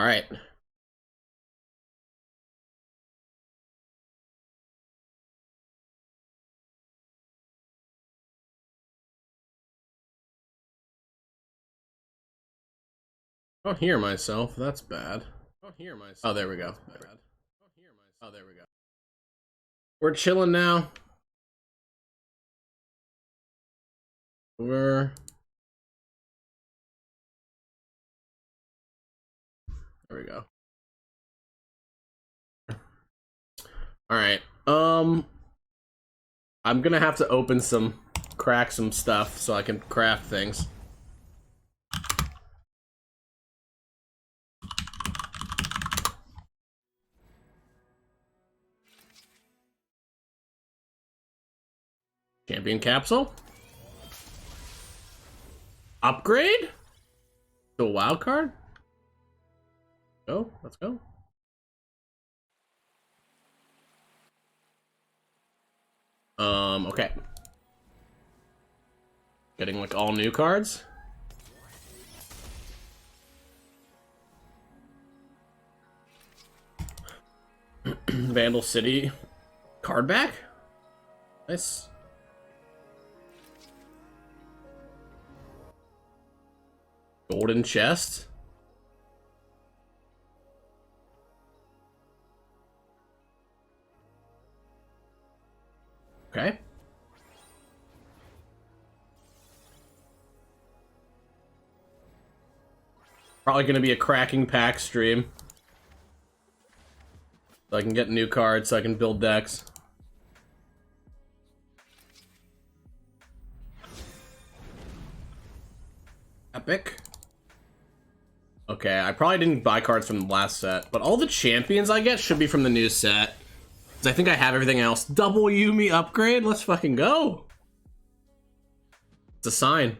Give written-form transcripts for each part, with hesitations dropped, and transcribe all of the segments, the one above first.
All right. I don't hear myself. That's bad. I don't hear myself. Oh, there we go. Oh, there we go. We're chilling now. There we go. All right. I'm gonna have to crack some stuff so I can craft things. Champion capsule. Upgrade to a wild card. Go. Let's go. Okay. Getting like all new cards. Vandal City card back. Nice. Golden chest. Okay. Probably going to be a cracking pack stream. So I can get new cards, so I can build decks. Epic. Okay, I probably didn't buy cards from the last set, but all the champions I get should be from the new set. Because I think I have everything else. Double Yuumi upgrade? Let's fucking go. It's a sign.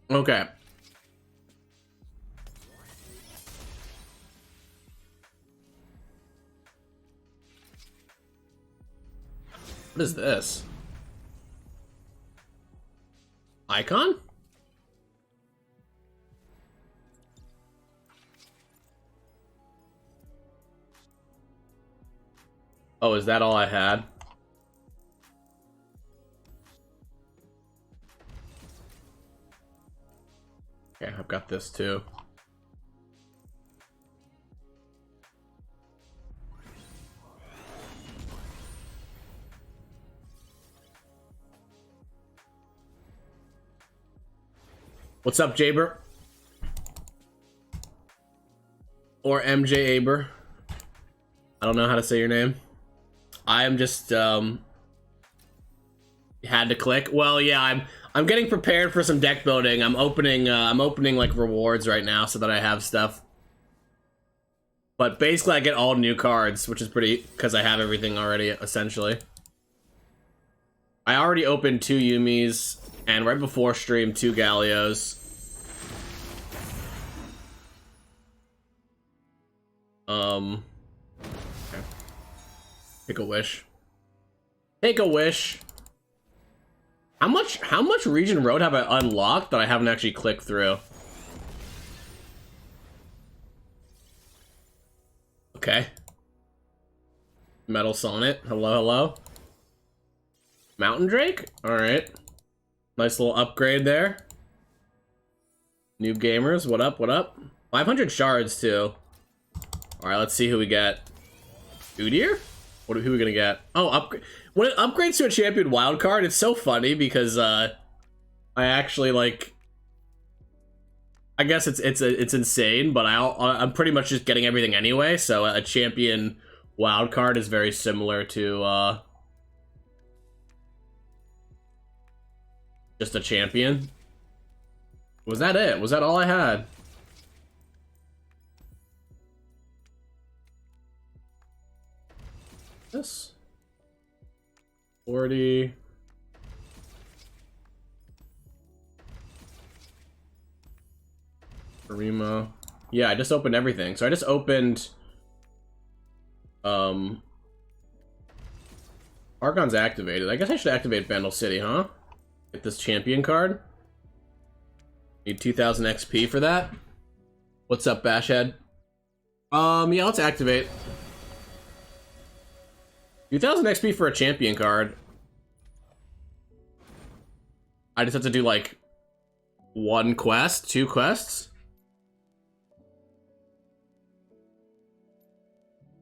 Okay. What is this? Icon? Oh, is that all I had? Okay, I've got this too. What's up, Jaber? Or MJ Aber? I don't know how to say your name. I am just had to click. Well, yeah, I'm getting prepared for some deck building. I'm opening like rewards right now so that I have stuff. But basically I get all new cards, which is pretty because I have everything already essentially. I already opened 2 Yuumis and right before stream 2 Gallios. Okay. Take a wish. Take a wish. How much Region Road have I unlocked that I haven't actually clicked through? Okay. Metal Sonnet. Hello, hello. Mountain Drake? Alright. Nice little upgrade there. New gamers, what up, what up? 500 shards too. Alright, let's see who we get. Udyr? Who are we gonna get? Oh, upgrade. When it upgrades to a champion wildcard, it's so funny because I actually like. I guess it's insane, but I'm pretty much just getting everything anyway. So a champion wildcard is very similar to just a champion. Was that it? Was that all I had? This 40. Arima. Yeah, I just opened everything. So I just opened Archon's activated. I guess I should activate Vandal City, huh? Get this champion card. Need 2000 XP for that. What's up, Bashhead? Yeah, let's activate. 2000 XP for a champion card. I just have to do like one quest, 2 quests.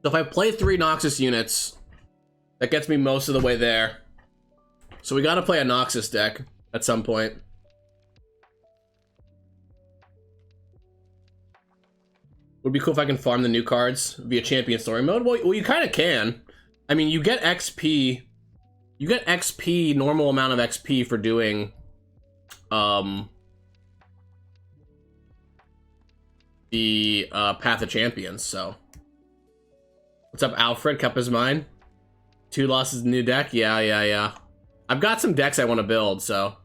So if I play 3 Noxus units, that gets me most of the way there. So we gotta play a Noxus deck at some point. Would be cool if I can farm the new cards via champion story mode. Well, you kind of can. I mean, you get XP. You get XP, normal amount of XP for doing, the Path of Champions. So, what's up, Alfred? Cup is mine. 2 losses, new deck. Yeah. I've got some decks I want to build. So,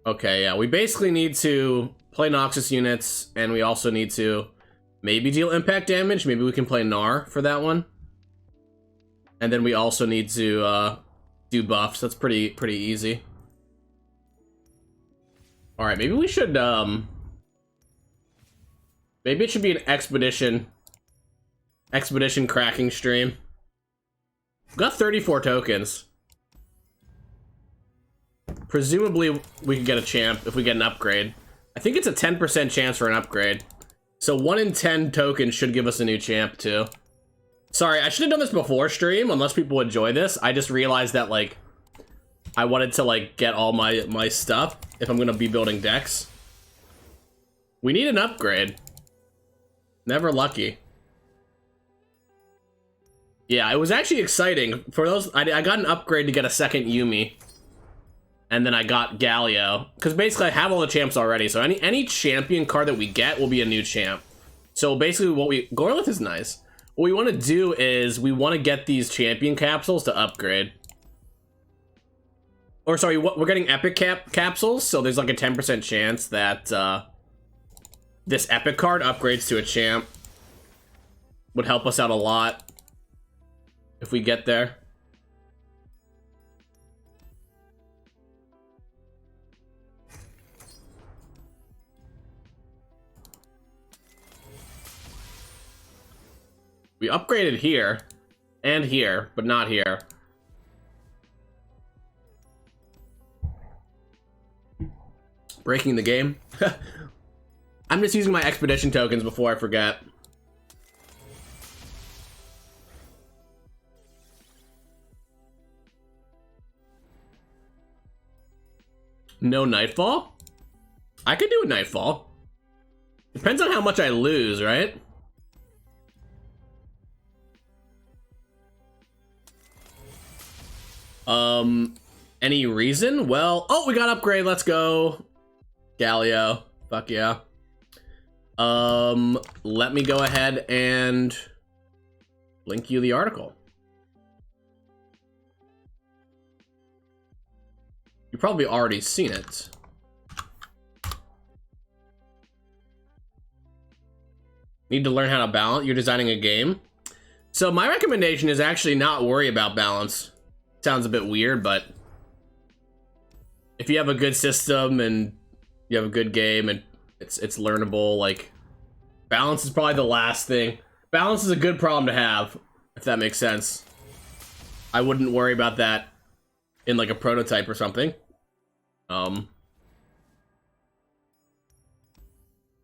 okay, yeah. We basically need to play Noxus units, and we also need to maybe deal impact damage. Maybe we can play Gnar for that one. And then we also need to do buffs. That's pretty easy. All right, maybe we should maybe it should be an expedition cracking stream. We've got 34 tokens. Presumably we can get a champ if we get an upgrade. I think it's a 10% chance for an upgrade. So 1 in 10 tokens should give us a new champ too. Sorry, I should have done this before stream, unless people enjoy this. I just realized that, like, I wanted to, like, get all my stuff if I'm gonna be building decks. We need an upgrade. Never lucky. Yeah, it was actually exciting. For those, I got an upgrade to get a second Yuumi. And then I got Galio. Because basically I have all the champs already, so any champion card that we get will be a new champ. So basically Gorlith is nice. What we want to do is we want to get these champion capsules to upgrade. Or sorry, we're getting epic capsules, so there's like a 10% chance that this epic card upgrades to a champ. Would help us out a lot if we get there. We upgraded here and here, but not here. Breaking the game. I'm just using my expedition tokens before I forget. No Nightfall? I could do a Nightfall. Depends on how much I lose, right? Any reason? Well, oh, we got upgrade. Let's go. Galio. Fuck yeah. Let me go ahead and link you the article. You've probably already seen it. Need to learn how to balance. You're designing a game. So my recommendation is actually not worry about balance. Sounds a bit weird, but if you have a good system and you have a good game and it's learnable, like, balance is probably the last thing. Balance is a good problem to have, if that makes sense. I wouldn't worry about that in like a prototype or something. All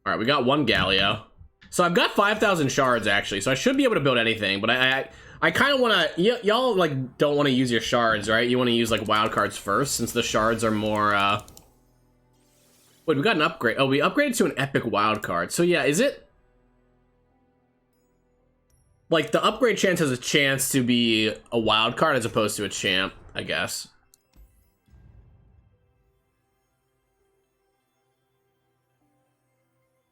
right, we got 1 Galio. So I've got 5,000 shards actually, so I should be able to build anything, but I kind of want to, y'all like don't want to use your shards, right? You want to use like wild cards first, since the shards are more, wait, we got an upgrade. Oh, we upgraded to an epic wild card. So yeah, is it? Like, the upgrade chance has a chance to be a wild card as opposed to a champ, I guess.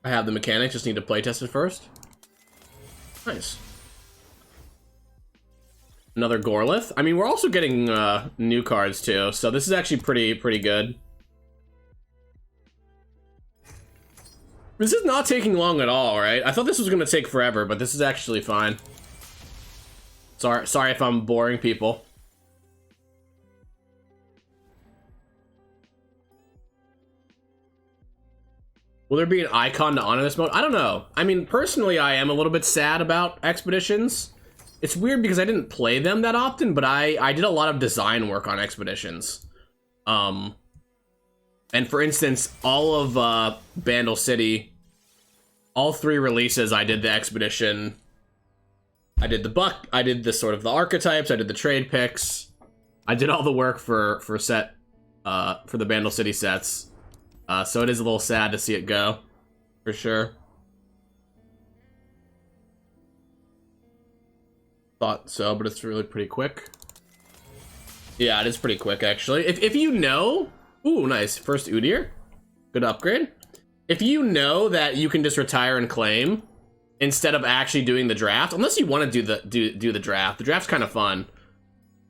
I have the mechanic, just need to playtest it first. Nice. Another Gorlith. I mean, we're also getting new cards too, so this is actually pretty good. This is not taking long at all, right? I thought this was gonna take forever, but this is actually fine. Sorry if I'm boring people. Will there be an icon to honor this mode? I don't know. I mean, personally, I am a little bit sad about Expeditions. It's weird because I didn't play them that often, but I did a lot of design work on Expeditions. And for instance, all of Bandle City, all 3 releases, I did the Expedition. I did the buck. I did the sort of the archetypes. I did the trade picks. I did all the work for the Bandle City sets. So it is a little sad to see it go, for sure. Thought so, but it's really pretty quick. Yeah, it is pretty quick, actually. If you know... Ooh, nice. First Udyr. Good upgrade. If you know that you can just retire and claim instead of actually doing the draft, unless you want to do the draft. The draft's kind of fun.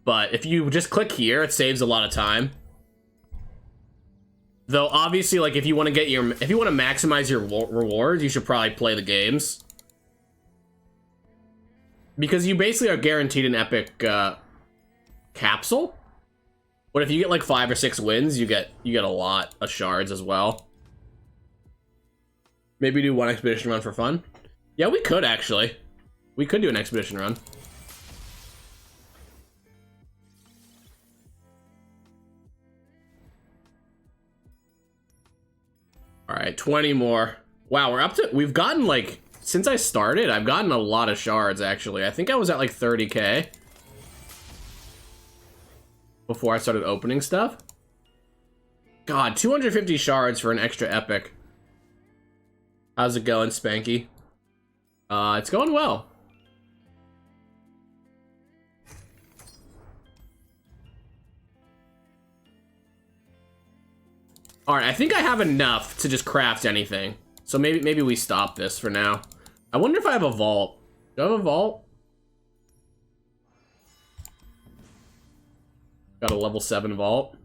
But if you just click here, it saves a lot of time. Though, obviously, like, if you want to maximize your rewards, you should probably play the games. Because you basically are guaranteed an epic capsule. But if you get like 5 or 6 wins, you get a lot of shards as well. Maybe do one expedition run for fun. Yeah, we could actually. We could do an expedition run. All right, 20 more. Wow, we've gotten like, since I started, I've gotten a lot of shards actually. I think I was at like 30k before I started opening stuff. God, 250 shards for an extra epic. How's it going, Spanky? It's going well. All right, I think I have enough to just craft anything. So maybe we stop this for now. I wonder if I have a vault. Do I have a vault? Got a level 7 vault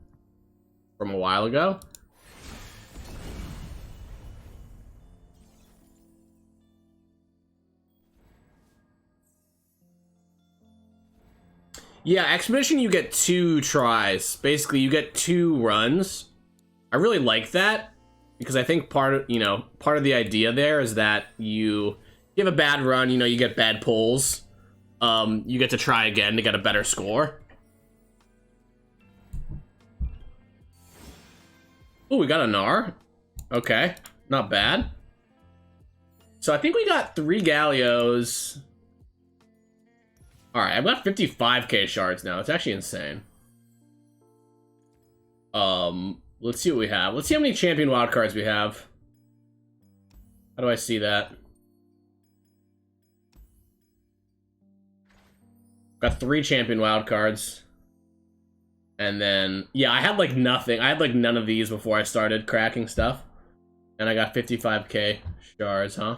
from a while ago. Yeah, Expedition, you get 2 tries. Basically, you get 2 runs. I really like that because I think part of the idea there is that you have a bad run, you get bad pulls. You get to try again to get a better score. Oh, we got a Gnar. Okay, not bad. So I think we got 3 Gallios. All right, I've got 55k shards now. It's actually insane. Let's see what we have. Let's see how many champion wildcards we have. How do I see that? Got 3 champion wildcards. And then, yeah, I had like nothing. I had like none of these before I started cracking stuff. And I got 55k shards, huh?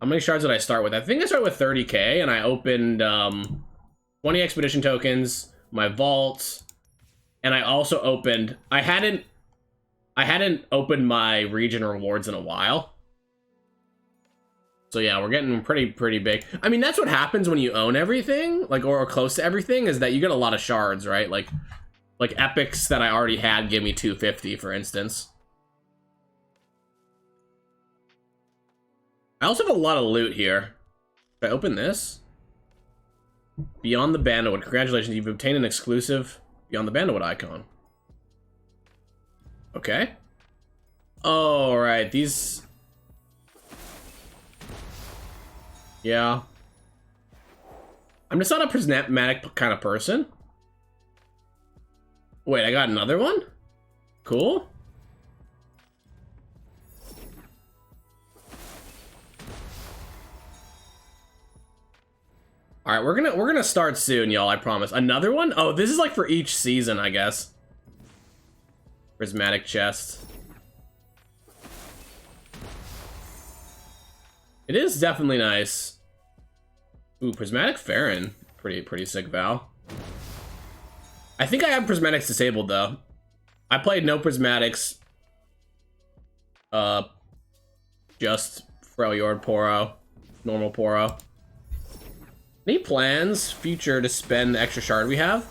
How many shards did I start with? I think I started with 30k, and I opened 20 expedition tokens, my vault, and I also opened... I hadn't opened my region rewards in a while. So yeah, we're getting pretty big. I mean, that's what happens when you own everything, like, or close to everything, is that you get a lot of shards, right? Like epics that I already had give me 250, for instance. I also have a lot of loot here. Should I open this? Beyond the Bandlewood. Congratulations, you've obtained an exclusive Beyond the Bandlewood icon. Okay. All right, these... Yeah. I'm just not a prismatic kind of person. Wait, I got another one? Cool. All right, we're gonna start soon, y'all. I promise. Another one? Oh, this is like for each season, I guess. Prismatic chest. It is definitely nice. Ooh, Prismatic Farron. Pretty sick Val. I think I have Prismatics disabled though. I played no Prismatics. Just Freljord Poro. Normal Poro. Any plans, future, to spend the extra shard we have?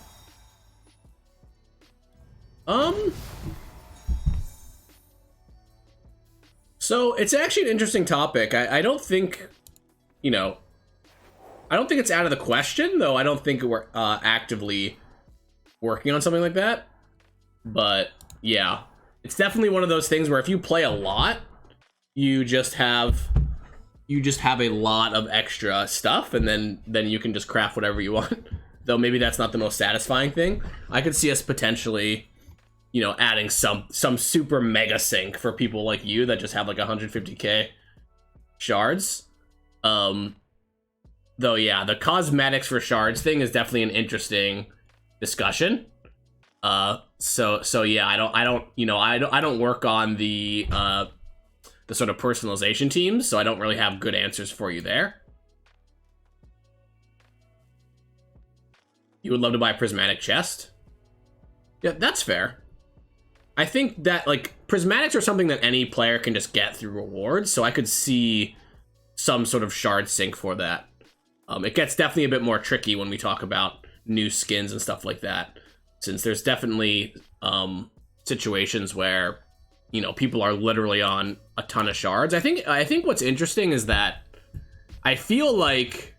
So it's actually an interesting topic. I don't think, you know, I don't think it's out of the question, though. I don't think we're actively working on something like that. But yeah, it's definitely one of those things where if you play a lot, you just have a lot of extra stuff, and then you can just craft whatever you want. Though maybe that's not the most satisfying thing. I could see us potentially, you know, adding some super mega sync for people like you that just have like 150k shards. Though yeah, the cosmetics for shards thing is definitely an interesting discussion. So yeah, I don't work on the sort of personalization teams, so I don't really have good answers for you there. You would love to buy a prismatic chest? Yeah, that's fair. I think that, like, prismatics are something that any player can just get through rewards, so I could see some sort of shard sync for that. It gets definitely a bit more tricky when we talk about new skins and stuff like that, since there's definitely situations where, you know, people are literally on a ton of shards. I think what's interesting is that I feel like,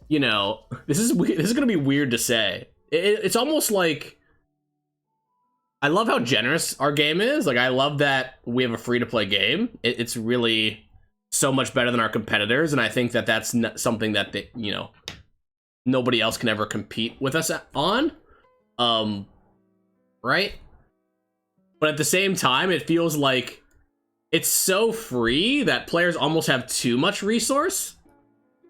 you know, this is gonna be weird to say. It's almost like, I love how generous our game is. Like, I love that we have a free-to-play game. It's really so much better than our competitors, and I think that that's something that they, you know, nobody else can ever compete with us on. Right? But at the same time, it feels like it's so free that players almost have too much resource.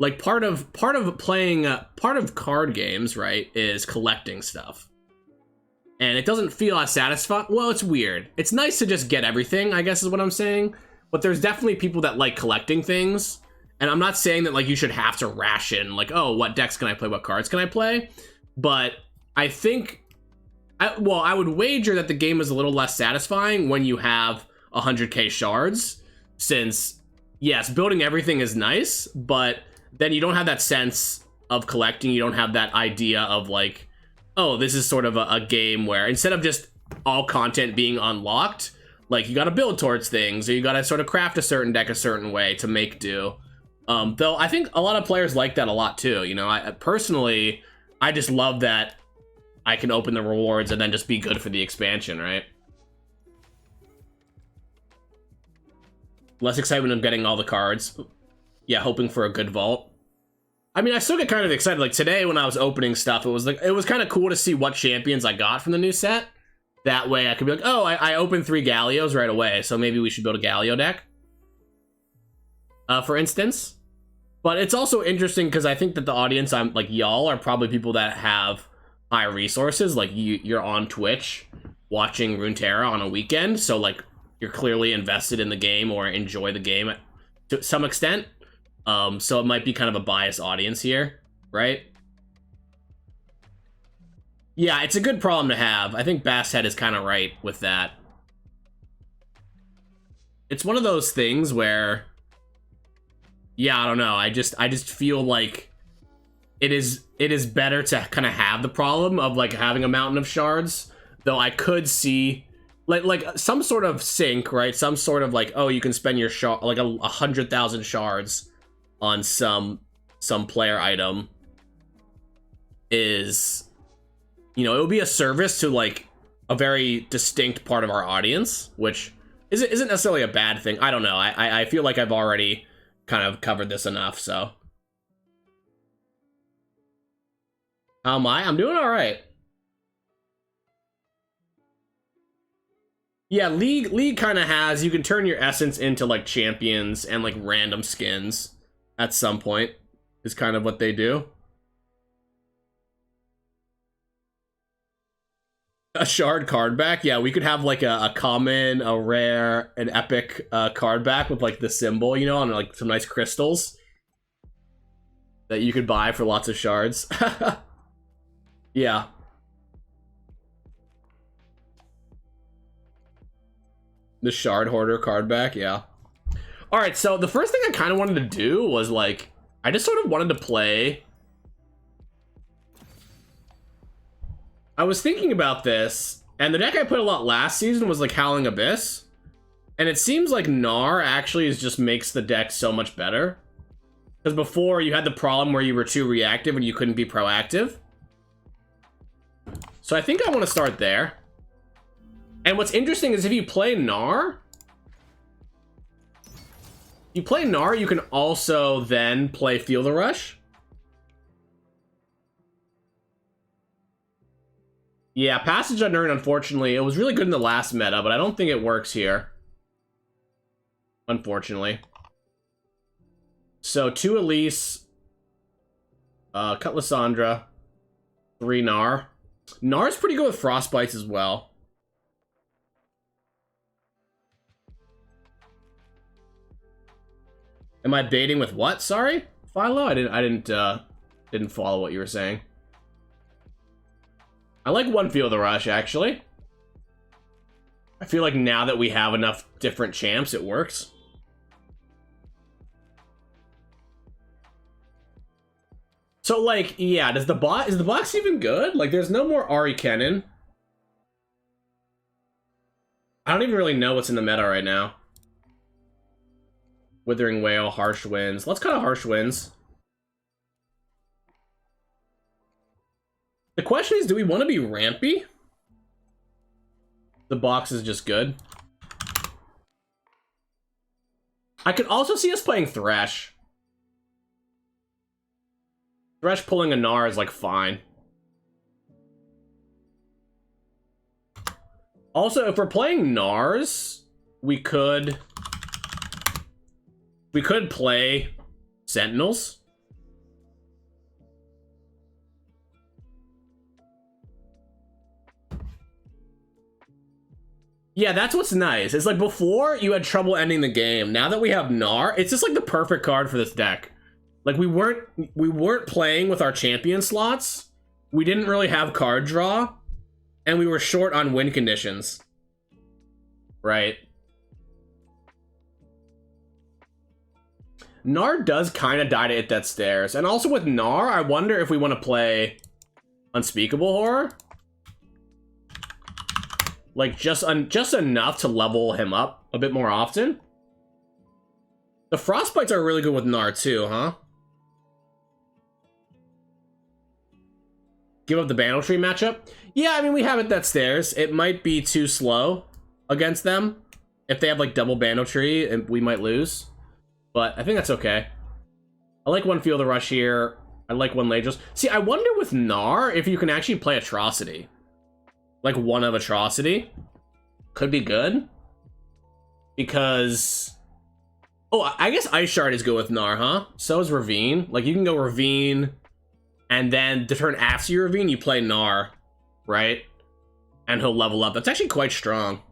Like, part of playing part of card games, right, is collecting stuff. And it doesn't feel as satisfying. Well, it's weird. It's nice to just get everything, I guess is what I'm saying. But there's definitely people that like collecting things. And I'm not saying that, like, you should have to ration, like, oh, what decks can I play? What cards can I play? But I think, I would wager that the game is a little less satisfying when you have 100k shards. Since, yes, building everything is nice, but then you don't have that sense of collecting. You don't have that idea of, like, oh, this is sort of a game where instead of just all content being unlocked, like, you got to build towards things, or you got to sort of craft a certain deck a certain way to make do. Though I think a lot of players like that a lot too. You know, I personally, I just love that I can open the rewards and then just be good for the expansion, right? Less excitement of getting all the cards. Yeah, hoping for a good vault. I mean, I still get kind of excited. Like, today when I was opening stuff, it was kind of cool to see what champions I got from the new set. That way I could be like, oh, I opened 3 Gallios right away, so maybe we should build a Gallio deck, for instance. But it's also interesting because I think that the audience, I'm like, y'all are probably people that have high resources. Like, you're on Twitch watching Runeterra on a weekend, so, like, you're clearly invested in the game or enjoy the game to some extent. So it might be kind of a biased audience here, right? Yeah, it's a good problem to have. I think Basshead is kind of right with that. It's one of those things where, yeah, I don't know. I just feel like it is better to kind of have the problem of, like, having a mountain of shards. Though I could see like some sort of sync, right? Some sort of, like, oh, you can spend your shard, like 100,000 shards on some player item is, you know, it would be a service to, like, a very distinct part of our audience, which isn't necessarily a bad thing. I don't know. I feel like I've already kind of covered this enough, so. How am I? I'm doing all right. Yeah, League kind of has, you can turn your essence into, like, champions and, like, random skins at some point, is kind of what they do. A shard card back? Yeah, we could have, like, a common, a rare, an epic card back with, like, the symbol, you know, and, like, some nice crystals that you could buy for lots of shards. Yeah. The Shard Hoarder card back, yeah. Alright, so the first thing I kind of wanted to do was, like, I just sort of wanted to play. I was thinking about this, and the deck I played a lot last season was, like, Howling Abyss. And it seems like Gnar actually just makes the deck so much better. Because before, you had the problem where you were too reactive and you couldn't be proactive. So I think I want to start there. And what's interesting is if you play Gnar, you can also then play Feel the Rush. Yeah, Passage Unearned, unfortunately, it was really good in the last meta, but I don't think it works here. Unfortunately. So, 2 Elise, cut Lissandra, 3 Gnar. Gnar's pretty good with Frostbites as well. Am I baiting with what? Sorry, Philo? I didn't follow what you were saying. I like one Feel the Rush, actually. I feel like now that we have enough different champs, it works. So, like, yeah, is the box even good? Like, there's no more Ari Kennen. I don't even really know what's in the meta right now. Withering Wail, Harsh Winds. Let's cut a Harsh Winds. The question is, do we want to be rampy? The box is just good. I could also see us playing Thresh. Thresh pulling a Gnar is, like, fine. Also, if we're playing Gnars, we could play Sentinels. Yeah, that's what's nice. It's like before you had trouble ending the game. Now that we have Gnar, it's just like the perfect card for this deck. Like we weren't playing with our champion slots. We didn't really have card draw, and we were short on win conditions. Right. Gnar does kind of die to hit that stairs. And also with Gnar, I wonder if we want to play Unspeakable Horror. Like, just enough to level him up a bit more often. The Frostbites are really good with Gnar too, huh? Give up the Bandletree matchup? Yeah, I mean, we have it that stairs. It might be too slow against them. If they have, like, double Bandletree, and we might lose. But I think that's okay. I like one Feel the Rush here. I like one Lagos. See, I wonder with Gnar if you can actually play Atrocity. Like, one of Atrocity. Could be good. Because... Oh, I guess Ice Shard is good with Gnar, huh? So is Ravine. Like, you can go Ravine... And then the turn after you Ravine, you play Gnar, right? And he'll level up. That's actually quite strong.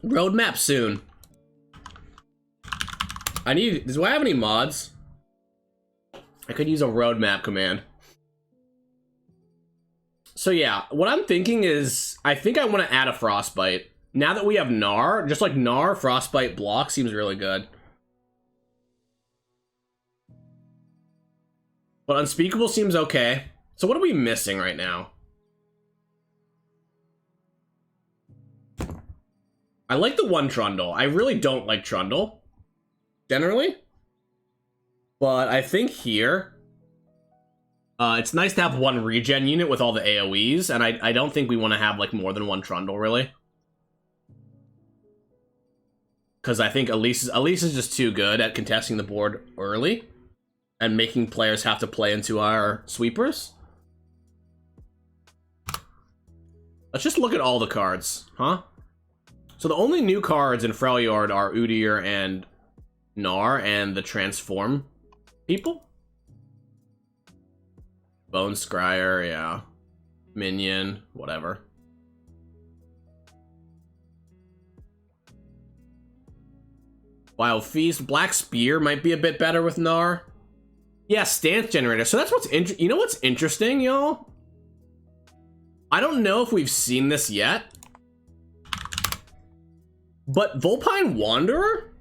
Roadmap soon. Do I have any mods? I could use a roadmap command. So yeah, what I'm thinking is, I think I want to add a Frostbite. Now that we have Gnar, just like Gnar, Frostbite block seems really good. But Unspeakable seems okay. So what are we missing right now? I like the one Trundle. I really don't like Trundle, generally. But I think here, it's nice to have one regen unit with all the AoEs, and I don't think we want to have like more than one Trundle, really. Because I think Elise is just too good at contesting the board early. And making players have to play into our sweepers. Let's just look at all the cards, huh? So the only new cards in Freljord are Udyr and Gnar and the Transform people. Bone Scryer, yeah. Minion, whatever. Wild Feast. Black Spear might be a bit better with Gnar. Yeah, Stance Generator. So that's what's you know what's interesting, y'all? I don't know if we've seen this yet. But Vulpine Wanderer?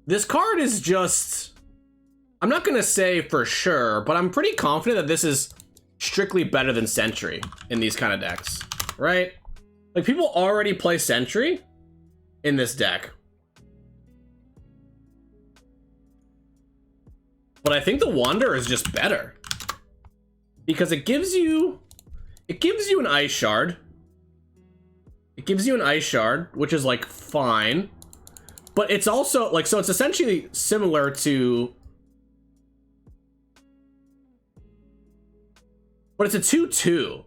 This card is just... I'm not gonna say for sure, but I'm pretty confident that this is strictly better than Sentry in these kind of decks, right? Like, people already play Sentry in this deck. But I think the Wanderer is just better. Because it gives you an Ice Shard. It gives you an Ice Shard, which is, like, fine. But it's also, like, so it's essentially similar to... But it's a 2/2.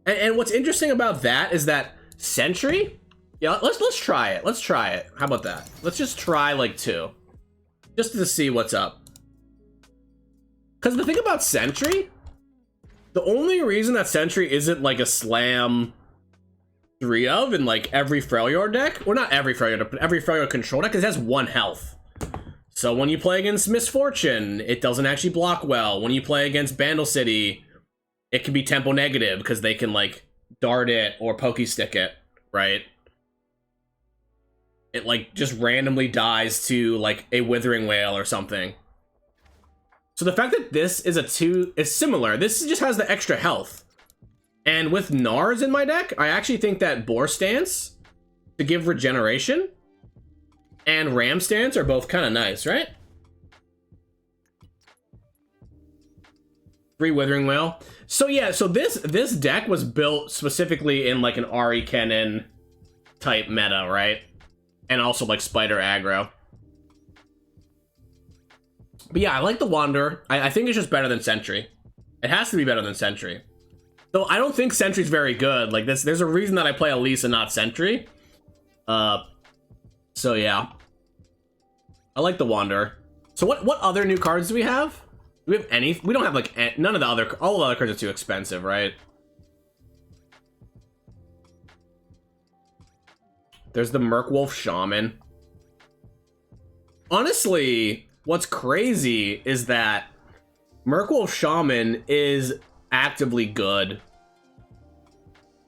And what's interesting about that is that Sentry... Yeah, let's try it. Let's try it. How about that? Let's just try, like, 2. Just to see what's up. Because the thing about Sentry... The only reason that Sentry isn't, like, a slam 3 of in, like, every Freljord deck... Well, not every Freljord deck, but every Freljord control deck, is it has 1 health. So when you play against Misfortune, it doesn't actually block well. When you play against Bandle City... It can be tempo negative because they can, like, dart it or pokey stick it, right? It, like, just randomly dies to, like, a Withering Wail or something. So the fact that this is a 2 is similar. This just has the extra health. And with Nars in my deck, I actually think that Boar Stance to give regeneration and Ram Stance are both kind of nice, right? 3 Withering Wail. So yeah, so this deck was built specifically in, like, an Ari Kennen type meta, right? And also, like, Spider aggro. But yeah, I like the Wanderer. I think it's just better than Sentry. It has to be better than Sentry. Though I don't think Sentry's very good. Like, there's a reason that I play Elise and not Sentry. So yeah. I like the Wanderer. So what other new cards do we have? Do we have any? We don't have, like, none of the other... All the other cards are too expensive, right? There's the Merkwolf Shaman. Honestly, what's crazy is that Merkwolf Shaman is actively good.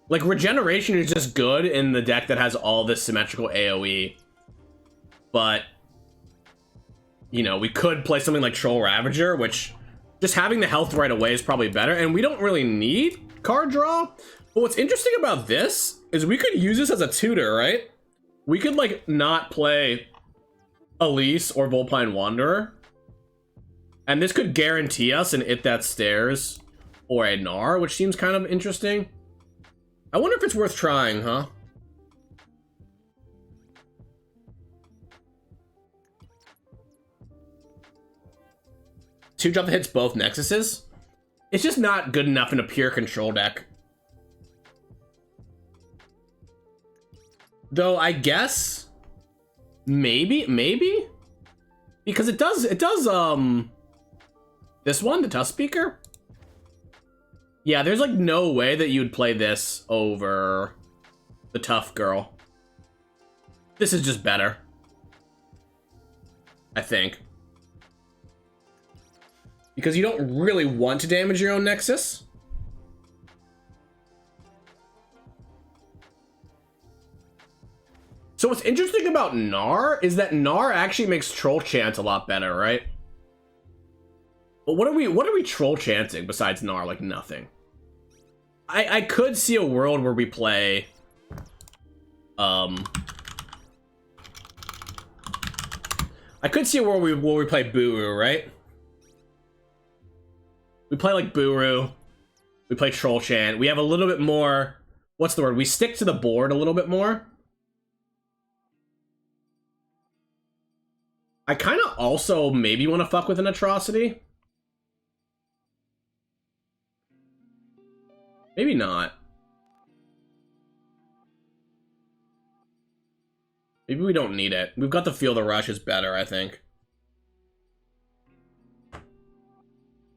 Like, regeneration is just good in the deck that has all this symmetrical AoE. But... You know, we could play something like Troll Ravager, which just having the health right away is probably better. And we don't really need card draw. But what's interesting about this is we could use this as a tutor, right? We could, like, not play Elise or Vulpine Wanderer. And this could guarantee us an It That Stares or a Gnar, which seems kind of interesting. I wonder if it's worth trying, huh? Two drop that hits both Nexuses? It's just not good enough in a pure control deck. Though I guess maybe because it does this one, the Tusk Speaker. Yeah, there's, like, no way that you would play this over the Tough Girl. This is just better, I think. Because you don't really want to damage your own Nexus. So what's interesting about Gnar is that Gnar actually makes Troll Chant a lot better, right? But what are we Troll Chanting besides Gnar? Like, nothing. I could see a world where we play I could see a world where we play Buru, right? We play, like, Buru. We play Troll Chant. We have a little bit more... What's the word? We stick to the board a little bit more. I kind of also maybe want to fuck with an Atrocity. Maybe not. Maybe we don't need it. We've got the Feel the Rush is better, I think.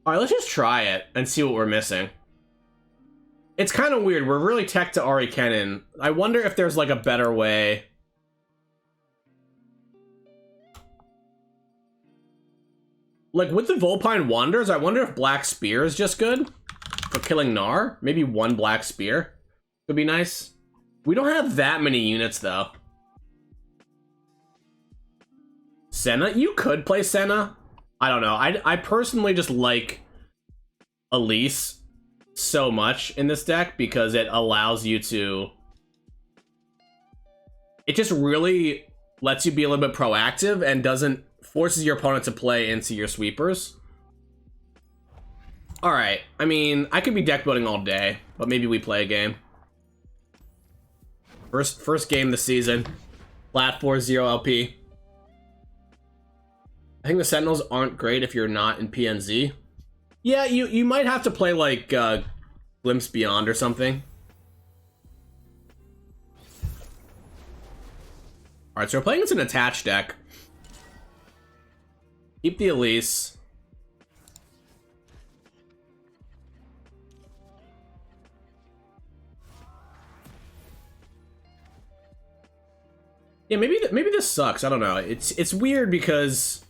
Alright, let's just try it and see what we're missing. It's kind of weird. We're really tech to Ari Kennen. I wonder if there's, like, a better way. Like, with the Vulpine Wanderers, I wonder if Black Spear is just good for killing Gnar. Maybe 1 Black Spear would be nice. We don't have that many units, though. Senna? You could play Senna. I don't know. I personally just like Elise so much in this deck because it allows you to it just really lets you be a little bit proactive and doesn't forces your opponent to play into your sweepers. All right, I mean, I could be deck building all day, but maybe we play a game. First game this season. Flat 4-0 LP. I think the Sentinels aren't great if you're not in PNZ. Yeah, you might have to play like Glimpse Beyond or something. Alright, so we're playing against an attached deck. Keep the Elise. Yeah, maybe this sucks. I don't know. It's weird because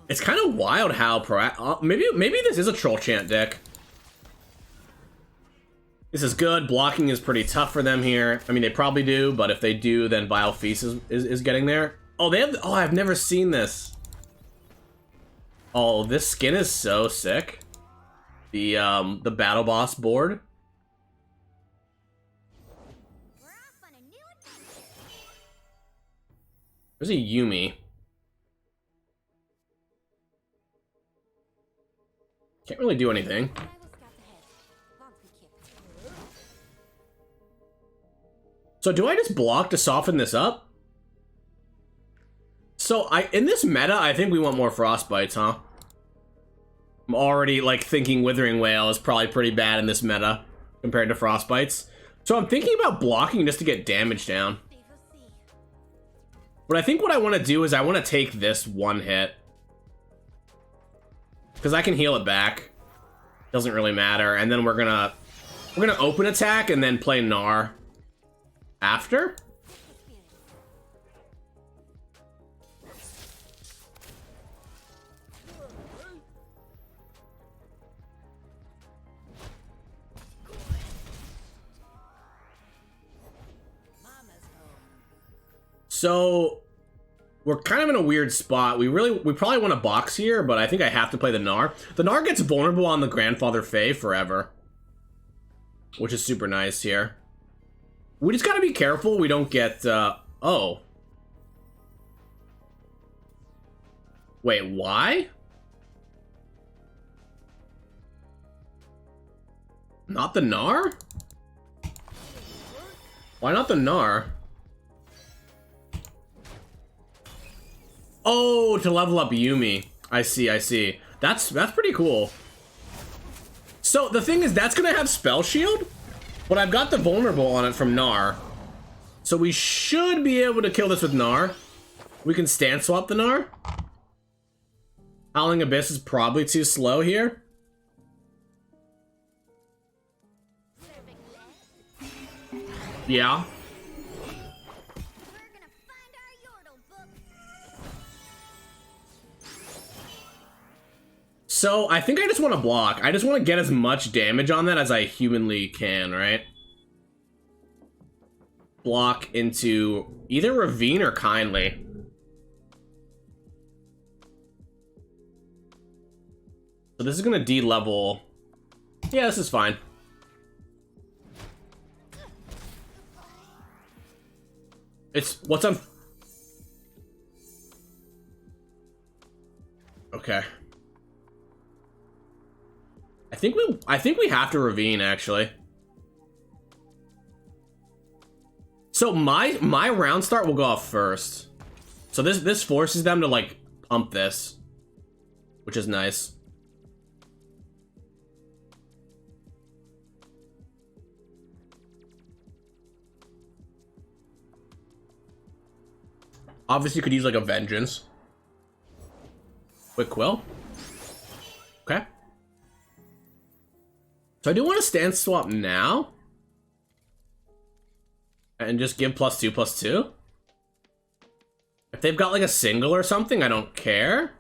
it's kind of wild how maybe this is a Troll Chant deck. This is good. Blocking is pretty tough for them here. I mean, they probably do, but if they do, then Vile Feast is getting there. Oh, they have. Oh, I've never seen this. Oh, this skin is so sick. The Battle Boss board. There's a Yuumi. Can't really do anything. So do I just block to soften this up? So in this meta, I think we want more Frostbites, huh? I'm already like thinking Withering Wail is probably pretty bad in this meta compared to Frostbites. So I'm thinking about blocking just to get damage down. But I think what I want to do is I want to take this one hit. Because I can heal it back. Doesn't really matter. And then we're gonna open attack and then play Gnar after. So we're kind of in a weird spot. We probably want to box here, but I think I have to play the Gnar. The Gnar gets vulnerable on the Grandfather Fae forever, which is super nice here. We just gotta be careful we don't get, oh. Wait, why? Not the Gnar? Why not the Gnar? Oh, to level up Yuumi. I see. That's pretty cool. So the thing is, that's gonna have Spell Shield, but I've got the vulnerable on it from Gnar. So we should be able to kill this with Gnar. We can stand swap the Gnar. Howling Abyss is probably too slow here. Yeah. So I think I just want to block. I just want to get as much damage on that as I humanly can, right? Block into either Ravine or Kindly. So this is going to D-level. Yeah, this is fine. It's what's on. Okay. I think we have to Ravine, actually. So my round start will go off first. So this forces them to like pump this, which is nice. Obviously, you could use like a Vengeance. Quick Quill. Okay. So I do want to stand swap now. And just give +2/+2. If they've got like a single or something, I don't care.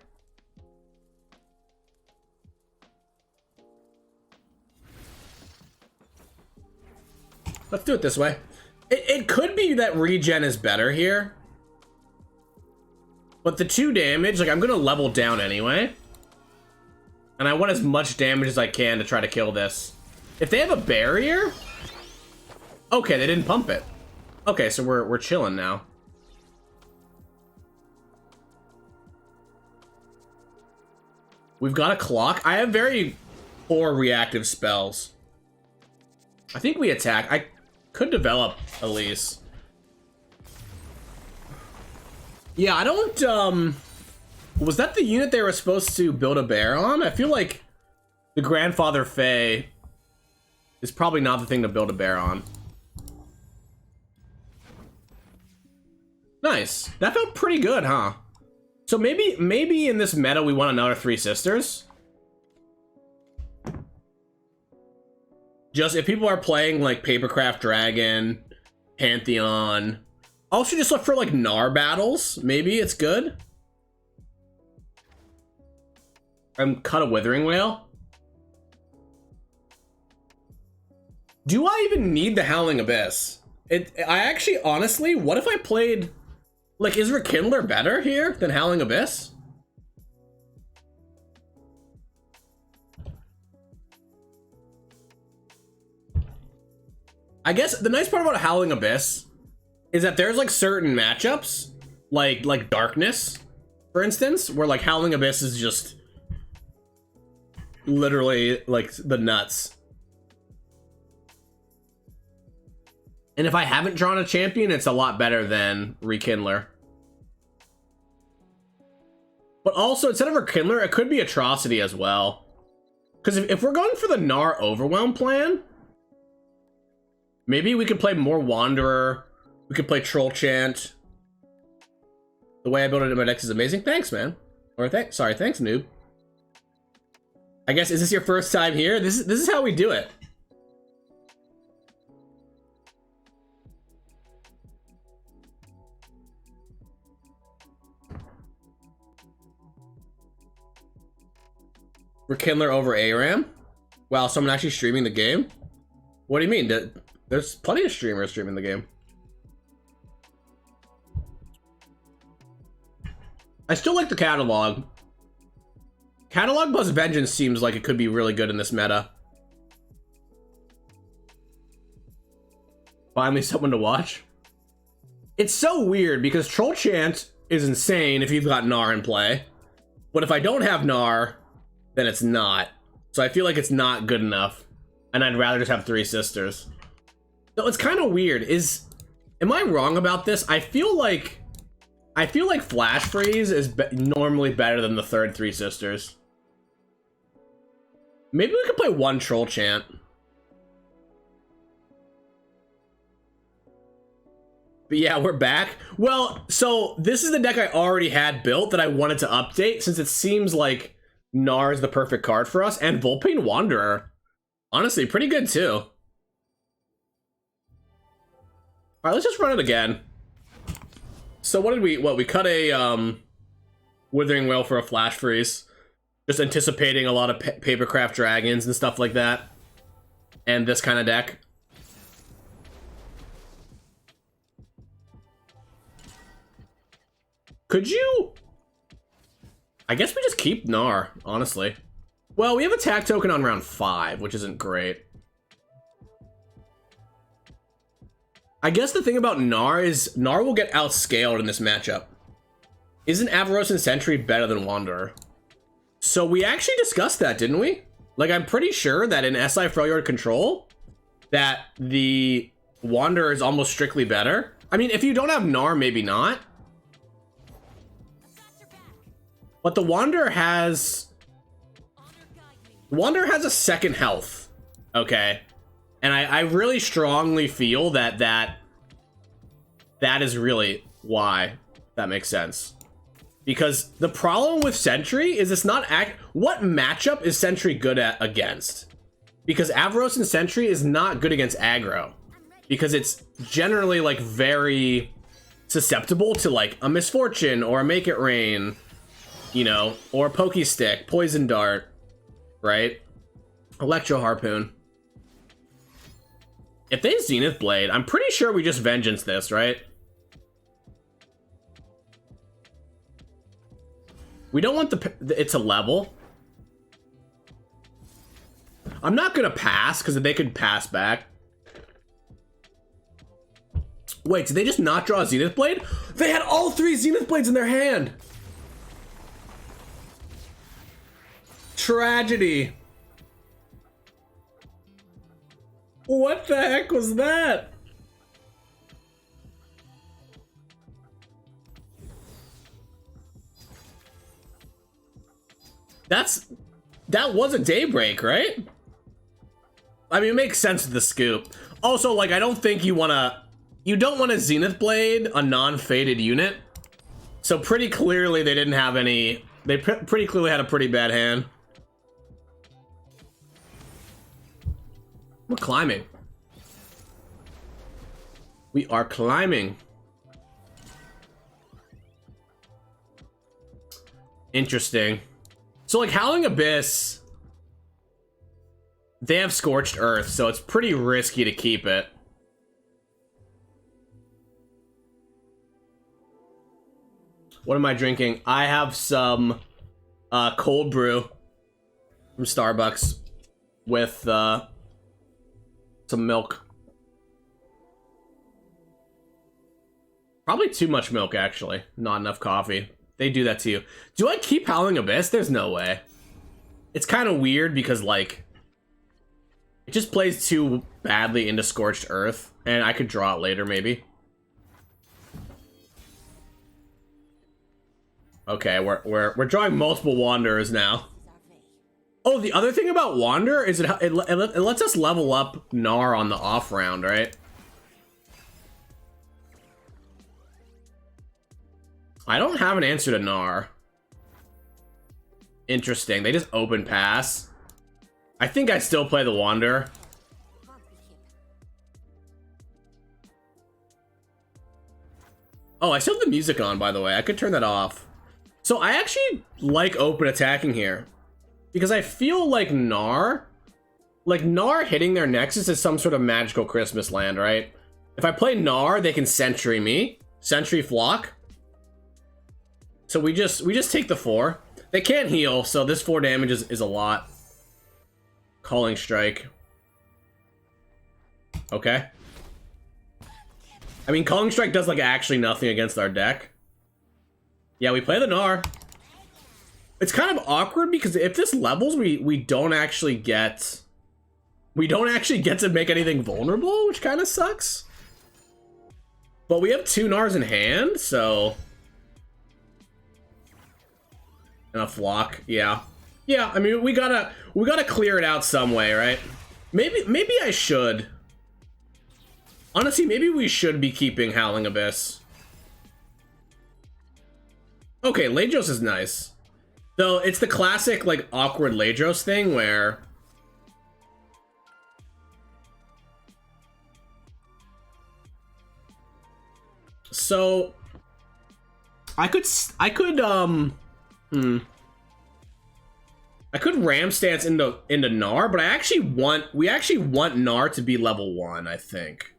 Let's do it this way. It could be that regen is better here. But the 2 damage, like I'm gonna level down anyway. And I want as much damage as I can to try to kill this. If they have a barrier, Okay, they didn't pump it. Okay, so we're chilling now. We've got a clock. I have very poor reactive spells. I think we attack. I could develop Elise. Yeah, I don't, was that the unit they were supposed to build a bear on? I feel like the Grandfather Fae is probably not the thing to build a bear on. Nice. That felt pretty good, huh? So maybe in this meta we want another Three Sisters. Just if people are playing like Papercraft Dragon, Pantheon. Also just look for like Gnar battles. Maybe it's good. Cut a Withering Wail. Do I even need the Howling Abyss? I actually, honestly, what if I played... Like, is Rekindler better here than Howling Abyss? I guess the nice part about Howling Abyss is that there's like certain matchups, like Darkness, for instance, where like Howling Abyss is just literally like the nuts. And if I haven't drawn a champion, it's a lot better than Rekindler. But also, instead of Rekindler, it could be Atrocity as well. Because if we're going for the Gnar Overwhelm plan, maybe we could play more Wanderer. We could play Troll Chant. The way I built it in my decks is amazing. Thanks, man. Or sorry, thanks, noob. I guess, is this your first time here? This is how we do it. Rekindler over ARAM? Wow, someone actually streaming the game? What do you mean? There's plenty of streamers streaming the game. I still like the catalog. Catalog plus Vengeance seems like it could be really good in this meta. Finally someone to watch. It's so weird because Troll Chant is insane if you've got Gnar in play. But if I don't have Gnar, then it's not. So I feel like it's not good enough. And I'd rather just have Three Sisters. So it's kind of weird. Am I wrong about this? I feel like Flash Freeze is normally better than the third Three Sisters. Maybe we could play one Troll Chant. But yeah, we're back. Well, so this is the deck I already had built that I wanted to update since it seems like Gnar is the perfect card for us, and Volpane Wanderer. Honestly, pretty good too. Alright, let's just run it again. So what did we cut a Withering Wail for a Flash Freeze. Just anticipating a lot of Papercraft Dragons and stuff like that. And this kind of deck. Could you... I guess we just keep Gnar, honestly. Well, we have attack token on round 5, which isn't great. I guess the thing about Gnar is Gnar will get outscaled in this matchup. Isn't Avarosan Sentry better than Wanderer? So we actually discussed that, didn't we? Like, I'm pretty sure that in SI Freljord Control, that the Wanderer is almost strictly better. I mean, if you don't have Gnar, maybe not. But the Wanderer has a second health, okay? And I really strongly feel that is really why that makes sense. Because the problem with Sentry is it's not what matchup is Sentry good at against? Because Avarosan Sentry is not good against aggro. Because it's generally like very susceptible to like a Misfortune or a Make It Rain, you know, or Pokey Stick, Poison Dart, right? Electro Harpoon. If they Zenith Blade, I'm pretty sure we just Vengeance this, right? We don't want it to level. I'm not gonna pass because they could pass back. Wait, did they just not draw a Zenith Blade? They had all 3 Zenith Blades in their hand! Tragedy. What the heck was that? That was a Daybreak, right? I mean, it makes sense with the scoop. Also, like, I don't think you don't want a Zenith Blade, a non-faded unit. So pretty clearly they didn't have any, they pretty clearly had a pretty bad hand. We're climbing. We are climbing. Interesting. So like Howling Abyss, they have Scorched Earth, so it's pretty risky to keep it. What am I drinking? I have some cold brew from Starbucks with some milk. Probably too much milk, actually. Not enough coffee. They do that to you. Do I keep Howling Abyss? There's no way. It's kind of weird because, like, it just plays too badly into Scorched Earth, and I could draw it later, maybe. Okay, we're drawing multiple Wanderers now. Oh, the other thing about Wander is it lets us level up Gnar on the off round, right? I don't have an answer to Gnar. Interesting. They just open pass. I think I still play the Wander. Oh, I still have the music on, by the way. I could turn that off. So I actually like open attacking here. Because I feel like Gnar hitting their Nexus is some sort of magical Christmas land, right? If I play Gnar, they can Sentry me. Sentry Flock. So we just take the 4. They can't heal, so this 4 damage is a lot. Calling Strike. Okay. I mean, Calling Strike does like actually nothing against our deck. Yeah, we play the Gnar. It's kind of awkward because if this levels, we don't actually get to make anything vulnerable, which kind of sucks. But we have 2 Gnars in hand, so. And a Flock, yeah. Yeah, I mean, we gotta clear it out some way, right? Maybe I should. Honestly, maybe we should be keeping Howling Abyss. Okay, Ladros is nice. Though it's the classic, like, awkward Ladros thing where... So... I could Ram Stance into Gnar, but we actually want Gnar to be level 1, I think.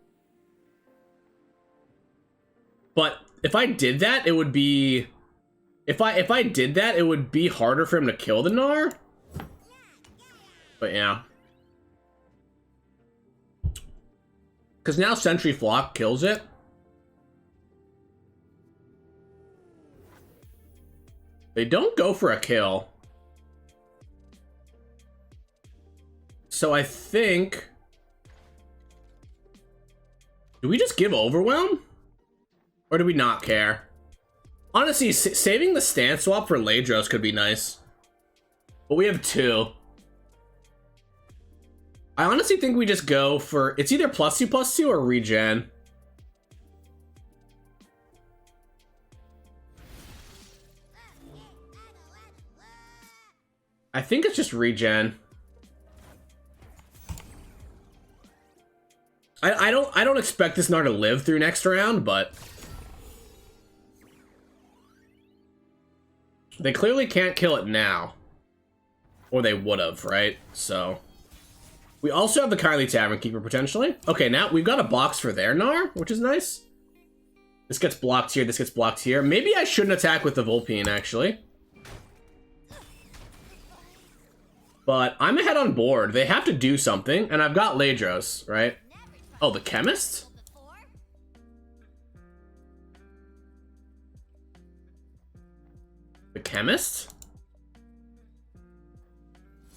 But if I did that, it would be... If I did that, it would be harder for him to kill the Gnar. But yeah. Because now Sentry Flock kills it. They don't go for a kill. So I think... Do we just give Overwhelm? Or do we not care? Honestly, saving the stance swap for Ladros could be nice. But we have 2. I honestly think we just go for... It's either +2/+2 or regen. I think it's just regen. I don't expect this Gnar to live through next round, but... They clearly can't kill it now. Or they would have, right? So... We also have the Kindly Tavern Keeper, potentially. Okay, now we've got a box for their Gnar, which is nice. This gets blocked here, this gets blocked here. Maybe I shouldn't attack with the Vulpine, actually. But I'm ahead on board. They have to do something, and I've got Ladros, right? Oh, the Chemist? Chemist.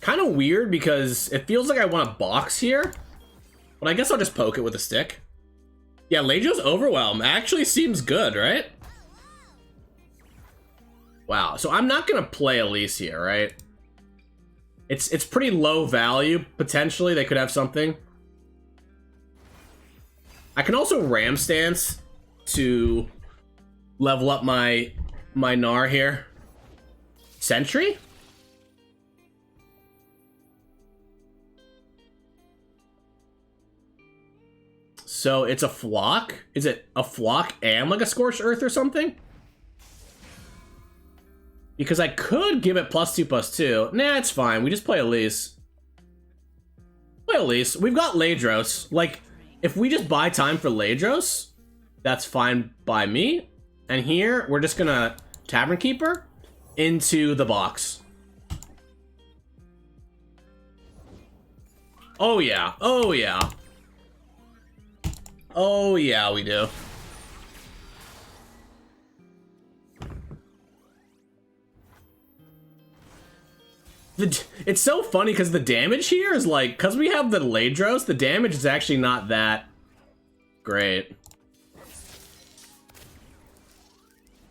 Kind of weird because it feels like I want a box here. But I guess I'll just poke it with a stick. Yeah, Lajo's Overwhelm actually seems good, right? Wow, so I'm not gonna play Elise here, right? It's pretty low value, potentially. They could have something. I can also Ram Stance to level up my Gnar here. Sentry? So it's a Flock? Is it a Flock and like a Scorched Earth or something? Because I could give it +2/+2. Nah, it's fine. We just play Elise. Play Elise. We've got Ladros. Like, if we just buy time for Ladros, that's fine by me. And here, we're just gonna Tavern Keeper into the box. Oh yeah. Oh yeah. Oh yeah, we do. It's so funny because the damage here is like, because we have the Ladros, the damage is actually not that great.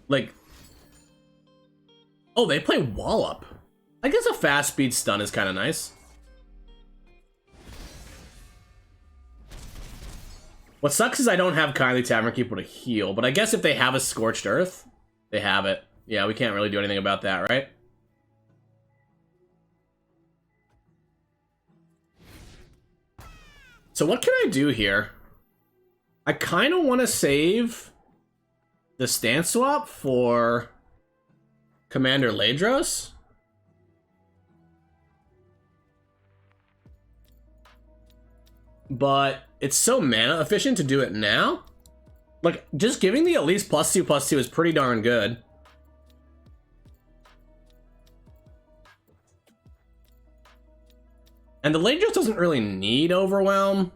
Like, oh, they play Wallop. I guess a fast speed stun is kind of nice. What sucks is I don't have Kindly Tavern Keeper to heal, but I guess if they have a Scorched Earth, they have it. Yeah, we can't really do anything about that, right? So what can I do here? I kind of want to save the stance swap for Commander Ladros. But it's so mana efficient to do it now. Like, just giving the Elise +2/+2 is pretty darn good. And the Ladros doesn't really need Overwhelm.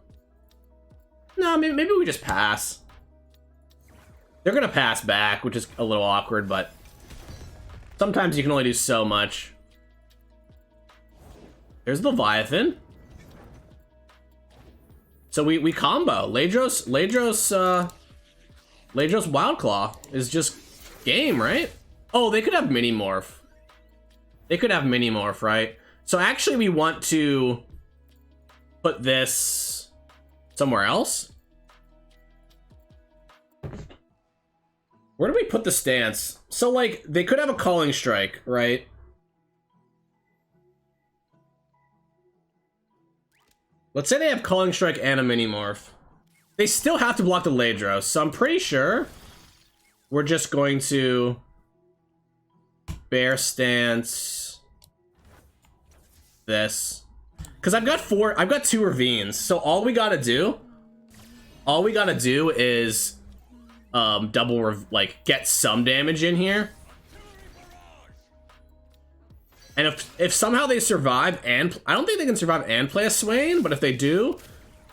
No, maybe we just pass. They're gonna pass back, which is a little awkward, but sometimes you can only do so much. There's Leviathan. So we combo. Ladros Wildclaw is just game, right? Oh, they could have Mini Morph. They could have Mini Morph, right? So actually we want to put this somewhere else. Where do we put the stance? So like, they could have a Calling Strike, right? Let's say they have Calling Strike and a Mini Morph. They still have to block the Ladros, so I'm pretty sure we're just going to Bear Stance this. Because I've got 2 Ravines, so all we gotta do is get some damage in here. And if somehow they survive, and I don't think they can survive and play a Swain, but if they do,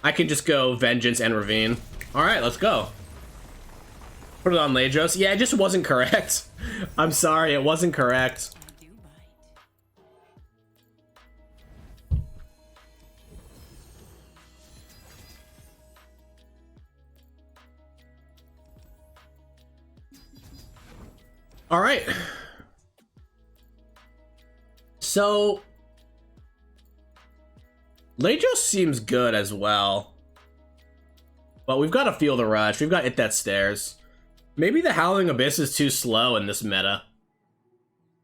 I can just go Vengeance and Ravine. All right, let's go. Put it on Ladros. Yeah, it just wasn't correct. I'm sorry, it wasn't correct. All right. So, Ladros seems good as well. But we've got to feel the rush. We've got to hit that stairs. Maybe the Howling Abyss is too slow in this meta.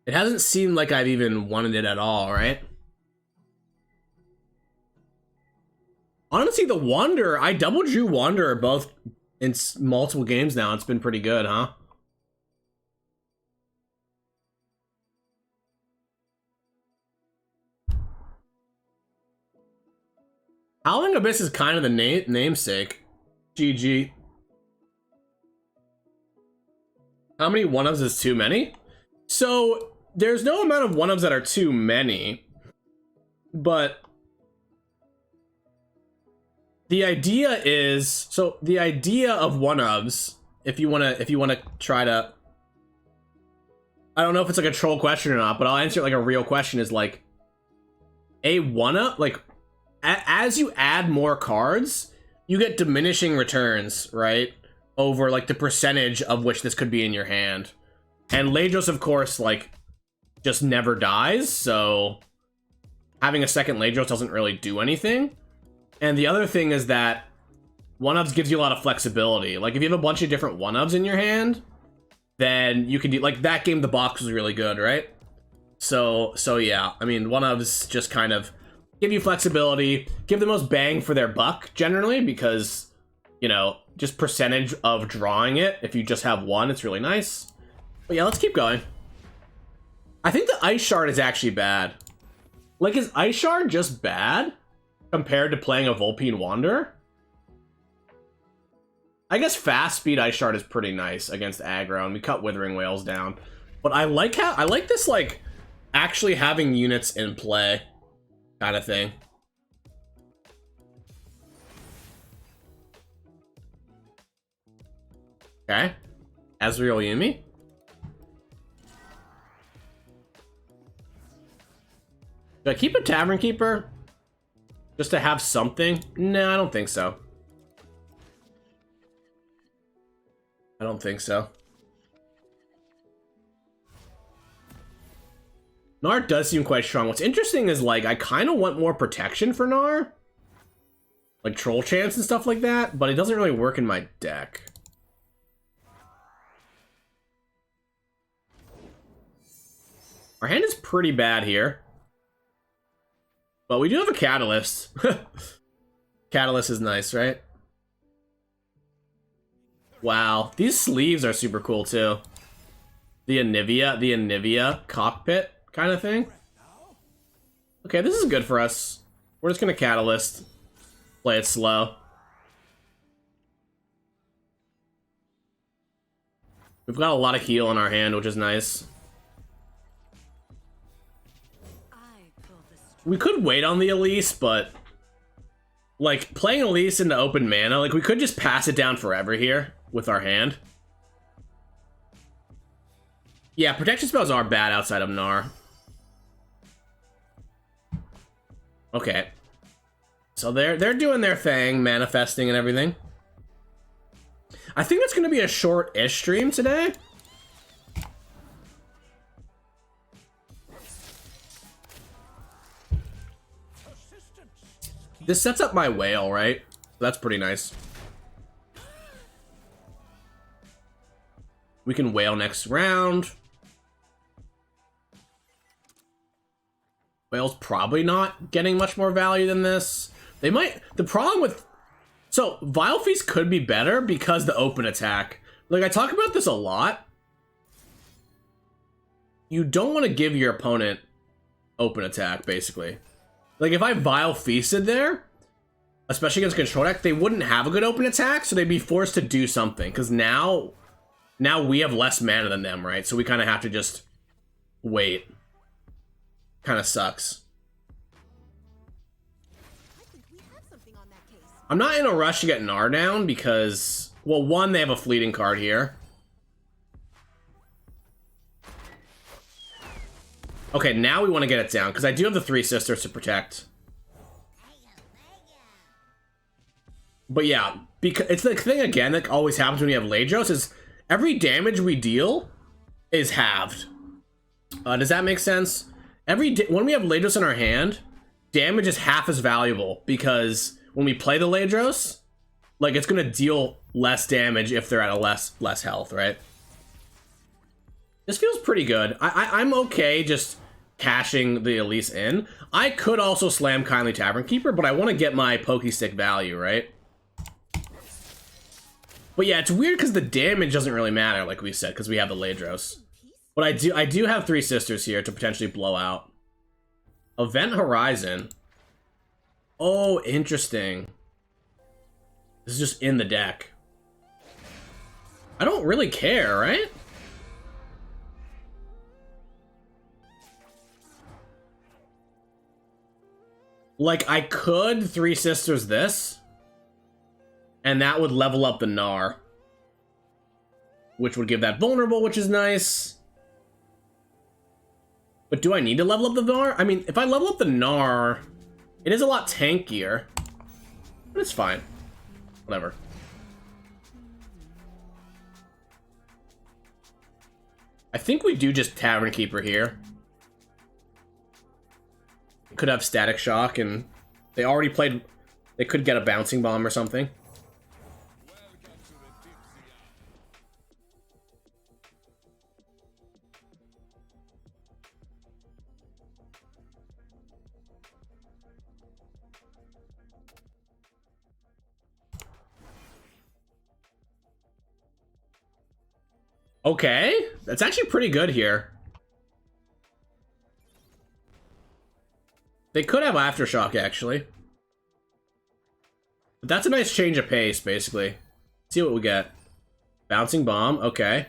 It hasn't seemed like I've even wanted it at all, right? Honestly, the Wanderer, I double drew Wanderer both in multiple games now. It's been pretty good, huh? Howling Abyss is kind of the namesake. GG. How many one-ups is too many? So, there's no amount of one-ups that are too many. But the idea is, so the idea of one-ups, if you wanna try to I don't know if it's like a troll question or not, but I'll answer it like a real question. Is like a 1-up, like as you add more cards, you get diminishing returns, right? Over like the percentage of which this could be in your hand. And Ladros, of course, like just never dies, so having a second Ladros doesn't really do anything. And the other thing is that 1-ups gives you a lot of flexibility. Like if you have a bunch of different 1-ups in your hand, then you can do, like that game the box was really good, right? So yeah, I mean 1-ups just kind of give you flexibility, give the most bang for their buck generally, because, you know, just percentage of drawing it, if you just have one, it's really nice. But yeah, let's keep going. I think the Ice Shard is actually bad. Like, is Ice Shard just bad compared to playing a Vulpine Wanderer? I guess fast speed Ice Shard is pretty nice against aggro, and we cut Withering Whales down. But I like this, like, actually having units in play kind of thing. Okay. Ezreal Yuumi. Should I keep a Tavern Keeper? Just to have something? No, I don't think so. I don't think so. Gnar does seem quite strong. What's interesting is, like, I kind of want more protection for Gnar. Like Troll Chance and stuff like that, but it doesn't really work in my deck. Our hand is pretty bad here. But we do have a Catalyst. Catalyst is nice, right? Wow, these sleeves are super cool too. The Anivia cockpit kind of thing. Okay, this is good for us. We're just gonna Catalyst. Play it slow. We've got a lot of heal in our hand, which is nice. We could wait on the Elise, but like playing Elise into open mana, like we could just pass it down forever here with our hand. Yeah, protection spells are bad outside of Gnar. Okay. So they're doing their thing, manifesting and everything. I think it's gonna be a short-ish stream today. This sets up my whale, right? That's pretty nice. We can whale next round. Whale's probably not getting much more value than this. They might... The problem with... So, Vile Feast could be better because the open attack. Like, I talk about this a lot. You don't want to give your opponent open attack, basically. Like, if I Vile Feasted there, especially against control deck, they wouldn't have a good open attack, so they'd be forced to do something. Because now we have less mana than them, right? So we kind of have to just wait. Kind of sucks. I'm not in a rush to get Gnar down because, well, one, they have a fleeting card here. Okay, now we want to get it down, because I do have the Three Sisters to protect. But yeah, because it's the thing again that always happens when you have Ladros is every damage we deal is halved. Does that make sense? When we have Ladros in our hand, damage is half as valuable, because when we play the Ladros, like, it's going to deal less damage if they're at a less health, right? This feels pretty good. I'm okay just cashing the Elise in. I could also slam Kindly Tavern Keeper, but I want to get my Pokestick value, right? But yeah, it's weird because the damage doesn't really matter, like we said, because we have the Ladros. But I do have Three Sisters here to potentially blow out. Event Horizon. Oh, interesting. This is just in the deck. I don't really care, right? Like, I could Three Sisters this, and that would level up the Gnar, which would give that vulnerable, which is nice. But do I need to level up the Gnar? I mean, if I level up the Gnar, it is a lot tankier. But it's fine. Whatever. I think we do just Tavern Keeper here. Could have Static Shock, and they already played... They could get a Bouncing Bomb or something. Okay, that's actually pretty good here. They could have Aftershock, actually. But that's a nice change of pace, basically. Let's see what we get. Bouncing Bomb, okay.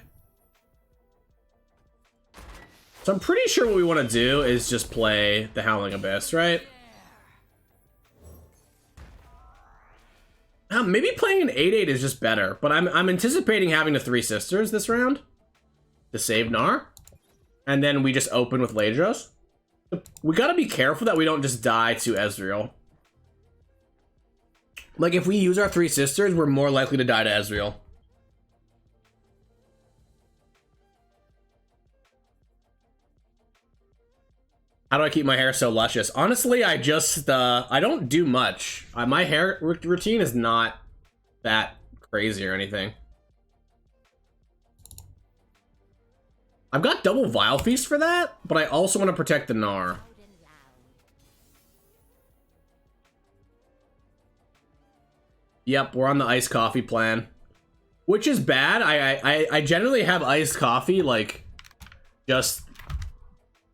So I'm pretty sure what we want to do is just play the Howling Abyss, right? Maybe playing an 8/8 is just better, but I'm anticipating having the Three Sisters this round to save Gnar, and then we just open with Ladros. We gotta be careful that we don't just die to Ezreal. Like, if we use our Three Sisters, we're more likely to die to Ezreal. How do I keep my hair so luscious? Honestly, I just, I don't do much. My hair routine is not that crazy or anything. I've got double Vile Feast for that, but I also want to protect the Gnar. Yep, we're on the iced coffee plan. Which is bad. I generally have iced coffee, like, just...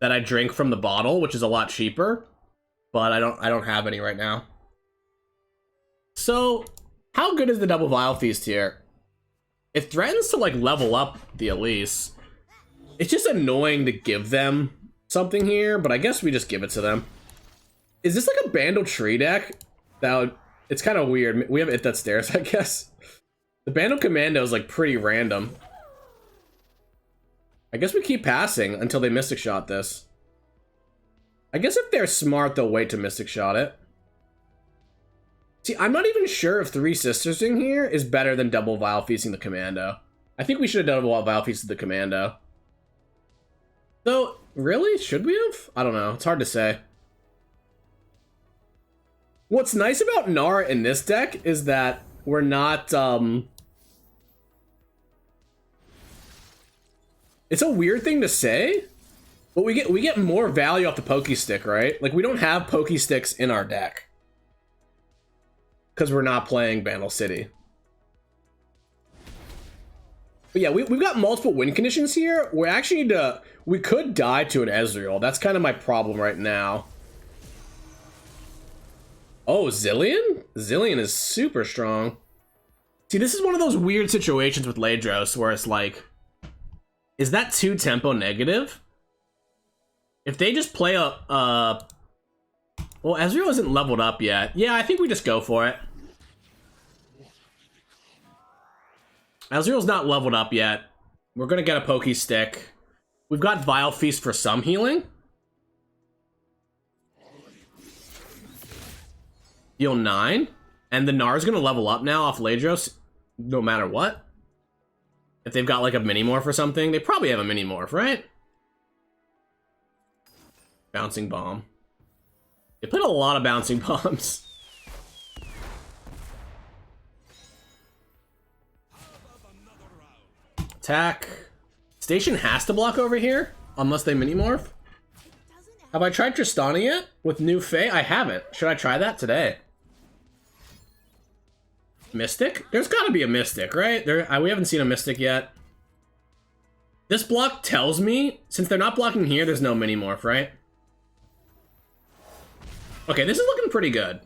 that I drink from the bottle, which is a lot cheaper, but I don't have any right now. So, how good is the double Vile Feast here? It threatens to like level up the Elise. It's just annoying to give them something here, but I guess we just give it to them. Is this like a Bandle Tree deck? It's kind of weird. We have It That Stares, I guess. The Bandle Commando is like pretty random. I guess we keep passing until they Mystic Shot this. I guess if they're smart, they'll wait to Mystic Shot it. See, I'm not even sure if Three Sisters in here is better than double Vile Feasting the Commando. I think we should have double Vile Feasted the Commando. Though, really? Should we have? I don't know. It's hard to say. What's nice about Gnar in this deck is that we're not, it's a weird thing to say, but we get more value off the Pokey Stick, right? Like, we don't have Pokey Sticks in our deck. Because we're not playing Bandle City. But yeah, we've got multiple win conditions here. We actually need to... We could die to an Ezreal. That's kind of my problem right now. Oh, Zilean? Zilean is super strong. See, this is one of those weird situations with Ladros where it's like... Is that too tempo negative? If they just play a... Well, Ezreal isn't leveled up yet. Yeah, I think we just go for it. Ezreal's not leveled up yet. We're gonna get a Pokey Stick. We've got Vile Feast for some healing. Heal 9. And the Gnar's gonna level up now off Ladros, no matter what. If they've got like a Mini-Morph or something. They probably have a Mini-Morph, right? Bouncing Bomb. They put a lot of Bouncing Bombs. Attack. Station has to block over here, unless they Mini-Morph. Have I tried Tristana yet? With new Fae? I haven't. Should I try that today? Mystic? There's gotta be a Mystic, right? We haven't seen a Mystic yet. This block tells me, since they're not blocking here, there's no Mini-Morph, right? Okay, this is looking pretty good.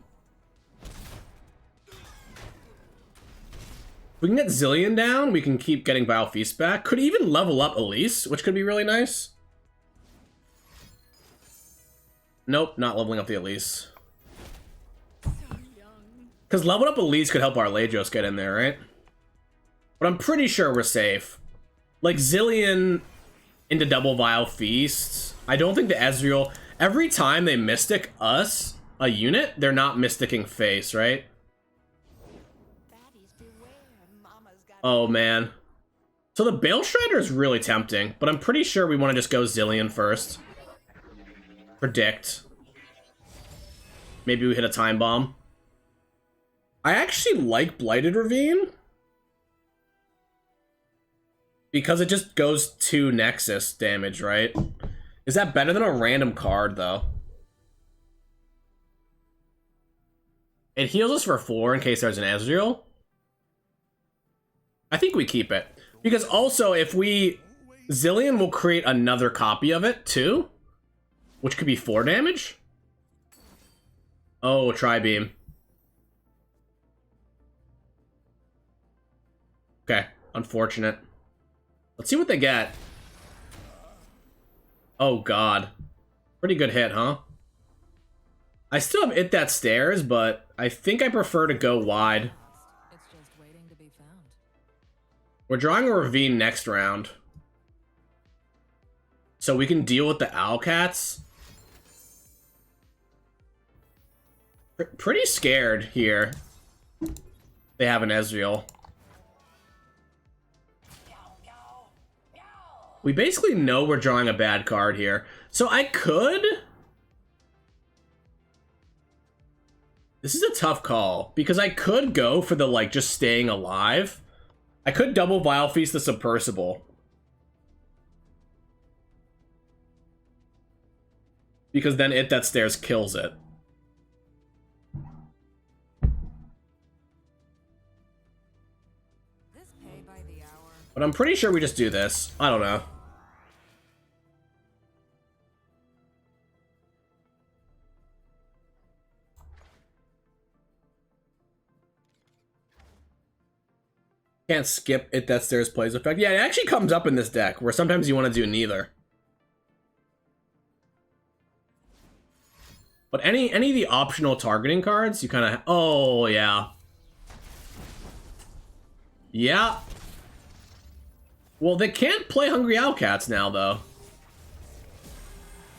If we can get Zilean down, we can keep getting Vile Feast back. Could even level up Elise, which could be really nice. Nope, not leveling up the Elise. Because leveled up Elise could help our Ladros get in there, right? But I'm pretty sure we're safe. Like, Zilean into Double Vile Feast. I don't think the Ezreal... Every time they Mystic us, a unit, they're not Mysticking face, right? Oh, man. So the Bale Strider is really tempting, but I'm pretty sure we want to just go Zilean first. Predict. Maybe we hit a Time Bomb. I actually like Blighted Ravine. Because it just goes to Nexus damage, right? Is that better than a random card, though? It heals us for 4 in case there's an Ezreal. I think we keep it. Because also, if we... Zilean will create another copy of it, too. Which could be 4 damage. Oh, Tri-Beam. Okay, unfortunate. Let's see what they get. Oh, God. Pretty good hit, huh? I still have It That Stairs, but I think I prefer to go wide. It's just waiting to be found. We're drawing a Ravine next round. So we can deal with the Owlcats. Pretty scared here. They have an Ezreal. We basically know we're drawing a bad card here. So I could... This is a tough call, because I could go for the, like, just staying alive. I could double Vile Feast the Submersible. Because then It That Stairs kills it. This pay by the hour. But I'm pretty sure we just do this. I don't know. Can't skip It That Stairs plays effect. Yeah, it actually comes up in this deck, where sometimes you want to do neither. But any of the optional targeting cards, you kind of... Oh, yeah. Yeah. Well, they can't play Hungry Owlcats now, though.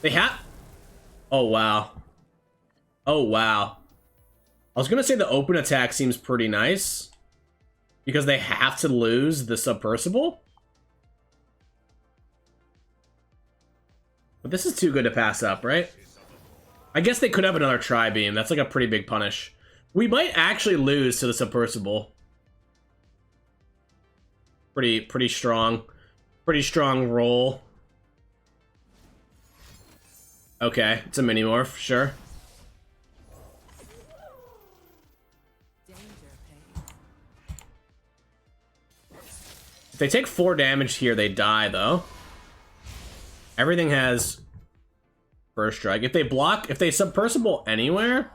They have... Oh, wow. Oh, wow. I was going to say the open attack seems pretty nice. Because they have to lose the Submersible. But this is too good to pass up, right? I guess they could have another Tri-Beam. That's like a pretty big punish. We might actually lose to the Submersible. Pretty strong. Pretty strong roll. Okay, it's a mini-morph, sure. If they take 4 damage here, they die, though. Everything has first strike. If they block, if they Submersible anywhere...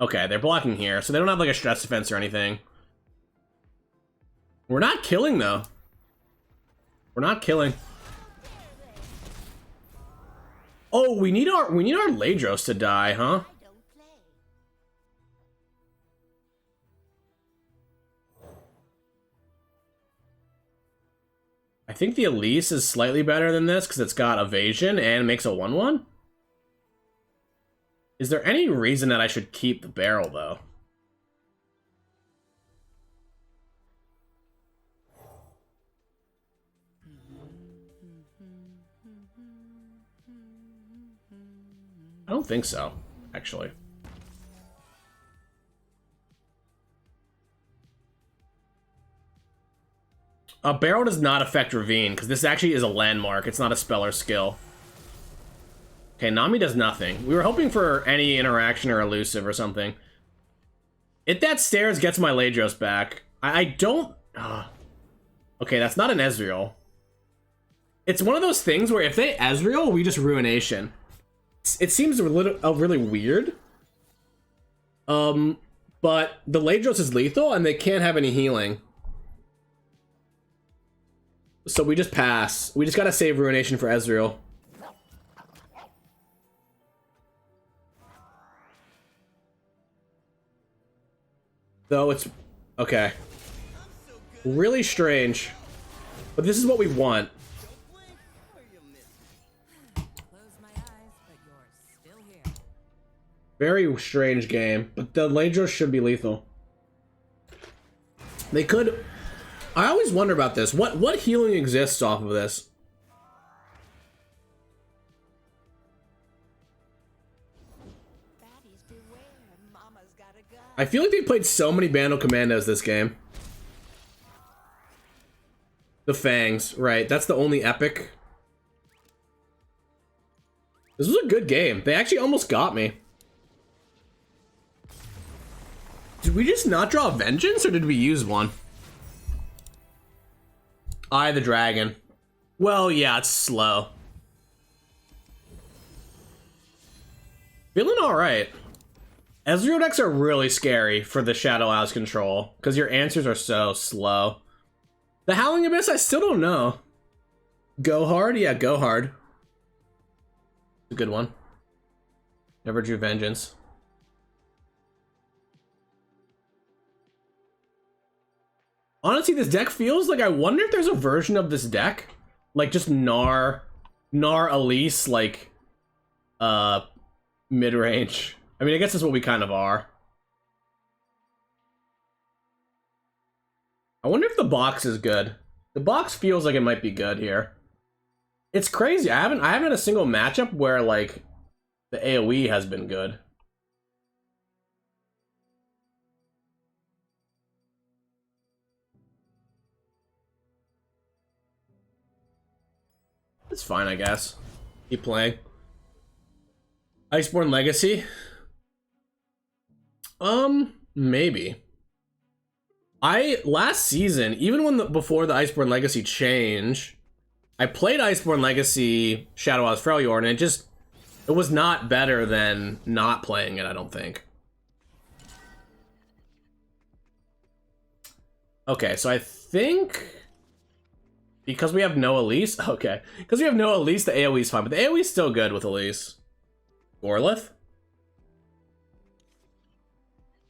Okay, they're blocking here, so they don't have, like, a stress defense or anything. We're not killing, though. We're not killing. Oh, we need our Ladros to die, huh? I think the Elise is slightly better than this because it's got evasion and makes a 1/1. Is there any reason that I should keep the barrel, though? I don't think so, actually. A barrel does not affect Ravine, because this actually is a landmark. It's not a spell or skill. Okay, Nami does nothing. We were hoping for any interaction or elusive or something. It That Stairs gets my Ladros back. I don't... Okay, that's not an Ezreal. It's one of those things where if they Ezreal, we just Ruination. It seems really weird. But the Ladros is lethal, and they can't have any healing. So we just pass. We just gotta save Ruination for Ezreal. Though it's... Okay. Really strange. But this is what we want. Very strange game, but the Ladros should be lethal. They could... I always wonder about this. What healing exists off of this? Baddies beware, Mama's got a gun. I feel like they played so many Bando Commandos this game. The Fangs, right. That's the only epic. This was a good game. They actually almost got me. Did we just not draw Vengeance, or did we use one? Eye of the Dragon. Well, yeah, it's slow. Feeling alright. Ezreal decks are really scary for the Shadow Isles control, because your answers are so slow. The Howling Abyss, I still don't know. Go hard? Yeah, go hard. A good one. Never drew Vengeance. Honestly, this deck feels like, I wonder if there's a version of this deck, like just Gnar Elise, like mid-range. I mean, I guess that's what we kind of are. I wonder if the box is good. The box feels like it might be good here. It's crazy. I haven't had a single matchup where like the AoE has been good. It's fine, I guess. Keep playing. Iceborne Legacy? Maybe. Last season, even when before the Iceborne Legacy change, I played Iceborne Legacy Shadow Isles Freljord, and it was not better than not playing it, I don't think. Okay, so I think because we have no Elise, okay. Because we have no Elise, the AoE's fine, but the AoE's still good with Elise. Gorlith?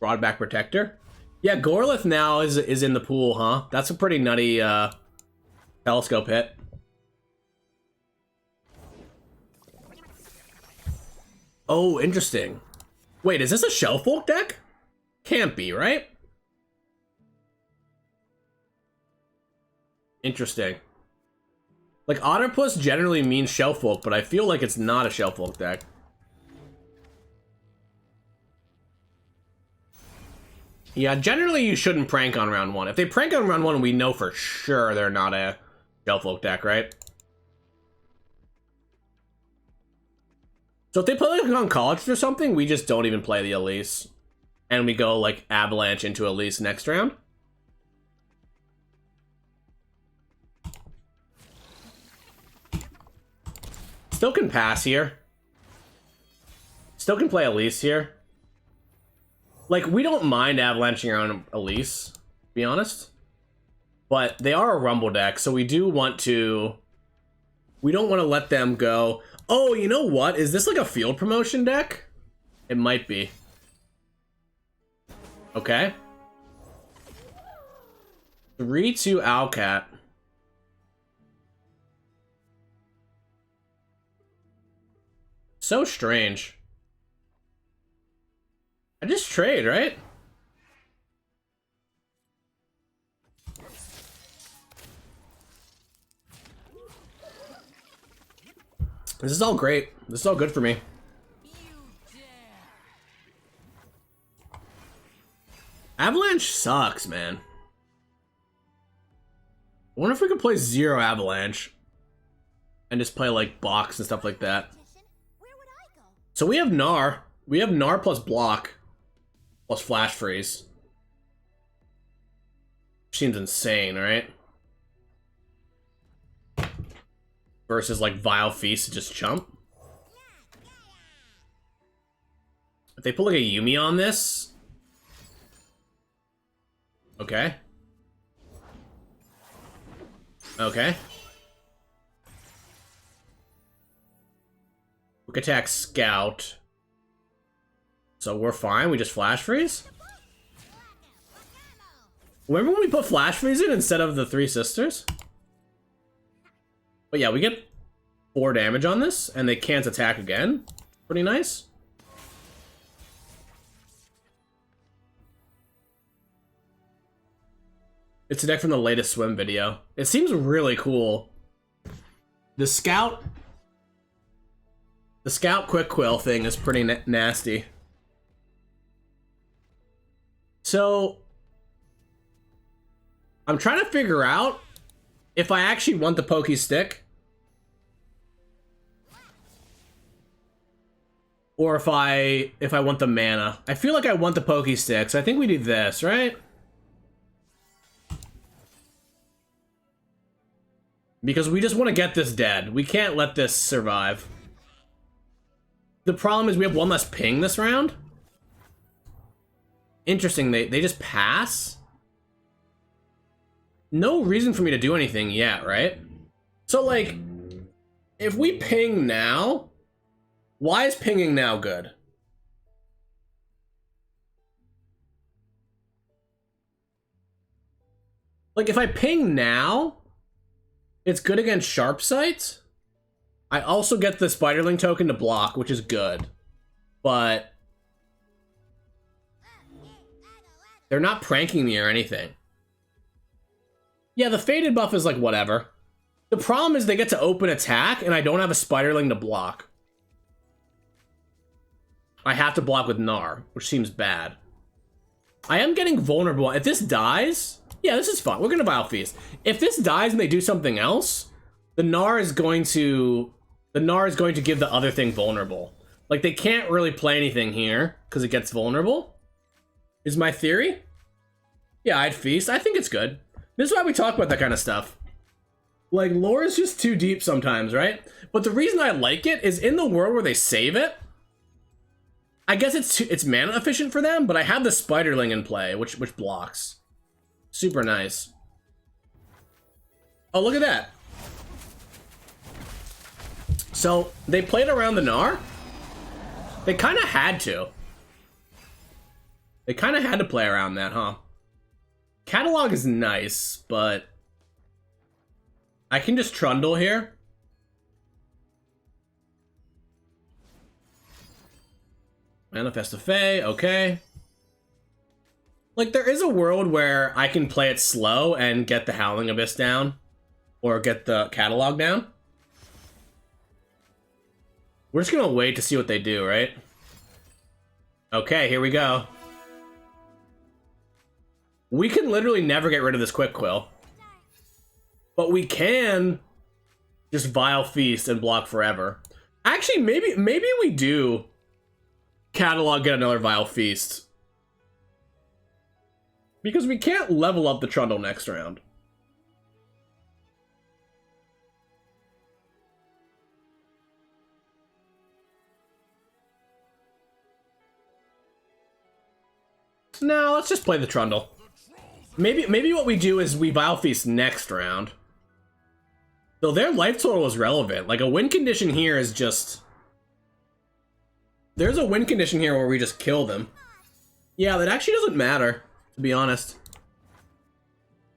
Broadback Protector? Yeah, Gorlith now is in the pool, huh? That's a pretty nutty telescope hit. Oh, interesting. Wait, is this a Shellfolk deck? Can't be, right? Interesting. Like, Otterpuss generally means Shellfolk, but I feel like it's not a Shellfolk deck. Yeah, generally you shouldn't prank on round one. If they prank on round one, we know for sure they're not a Shellfolk deck, right? So if they play like Oncologist or something, we just don't even play the Elise. And we go like Avalanche into Elise next round. Still can pass here. Still can play Elise here. Like, we don't mind avalanching around Elise, to be honest. But they are a Rumble deck, so we do want to... We don't want to let them go. Oh, you know what? Is this like a field promotion deck? It might be. Okay. 3-2 Owlcat. So strange. I just trade, right? This is all great. This is all good for me. Avalanche sucks, man. I wonder if we could play 0 Avalanche and just play like box and stuff like that. So we have Gnar. We have Gnar plus block plus flash freeze. Seems insane, right? Versus like Vile Feast to just chump. If they put like a Yuumi on this. Okay. Okay. Quick attack Scout. So we're fine, we just flash freeze? Remember when we put flash freeze in instead of the 3 sisters? But yeah, we get 4 damage on this, and they can't attack again. Pretty nice. It's a deck from the latest swim video. It seems really cool. The Scout Quick Quill thing is pretty nasty. So, I'm trying to figure out if I actually want the Pokey Stick. Or if I want the mana. I feel like I want the Pokey Stick, so I think we do this, right? Because we just want to get this dead. We can't let this survive. The problem is we have one less ping this round. Interesting, they just pass? No reason for me to do anything yet, right? So, like, if we ping now, why is pinging now good? Like, if I ping now, it's good against Sharp Sight. I also get the Spiderling token to block, which is good. But they're not pranking me or anything. Yeah, the Faded buff is like whatever. The problem is they get to open attack, and I don't have a Spiderling to block. I have to block with Gnar, which seems bad. I am getting vulnerable. If this dies, yeah, this is fun. We're gonna Vile Feast. If this dies and they do something else, the Gnar is going to give the other thing vulnerable. Like, they can't really play anything here because it gets vulnerable. Is my theory? Yeah, I'd Feast. I think it's good. This is why we talk about that kind of stuff. Like, lore is just too deep sometimes, right? But the reason I like it is in the world where they save it, I guess it's mana efficient for them, but I have the Spiderling in play, which blocks. Super nice. Oh, look at that. So, they played around the Gnar. They kind of had to. They kind of had to play around that, huh? Catalog is nice, but I can just Trundle here. Manifest of Fey, okay. Like, there is a world where I can play it slow and get the Howling Abyss down. Or get the Catalog down. We're just gonna wait to see what they do, right? Okay, here we go. We can literally never get rid of this Quick Quill. But we can just Vile Feast and block forever. Actually, maybe we do Catalog, get another Vile Feast. Because we can't level up the Trundle next round. No, let's just play the Trundle. Maybe what we do is we Vile Feast next round. Though their life total is relevant. Like, a win condition here is just... There's a win condition here where we just kill them. Yeah, that actually doesn't matter, to be honest.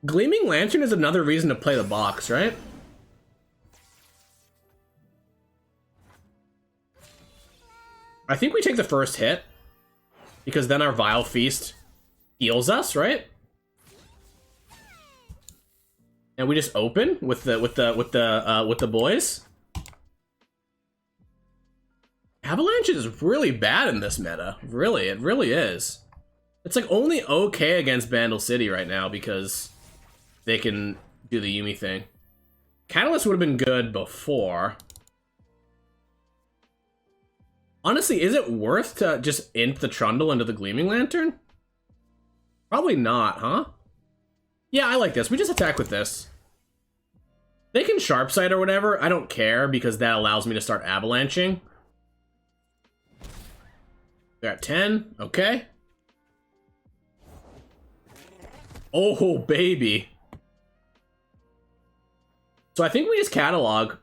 Gleaming Lantern is another reason to play the box, right? I think we take the first hit. Because then our Vile Feast heals us, right? And we just open with the boys. Avalanche is really bad in this meta. Really, it really is. It's like only okay against Bandle City right now because they can do the Yuumi thing. Catalyst would have been good before. Honestly, is it worth to just int the Trundle into the Gleaming Lantern? Probably not, huh? Yeah, I like this. We just attack with this. They can Sharp Sight or whatever. I don't care because that allows me to start avalanching. They're at 10. Okay. Oh, baby. So I think we just Catalog.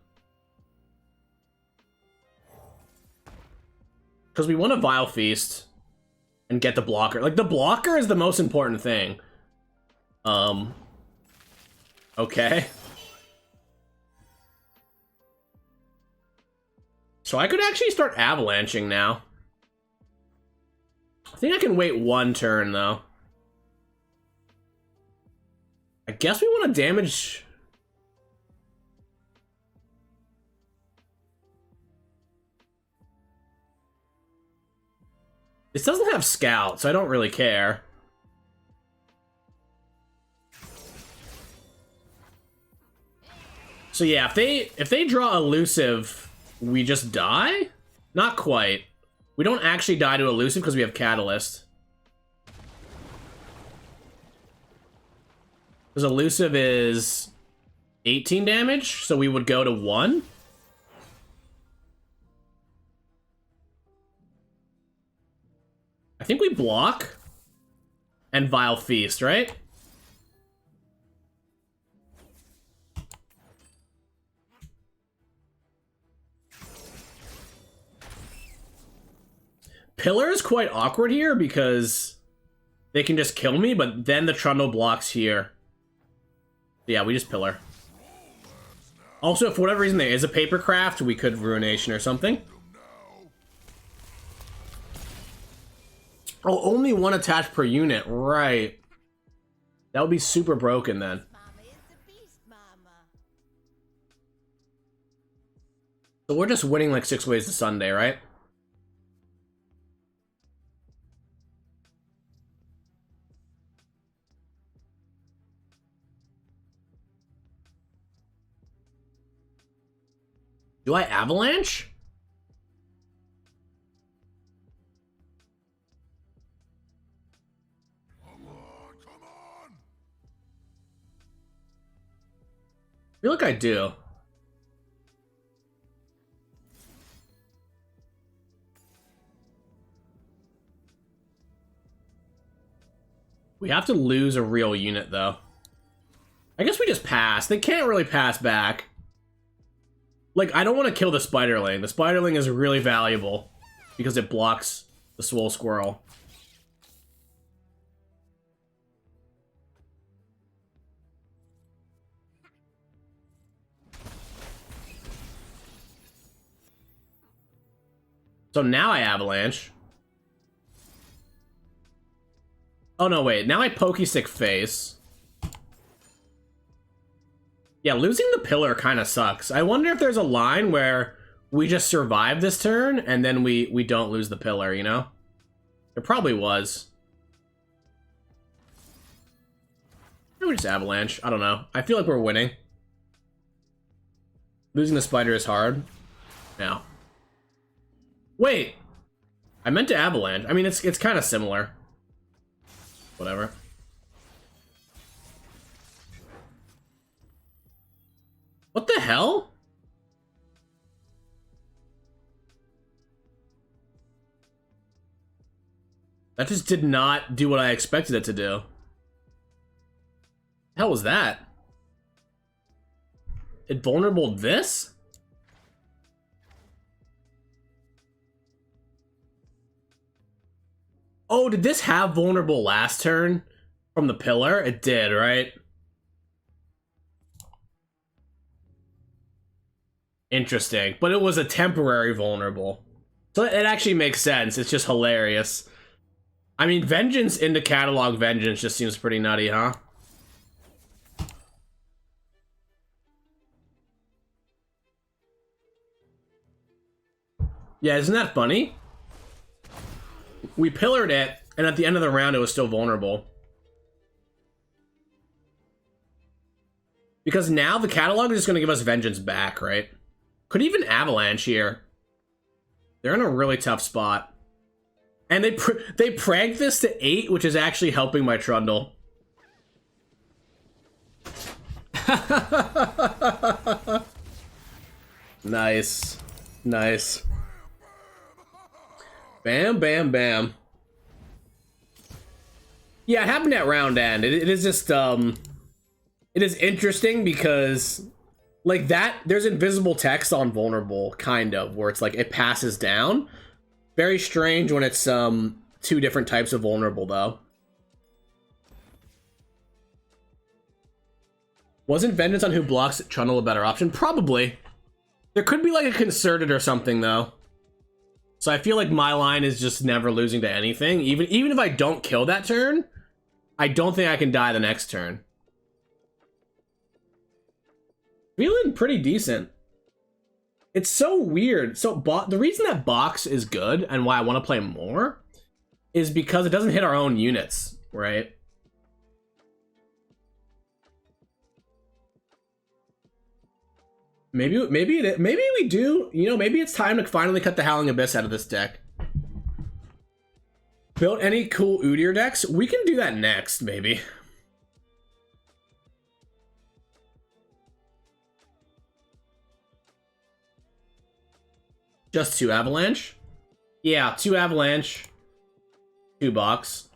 Because we want to Vile Feast and get the blocker. Like, the blocker is the most important thing. Okay. So I could actually start avalanching now. I think I can wait one turn, though. I guess we want to damage... This doesn't have scout, so I don't really care. So yeah, if they draw elusive, we just die? Not quite. We don't actually die to elusive because we have catalyst. Because elusive is 18 damage, so we would go to 1. I think we block and Vile Feast, right? Pillar is quite awkward here because they can just kill me, but then the Trundle blocks here. Yeah, we just Pillar. Also, if for whatever reason there is a Papercraft, we could Ruination or something. Oh, only one attached per unit, right. That would be super broken then. Mama is a beast, Mama. So we're just winning like 6 ways to Sunday, right? Do I Avalanche? I feel like I do. We have to lose a real unit, though. I guess we just pass. They can't really pass back. Like, I don't want to kill the Spiderling. The Spiderling is really valuable because it blocks the Swole Squirrel. So now I Avalanche. Oh no, wait. Now I Pokestick face. Yeah, losing the Pillar kind of sucks. I wonder if there's a line where we just survive this turn and then we don't lose the Pillar, you know? There probably was. Maybe we just Avalanche. I don't know. I feel like we're winning. Losing the Spider is hard. Now. Wait! I meant to Avalanche. I mean, it's kind of similar. Whatever. What the hell? That just did not do what I expected it to do. The hell was that? It vulnerable this? Oh, did this have vulnerable last turn from the Pillar? It did, right? Interesting. But it was a temporary vulnerable. So it actually makes sense. It's just hilarious. I mean, Vengeance into Catalog Vengeance just seems pretty nutty, huh? Yeah, isn't that funny? We pillared it, and at the end of the round, it was still vulnerable. Because now the Catalog is just going to give us Vengeance back, right? Could even Avalanche here. They're in a really tough spot. And they pranked this to 8, which is actually helping my Trundle. Nice. Nice. Bam, bam, bam. Yeah, it happened at round end. It is just, it is interesting because, like, that, there's invisible text on vulnerable, kind of, where it's like, it passes down. Very strange when it's, 2 different types of vulnerable, though. Wasn't Vengeance on who blocks Trundle a better option? Probably. There could be, like, a concerted or something, though. So I feel like my line is just never losing to anything. Even if I don't kill that turn, I don't think I can die the next turn. Feeling pretty decent. It's so weird. So the reason that box is good and why I want to play more is because it doesn't hit our own units, right? Maybe we do. You know, maybe it's time to finally cut the Howling Abyss out of this deck. Build any cool Udyr decks? We can do that next, maybe. Just 2 Avalanche? Yeah, 2 Avalanche. 2 box.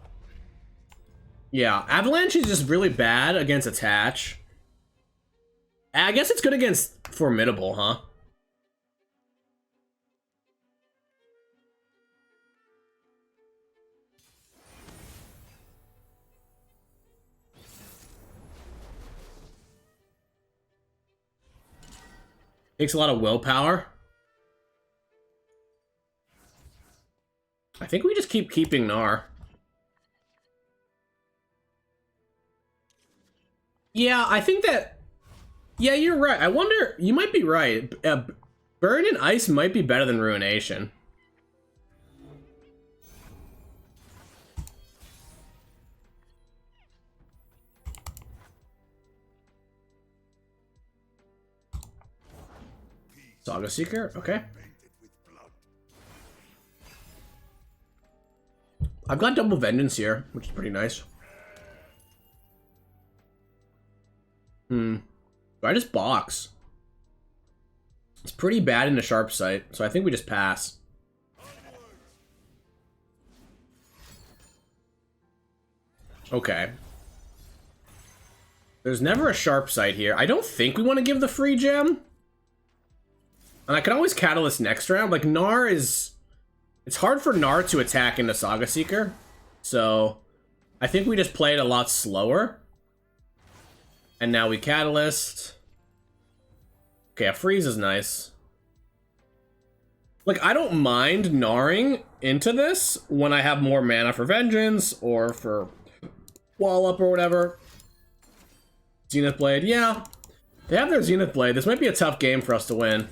Yeah, Avalanche is just really bad against Attach. I guess it's good against Formidable, huh? Takes a lot of willpower. I think we just keeping Gnar. Yeah, I think that... Yeah, you're right. I wonder... You might be right. Burn and Ice might be better than Ruination. Saga Seeker? Okay. I've got double Vengeance here, which is pretty nice. Do I just box? It's pretty bad in the sharp sight, so I think we just pass. Okay. There's never a sharp sight here. I don't think we want to give the free gem. And I can always Catalyst next round. Like, Gnar is... It's hard for Gnar to attack into Saga Seeker. So, I think we just play it a lot slower. And now we Catalyst. Okay, a freeze is nice. Like, I don't mind Gnaring into this when I have more mana for Vengeance or for Wall Up or whatever. Zenith Blade, yeah. They have their Zenith Blade. This might be a tough game for us to win.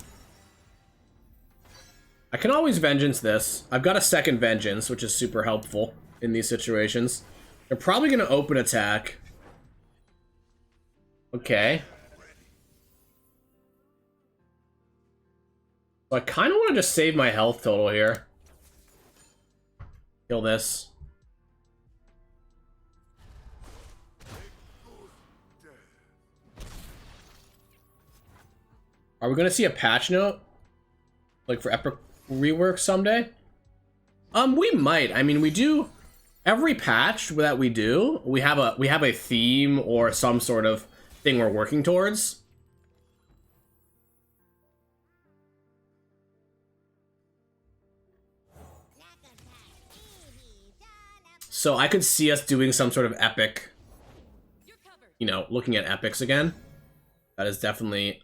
I can always Vengeance this. I've got a second Vengeance, which is super helpful in these situations. They're probably going to open attack. Okay. So I kind of want to just save my health total here. Kill this. Are we going to see a patch note? Like for Epic Rework someday? We might. I mean, we do every patch that we do, we have a theme or some sort of thing we're working towards. So I could see us doing some sort of epic, you know, looking at epics again. That is definitely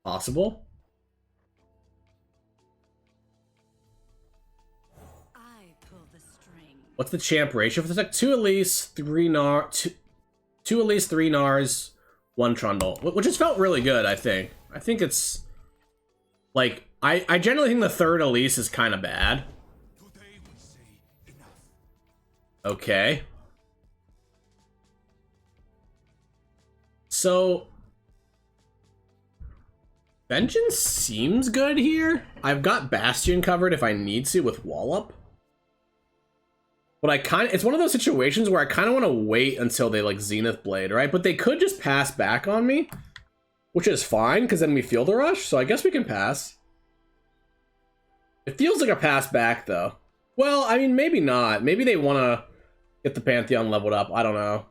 possible. What's the champ ratio for this deck? 2 Elise, 3 Gnar, 2 Elise, 3 Gnars, 1 Trundle, which has felt really good. I think it's like I generally think the third Elise is kind of bad. Okay. So Vengeance seems good here. I've got Bastion covered if I need to with Wall Up. But it's one of those situations where I kind of want to wait until they like Zenith Blade, right? But they could just pass back on me, which is fine because then we Field Rush. So I guess we can pass. It feels like a pass back though. Well, I mean, maybe not. Maybe they want to get the Pantheon leveled up. I don't know.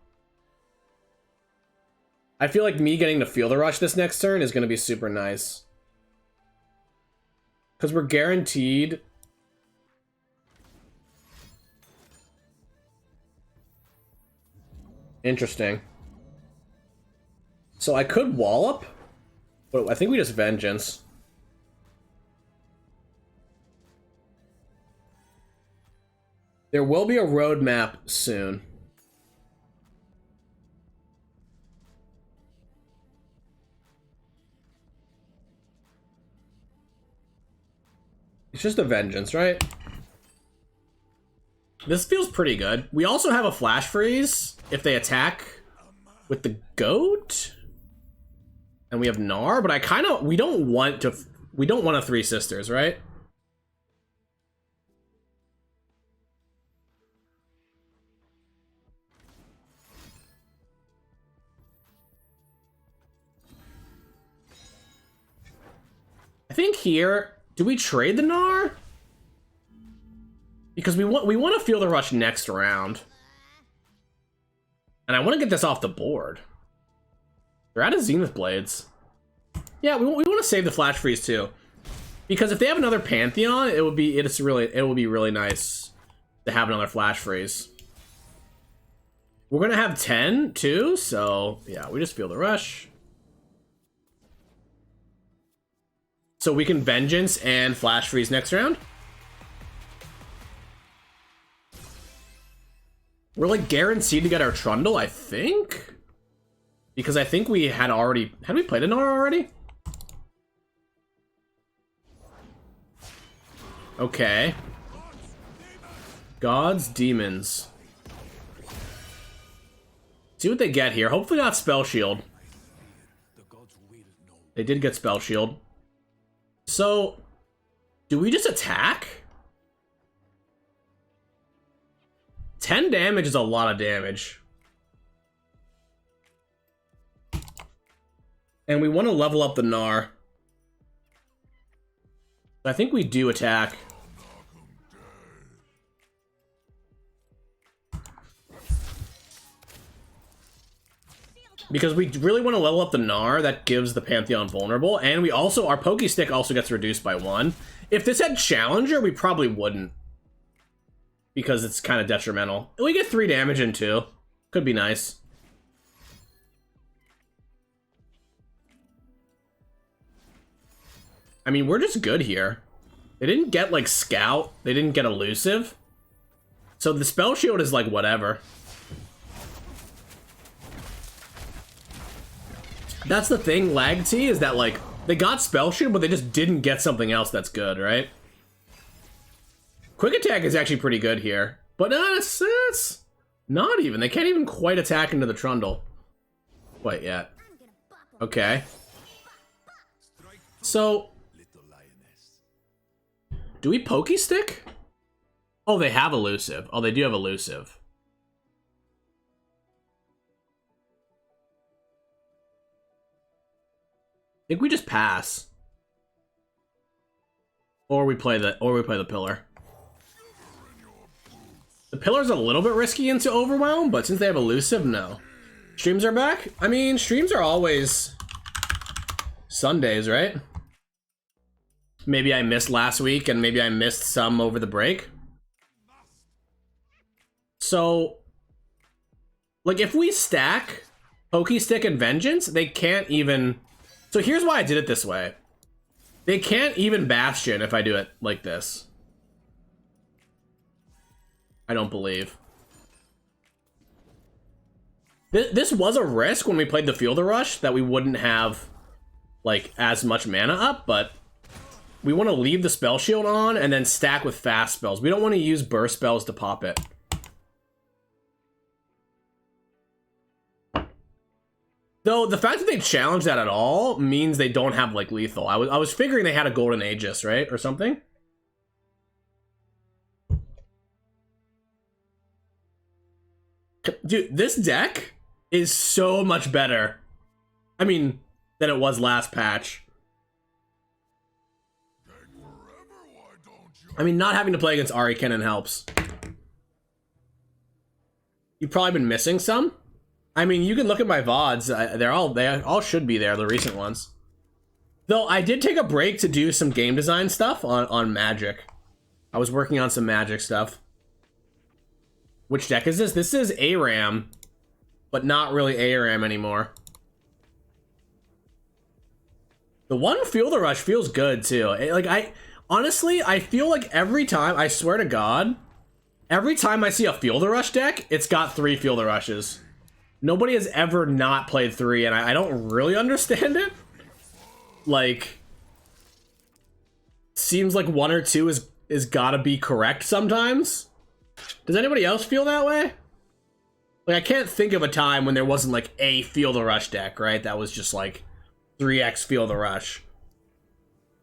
I feel like me getting to Field Rush this next turn is going to be super nice. Because we're guaranteed... Interesting. So I could Wall Up, but I think we just Vengeance. There will be a roadmap soon. It's just a vengeance, right? This feels pretty good. We also have a flash freeze if they attack with the goat. And we have Gnar, but we don't want a Three Sisters, right? I think here, do we trade the Gnar? Because we want to feel the rush next round. And I want to get this off the board. They're out of Zenith Blades. Yeah, we want to save the flash freeze too. Because if they have another Pantheon, it will be really nice to have another flash freeze. We're gonna have 10 too, so yeah, we just feel the rush. So we can vengeance and flash freeze next round. We're like guaranteed to get our Trundle, I think. Because I think we had we played a Gnar already? Okay. Gods, demons. See what they get here. Hopefully not Spell Shield. They did get Spell Shield. So, do we just attack? 10 damage is a lot of damage. And we want to level up the Gnar. I think we do attack. Because we really want to level up the Gnar, that gives the Pantheon vulnerable, and we also, our Poke Stick also gets reduced by 1. If this had Challenger, we probably wouldn't. Because it's kind of detrimental. We get 3 damage in 2. Could be nice. I mean, we're just good here. They didn't get, like, Scout. They didn't get Elusive. So the Spell Shield is, like, whatever. That's the thing, Lag T, is that, like, they got Spell Shield, but they just didn't get something else that's good, right? Quick Attack is actually pretty good here. But it's not even. They can't even quite attack into the Trundle. Quite yet. Okay. So... do we Poke Stick? Oh, they have Elusive. Oh, they do have Elusive. I think we just pass. Or we play the Pillar. The Pillar's a little bit risky into Overwhelm, but since they have Elusive, no. Streams are back? I mean, streams are always Sundays, right? Maybe I missed last week, and maybe I missed some over the break. So, like, if we stack Poke Stick and Vengeance, they can't even... So here's why I did it this way. They can't even Bastion if I do it like this. I don't believe. This was a risk when we played the Fielder Rush, that we wouldn't have, like, as much mana up, but... we want to leave the Spell Shield on and then stack with fast spells. We don't want to use burst spells to pop it. Though, the fact that they challenge that at all means they don't have, like, lethal. I was figuring they had a Golden Aegis, right? Or something? Dude, this deck is so much better. I mean, than it was last patch. I mean, not having to play against Ari Kennen helps. You've probably been missing some. I mean, you can look at my VODs. They all should be there, the recent ones. Though, I did take a break to do some game design stuff on Magic. I was working on some Magic stuff. Which deck is this? This is ARAM, but not really ARAM anymore. The one Fielder Rush feels good, too. Honestly, I feel like every time, I swear to God, every time I see a Fielder Rush deck, it's got 3 Fielder Rushes. Nobody has ever not played 3, and I don't really understand it. Like, seems like one or two is gotta be correct sometimes. Does anybody else feel that way? Like, I can't think of a time when there wasn't, like, a Feel the Rush deck, right? That was just, like, 3x Feel the Rush.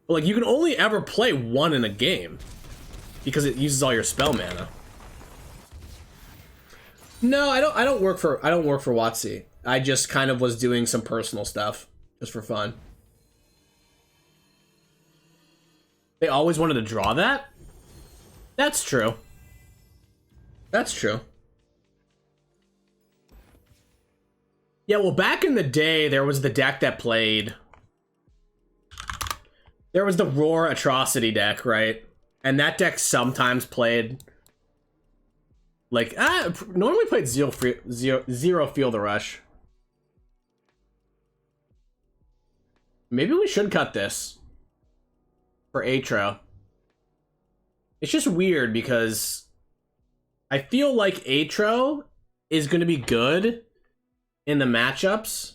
But, like, you can only ever play one in a game. Because it uses all your spell mana. No, I don't work for WotC. I just kind of was doing some personal stuff. Just for fun. They always wanted to draw that? That's true. That's true. Yeah, well, back in the day, there was the deck that played... There was the Roar Atrocity deck, right? And that deck sometimes played... Like, normally played Zero Feel the Rush. Maybe we should cut this. For Atro. It's just weird because... I feel like Atro is going to be good in the matchups.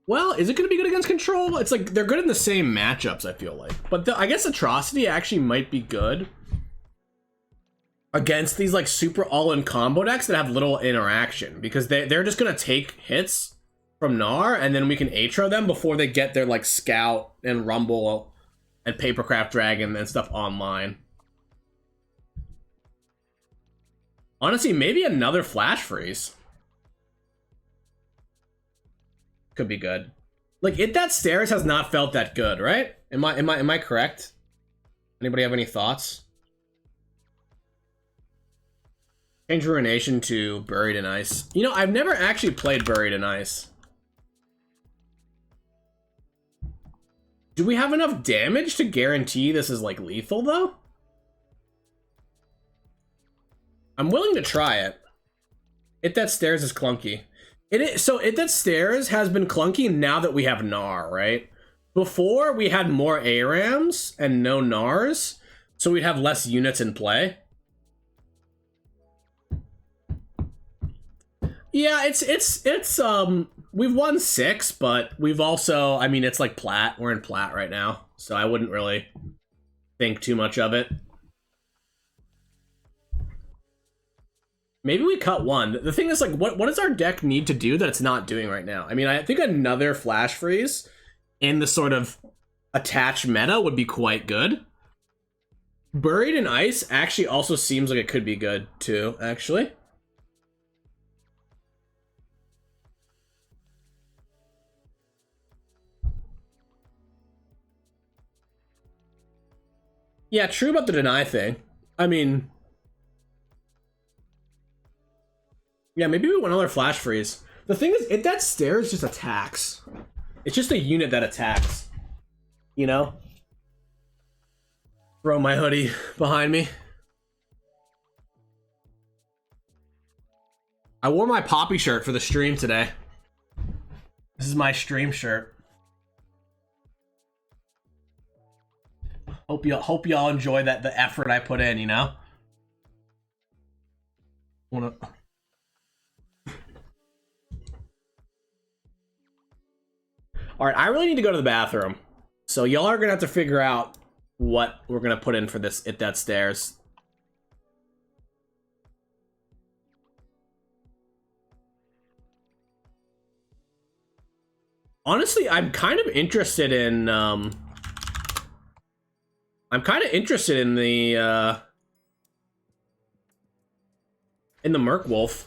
Well, is it going to be good against Control? It's like they're good in the same matchups, I feel like. But I guess Atrocity actually might be good against these like super all-in combo decks that have little interaction, because they're just going to take hits from Gnar, and then we can Atro them before they get their like Scout and Rumble and Papercraft Dragon and stuff online. Honestly, maybe another Flash Freeze could be good. Like, That Stairs has not felt that good, right? Am I correct? Anybody have any thoughts? Change Ruination to Buried in Ice. You know, I've never actually played Buried in Ice. Do we have enough damage to guarantee this is like lethal though? I'm willing to try it. That Stairs is clunky. That Stairs has been clunky now that we have Gnar, right? Before, we had more ARAMs and no Gnars, so we'd have less units in play. Yeah, it's we've won 6, but we've also, I mean, it's like Plat. We're in Plat right now, so I wouldn't really think too much of it. Maybe we cut one. The thing is, like, what does our deck need to do that it's not doing right now? I mean, I think another Flash Freeze in the sort of attached meta would be quite good. Buried in Ice actually also seems like it could be good, too, actually. Yeah, true about the deny thing. I mean... Yeah, maybe we want another Flash Freeze. The thing is, That Stairs just attacks. It's just a unit that attacks. You know? Throw my hoodie behind me. I wore my Poppy shirt for the stream today. This is my stream shirt. Hope y'all enjoy the effort I put in, you know? Alright, I really need to go to the bathroom. So y'all are gonna have to figure out what we're gonna put in for this That Stairs. Honestly, I'm kind of interested in the Merc Wolf.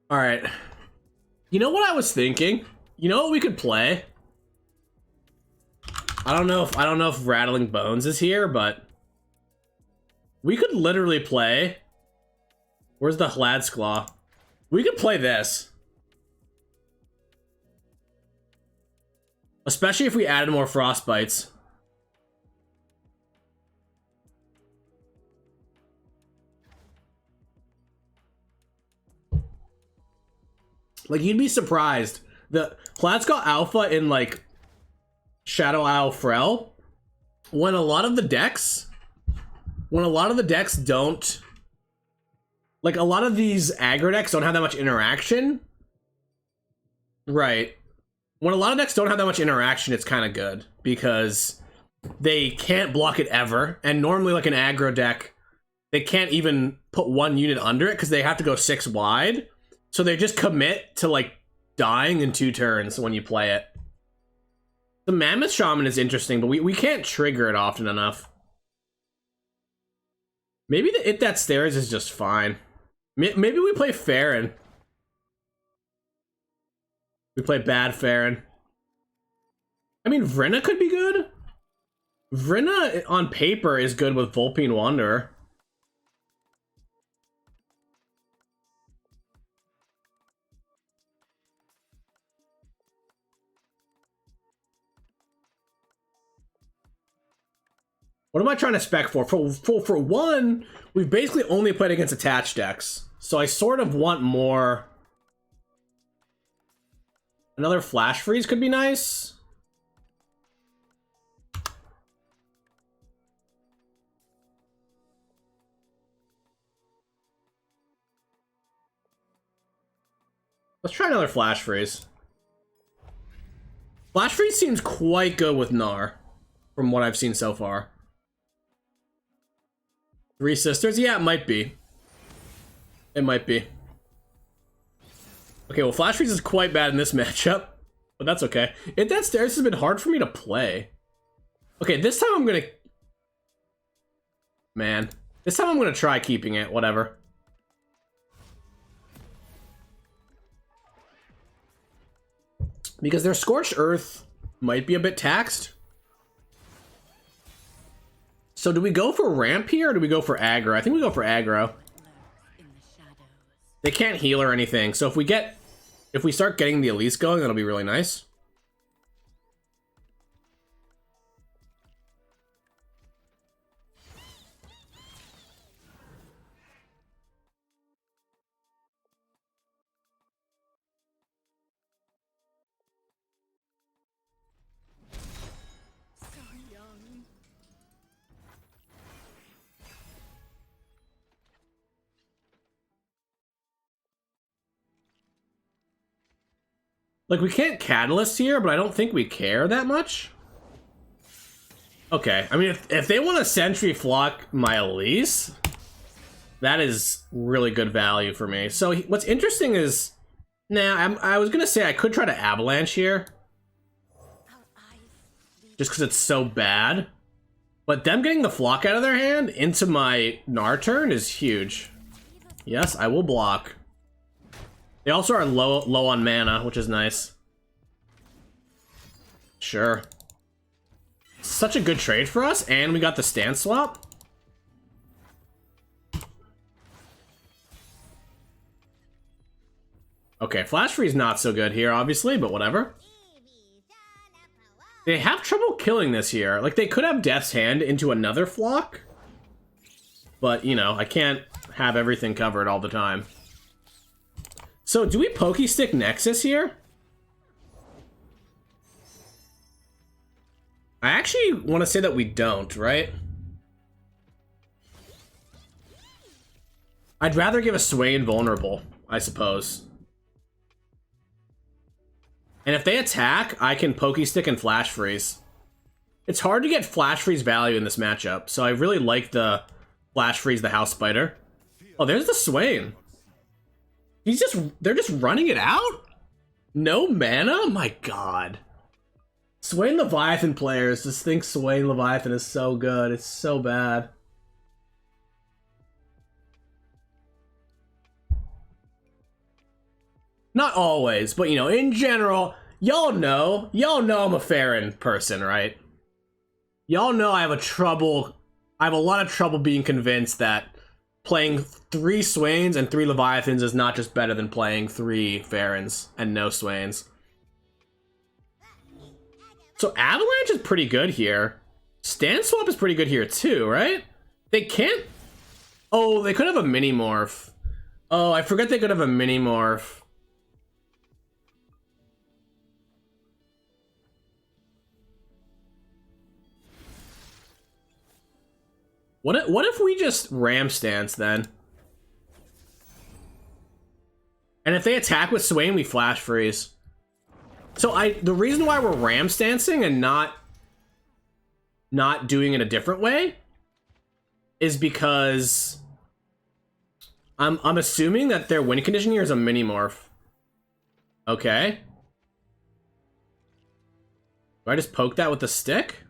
All right. You know what I was thinking? You know what we could play? I don't know if Rattling Bones is here, but we could literally play. Where's the Hladsklaw? We could play this. Especially if we added more Frostbites. Like, you'd be surprised. The Hladsklaw Alpha in, like, Shadow Isle Frel, when a lot of the decks don't, like, a lot of these aggro decks don't have that much interaction. Right. When a lot of decks don't have that much interaction, it's kind of good, because they can't block it ever, and normally, like, an aggro deck, they can't even put one unit under it, because they have to go 6 wide. So they just commit to, like, dying in 2 turns when you play it. The Mammoth Shaman is interesting, but we can't trigger it often enough. Maybe the It That Stares is just fine. Maybe we play Farron. We play bad Farron. I mean, Vrina could be good. Vrina, on paper, is good with Vulpine Wanderer. What am I trying to spec for? For one, we've basically only played against attached decks. So I sort of want more. Another Flash Freeze could be nice. Let's try another Flash Freeze. Flash Freeze seems quite good with Gnar, from what I've seen so far. 3 Sisters? Yeah, it might be. It might be. Okay, well, Flash Freeze is quite bad in this matchup, but that's okay. It That Stares has been hard for me to play. Okay, this time I'm gonna... Man. This time I'm gonna try keeping it, whatever. Because their Scorched Earth might be a bit taxed. So do we go for ramp here, or do we go for aggro? I think we go for aggro. They can't heal or anything, so if we start getting the Elise going, that'll be really nice. Like, we can't Catalyst here, but I don't think we care that much. Okay, I mean, if they want to Sentry Flock my Elise, that is really good value for me. So what's interesting is, I was gonna say I could try to Avalanche here, just because it's so bad. But them getting the Flock out of their hand into my Gnar turn is huge. Yes, I will block. They also are low on mana, which is nice. Sure. Such a good trade for us, and we got the stance swap. Okay, Flash Freeze not so good here, obviously, but whatever. They have trouble killing this here. Like, they could have Death's Hand into another Flock, but, you know, I can't have everything covered all the time. So, do we Pokestick Nexus here? I actually want to say that we don't, right? I'd rather give a Swain vulnerable, I suppose. And if they attack, I can Pokestick and Flash Freeze. It's hard to get Flash Freeze value in this matchup, so I really like the Flash Freeze the House Spider. Oh, there's the Swain. They're just running it out? No mana? My god. Swain Leviathan players just think Swain Leviathan is so good. It's so bad. Not always, but you know, in general, y'all know I'm a Farron person, right? Y'all know I have a lot of trouble being convinced that playing 3 Swains and 3 Leviathans is not just better than playing 3 Farrons and no Swains. So Avalanche is pretty good here. Stand Swap is pretty good here too, right? They can't... Oh, they could have a mini morph. Oh, I forgot they could have a mini morph. What if we just Ram Stance then? And if they attack with Swain, we Flash Freeze. So the reason why we're Ram Stancing and not doing it a different way is because I'm assuming that their win condition here is a mini morph. Okay. Do I just poke that with the stick?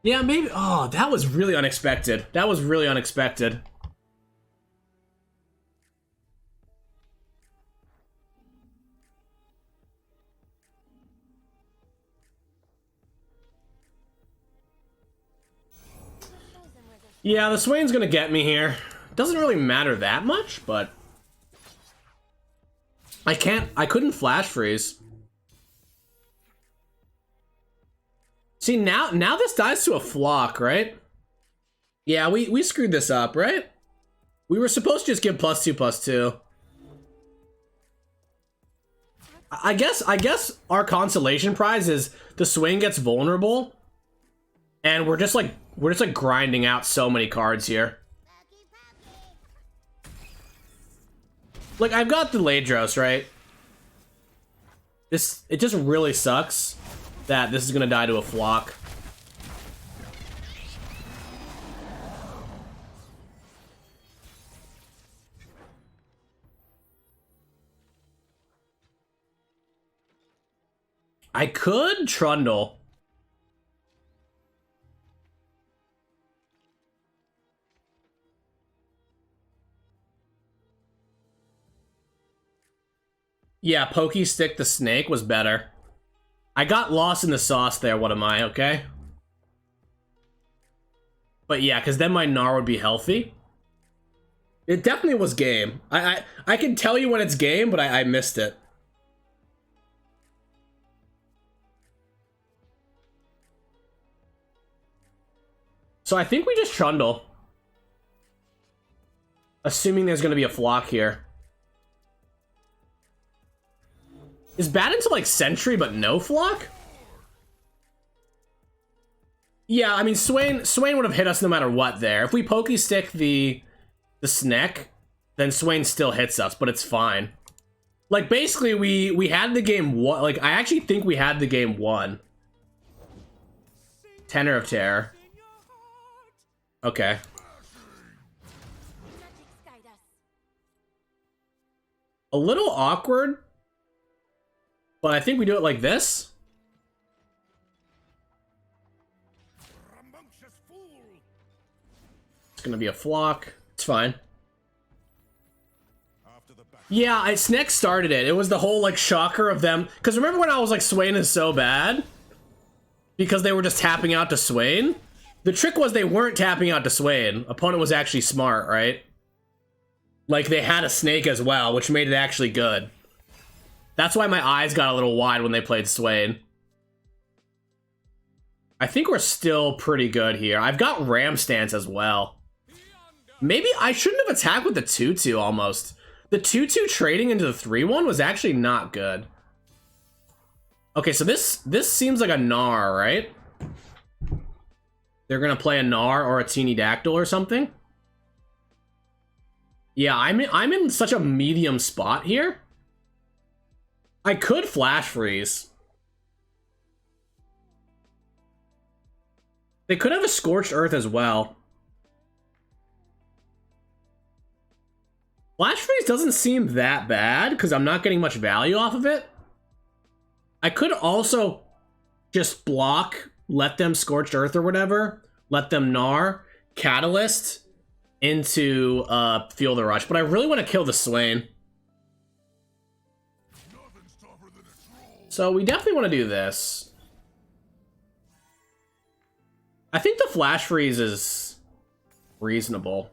Yeah, maybe. Oh, that was really unexpected. That was really unexpected. Yeah, the Swain's gonna get me here. Doesn't really matter that much, but I couldn't Flash Freeze. See, now this dies to a Flock, right? Yeah, we screwed this up, right? We were supposed to just give +2/+2. I guess our consolation prize is the Swain gets vulnerable, and we're just like grinding out so many cards here. Like, I've got the Ladros, right? It just really sucks that this is gonna die to a Flock. I could Trundle. Yeah, Pokey Stick the Snake was better. I got lost in the sauce there, what am I, okay? But yeah, because then my Gnar would be healthy. It definitely was game. I can tell you when it's game, but I missed it. So I think we just Trundle. Assuming there's going to be a Flock here. Is bad into like Sentry but no Flock? Yeah, I mean Swain would have hit us no matter what there. If we Pokey Stick the Sneck, then Swain still hits us, but it's fine. Like basically we had the game won. Like I actually think we had the game won. Tenor of Terror. Okay. A little awkward. But I think we do it like this. It's gonna be a Flock. It's fine. Yeah, Sneck started it. It was the whole like shocker of them. Because remember when I was like Swain is so bad? Because they were just tapping out to Swain? The trick was they weren't tapping out to Swain. Opponent was actually smart, right? Like they had a Snake as well, which made it actually good. That's why my eyes got a little wide when they played Swain. I think we're still pretty good here. I've got Ram Stance as well. Maybe I shouldn't have attacked with the 2/2 almost. The 2/2 trading into the 3/1 was actually not good. Okay, so this seems like a Gnar, right? They're gonna play a Gnar or a Teeny Dactyl or something. Yeah, I'm in such a medium spot here. I could Flash Freeze. They could have a Scorched Earth as well. Flash Freeze doesn't seem that bad because I'm not getting much value off of it. I could also just block, let them Scorched Earth or whatever, let them Gnar, Catalyst, into Feel the Rush, but I really want to kill the Swain. So we definitely want to do this. I think the Flash Freeze is reasonable.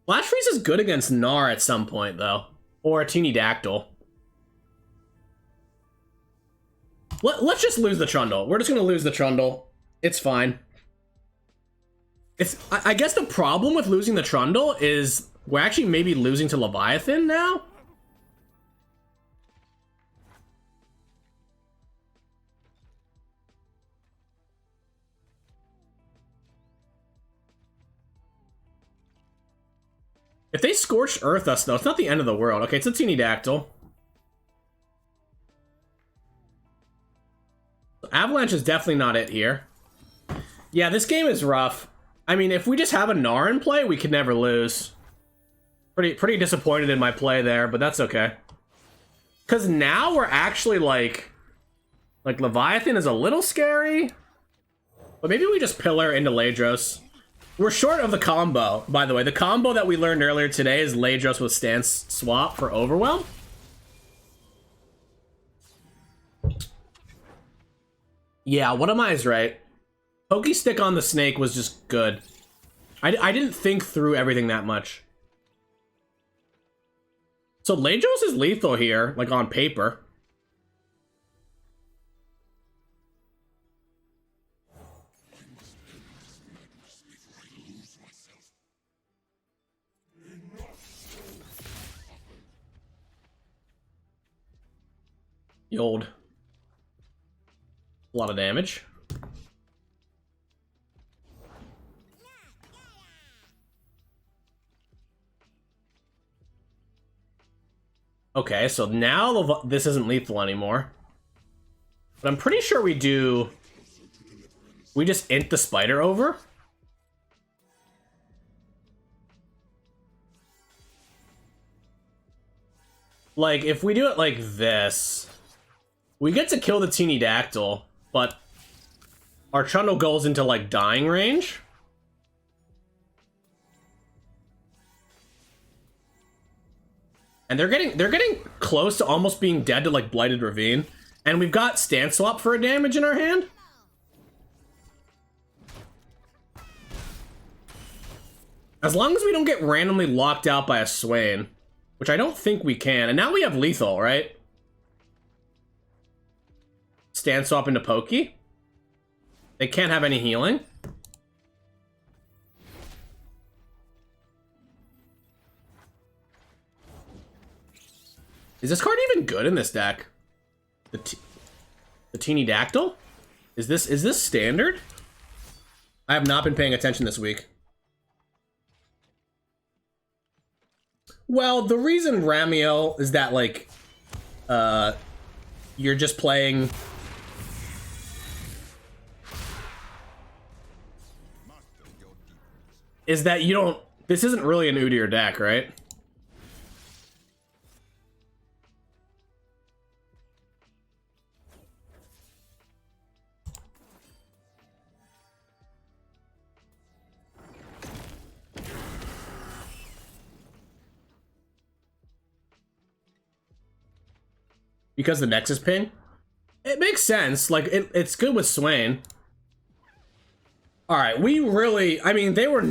Flash Freeze is good against Gnar at some point, though. Or a Teeny Dactyl. Let's just lose the Trundle. We're just going to lose the Trundle. It's fine. I guess the problem with losing the Trundle is we're actually maybe losing to Leviathan now. If they Scorched Earth us, though, it's not the end of the world. Okay, it's a Teeny Dactyl. Avalanche is definitely not it here. Yeah, this game is rough. I mean, if we just have a Gnar in play, we could never lose. Pretty disappointed in my play there, but that's okay. Because now we're actually like Leviathan is a little scary. But maybe we just Pillar into Ladros. We're short of the combo, by the way. The combo that we learned earlier today is Ladros with Stance Swap for Overwhelm. Yeah, what am I's right? Pokey Stick on the Snake was just good. I didn't think through everything that much. So Ladros is lethal here, like on paper. Yold. A lot of damage. Okay, so now this isn't lethal anymore. But I'm pretty sure we do... We just int the spider over. Like, if we do it like this... We get to kill the Teeny Dactyl, but our Trundle goes into, like, dying range. And they're getting close to almost being dead to, like, Blighted Ravine. And we've got Stance Swap for a damage in our hand. As long as we don't get randomly locked out by a Swain, which I don't think we can. And now we have lethal, right? Stance Swap into Pokey. They can't have any healing. Is this card even good in this deck? The Teeny Dactyl? Is this standard? I have not been paying attention this week. Well, the reason Ramiel is that, like, you're just playing... Is that you don't... This isn't really an Udyr deck, right? Because the Nexus ping? It makes sense. Like, it's good with Swain. Alright, we really... I mean, they could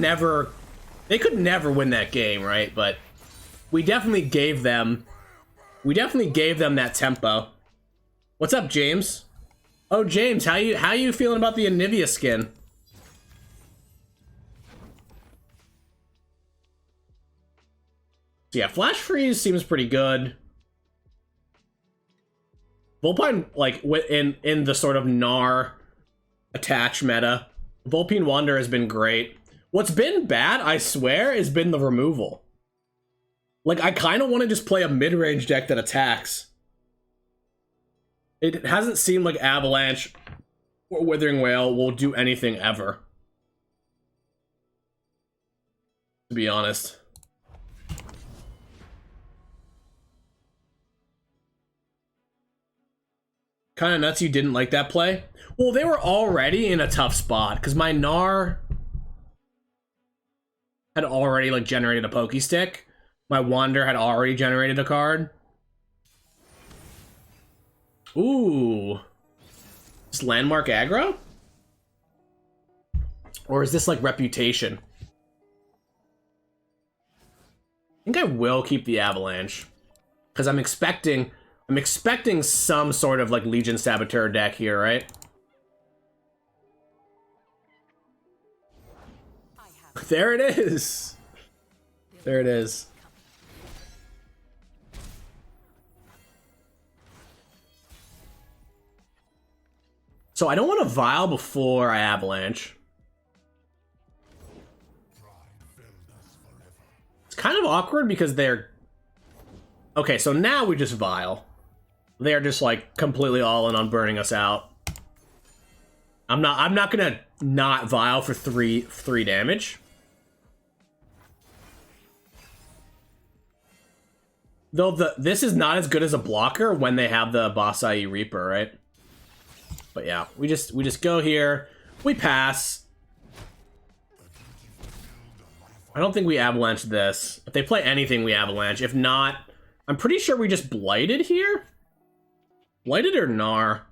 never win that game, right? But we definitely gave them... We definitely gave them that tempo. What's up, James? Oh, James, how you feeling about the Anivia skin? So yeah, Flash Freeze seems pretty good. Vulpine, like, in the sort of Gnar attach meta, Vulpine Wander has been great. What's been bad, I swear, has been the removal. Like, I kind of want to just play a mid-range deck that attacks. It hasn't seemed like Avalanche or Withering Wail will do anything ever. To be honest. Kind of nuts you didn't like that play. Well, they were already in a tough spot, because my Gnar... had already like generated a Pokestick. My Wander had already generated a card. Ooh. Is Landmark aggro? Or is this like Reputation? I think I will keep the Avalanche. Because I'm expecting some sort of like Legion Saboteur deck here, right? There it is. There it is. So I don't want to Vial before I Avalanche. It's kind of awkward because they're... Okay, so now we just Vial. They're just like completely all in on burning us out. I'm not gonna not Vial for three damage. Though this is not as good as a blocker when they have the Bossai Reaper, right? But yeah, we just go here, we pass. I don't think we Avalanche this. If they play anything, we Avalanche. If not, I'm pretty sure we just Blighted here. Blighted or Gnar?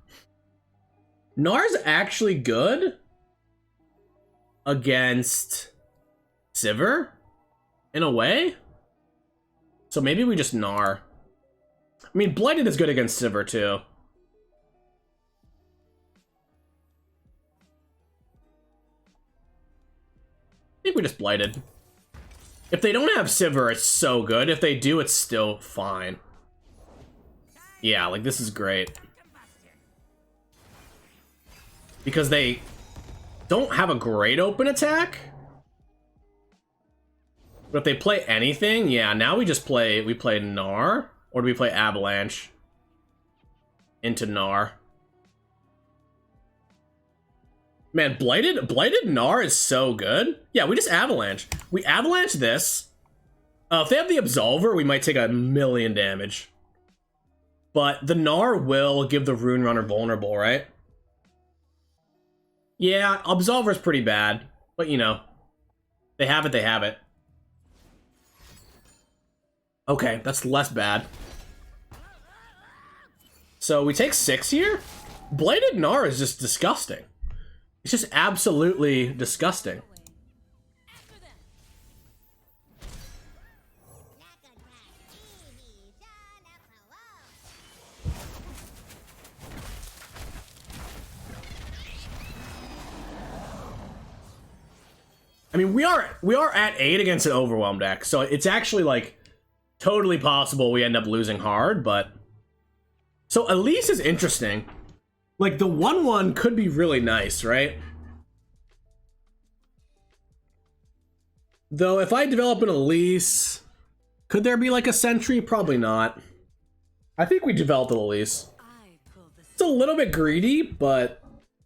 Gnar's actually good against Sivir, in a way. So maybe we just Gnar. I mean, Blighted is good against Sivir, too. I think we just Blighted. If they don't have Sivir, it's so good. If they do, it's still fine. Yeah, like, this is great. Because they don't have a great open attack. But if they play anything, yeah, now we play Gnar. Or do we play Avalanche into Gnar? Man, Blighted Gnar is so good. Yeah, we just Avalanche. We Avalanche this. If they have the Absolver, we might take 1,000,000 damage. But the Gnar will give the Rune Runner vulnerable, right? Yeah, Absolver's pretty bad. But, you know, they have it, they have it. Okay, that's less bad. So we take 6 here? Bladed Gnar is just disgusting. It's just absolutely disgusting. I mean, we are at 8 against an Overwhelm deck, so it's actually like totally possible we end up losing hard, but so Elise is interesting. Like the 1/1 could be really nice, right? Though if I develop an Elise, could there be like a Sentry? Probably not. I think we developed an Elise. It's a little bit greedy, but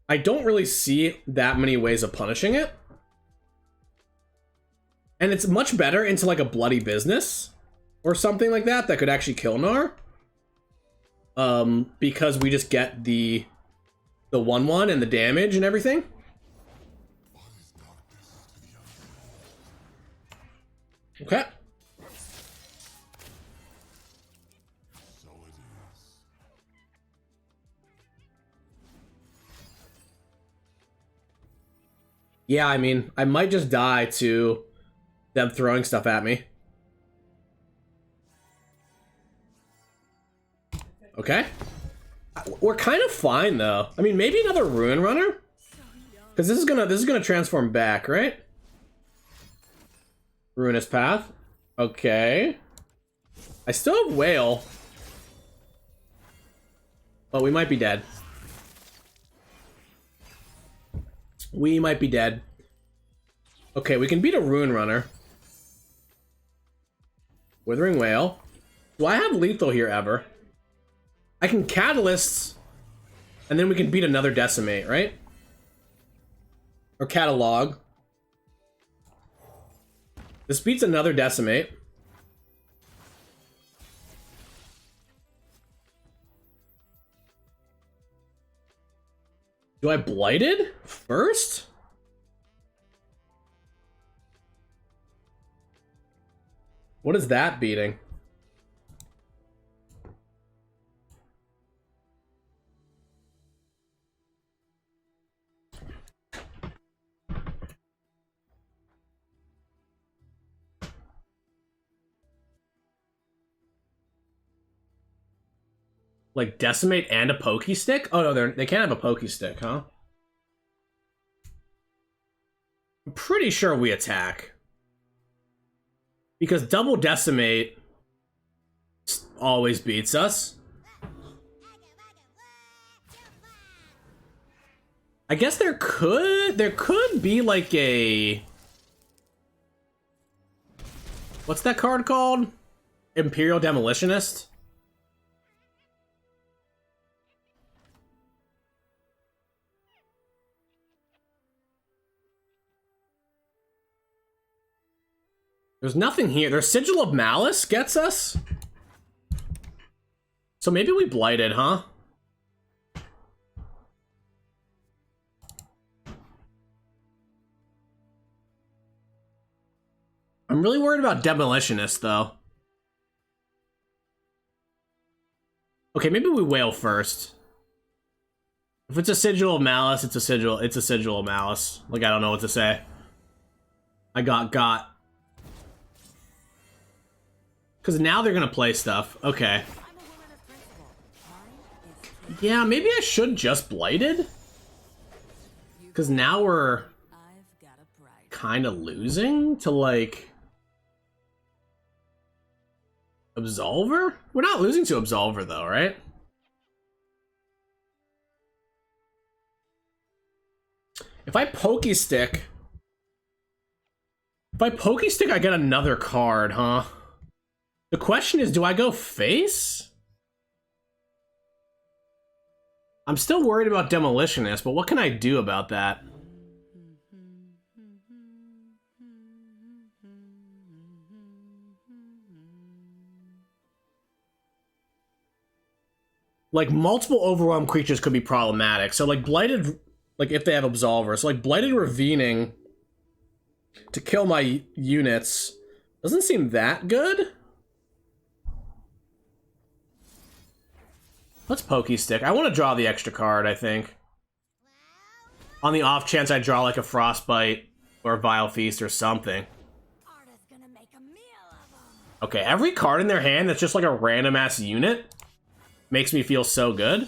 I don't really see that many ways of punishing it. And it's much better into like a Bloody Business or something like that that could actually kill Gnar. Because we just get the 1/1 and the damage and everything. Okay. Yeah, I mean, I might just die to them throwing stuff at me. Okay. We're kind of fine though. I mean, maybe another Ruin Runner? Because this is gonna transform back, right? Ruinous Path. Okay. I still have Whale. But we might be dead. We might be dead. Okay, we can beat a Ruin Runner. Withering Whale. Do I have lethal here ever? I can Catalyst, and then we can beat another Decimate, right? Or Catalog. This beats another Decimate. Do I Blighted first? What is that beating? Like decimate and a pokey stick? Oh no, they can't have a pokey stick, huh? I'm pretty sure we attack. Because double decimate always beats us. I guess there could be like a... What's that card called? Imperial Demolitionist? There's nothing here. There's Sigil of Malice gets us. So maybe we blighted, huh? I'm really worried about Demolitionist, though. Okay, maybe we whale first. If it's a Sigil of Malice, it's a Sigil of Malice. Like, I don't know what to say. I got. Because now they're gonna play stuff. Okay. Yeah, maybe I should just Blighted? Because now we're kind of losing to, like, Absolver? We're not losing to Absolver, though, right? If I Pokey Stick, I get another card, huh? The question is, do I go face? I'm still worried about Demolitionist, but what can I do about that? Like, multiple overwhelm creatures could be problematic. So, like, Blighted, like, if they have Absolver. So, like, Blighted Ravining to kill my units doesn't seem that good. Let's Pokey Stick. I want to draw the extra card, I think. On the off chance I draw, like, a Frostbite or a Vile Feast or something. Okay, every card in their hand that's just, like, a random-ass unit makes me feel so good.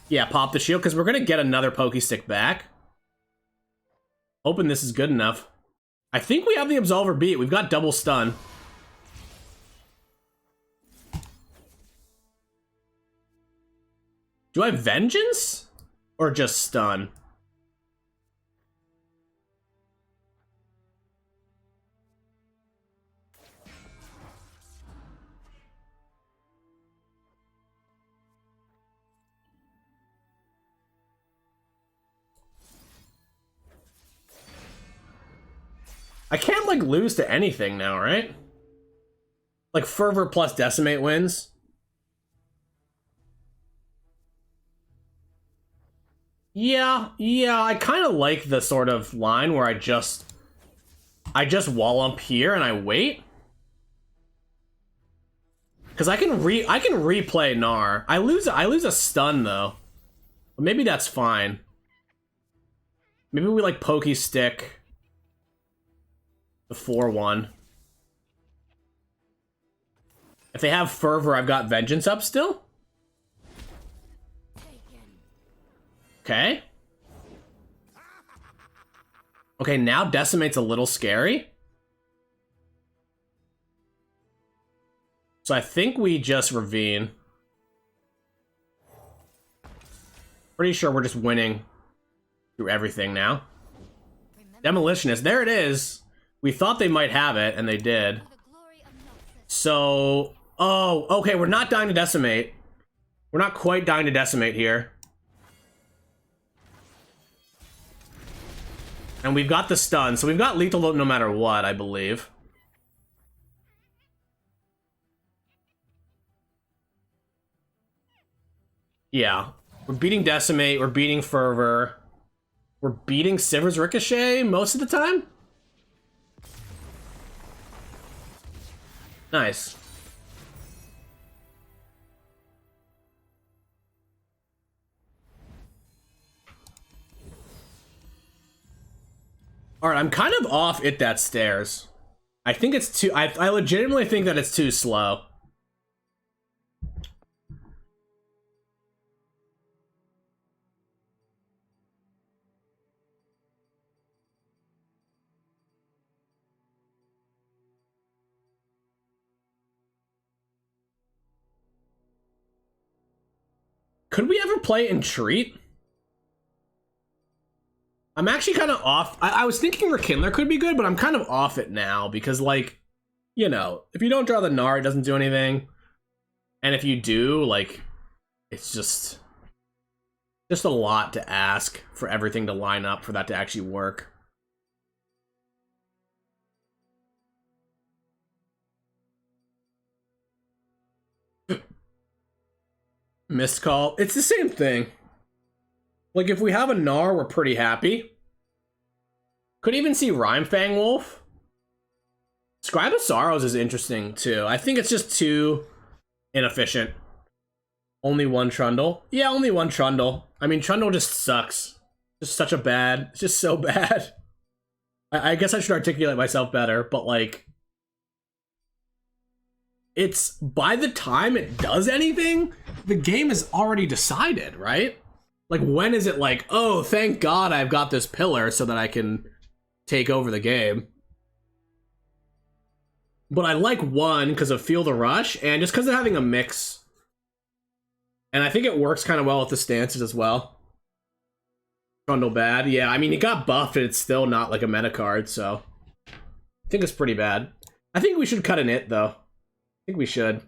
Yeah, pop the shield, because we're going to get another Pokey Stick back. Hoping this is good enough. I think we have the Absolver beat. We've got double stun. Do I have Vengeance? Or just stun? I can't, like, lose to anything now, right? Like, Fervor plus Decimate wins. Yeah, I kind of like the sort of line where I just wall up here and I wait. Because I can replay Gnar. I lose a stun though. But maybe that's fine. Maybe we like Pokey Stick the 4/1. If they have Fervor, I've got Vengeance up still. Okay. Okay, now Decimate's a little scary. So I think we just Ravine. Pretty sure we're just winning through everything now. Demolitionist, there it is. We thought they might have it, and they did. So, oh, okay, we're not dying to Decimate. We're not quite dying to Decimate here. And we've got the stun, so we've got lethal no matter what, I believe. Yeah. We're beating Decimate, we're beating Fervor. We're beating Sivir's Ricochet most of the time? Nice. Alright, I'm kind of off it that stairs. I think it's too... I legitimately think that it's too slow. Could we ever play Entreat? I'm actually kind of off. I was thinking Rekindler could be good, but I'm kind of off it now because, like, you know, if you don't draw the Gnar, it doesn't do anything. And if you do, like, it's just a lot to ask for everything to line up for that to actually work. Missed call. It's the same thing. Like, if we have a Gnar, we're pretty happy. Could even see Rhymefang Wolf. Scribe of Sorrows is interesting, too. I think it's just too inefficient. Only one Trundle? Yeah, only one Trundle. I mean, Trundle just sucks. Just such a bad... It's just so bad. I guess I should articulate myself better, but, like... It's... By the time it does anything, the game is already decided, right? Like, when is it like, oh, thank God I've got this pillar so that I can take over the game? But I like one because of Feel the Rush, and just because of having a mix. And I think it works kind of well with the stances as well. Trundle bad. Yeah, I mean, it got buffed, and it's still not like a meta card, so... I think it's pretty bad. I think we should cut an it, though. I think we should.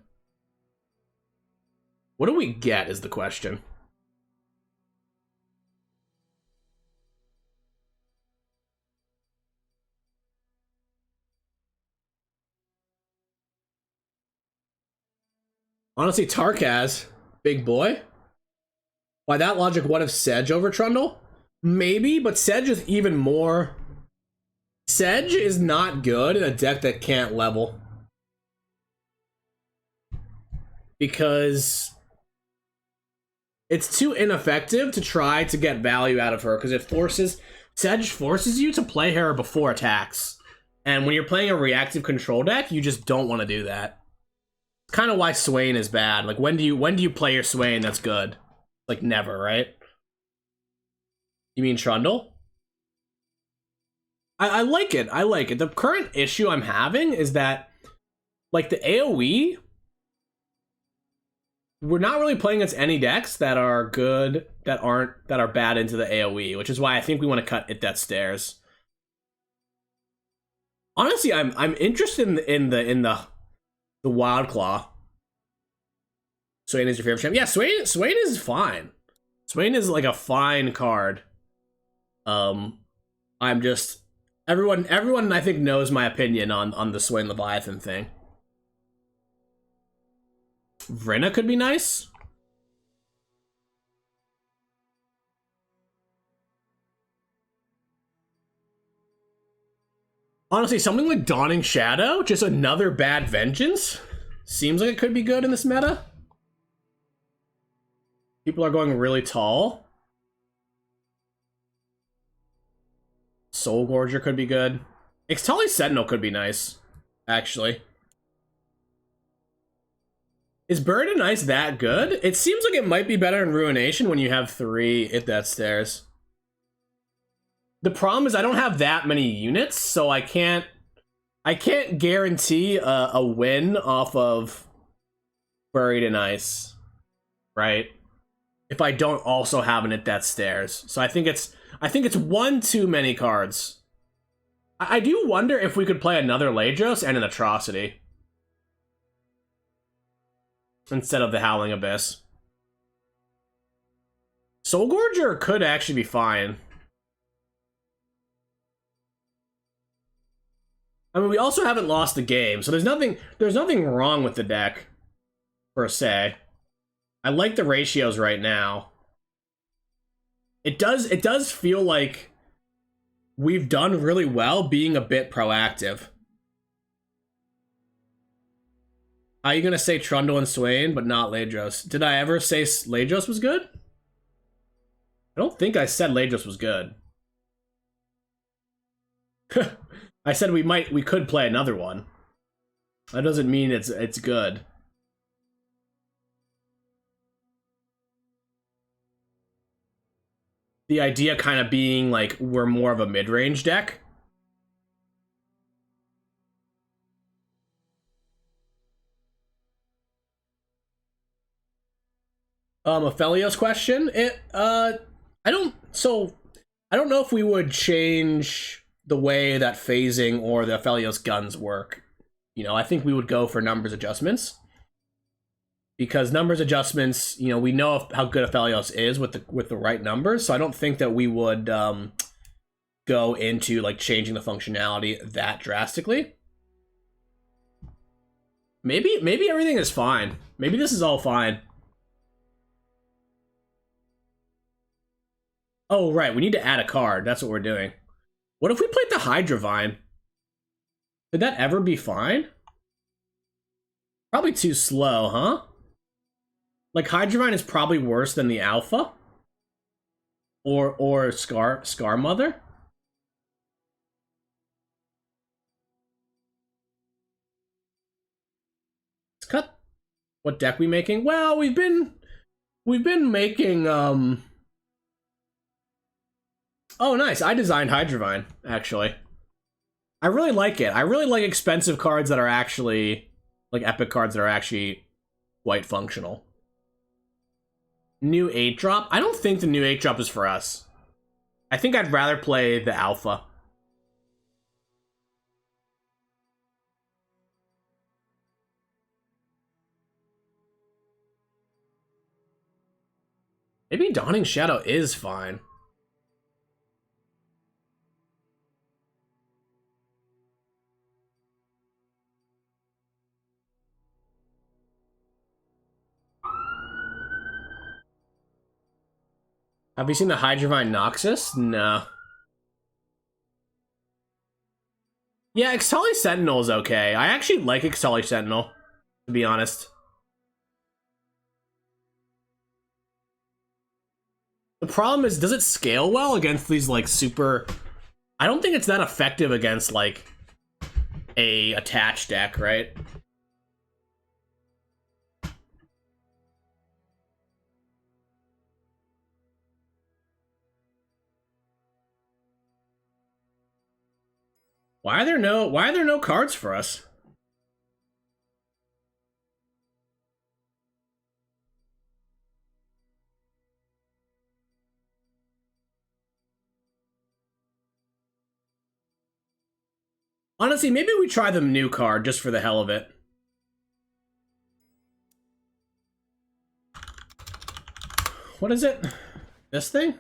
What do we get is the question. Honestly, Tarkaz, big boy. By that logic, what if Sedge over Trundle? Maybe, but Sedge is even more... Sedge is not good in a deck that can't level. Because it's too ineffective to try to get value out of her, because it forces... Sedge forces you to play her before attacks. And when you're playing a reactive control deck, you just don't want to do that. Kind of why Swain is bad. Like, when do you play your Swain that's good? Like, never, right? You mean Trundle? I like it. I like it. The current issue I'm having is that, like, the AoE, we're not really playing against any decks that are good, that are bad into the AoE, which is why I think we want to cut It That Stares. Honestly, I'm interested in the Wild Claw. Swain is your favorite champ? Yeah, Swain is fine. Swain is like a fine card. I'm just everyone I think knows my opinion on the Swain Leviathan thing. Vrina could be nice. Honestly, something like Dawning Shadow, just another bad vengeance, seems like it could be good in this meta. People are going really tall. Soul Gorger could be good. Ixtali Sentinel could be nice, actually. Is Bird and Ice that good? It seems like it might be better in Ruination when you have 3 It That Stares. The problem is I don't have that many units, so I can't guarantee a win off of Buried in Ice, right? If I don't also have an It That Stares. So I think it's one too many cards. I do wonder if we could play another Ladros and an Atrocity instead of the Howling Abyss. Soul Gorger could actually be fine. I mean, we also haven't lost the game, so there's nothing wrong with the deck, per se. I like the ratios right now. It does feel like we've done really well being a bit proactive. Are you gonna say Trundle and Swain, but not Ladros? Did I ever say Ladros was good? I don't think I said Ladros was good. I said we could play another one. That doesn't mean it's good. The idea kind of being like we're more of a mid-range deck. Aphelios question. I don't know if we would change the way that phasing or the Aphelios guns work. You know, I think we would go for numbers adjustments. Because numbers adjustments, you know, we know how good Aphelios is with the right numbers, so I don't think that we would go into like changing the functionality that drastically. Maybe everything is fine. Maybe this is all fine. Oh, right, we need to add a card. That's what we're doing. What if we played the Hydravine? Could that ever be fine? Probably too slow, huh? Like, Hydravine is probably worse than the Alpha? Or Scar Mother? Let's cut. What deck we making? Well, we've been making, Oh, nice. I designed Hydravine, actually. I really like it. I really like expensive cards that are actually, like, epic cards that are actually quite functional. New 8-drop? I don't think the new 8-drop is for us. I think I'd rather play the Alpha. Maybe Dawning Shadow is fine. Have you seen the Hydravine Noxus? No. Yeah, Ixtali Sentinel is okay. I actually like Ixtali Sentinel, to be honest. The problem is, does it scale well against these, like, super... I don't think it's that effective against, like, a attached deck, right? Why are there no cards for us? Honestly, maybe we try the new card just for the hell of it. What is it? This thing?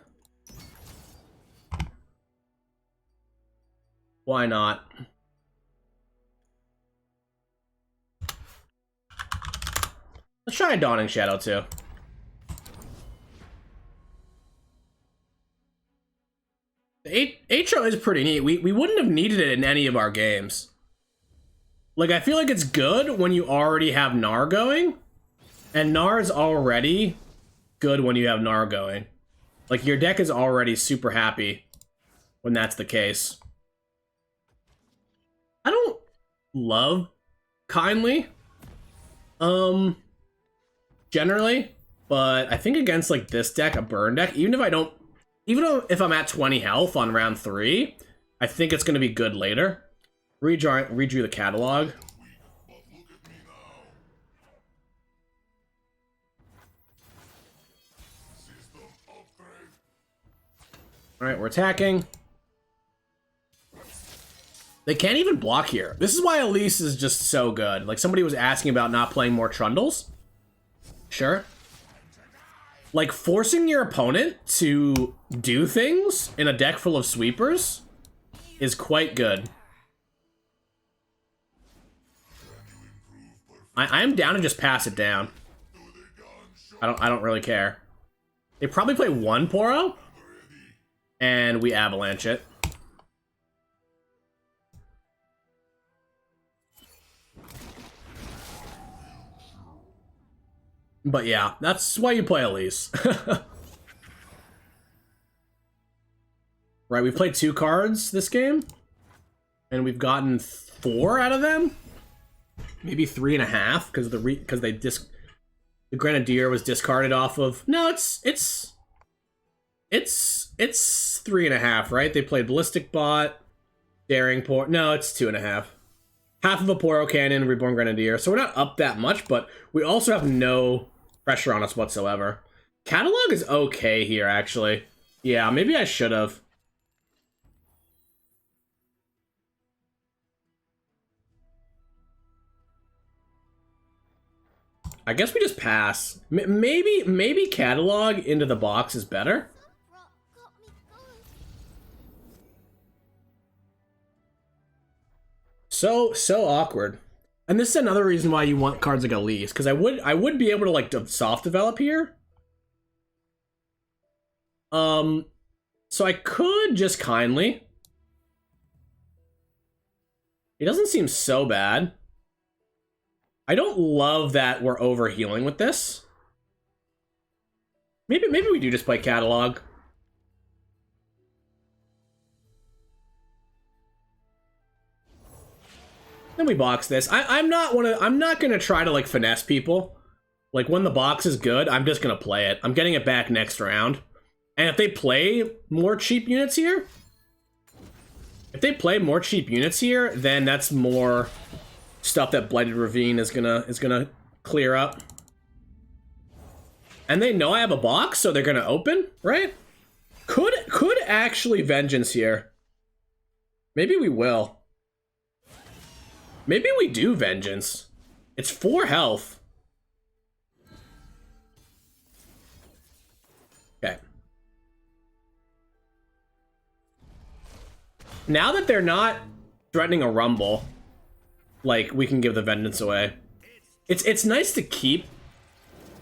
Why not? Let's try Dawning Shadow too. The Atro is pretty neat. We wouldn't have needed it in any of our games. Like, I feel like it's good when you already have Gnar going. And Gnar is already good when you have Gnar going. Like, your deck is already super happy when that's the case. I don't love Kindly. Generally. But I think against, like, this deck, a burn deck, even if I'm at 20 health on round 3, I think it's going to be good later. Redrew the catalog. Alright, we're attacking. They can't even block here. This is why Elise is just so good. Like, somebody was asking about not playing more Trundles. Sure. Like, forcing your opponent to do things in a deck full of sweepers is quite good. I'm down to just pass it down. I don't really care. They probably play one Poro, and we avalanche it. But yeah, that's why you play Elise. Right, we've played 2 cards this game, and we've gotten 4 out of them. Maybe 3.5 because the Grenadier was discarded off of. No, it's 3.5, right? They played Ballistic Bot, Daring Port. No, it's 2.5. Half of a Poro Cannon, Reborn Grenadier. So we're not up that much, but we also have no pressure on us whatsoever. Catalog is okay here, actually. Yeah, maybe I should have. I guess we just pass. Maybe Catalog into the box is better. So awkward. And this is another reason why you want cards like Elise, because I would be able to like soft develop here. So I could just kindly. It doesn't seem so bad. I don't love that we're overhealing with this. Maybe we do just play Catalog. Then we box this. I'm not gonna try to like finesse people. Like when the box is good, I'm just gonna play it. I'm getting it back next round. And if they play more cheap units here, then that's more stuff that Blighted Ravine is gonna clear up. And they know I have a box, so they're gonna open, right? Could actually Vengeance here. Maybe we will. Maybe we do Vengeance. It's 4 health. Okay. Now that they're not threatening a Rumble, like, we can give the Vengeance away. It's nice to keep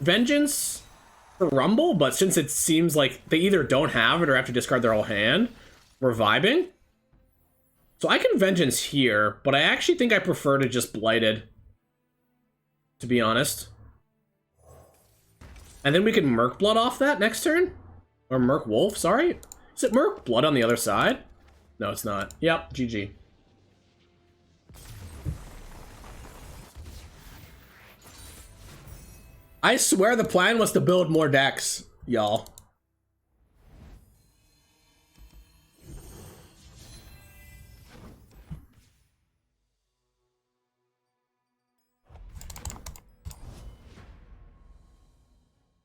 Vengeance for Rumble, but since it seems like they either don't have it or have to discard their whole hand, we're vibing. So I can Vengeance here, but I actually think I prefer to just Blighted, to be honest. And then we can Merc Blood off that next turn. Or Merc Wolf, sorry. Is it Merc Blood on the other side? No, it's not. Yep, GG. I swear the plan was to build more decks, y'all.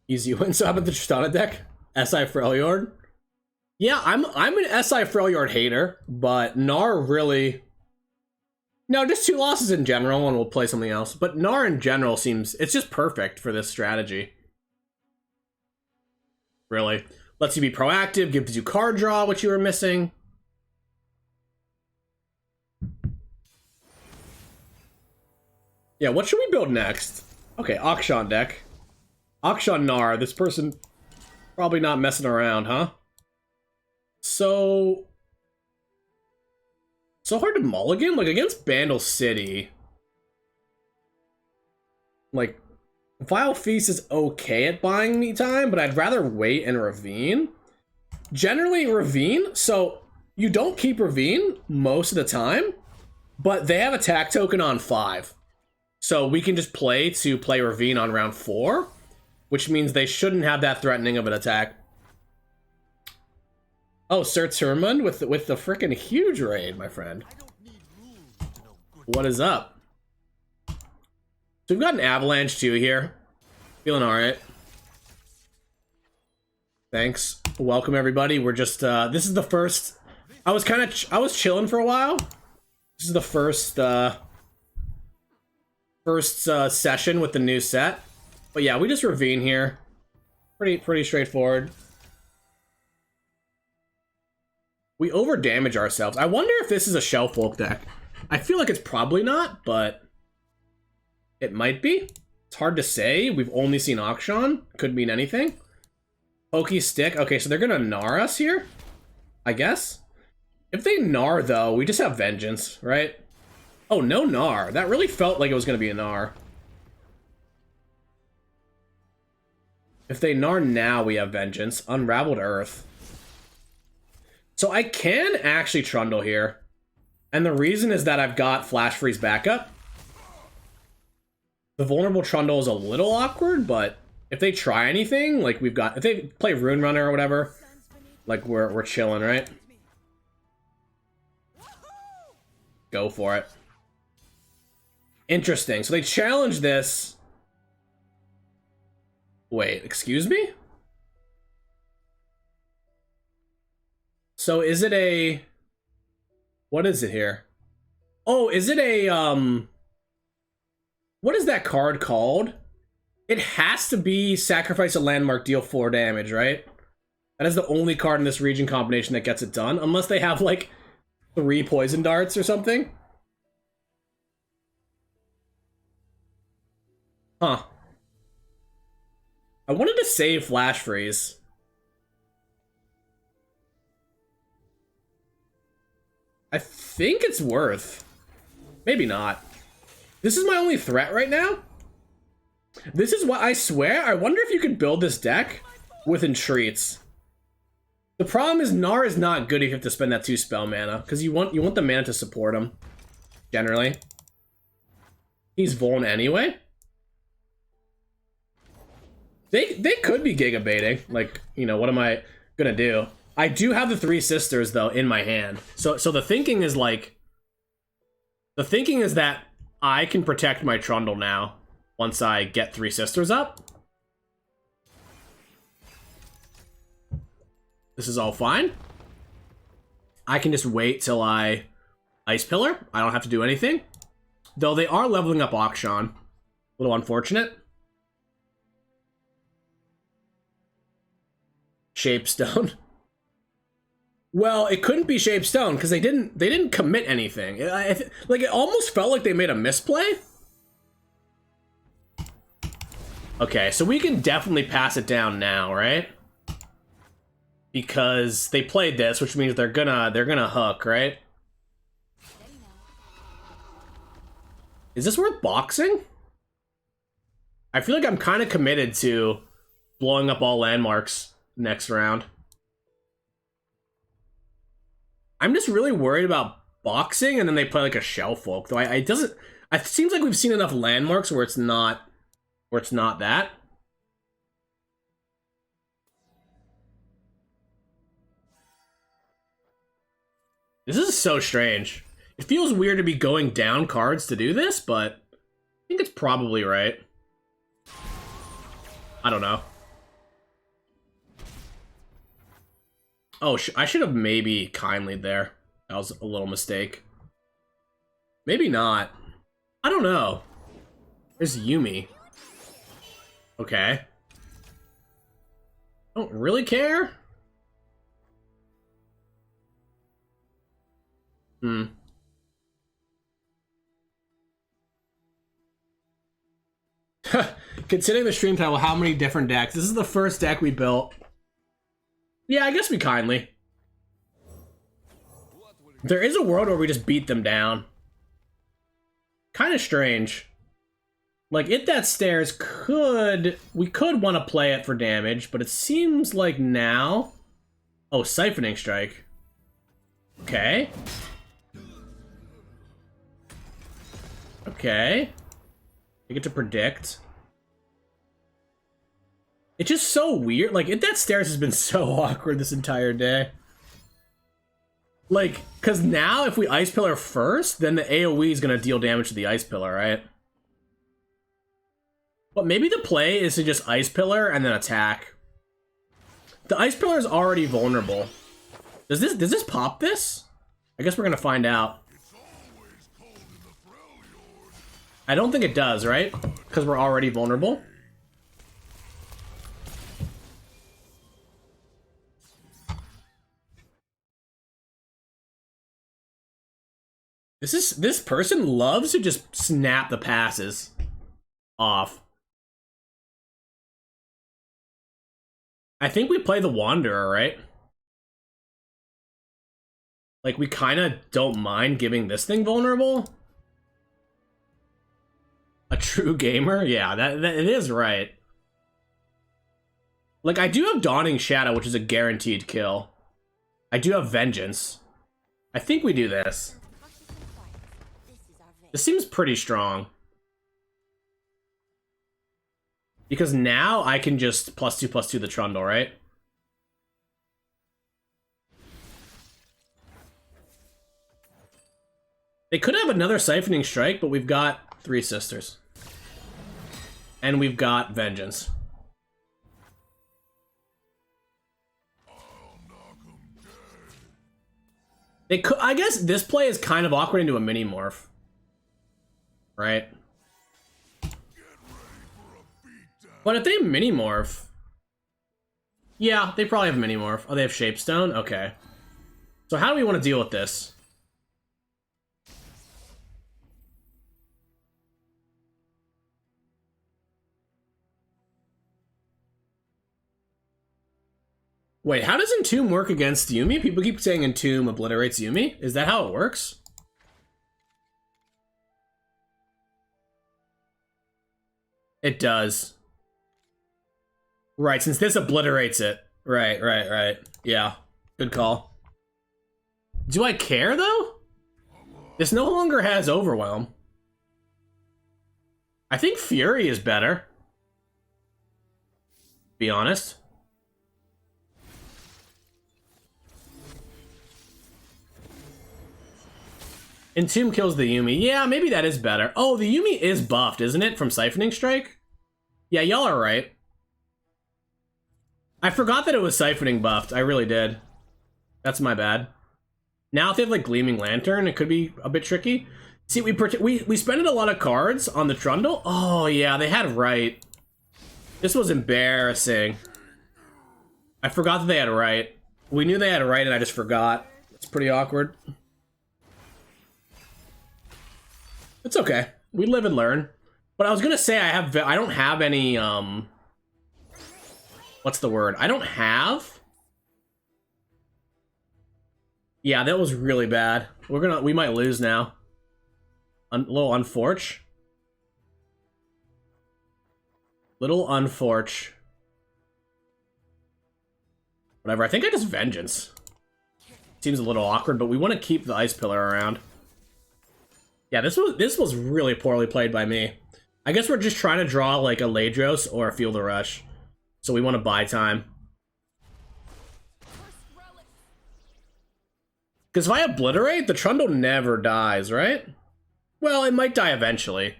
Easy win. So how about the Tristana deck? SI Freljord? Yeah, I'm an SI Freljord hater, but Gnar really... No, just 2 losses in general, and we'll play something else. But Gnar in general seems... It's just perfect for this strategy. Really. Lets you be proactive, gives you card draw, which you were missing. Yeah, what should we build next? Okay, Akshan deck. Akshan Gnar, this person probably not messing around, huh? So hard to mulligan? Like, against Bandle City, like, Vile Feast is okay at buying me time, but I'd rather wait and Ravine. Generally, Ravine, so you don't keep Ravine most of the time, but they have attack token on 5. So we can just play Ravine on round 4, which means they shouldn't have that threatening of an attack. Oh, Sir Turmund with the freaking huge raid, my friend. What is up? So we've got an Avalanche too here. Feeling alright. Thanks. Welcome everybody. We're just this is the first. I was chilling for a while. This is the first session with the new set. But yeah, we just Ravine here. Pretty straightforward. We over damage ourselves. I wonder if this is a Shell Folk deck. I feel like it's probably not, but it might be. It's hard to say. We've only seen Akshan. Could mean anything. Pokey Stick. Okay, so they're gonna Gnar us here, I guess. If they Gnar though, we just have Vengeance, right? Oh, no Gnar. That really felt like it was gonna be a Gnar. If they Gnar now, we have Vengeance. Unraveled Earth. So I can actually Trundle here. And the reason is that I've got Flash Freeze backup. The vulnerable Trundle is a little awkward, but if they try anything, like we've got, if they play Rune Runner or whatever, like we're chilling, right? Go for it. Interesting. So they challenge this. Wait, excuse me? So is it a... What is it here? Oh, is it a, what is that card called? It has to be sacrifice a landmark, deal 4 damage, right? That is the only card in this region combination that gets it done, unless they have, like, 3 poison darts or something. Huh. I wanted to save Flash Freeze. I think it's worth. Maybe not. This is my only threat right now. This is what I swear. I wonder if you could build this deck with entreats. The problem is Gnar is not good if you have to spend that 2 spell mana, because you want the mana to support him. Generally, he's Vuln anyway. They could be Giga baiting. Like, you know, what am I gonna do? I do have the 3 sisters though in my hand. So the thinking is like, the thinking is that I can protect my Trundle now once I get 3 sisters up. This is all fine. I can just wait till I Ice Pillar. I don't have to do anything. Though they are leveling up Akshan. A little unfortunate. Shapestone. Well, it couldn't be Shapestone because they didn't commit anything. Like, it almost felt like they made a misplay. Okay, so we can definitely pass it down now, right? Because they played this, which means they're gonna hook, right? Is this worth boxing? I feel like I'm kind of committed to blowing up all landmarks next round. I'm just really worried about boxing, and then they play like a Shell Folk. Though it seems like we've seen enough landmarks where it's not that. This is so strange. It feels weird to be going down cards to do this, but I think it's probably right. I don't know. Oh, I should have maybe kindly there. That was a little mistake. Maybe not. I don't know. There's Yuumi. Okay. Don't really care. Considering the stream title, how many different decks? This is the first deck we built. Yeah, I guess we kindly. There is a world where we just beat them down. Kind of strange. Like, It That Stares we could want to play it for damage, but it seems like now... Oh, Siphoning Strike. Okay. Okay. You get to predict. It's just so weird. Like, It That Stares has been so awkward this entire day. Like, because now if we Ice Pillar first, then the AoE is going to deal damage to the Ice Pillar, right? But maybe the play is to just Ice Pillar and then attack. The Ice Pillar is already vulnerable. Does this pop this? I guess we're going to find out. I don't think it does, right? Because we're already vulnerable. This person loves to just snap the passes off. I think we play the Wanderer, right? Like, we kind of don't mind giving this thing vulnerable. A true gamer? Yeah, that it is right. Like, I do have Dawning Shadow, which is a guaranteed kill. I do have Vengeance. I think we do this. This seems pretty strong. Because now I can just +2/+2 the Trundle, right? They could have another Siphoning Strike, but we've got 3 Sisters. And we've got Vengeance. They could, I guess this play is kind of awkward into a mini morph. Right? But if they mini morph... Yeah, they probably have mini morph. Oh, they have Shapestone? Okay. So how do we want to deal with this? Wait, how does Entomb work against Yuumi? People keep saying Entomb obliterates Yuumi. Is that how it works? It does. Right, since this obliterates it. Right. Yeah, good call. Do I care, though? This no longer has Overwhelm. I think Fury is better. Be honest. Entomb kills the Yuumi. Yeah, maybe that is better. Oh, the Yuumi is buffed, isn't it? From Siphoning Strike? Yeah, y'all are right. I forgot that it was Siphoning buffed. I really did. That's my bad. Now if they have like Gleaming Lantern, it could be a bit tricky. See, we spent a lot of cards on the Trundle. Oh yeah, they had right. This was embarrassing. I forgot that they had right. We knew they had right and I just forgot. It's pretty awkward. It's okay. We live and learn. But I was gonna say I don't have any what's the word? I don't have. Yeah, that was really bad. We might lose now. A little unfortunate. Little unfortunate. Whatever. I think I just Vengeance. Seems a little awkward, but we want to keep the Ice Pillar around. Yeah, this was really poorly played by me. I guess we're just trying to draw like a Ladros or a Field of Rush. So we want to buy time. Because if I obliterate, the Trundle never dies, right? Well, it might die eventually.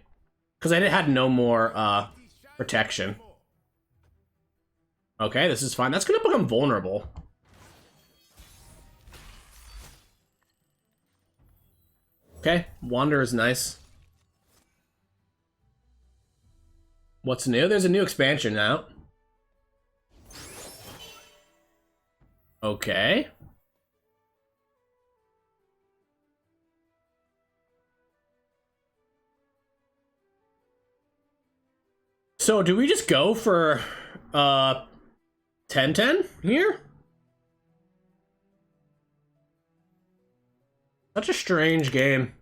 Because I had no more protection. Okay, this is fine. That's going to become vulnerable. Okay, Wander is nice. What's new? There's a new expansion out. Okay. So do we just go for 10-10 here? Such a strange game.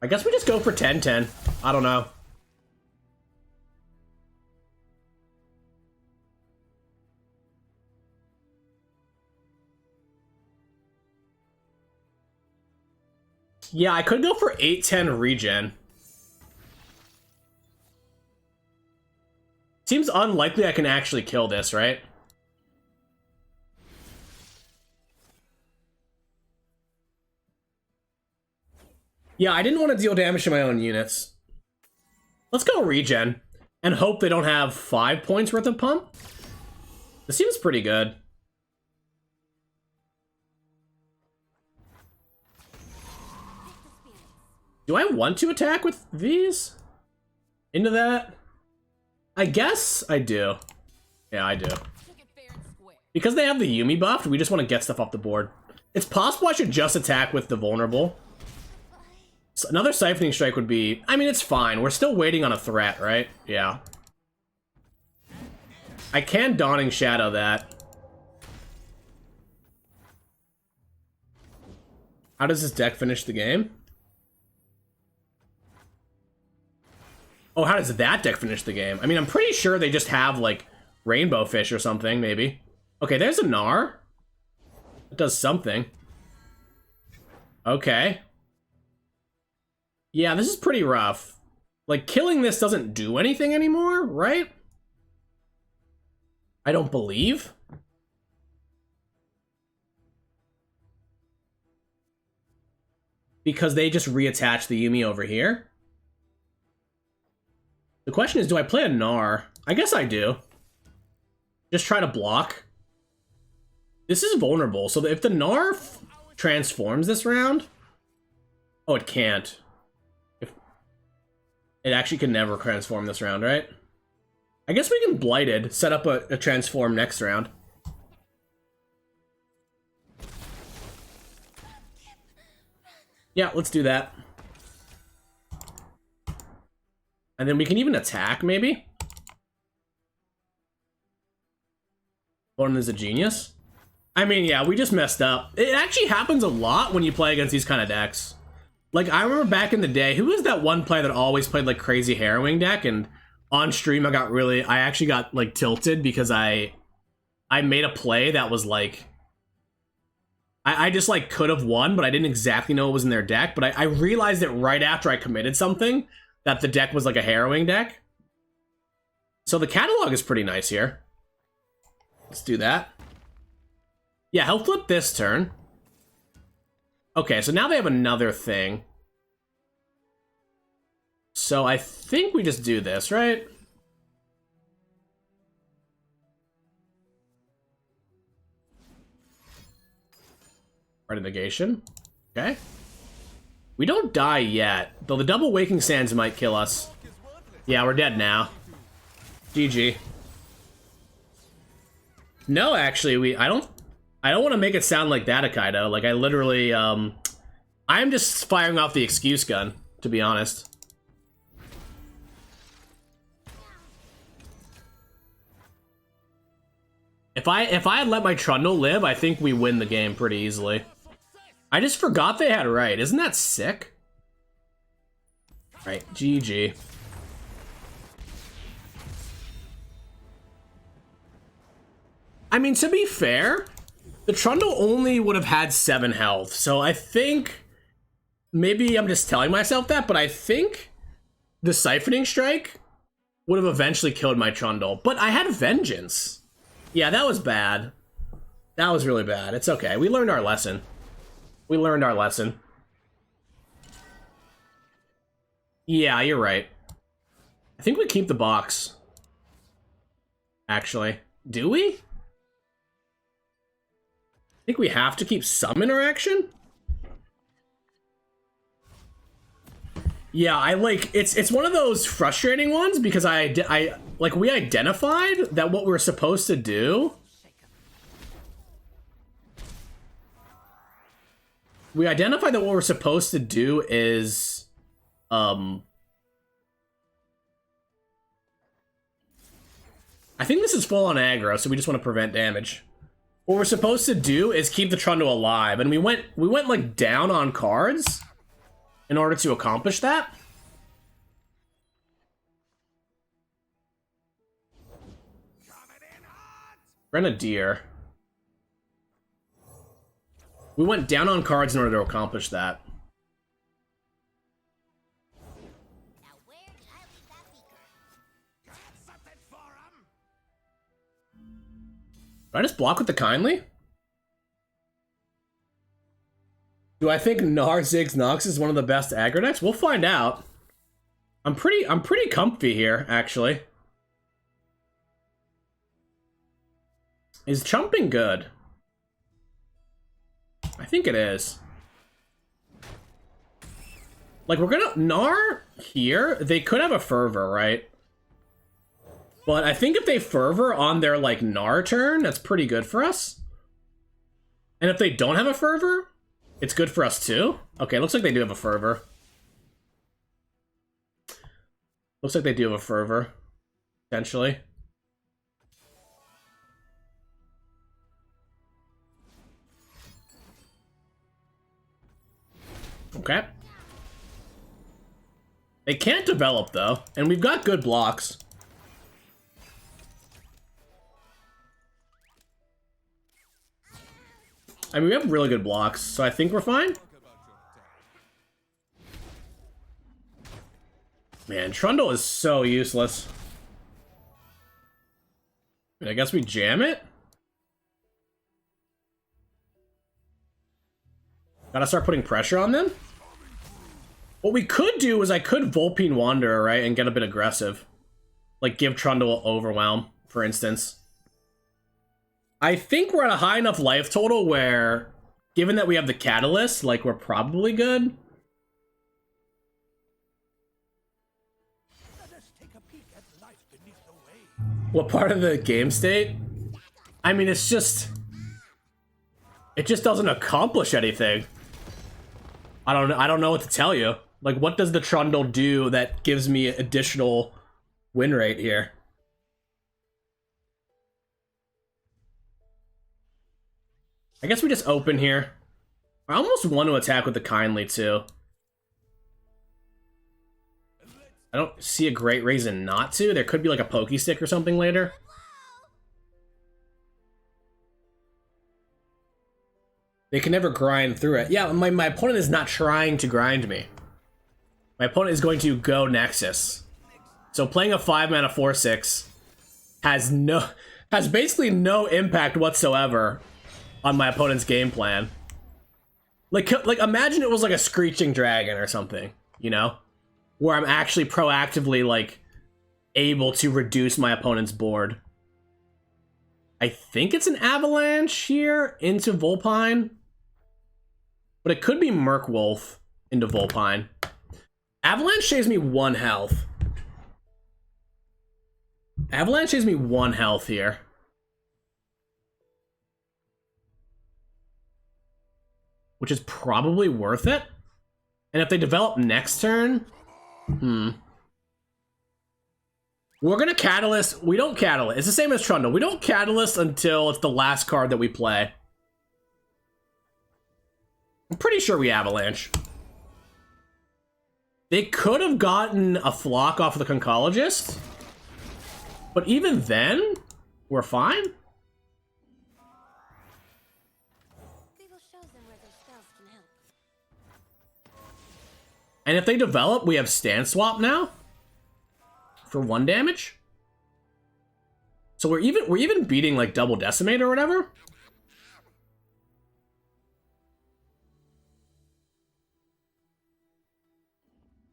I guess we just go for 10-10. I don't know. Yeah, I could go for 8-10 regen. Seems unlikely I can actually kill this, right? Yeah, I didn't want to deal damage to my own units. Let's go regen and hope they don't have 5 points worth of pump. This seems pretty good. Do I want to attack with these? Into that? I guess I do. Yeah, I do. Because they have the Yuumi buffed, we just want to get stuff off the board. It's possible I should just attack with the vulnerable. So another Siphoning Strike would be... I mean, it's fine. We're still waiting on a threat, right? Yeah. I can Dawning Shadow that. How does this deck finish the game? Oh, how does that deck finish the game? I mean, I'm pretty sure they just have, like, Rainbow Fish or something, maybe. Okay, there's a Gnar. It does something. Okay. Yeah, this is pretty rough. Like, killing this doesn't do anything anymore, right? I don't believe. Because they just reattach the Yuumi over here. The question is, do I play a Gnar? I guess I do. Just try to block. This is vulnerable, so if the Gnar transforms this round... Oh, it can't. It actually can never transform this round, right? I guess we can Blighted, set up a transform next round. Yeah, let's do that. And then we can even attack, maybe? Born is a genius. I mean, yeah, we just messed up. It actually happens a lot when you play against these kind of decks. Like, I remember back in the day, who was that one player that always played, like, crazy Harrowing deck? And on stream, I actually got, like, tilted because I made a play that was, like... I just, like, could have won, but I didn't exactly know what was in their deck. But I realized it right after I committed something, that the deck was, like, a Harrowing deck. So the catalog is pretty nice here. Let's do that. Yeah, he'll flip this turn. Okay, so now they have another thing. So I think we just do this, right? Right, negation. Okay. We don't die yet, though the double Waking Sands might kill us. Yeah, we're dead now. GG. No, actually, I don't want to make it sound like that, Akaido. Like, I literally, I'm just firing off the excuse gun, to be honest. If I had let my Trundle live, I think we win the game pretty easily. I just forgot they had right. Isn't that sick? Right, GG. I mean, to be fair, the Trundle only would have had 7 health, so I think... Maybe I'm just telling myself that, but I think the Siphoning Strike would have eventually killed my Trundle. But I had Vengeance. Yeah, that was bad. That was really bad. It's okay. We learned our lesson. We learned our lesson. Yeah, you're right. I think we keep the box. Actually. Do we? I think we have to keep some interaction? Yeah, it's one of those frustrating ones because we identified that what we're supposed to do. We identified that what we're supposed to do is, I think this is full on aggro, so we just want to prevent damage. What we're supposed to do is keep the Trundle alive, and we went like down on cards in order to accomplish that. Grenadier. We went down on cards in order to accomplish that. Now where did I leave that beaker? Got something for 'em? Do I just block with the Kindly? Do I think Gnar Ziggs Nox is one of the best aggro decks? We'll find out. I'm pretty comfy here, actually. Is Chumping good? I think it is. Like, we're gonna... Gnar here, they could have a Fervor, right? But I think if they Fervor on their, like, Gnar turn, that's pretty good for us. And if they don't have a Fervor, it's good for us too? Okay, looks like they do have a Fervor. Looks like they do have a Fervor. Potentially. Okay. They can't develop, though, and we've got good blocks. I mean, we have really good blocks, so I think we're fine. Man, Trundle is so useless. I guess we jam it? Gotta start putting pressure on them? What we could do is I could Vulpine Wanderer, right, and get a bit aggressive. Like, give Trundle Overwhelm, for instance. I think we're at a high enough life total where, given that we have the Catalyst, like, we're probably good. What part of the game state? I mean, it's just... It just doesn't accomplish anything. I don't know what to tell you. Like, what does the Trundle do that gives me additional win rate here? I guess we just open here. I almost want to attack with the Kindly, too. I don't see a great reason not to. There could be like a Pokey Stick or something later. They can never grind through it. Yeah, my opponent is not trying to grind me. My opponent is going to go Nexus. So playing a 5-mana 4/6 has basically no impact whatsoever on my opponent's game plan. Like imagine it was like a Screeching Dragon or something, you know? Where I'm actually proactively, like, able to reduce my opponent's board. I think it's an Avalanche here into Vulpine. But it could be Murkwolf into Vulpine. Avalanche saves me 1 health. Avalanche saves me 1 health here. Which is probably worth it. And if they develop next turn... We're gonna Catalyst. We don't Catalyst. It's the same as Trundle. We don't Catalyst until it's the last card that we play. I'm pretty sure we Avalanche. They could have gotten a Flock off of the Conchologist. But even then, we're fine. We will show them where their spells can help. And if they develop, we have Stand Swap now. For 1 damage. So we're even beating like Double Decimate or whatever.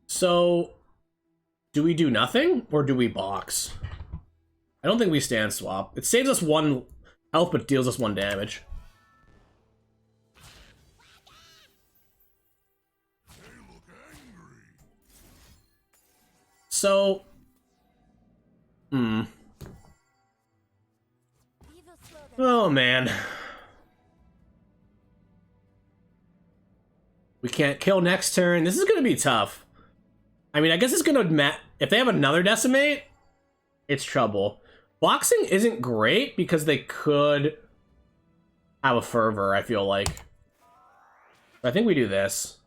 So do we do nothing or do we box? I don't think we Stand Swap. It saves us 1 health but deals us 1 damage. So oh, man. We can't kill next turn. This is going to be tough. I mean, I guess it's going to... If they have another Decimate, it's trouble. Boxing isn't great because they could have a Fervor, I feel like. But I think we do this.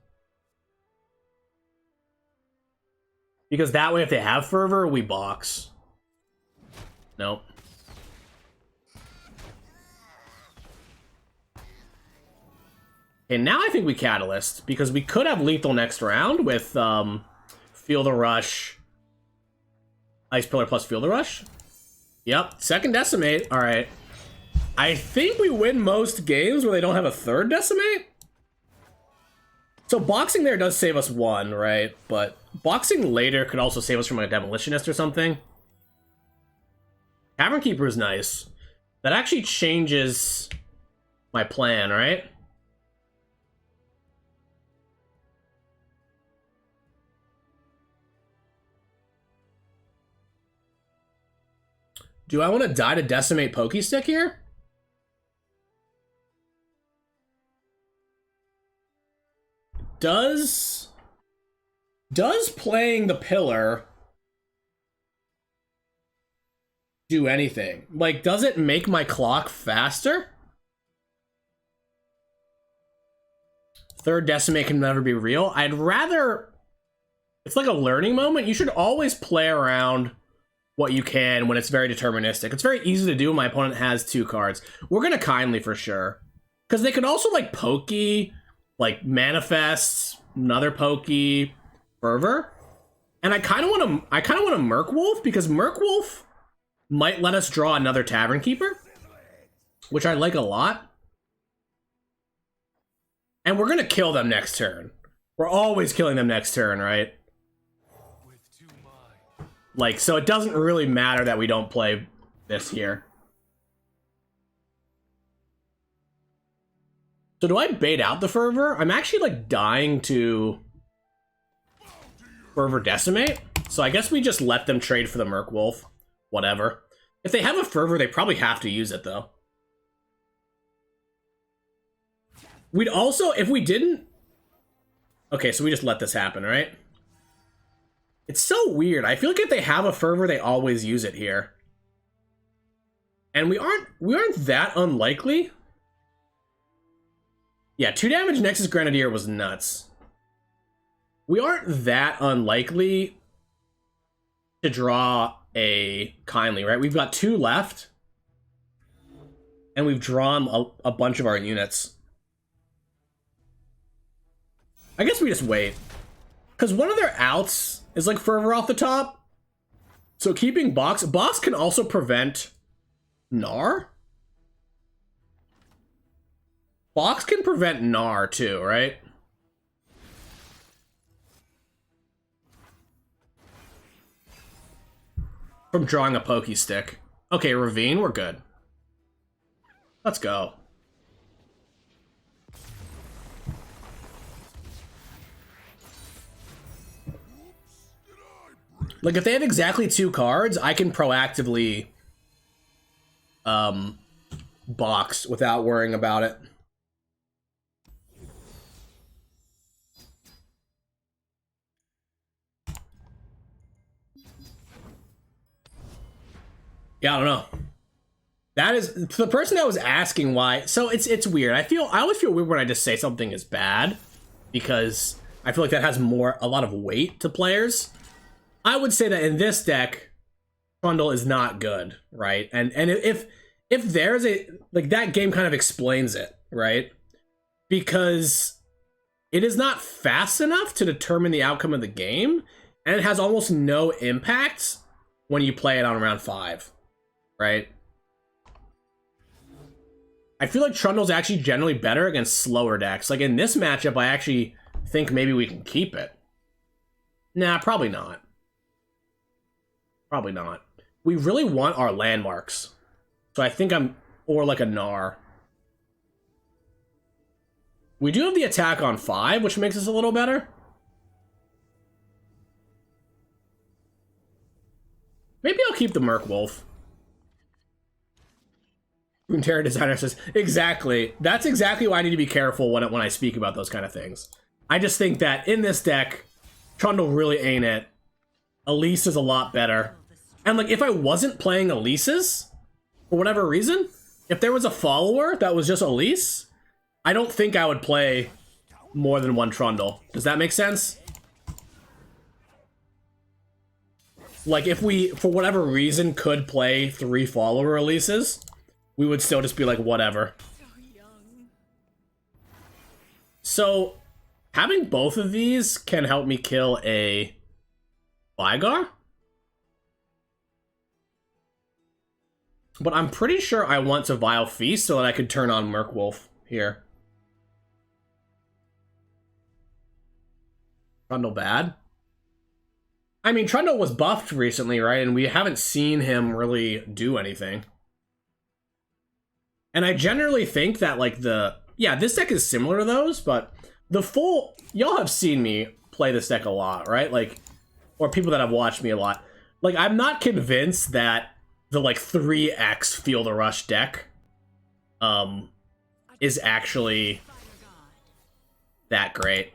Because that way, if they have Fervor, we box. Nope. And now I think we Catalyst, because we could have lethal next round with Feel the Rush. Ice Pillar plus Feel the Rush. Yep, second Decimate. Alright. I think we win most games where they don't have a third Decimate. So boxing there does save us 1, right? But boxing later could also save us from a Demolitionist or something. Cavern Keeper is nice. That actually changes my plan, right? Do I want to die to Decimate Pokey Stick here? Does playing the pillar do anything? Like, does it make my clock faster? third Decimate can never be real. I'd rather... It's like a learning moment. You should always play around what you can when it's very deterministic. It's very easy to do when my opponent has 2 cards. We're going to Kindly for sure. Because they could also, like, Pokey, like, Manifest, another Pokey, Fervor. And I kind of want to Murkwolf, because Murkwolf might let us draw another Tavern Keeper, which I like a lot. And we're going to kill them next turn. We're always killing them next turn, right? Like, so it doesn't really matter that we don't play this here. So do I bait out the Fervor? I'm actually, like, dying to Fervor Decimate. So I guess we just let them trade for the Murkwolf. Whatever. If they have a Fervor, they probably have to use it, though. We'd also, if we didn't... Okay, so we just let this happen, right? It's so weird. I feel like if they have a Fervor, they always use it here. And we aren't that unlikely. Yeah, 2 damage Nexus Grenadier was nuts. We aren't that unlikely to draw a Kindly, right? We've got 2 left. And we've drawn a bunch of our units. I guess we just wait. Because one of their outs is like Fervor off the top. So keeping Box can also prevent Gnar. Box can prevent Gnar too, right? From drawing a Pokey Stick. Okay, Ravine, we're good. Let's go. Like, if they have exactly 2 cards, I can proactively box without worrying about it. Yeah, I don't know. That is, for the person that was asking why, so it's weird. I always feel weird when I just say something is bad, because I feel like that has a lot of weight to players. I would say that in this deck, Trundle is not good, right? And if there's a, like, that game kind of explains it, right? Because it is not fast enough to determine the outcome of the game, and it has almost no impact when you play it on round 5, right? I feel like Trundle's actually generally better against slower decks. Like, in this matchup, I actually think maybe we can keep it. Nah, probably not. Probably not. We really want our landmarks. So I think or like a Gnar. We do have the attack on 5, which makes us a little better. Maybe I'll keep the Murkwolf. Runeterra Designer says, exactly. That's exactly why I need to be careful when I speak about those kind of things. I just think that in this deck, Trundle really ain't it. Elise is a lot better. And, like, if I wasn't playing Elise's, for whatever reason, if there was a follower that was just Elise, I don't think I would play more than 1 Trundle. Does that make sense? Like, if we, for whatever reason, could play 3 follower Elises, we would still just be like, whatever. So, having both of these can help me kill a Ligar? But I'm pretty sure I want to Vile Feast so that I could turn on Murkwolf here. Trundle bad? I mean, Trundle was buffed recently, right? And we haven't seen him really do anything. And I generally think that, like, yeah, this deck is similar to those, but the full... Y'all have seen me play this deck a lot, right? Like, or people that have watched me a lot. Like, I'm not convinced that the, like, 3x Feel the Rush deck is actually that great.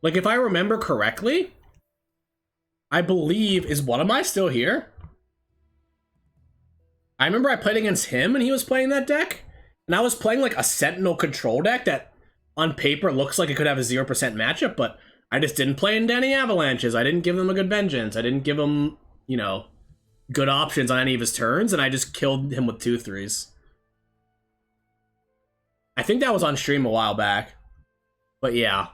Like, if I remember correctly, I believe, is What Am I still here? I remember I played against him and he was playing that deck, And I was playing like a Sentinel control deck that on paper looks like it could have a 0% matchup, but I just didn't play into any Avalanches. I didn't give them a good Vengeance. I didn't give him, you know, good options on any of his turns, and I just killed him with 2/3s. I think that was on stream a while back. But yeah,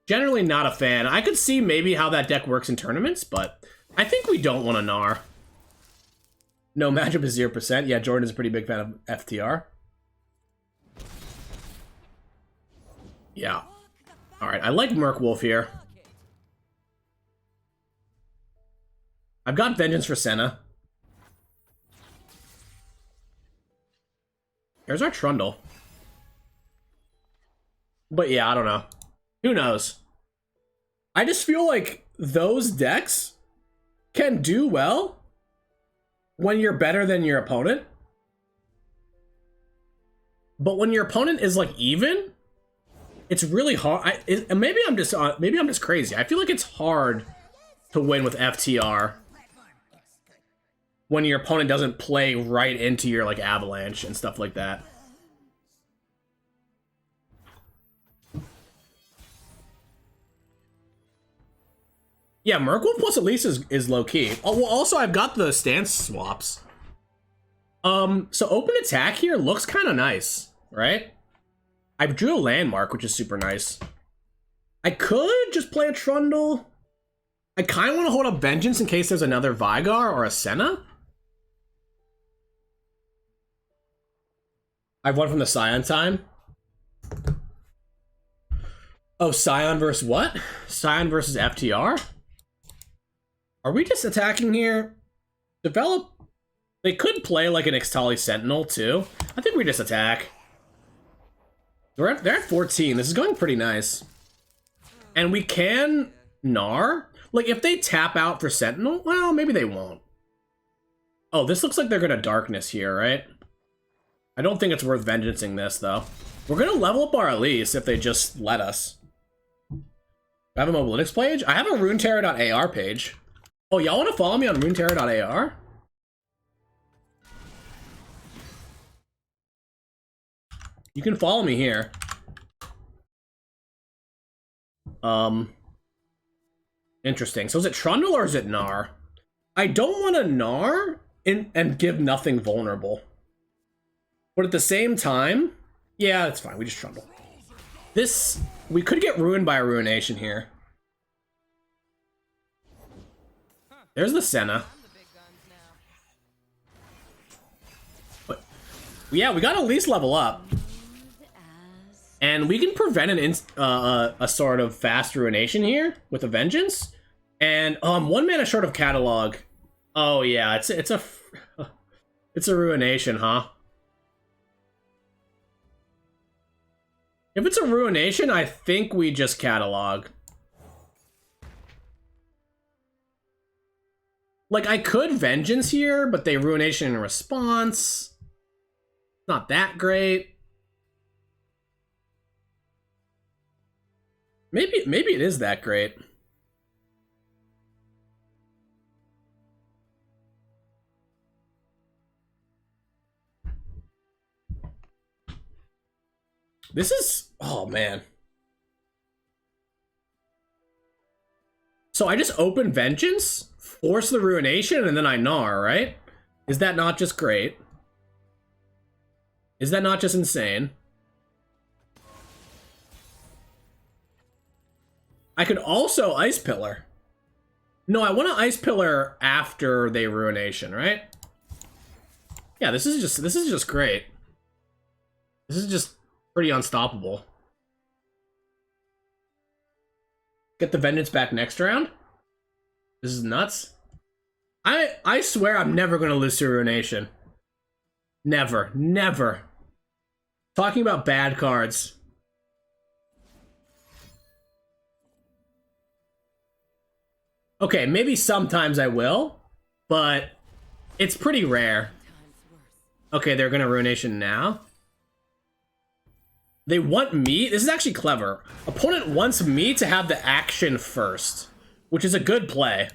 generally not a fan. I could see maybe how that deck works in tournaments, but I think we don't want to Gnar. No matchup is 0%. Yeah, Jordan is a pretty big fan of FTR. Yeah. Alright, I like Merc Wolf here. I've got Vengeance for Senna. Here's our Trundle. But yeah, I don't know. Who knows? I just feel like those decks can do well when you're better than your opponent. But when your opponent is like even, it's really hard. Maybe I'm just crazy. I feel like it's hard to win with FTR when your opponent doesn't play right into your like Avalanche and stuff like that. Yeah, Merkle plus Elise is low key. Oh, well, also I've got the stance swaps. So open attack here looks kind of nice, right? I drew a landmark, which is super nice. I could just play a Trundle. I kind of want to hold up Vengeance in case there's another Vygar or a Senna. I've won from the Scion time. Oh, Scion versus what? Scion versus FTR? Are we just attacking here? Develop... They could play like an Ixtali Sentinel too. I think we just attack. They're at 14. This is going pretty nice. And we can Gnar. Like, if they tap out for Sentinel, well, maybe they won't. Oh, this looks like they're going to Darkness here, right? I don't think it's worth Vengeancing this, though. We're going to level up our Elise if they just let us. I have a Mobalytics page? I have a Runeterror.ar page. Oh, y'all want to follow me on Runeterror.ar? You can follow me here. Interesting. So is it Trundle or is it Gnar? I don't want to Gnar and give nothing vulnerable. But at the same time, yeah, that's fine. We just Trundle. This, we could get ruined by a Ruination here. There's the Senna. But yeah, we gotta at least level up. And we can prevent a sort of fast Ruination here with a Vengeance. And 1 mana short of Catalog. Oh yeah, it's a Ruination, huh? If it's a Ruination, I think we just Catalog. Like, I could Vengeance here, but they Ruination in response. Not that great. Maybe it is that great. This is... Oh, man. So I just open Vengeance, force the Ruination, and then I Gnar, right? Is that not just great? Is that not just insane? I could also Ice Pillar. No, I want to Ice Pillar after they Ruination, right? Yeah, this is just great. This is just pretty unstoppable. Get the Vengeance back next round? This is nuts. I swear I'm never gonna lose to Ruination. Never. Never. Talking about bad cards. Okay, maybe sometimes I will, but it's pretty rare. Okay, they're gonna Ruination now. They want me? This is actually clever. Opponent wants me to have the action first, which is a good play.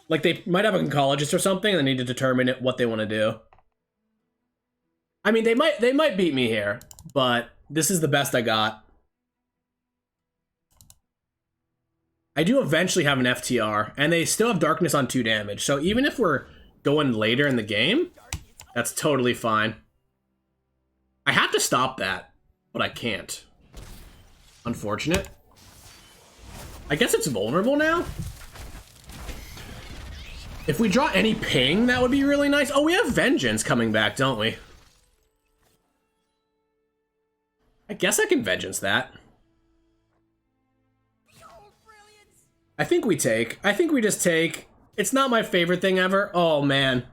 Like, they might have a Oncologist or something, and they need to determine what they want to do. I mean, they might beat me here, but this is the best I got. I do eventually have an FTR, and they still have Darkness on 2 damage, so even if we're going later in the game, that's totally fine. I have to stop that, but I can't. Unfortunate. I guess it's vulnerable now? If we draw any ping, that would be really nice. Oh, we have Vengeance coming back, don't we? I guess I can Vengeance that. I think we take. I think we just take. It's not my favorite thing ever. Oh, man.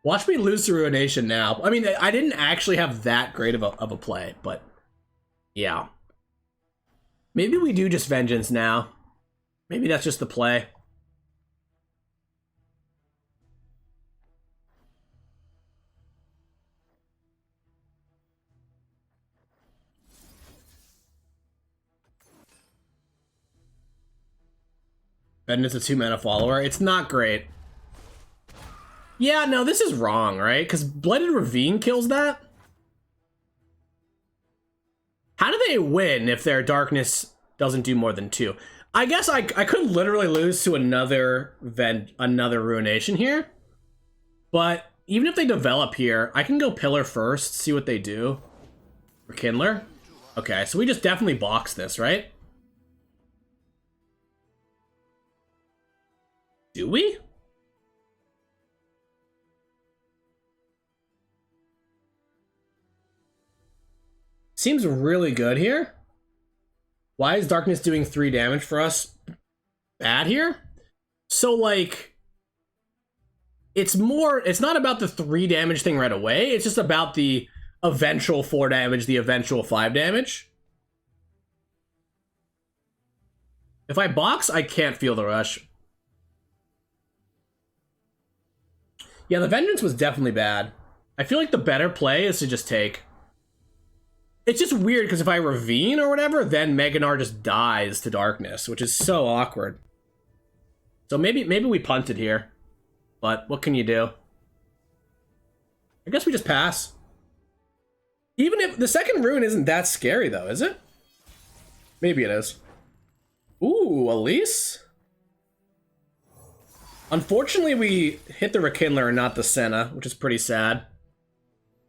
Watch me lose to Ruination now. I mean, I didn't actually have that great of a play, but yeah. Maybe we do just Vengeance now. Maybe that's just the play. Vengeance a 2-mana follower. It's not great. Yeah, no, this is wrong, right? Because Blighted Ravine kills that? How do they win if their Darkness doesn't do more than 2? I guess I could literally lose to another Ruination here. But even if they develop here, I can go Pillar first, see what they do. For Kindler. Okay, so we just definitely box this, right? Do we? Seems really good here. Why is Darkness doing 3 damage for us? Bad here? So, like, it's not about the 3 damage thing right away. It's just about the eventual 4 damage, the eventual 5 damage. If I box, I can't feel the rush. Yeah, the Vengeance was definitely bad. I feel like the better play is to just take. It's just weird, because if I Ravine or whatever, then Mega Gnar just dies to Darkness, which is so awkward. So maybe we punt it here. But what can you do? I guess we just pass. Even if the second Rune isn't that scary, though, is it? Maybe it is. Ooh, Elise? Unfortunately, we hit the Rekindler and not the Senna, which is pretty sad.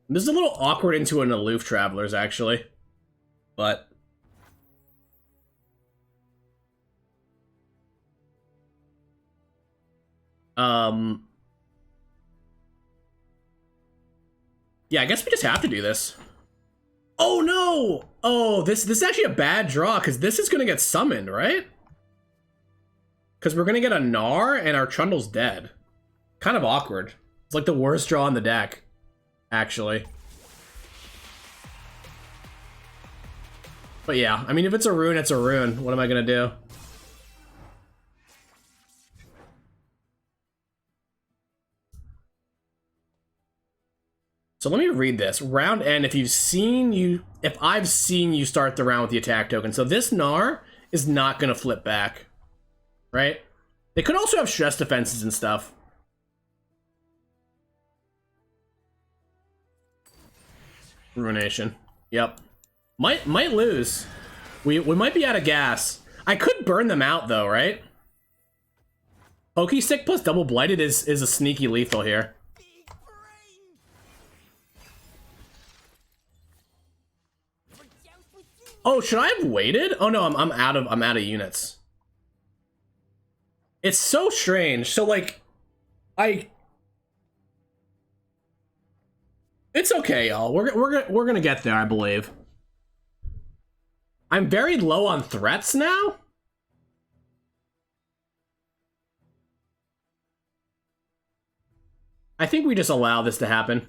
This is a little awkward into an Aloof Travelers, actually. But... yeah, I guess we just have to do this. Oh, no! Oh, this is actually a bad draw, because this is going to get summoned, right? Because we're going to get a Gnar, and our Trundle's dead. Kind of awkward. It's like the worst draw on the deck, actually. But yeah, I mean, if it's a Rune, it's a Rune. What am I going to do? So let me read this. Round end, if I've seen you start the round with the attack token. So this Gnar is not going to flip back. Right? They could also have stress defenses and stuff. Ruination. Yep. Might lose. We might be out of gas. I could burn them out though, right? Pokey Stick plus double blighted is a sneaky lethal here. Oh, should I have waited? Oh no, I'm out of units. It's so strange. So like, it's okay, y'all. We're gonna get there, I believe. I'm very low on threats now. I think we just allow this to happen.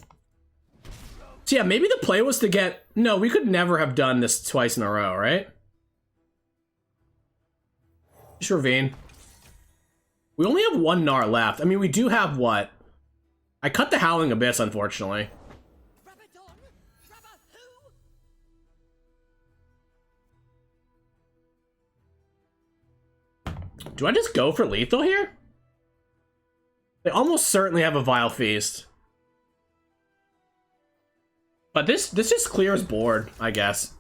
So yeah, maybe the play was to get... No, we could never have done this twice in a row, right? Just Ravine. We only have 1 Gnar left. I mean, we do have what? I cut the Howling Abyss, unfortunately. Do I just go for lethal here? They almost certainly have a Vile Feast. But this just clears board, I guess.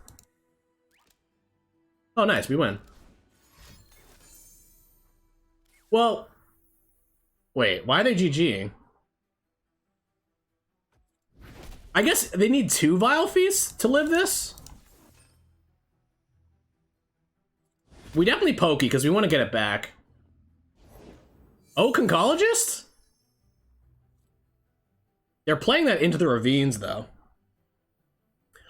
Oh, nice, we win. Well, wait, why are they GGing? I guess they need 2 Vile Feasts to live this. We definitely pokey because we want to get it back. Oh, Conchologist? They're playing that into the ravines, though.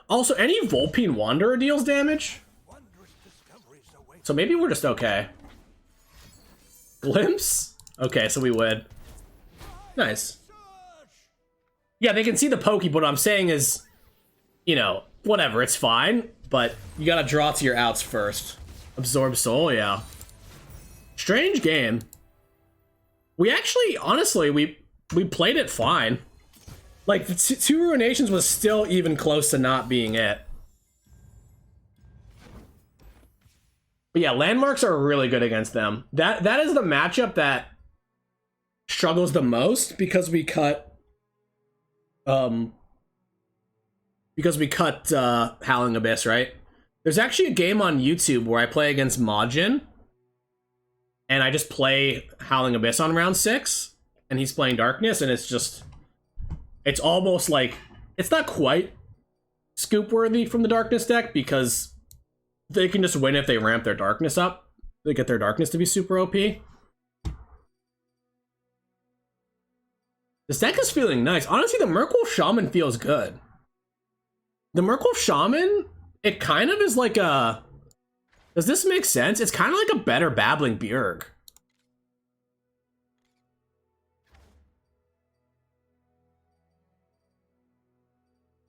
Also, any Vulpine Wanderer deals damage? So maybe we're just okay. Glimpse? Okay, so we win. Nice. Yeah, they can see the pokey, but what I'm saying is, you know, whatever, it's fine, but you gotta draw to your outs first. Absorb Soul, yeah. Strange game. We actually, honestly, we played it fine. Like, the 2 Ruinations was still even close to not being it. But yeah, landmarks are really good against them. That is the matchup that struggles the most because we cut Howling Abyss, right? There's actually a game on YouTube where I play against Majin, and I just play Howling Abyss on round 6, and he's playing Darkness, and it's almost like, it's not quite scoop worthy from the Darkness deck because they can just win if they ramp their Darkness up. They get their Darkness to be super OP. This deck is feeling nice. Honestly, the Merkwolf Shaman feels good. The Merkwolf Shaman, it kind of is like a... Does this make sense? It's kind of like a better Babbling Bjerg.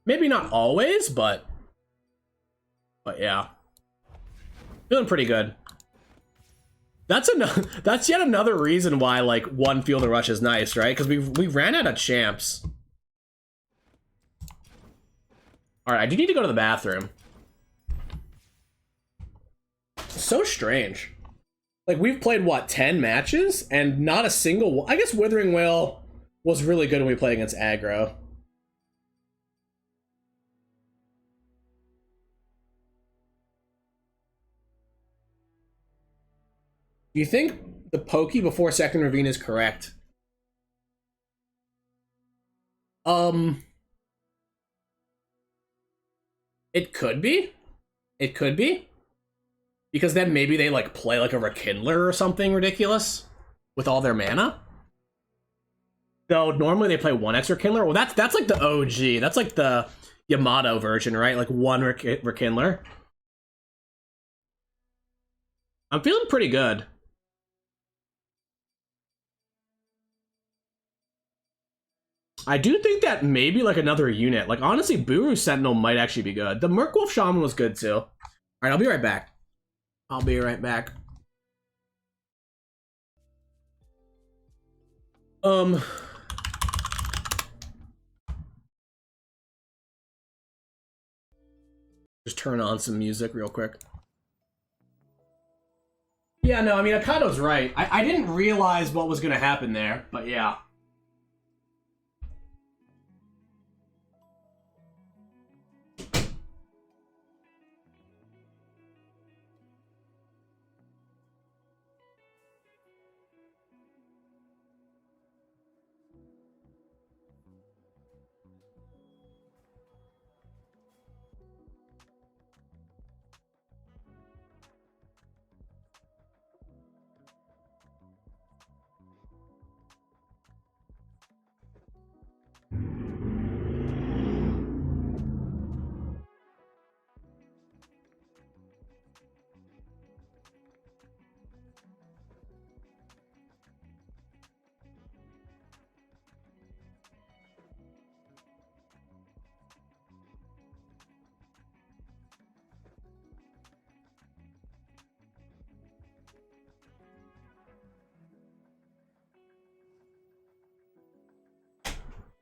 Maybe not always, but yeah. Feeling pretty good. That's yet another reason why, like, 1 Feel the Rush is nice, right? Because we ran out of champs. Alright, I do need to go to the bathroom. So strange. Like, we've played, what, 10 matches? And not a single... I guess Withering Wail was really good when we played against aggro. Do you think the pokey before second ravine is correct? It could be. It could be. Because then maybe they, like, play, like, a Rekindler or something ridiculous with all their mana. Though, normally they play 1 extra Rekindler. Well, that's like the OG. That's like the Yamato version, right? Like, 1 Rekindler. I'm feeling pretty good. I do think that maybe, like, another unit. Like, honestly, Buru Sentinel might actually be good. The Merkwolf Shaman was good, too. Alright, I'll be right back. I'll be right back. Just turn on some music real quick. Yeah, no, I mean, Akado's right. I didn't realize what was gonna happen there, but yeah.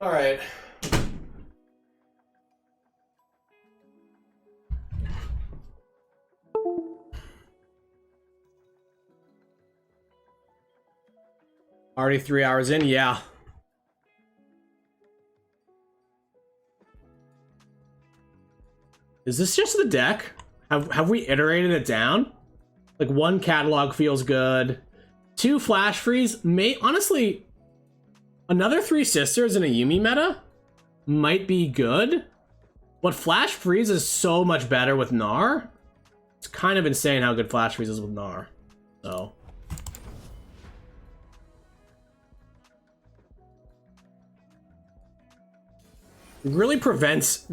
All right. Already 3 hours in? Yeah. Is this just the deck? Have we iterated it down? Like, 1 catalog feels good. 2 flash freeze. Honestly, another 3 sisters in a Yuumi meta might be good. But flash freeze is so much better with Gnar. It's kind of insane how good flash freeze is with Gnar. So. Really prevents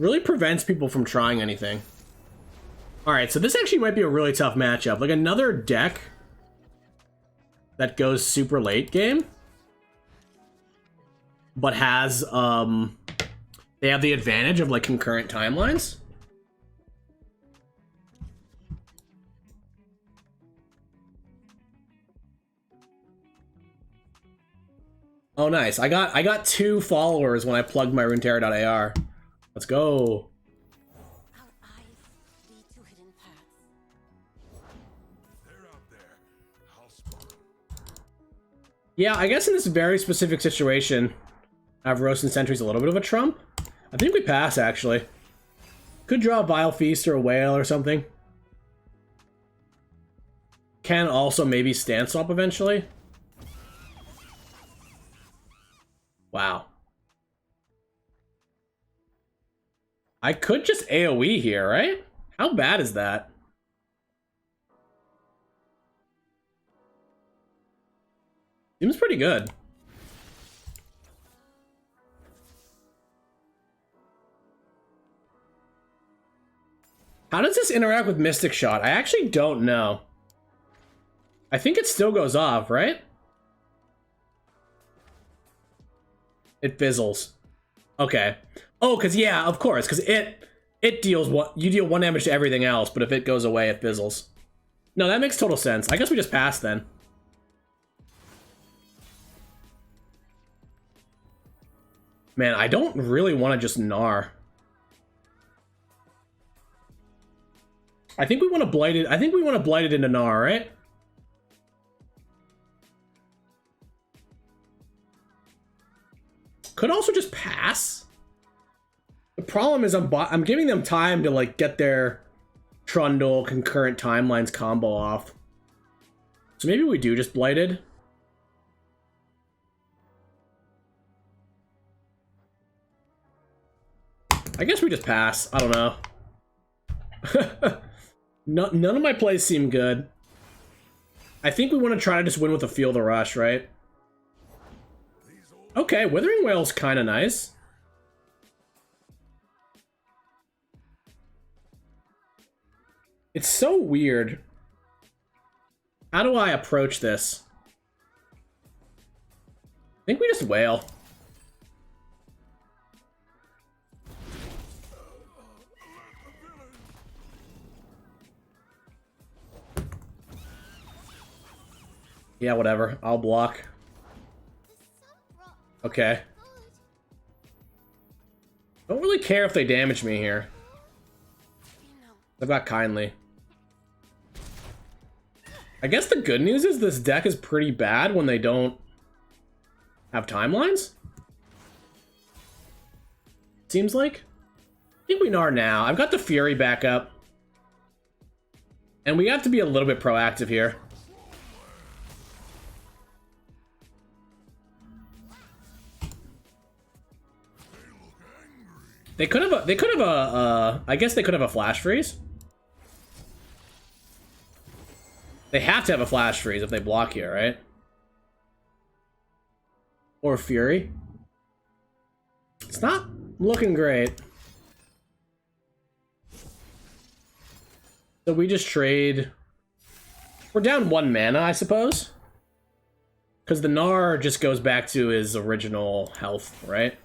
people from trying anything. Alright, so this actually might be a really tough matchup. Like, another deck that goes super late game, but has, they have the advantage of, like, concurrent timelines. Oh, nice. I got 2 followers when I plugged my Runeterra.ar. Let's go. Our eyes lead to hidden paths. They're out there. I'll spot 'em. Yeah, I guess in this very specific situation, I have Roast and Sentry's a little bit of a trump. I think we pass, actually. Could draw a Vile Feast or a Whale or something. Can also maybe Stand Swap eventually. Wow. I could just AoE here, right? How bad is that? Seems pretty good. How does this interact with Mystic Shot? I actually don't know. I think it still goes off, right? It fizzles. Okay. Oh, because, yeah, of course, because it deals what you deal 1 damage to everything else, but if it goes away, it fizzles. No, that makes total sense. I guess we just pass then. Man, I don't really want to just Gnar. I think we want to blight it. I think we want to blight it into Gnar, right? Could also just pass. The problem is I'm giving them time to like get their Trundle concurrent timelines combo off. So maybe we do just blighted. I guess we just pass. I don't know. None of my plays seem good. I think we want to try to just win with a Feel the Rush, right? Okay, Withering Wail's kind of nice. It's so weird. How do I approach this? I think we just Wail. Yeah, whatever. I'll block. Okay. Don't really care if they damage me here. I've got Kindly. I guess the good news is this deck is pretty bad when they don't have timelines. Seems like. I think we are now. I've got the Fury back up. And we have to be a little bit proactive here. They could have I guess they could have a Flash Freeze. They have to have a Flash Freeze if they block here, right? Or Fury. It's not looking great. So we just trade. We're down 1 mana, I suppose. Because the Gnar just goes back to his original health, right?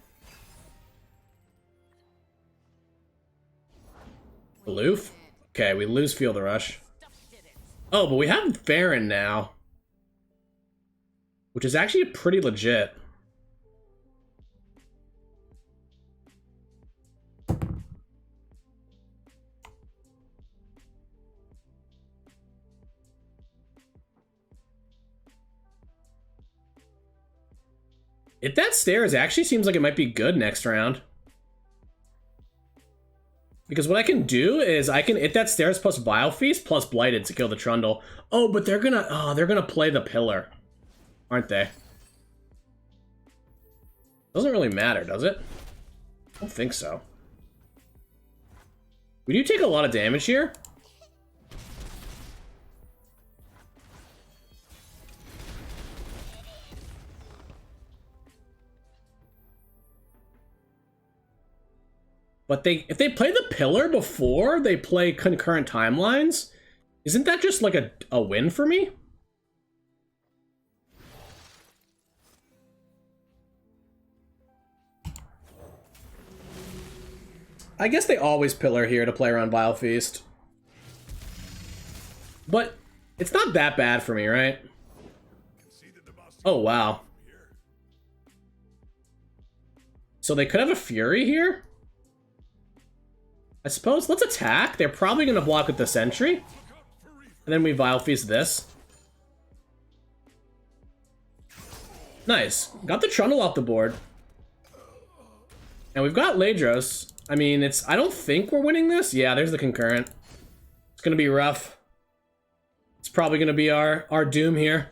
Aloof? Okay, we lose Feel the Rush. Oh, but we have Farron now. Which is actually pretty legit. If that stairs actually seems like it might be good next round. Because what I can do is I can hit that stairs plus Vile Feast plus Blighted to kill the Trundle. Oh, but they're gonna play the pillar, aren't they? Doesn't really matter, does it? I don't think so. We do take a lot of damage here. But if they play the pillar before they play concurrent timelines, isn't that just like a win for me? I guess they always pillar here to play around Vile Feast. But it's not that bad for me, right? Oh, wow. So they could have a Fury here? I suppose. Let's attack. They're probably going to block with the Sentry. And then we Vile Feast this. Nice. Got the Trundle off the board. And we've got Ladros. I mean, I don't think we're winning this. Yeah, there's the concurrent. It's going to be rough. It's probably going to be our doom here.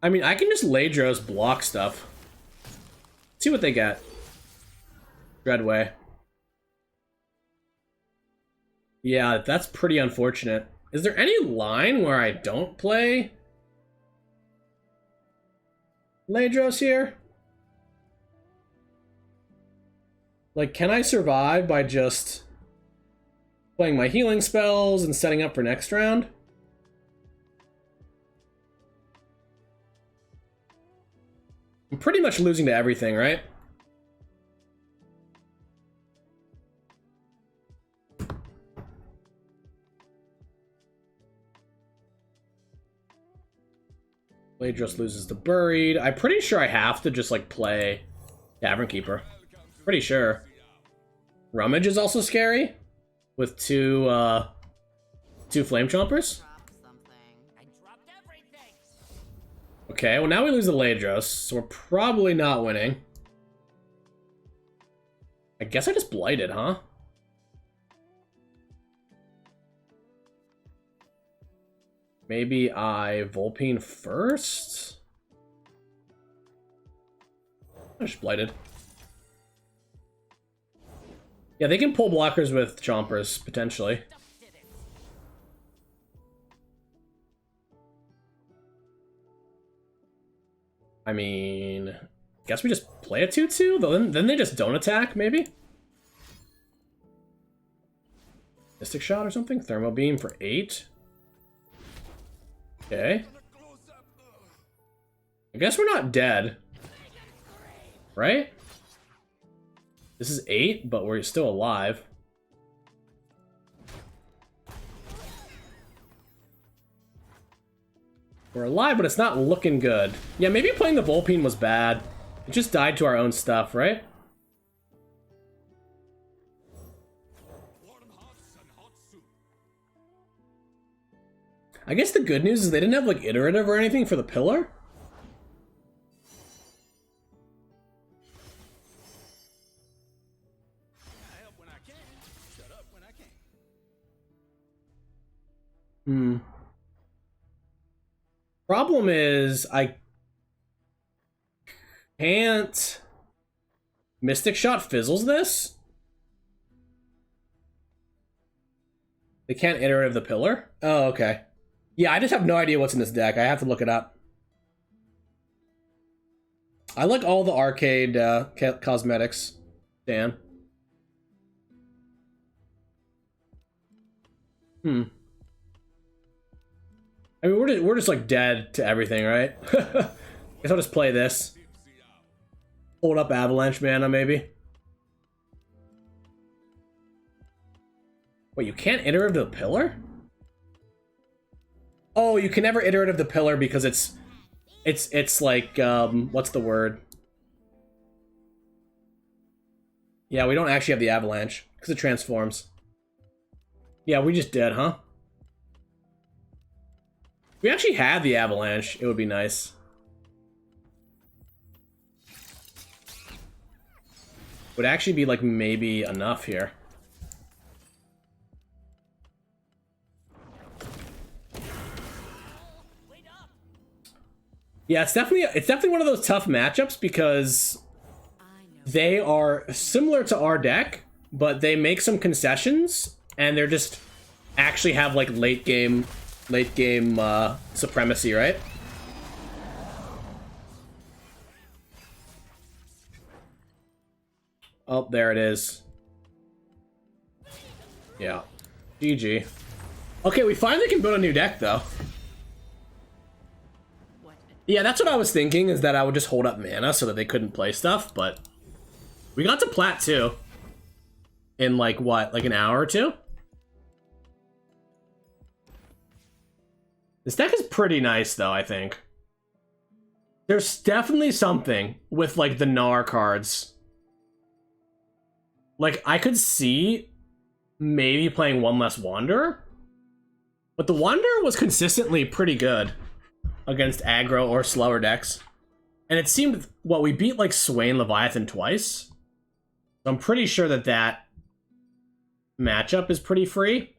I mean, I can just Ladros block stuff. See what they get. Dreadway. Yeah, that's pretty unfortunate. Is there any line where I don't play Ladros here? Like, can I survive by just playing my healing spells and setting up for next round? I'm pretty much losing to everything, right? Ladros loses the Buried. I'm pretty sure I have to just, like, play Tavern Keeper. Pretty sure. Rummage is also scary. With two Flame Chompers. Okay, well now we lose the Ladros, so we're probably not winning. I guess I just Blighted, huh? Maybe I Vulpine first? I just Blighted. Yeah, they can pull blockers with Chompers, potentially. I mean, guess we just play a 2-2? Then they just don't attack, maybe? Mystic Shot or something? Thermo Beam for 8? Okay. I guess we're not dead. Right? This is 8, but we're still alive. We're alive, but it's not looking good. Yeah, maybe playing the Vulpine was bad. It just died to our own stuff, right? I guess the good news is they didn't have, like, iterative or anything for the pillar. Problem is, I can't... Mystic Shot fizzles this? They can't iterative the pillar? Oh, okay. Yeah, I just have no idea what's in this deck. I have to look it up. I like all the arcade cosmetics, Dan. I mean, we're just like dead to everything, right? Guess I'll just play this. Hold up Avalanche Mana, maybe. Wait, you can't iterative the pillar? Oh, you can never iterative the pillar because it's It's like, what's the word? Yeah, we don't actually have the avalanche, because it transforms. Yeah, we just did, huh? If we actually had the avalanche, it would be nice. Would actually be, like, maybe enough here. Yeah, it's definitely one of those tough matchups because they are similar to our deck, but they make some concessions and they're just actually have like late game supremacy, right? Oh, there it is. Yeah. GG. Okay, we finally can build a new deck though. Yeah, that's what I was thinking, is that I would just hold up mana so that they couldn't play stuff, but we got to plat too. In like what, like an hour or two? This deck is pretty nice though, I think. There's definitely something with like the Gnar cards. Like, I could see maybe playing one less Wanderer, but the Wanderer was consistently pretty good against aggro or slower decks. And it seemed, what, we beat like Swain Leviathan twice? So I'm pretty sure that that matchup is pretty free.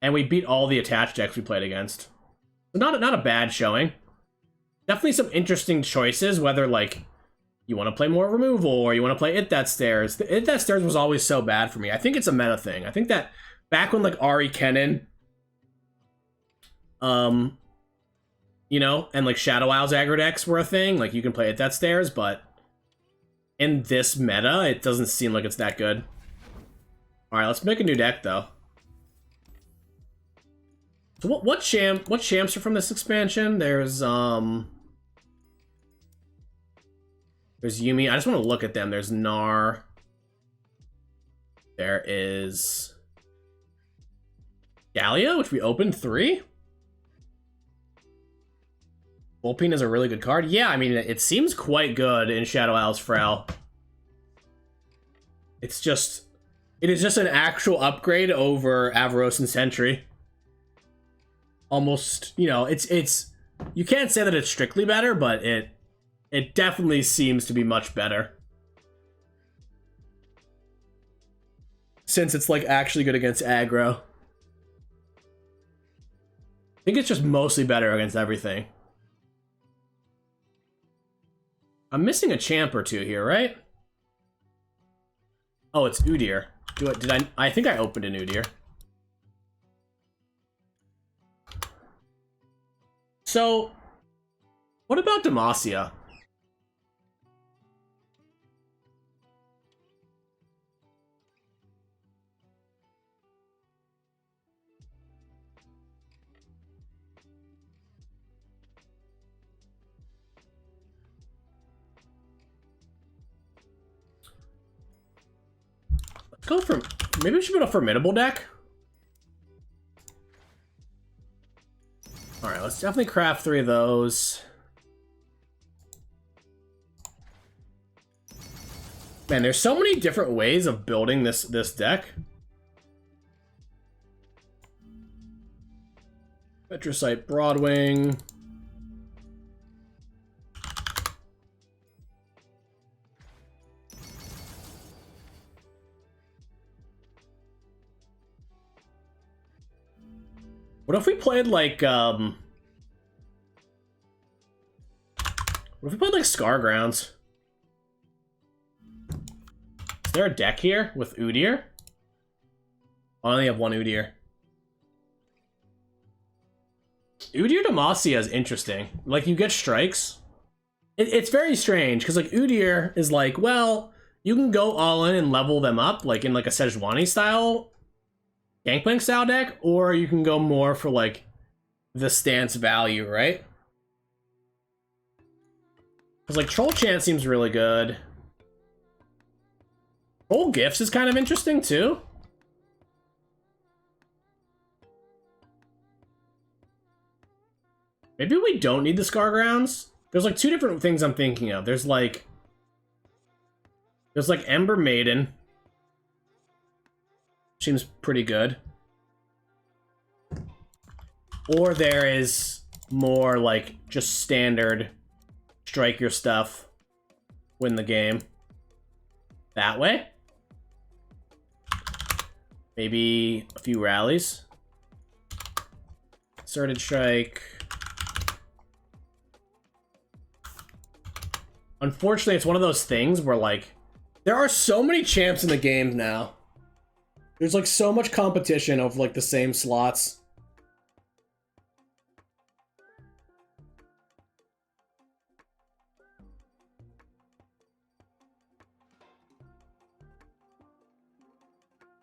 And we beat all the attached decks we played against. So not a bad showing. Definitely some interesting choices, whether like you want to play more removal or you want to play It That Stares. The It That Stares was always so bad for me. I think it's a meta thing. I think that back when like Ari Kennen, you know, and like Shadow Isles aggro decks were a thing, like you can play It That Stares, but in this meta, it doesn't seem like it's that good. Alright, let's make a new deck though. So what champs are from this expansion? There's Yuumi. I just want to look at them. There's Gnar. There is Gallia, which we opened 3. Volpine is a really good card. Yeah, I mean, it seems quite good in Shadow Isles Frail. It is just an actual upgrade over Avarosan Sentry. Almost, you know, it's you can't say that it's strictly better, but it definitely seems to be much better. Since it's like actually good against aggro. I think it's just mostly better against everything. I'm missing a champ or two here, right? Oh, it's Udyr. I think I opened an Udyr. So, what about Demacia? Let's go for, maybe we should put a formidable deck. Alright, let's definitely craft 3 of those. Man, there's so many different ways of building this deck. Metrocyte Broadwing. What if we played like, what if we played like Scargrounds? Is there a deck here with Udyr? I only have one Udyr. Udyr Demacia is interesting. Like, you get strikes. It's very strange, because like Udyr is like, well, you can go all in and level them up, like in like a Sejuani style, Gangplank style deck, or you can go more for like the stance value, right? Because like Troll Chant seems really good. Troll Gifts is kind of interesting too. Maybe we don't need the Scar Grounds? There's like two different things I'm thinking of. There's like Ember Maiden. Seems pretty good. Or there is more like just standard strike your stuff, win the game. That way? Maybe a few rallies. Asserted strike. Unfortunately, it's one of those things where, like, there are so many champs in the game now. There's, like, so much competition over, like, the same slots.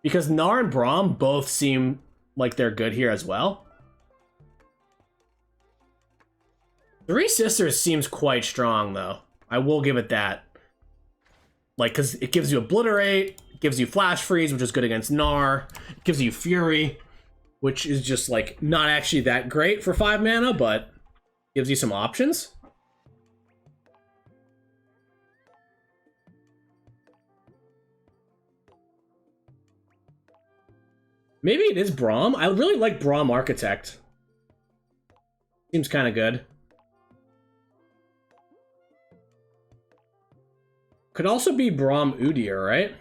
Because Gnar and Braum both seem like they're good here as well. Three Sisters seems quite strong, though. I will give it that. Like, because it gives you Obliterate, it gives you Flash Freeze, which is good against Gnar. It gives you Fury, which is just, like, not actually that great for 5 mana, but gives you some options. Maybe it is Braum. I really like Braum Architect. Seems kind of good. Could also be Braum Udyr, right?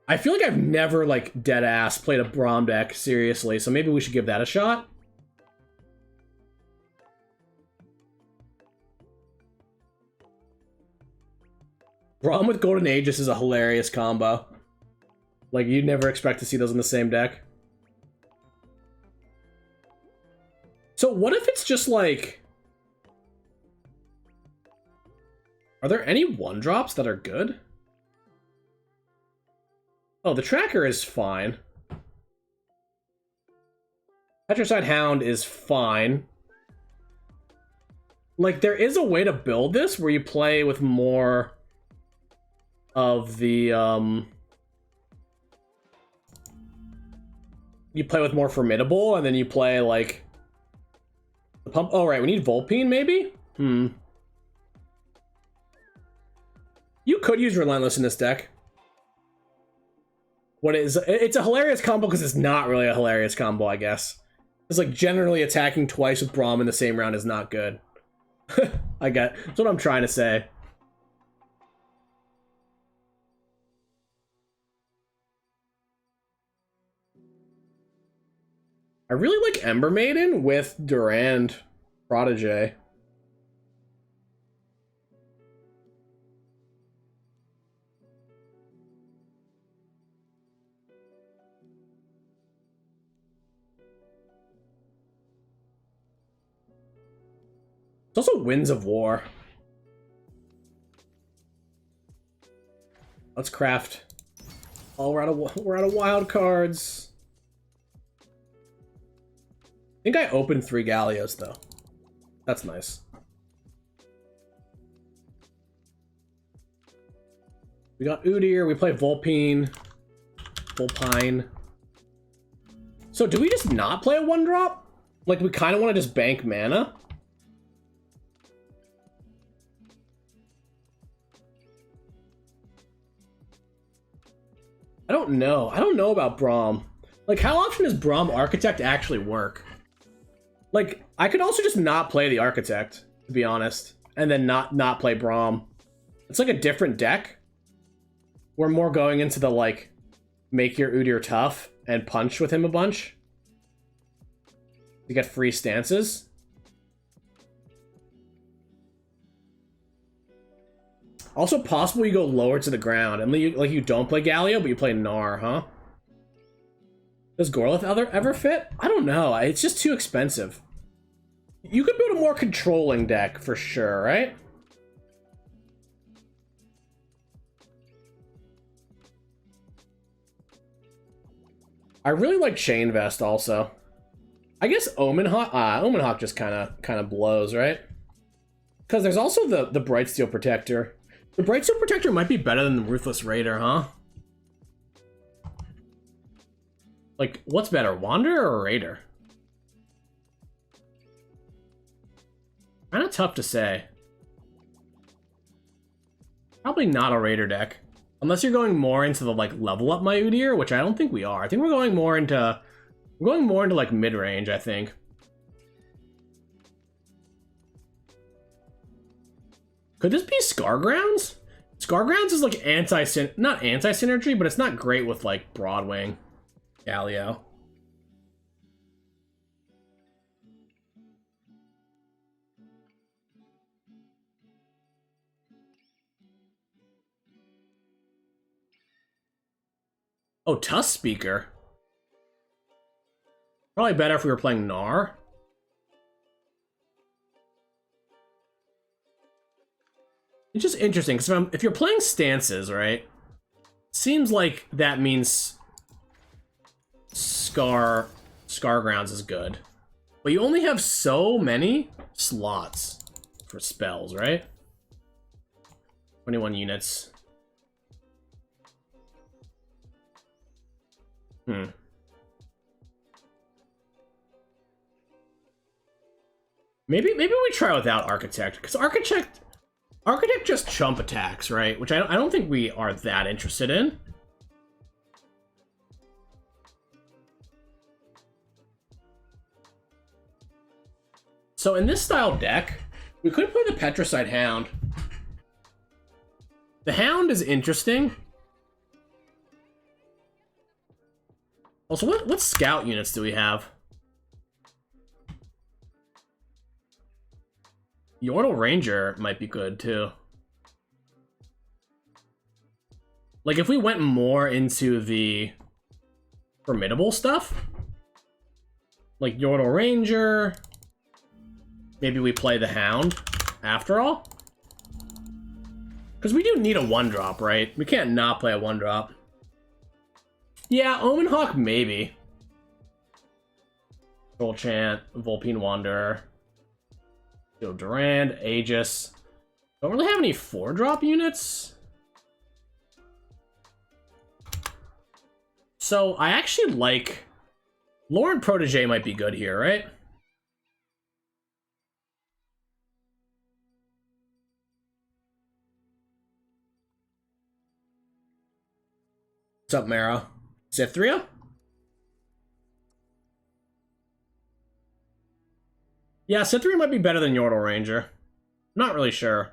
I feel like I've never, like, dead-ass played a Braum deck, seriously, so maybe we should give that a shot. Braum with Golden Aegis is a hilarious combo. Like, you'd never expect to see those in the same deck. So what if it's just like... Are there any 1-drops that are good? Oh, the Tracker is fine. Petricide Hound is fine. Like, there is a way to build this where you play with more of the, you play with more Formidable, and then you play, like... The pump... Oh, right, we need Volpine, maybe? You could use Relentless in this deck. What is... It's a hilarious combo because it's not really a hilarious combo, I guess. It's like, generally attacking twice with Braum in the same round is not good. That's what I'm trying to say. I really like Ember Maiden with Durand Protege. It's also Winds of War. Let's craft. Oh, we're out of wild cards. I think I opened 3 Gallios, though. That's nice. We got Udyr, we play Volpine. Volpine. So do we just not play a 1-drop? Like, we kind of want to just bank mana? I don't know. I don't know about Braum. Like, how often does Braum Architect actually work? Like, I could also just not play the Architect, to be honest, and then not play Braum. It's like a different deck. We're more going into the, like, make your Udyr tough and punch with him a bunch to get free stances. Also possible you go lower to the ground, and you don't play Galio, but you play Gnar, huh? Does Gorlith ever fit? I don't know. It's just too expensive. You could build a more controlling deck for sure, right? I really like Chain Vest also. I guess Omen Hawk just kind of blows, right? Because there's also the Brightsteel Protector. The Brightsteel Protector might be better than the Ruthless Raider, huh? Like, what's better, Wanderer or Raider? Kind of tough to say. Probably not a Raider deck. Unless you're going more into the like level up my Udyr, which I don't think we are. I think we're going more into like mid-range, I think. Could this be Scargrounds? Scargrounds is like not anti-synergy, but it's not great with like Broadwing Galio. Oh, Tusk Speaker. Probably better if we were playing Gnar. It's just interesting, because if you're playing stances, right? Seems like that means Scargrounds is good. But you only have so many slots for spells, right? 21 units. Maybe we try without Architect, because Architect just chump attacks, right? Which I don't think we are that interested in. So in this style deck, we could play the Petricide Hound. The Hound is interesting. Also, what scout units do we have? Yordle Ranger might be good, too. Like, if we went more into the formidable stuff, like Yordle Ranger, maybe we play the Hound after all. Because we do need a 1-drop, right? We can't not play a 1-drop. Yeah, Omen Hawk, maybe. Troll Chant, Vulpine Wanderer. Durand, Aegis. Don't really have any 4-drop units. So I actually like... Lauren Protege might be good here, right? What's up, Mara? Cythria? Yeah, Cythria might be better than Yordle Ranger. Not really sure.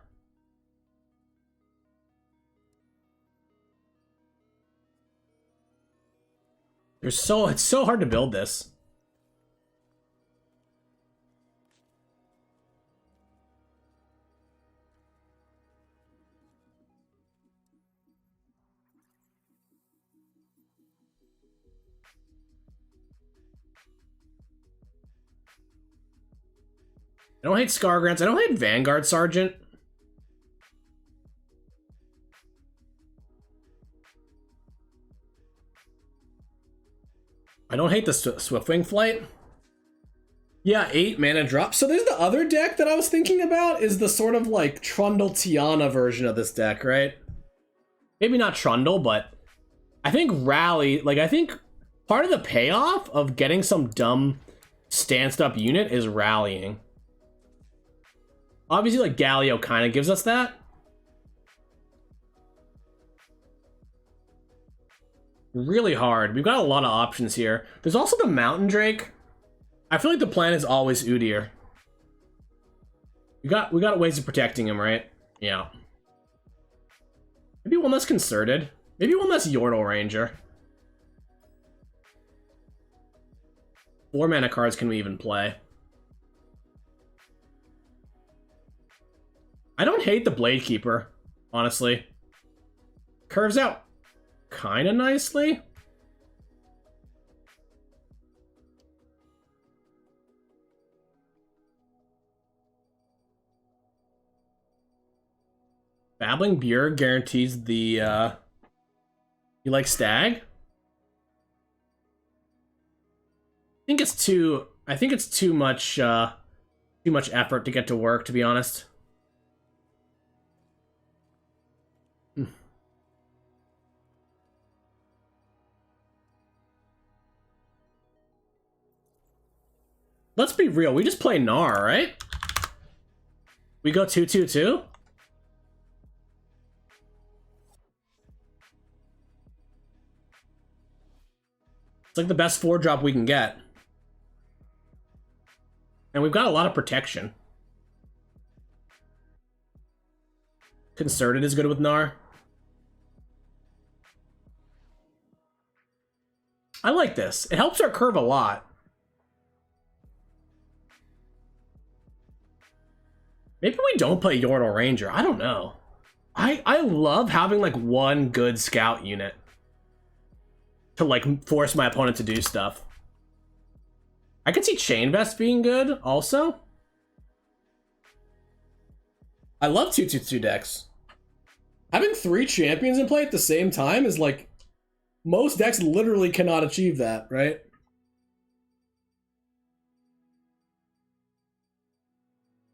It's so hard to build this. I don't hate Scargrants. I don't hate Vanguard Sergeant. I don't hate the Swiftwing Flight. Yeah, 8 mana drop. So there's the other deck that I was thinking about, is the sort of like Trundle Tiana version of this deck, right? Maybe not Trundle, but I think Rally, like I think part of the payoff of getting some dumb stanced up unit is rallying. Obviously, like, Galio kind of gives us that. Really hard. We've got a lot of options here. There's also the Mountain Drake. I feel like the plan is always Udyr. We got ways of protecting him, right? Yeah. Maybe one less Concerted. Maybe one less Yordle Ranger. 4 mana cards can we even play? I don't hate the Blade Keeper, honestly. Curves out kind of nicely. Babbling Beer guarantees the, You like Stag? I think it's too much effort to get to work, to be honest. Let's be real, we just play Gnar, right? We go 2-2-2? It's like the best 4-drop we can get. And we've got a lot of protection. Concerted is good with Gnar. I like this. It helps our curve a lot. Maybe we don't play Yordle Ranger. I don't know. I love having like one good scout unit to like force my opponent to do stuff. I could see Chain Vest being good also. I love 2-2-2 decks. Having 3 champions in play at the same time is like, most decks literally cannot achieve that, right?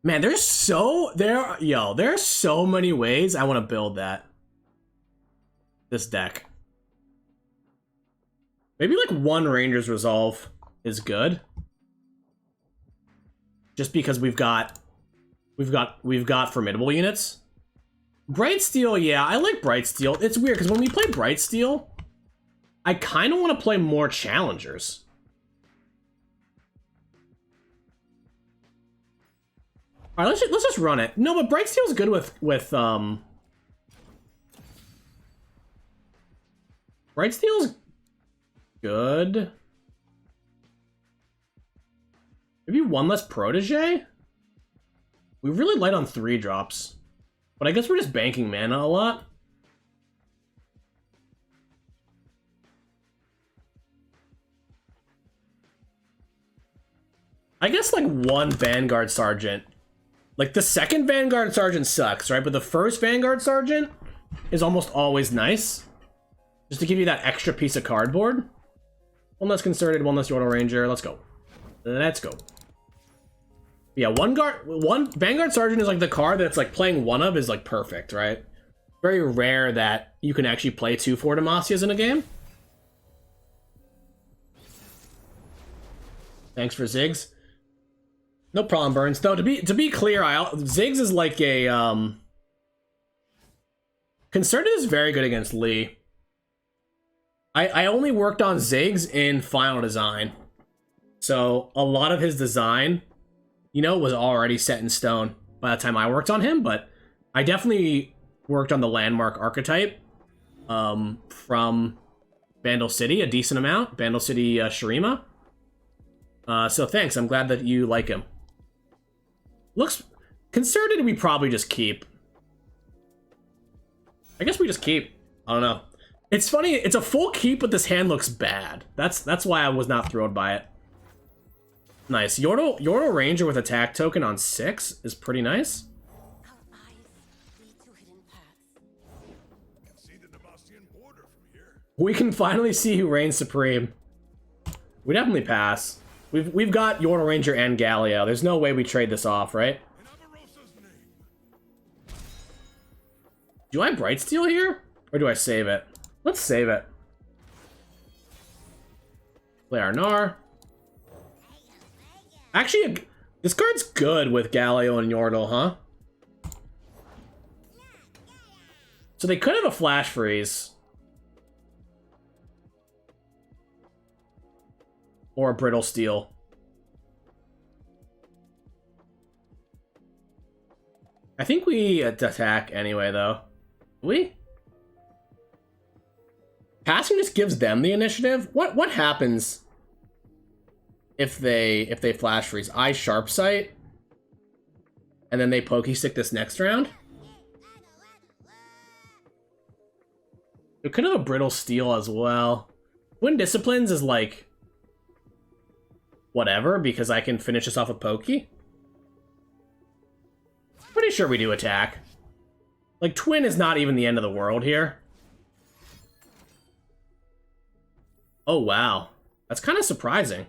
Man, there's so many ways I want to build this deck. Maybe like 1 Ranger's Resolve is good. Just because we've got formidable units. Brightsteel, yeah, I like Brightsteel. It's weird because when we play Brightsteel, I kind of want to play more challengers. All right, let's just run it. No, but Brightsteel's good with Brightsteel's good. Maybe 1 less Protege? We really light on 3 drops. But I guess we're just banking mana a lot. I guess like 1 Vanguard Sergeant. Like the second Vanguard Sergeant sucks, right? But the first Vanguard Sergeant is almost always nice. Just to give you that extra piece of cardboard. 1 less Concerted, 1 less Yordle Ranger. Let's go. Let's go. Yeah, one Vanguard Sergeant is like the card that's like playing 1 of is like perfect, right? Very rare that you can actually play 2 4 Demasias in a game. Thanks for Ziggs. No problem, Burns. Though to be clear, Ziggs is like a Concerted is very good against Lee. I only worked on Ziggs in final design. So a lot of his design, you know, was already set in stone by the time I worked on him, but I definitely worked on the landmark archetype from Vandal City a decent amount. Vandal City Shurima. So thanks, I'm glad that you like him. Looks Concerted, we probably just keep. I guess we just keep. I don't know. It's funny, it's a full keep, but this hand looks bad. That's why I was not thrilled by it. Nice. Yordle Ranger with attack token on 6 is pretty nice. Our eyes lead to hidden paths. Can see the Demacian border from here. We can finally see who reigns supreme. We definitely pass. We've got Yordle Ranger and Galio. There's no way we trade this off, right? In Avarosa's name. Do I Brightsteel here? Or do I save it? Let's save it. Play our Gnar. Actually, this card's good with Galio and Yordle, huh? So they could have a Flash Freeze. Or a Brittle Steel. I think we attack anyway, though. Do we? Passing just gives them the initiative? What happens if they Flash Freeze? I Sharp Sight, and then they Pokey Stick this next round? It could have a Brittle Steel as well. Twin Disciplines is like whatever, because I can finish this off with Pokey. Pretty sure we do attack. Like, Twin is not even the end of the world here. Oh, wow. That's kind of surprising.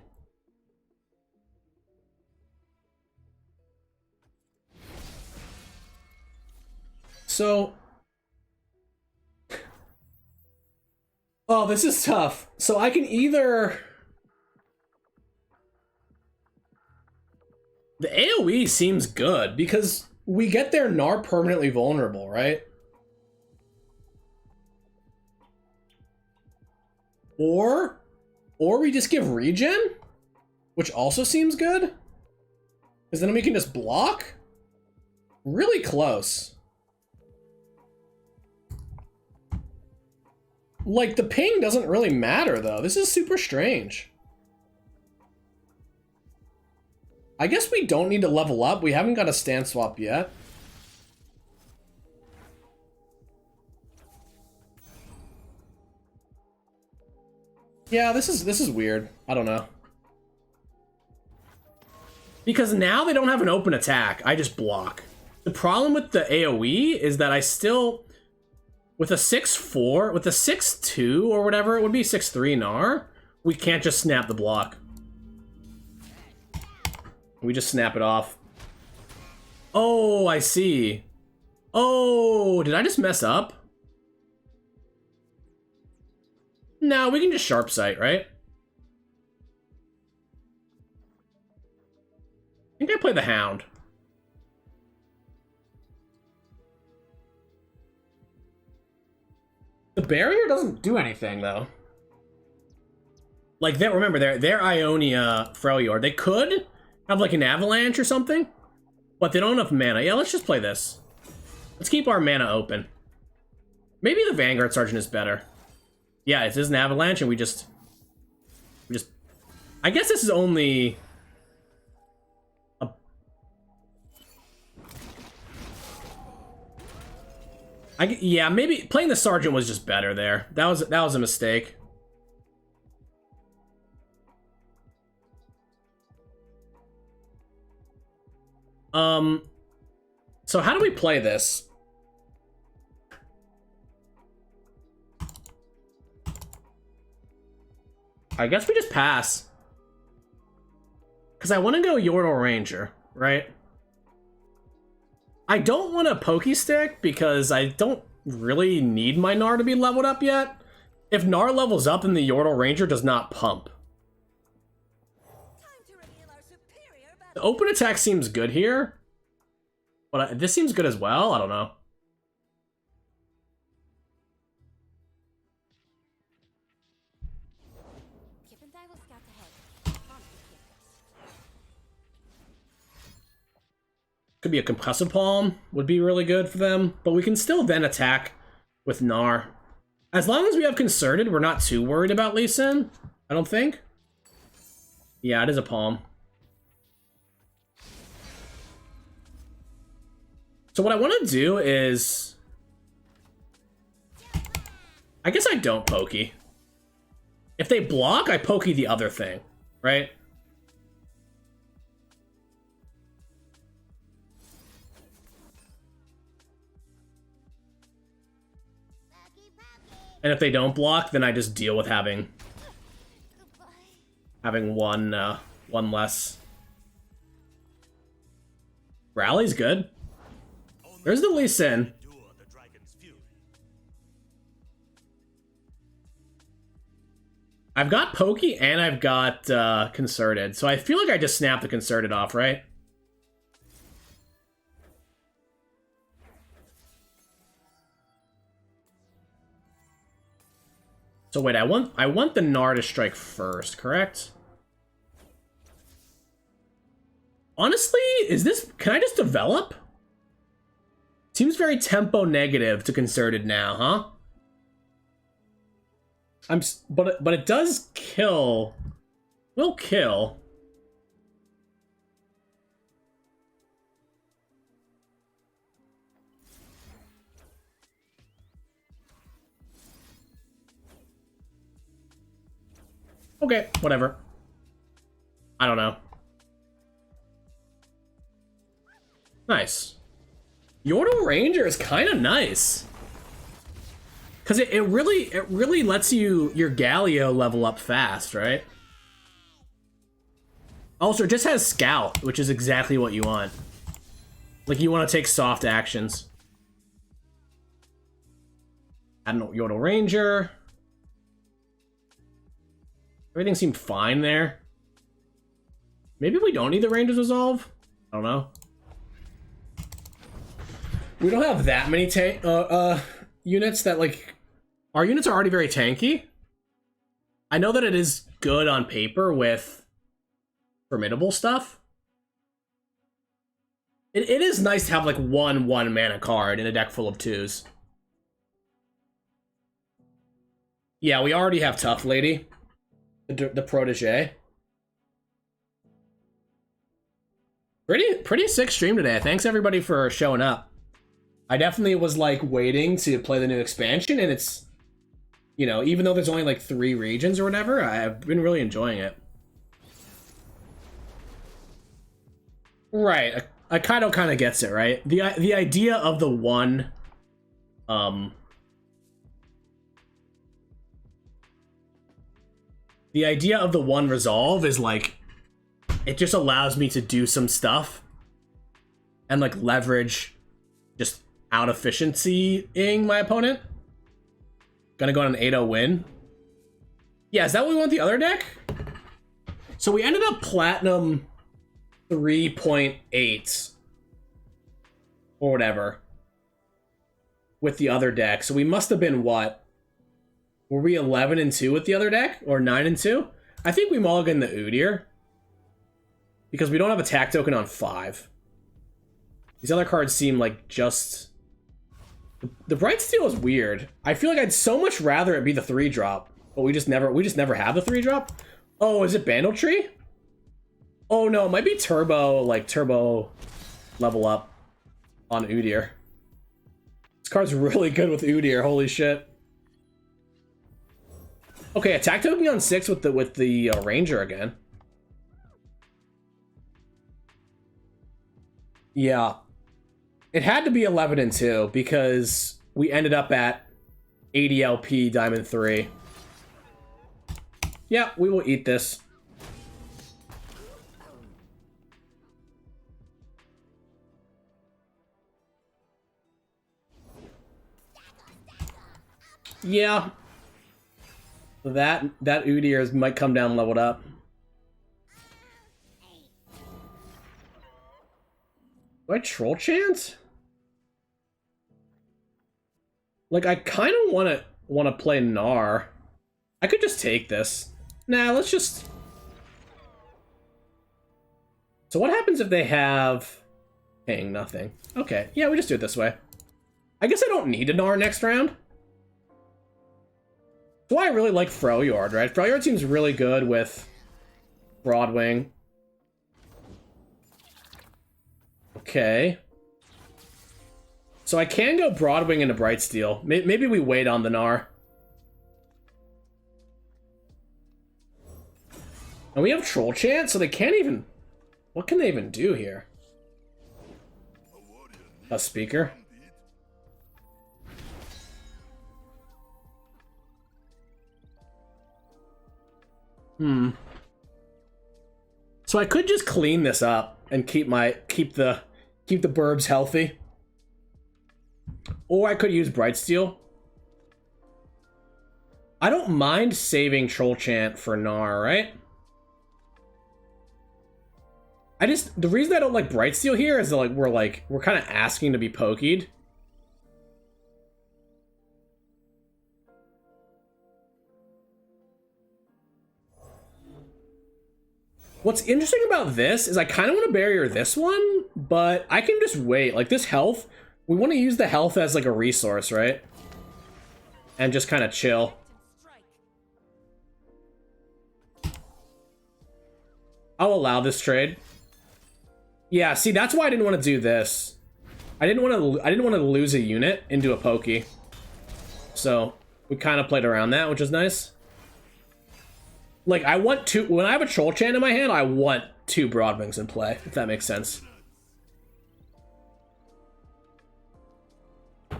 So... oh, this is tough. So I can either... the AoE seems good, because we get their Gnar permanently vulnerable, right? Or we just give regen, which also seems good. Because then we can just block. Really close. Like, the ping doesn't really matter, though. This is super strange. I guess we don't need to level up. We haven't got a stand swap yet. Yeah, this is weird. I don't know. Because now they don't have an open attack. I just block. The problem with the AoE is that I still... With a 6-4, with a 6-2 or whatever, it would be 6-3 Gnar. We can't just snap the block. We just snap it off. Oh, I see. Oh, did I just mess up? No, we can just sharp sight, right? I think I play the Hound. The barrier doesn't do anything, though. Like, remember, they're Ionia Freljord. They could have, like, an avalanche or something, but they don't have enough mana. Yeah, let's just play this. Let's keep our mana open. Maybe the Vanguard Sergeant is better. Yeah, it is an avalanche, and we just... I guess this is only... Yeah, maybe playing the Sergeant was just better there. That was a mistake. So how do we play this? I guess we just pass. Because I want to go Yordle Ranger, right? I don't want a Pokey Stick because I don't really need my Gnar to be leveled up yet. If Gnar levels up, then the Yordle Ranger does not pump. The open attack seems good here. But this seems good as well? I don't know. Could be a Compressive Palm, would be really good for them, but we can still then attack with Gnar. As long as we have Concerted, we're not too worried about Lee Sin, I don't think. Yeah, it is a Palm. So what I want to do is... I guess I don't Pokey. If they block, I Pokey the other thing, right? And if they don't block, then I just deal with having one less. Rally's good. There's the Lee Sin. I've got Pokey and I've got Concerted, so I feel like I just snapped the Concerted off, right? So wait, I want the Gnar to strike first, correct? Honestly, can I just develop? Seems very tempo negative to Concerted now, huh? But it does kill. Will kill. Okay, whatever. I don't know. Nice. Yordle Ranger is kind of nice. Because it really lets your Galio level up fast, right? Also, it just has Scout, which is exactly what you want. Like, you want to take soft actions. I don't know, Yordle Ranger. Everything seemed fine there. Maybe we don't need the Ranger's Resolve? I don't know. We don't have that many units that, like... Our units are already very tanky. I know that it is good on paper with formidable stuff. It is nice to have, like, one mana card in a deck full of 2s. Yeah, we already have Tough Lady. The protege. Pretty sick stream today. Thanks everybody for showing up. I definitely was like waiting to play the new expansion, and it's, you know, even though there's only like 3 regions or whatever, I've been really enjoying it. Right, Kaido kind of gets it, right? The idea of the one, the idea of the one resolve is like, it just allows me to do some stuff and like leverage just out efficiencying my opponent. Gonna go on an 8-0 win. Yeah, is that what we want the other deck? So we ended up platinum 3.8 or whatever with the other deck. So we must have been what? Were we 11-2 with the other deck? Or 9-2? I think we mulligan the Udyr. Because we don't have attack token on 5. These other cards seem like just... The Bright Steel is weird. I feel like I'd so much rather it be the 3-drop. But we just never have the 3-drop. Oh, is it Bandletree? Oh no, it might be Turbo, like Turbo level up on Udyr. This card's really good with Udyr, holy shit. Okay, attack token on 6 with the Ranger again. Yeah. It had to be 11-2 because we ended up at 80 LP Diamond 3. Yeah, we will eat this. Yeah. That Udyr might come down leveled up. Do I Troll Chant? Like, I kind of want to play Gnar. I could just take this. Nah, let's just... So what happens if they have... Paying nothing. Okay, yeah, we just do it this way. I guess I don't need a Gnar next round. That's why I really like Freljord, right? Freljord seems really good with Broadwing. Okay. So I can go Broadwing into Brightsteel. Maybe we wait on the Gnar. And we have Troll Chant, so they can't even... What can they even do here? A speaker? So I could just clean this up and keep the burbs healthy. Or I could use Brightsteel. I don't mind saving Troll Chant for Gnar, right? The reason I don't like Brightsteel here is that we're kind of asking to be pokeyed. What's interesting about this is I kind of want to barrier this one, but I can just wait. Like, this health, we want to use the health as, like, a resource, right? And just kind of chill. I'll allow this trade. Yeah, see, that's why I didn't want to do this. I didn't want to lose a unit into a pokey. So, we kind of played around that, which is nice. Like, I want to... When I have a Troll Chant in my hand, I want 2 Broadwings in play, if that makes sense.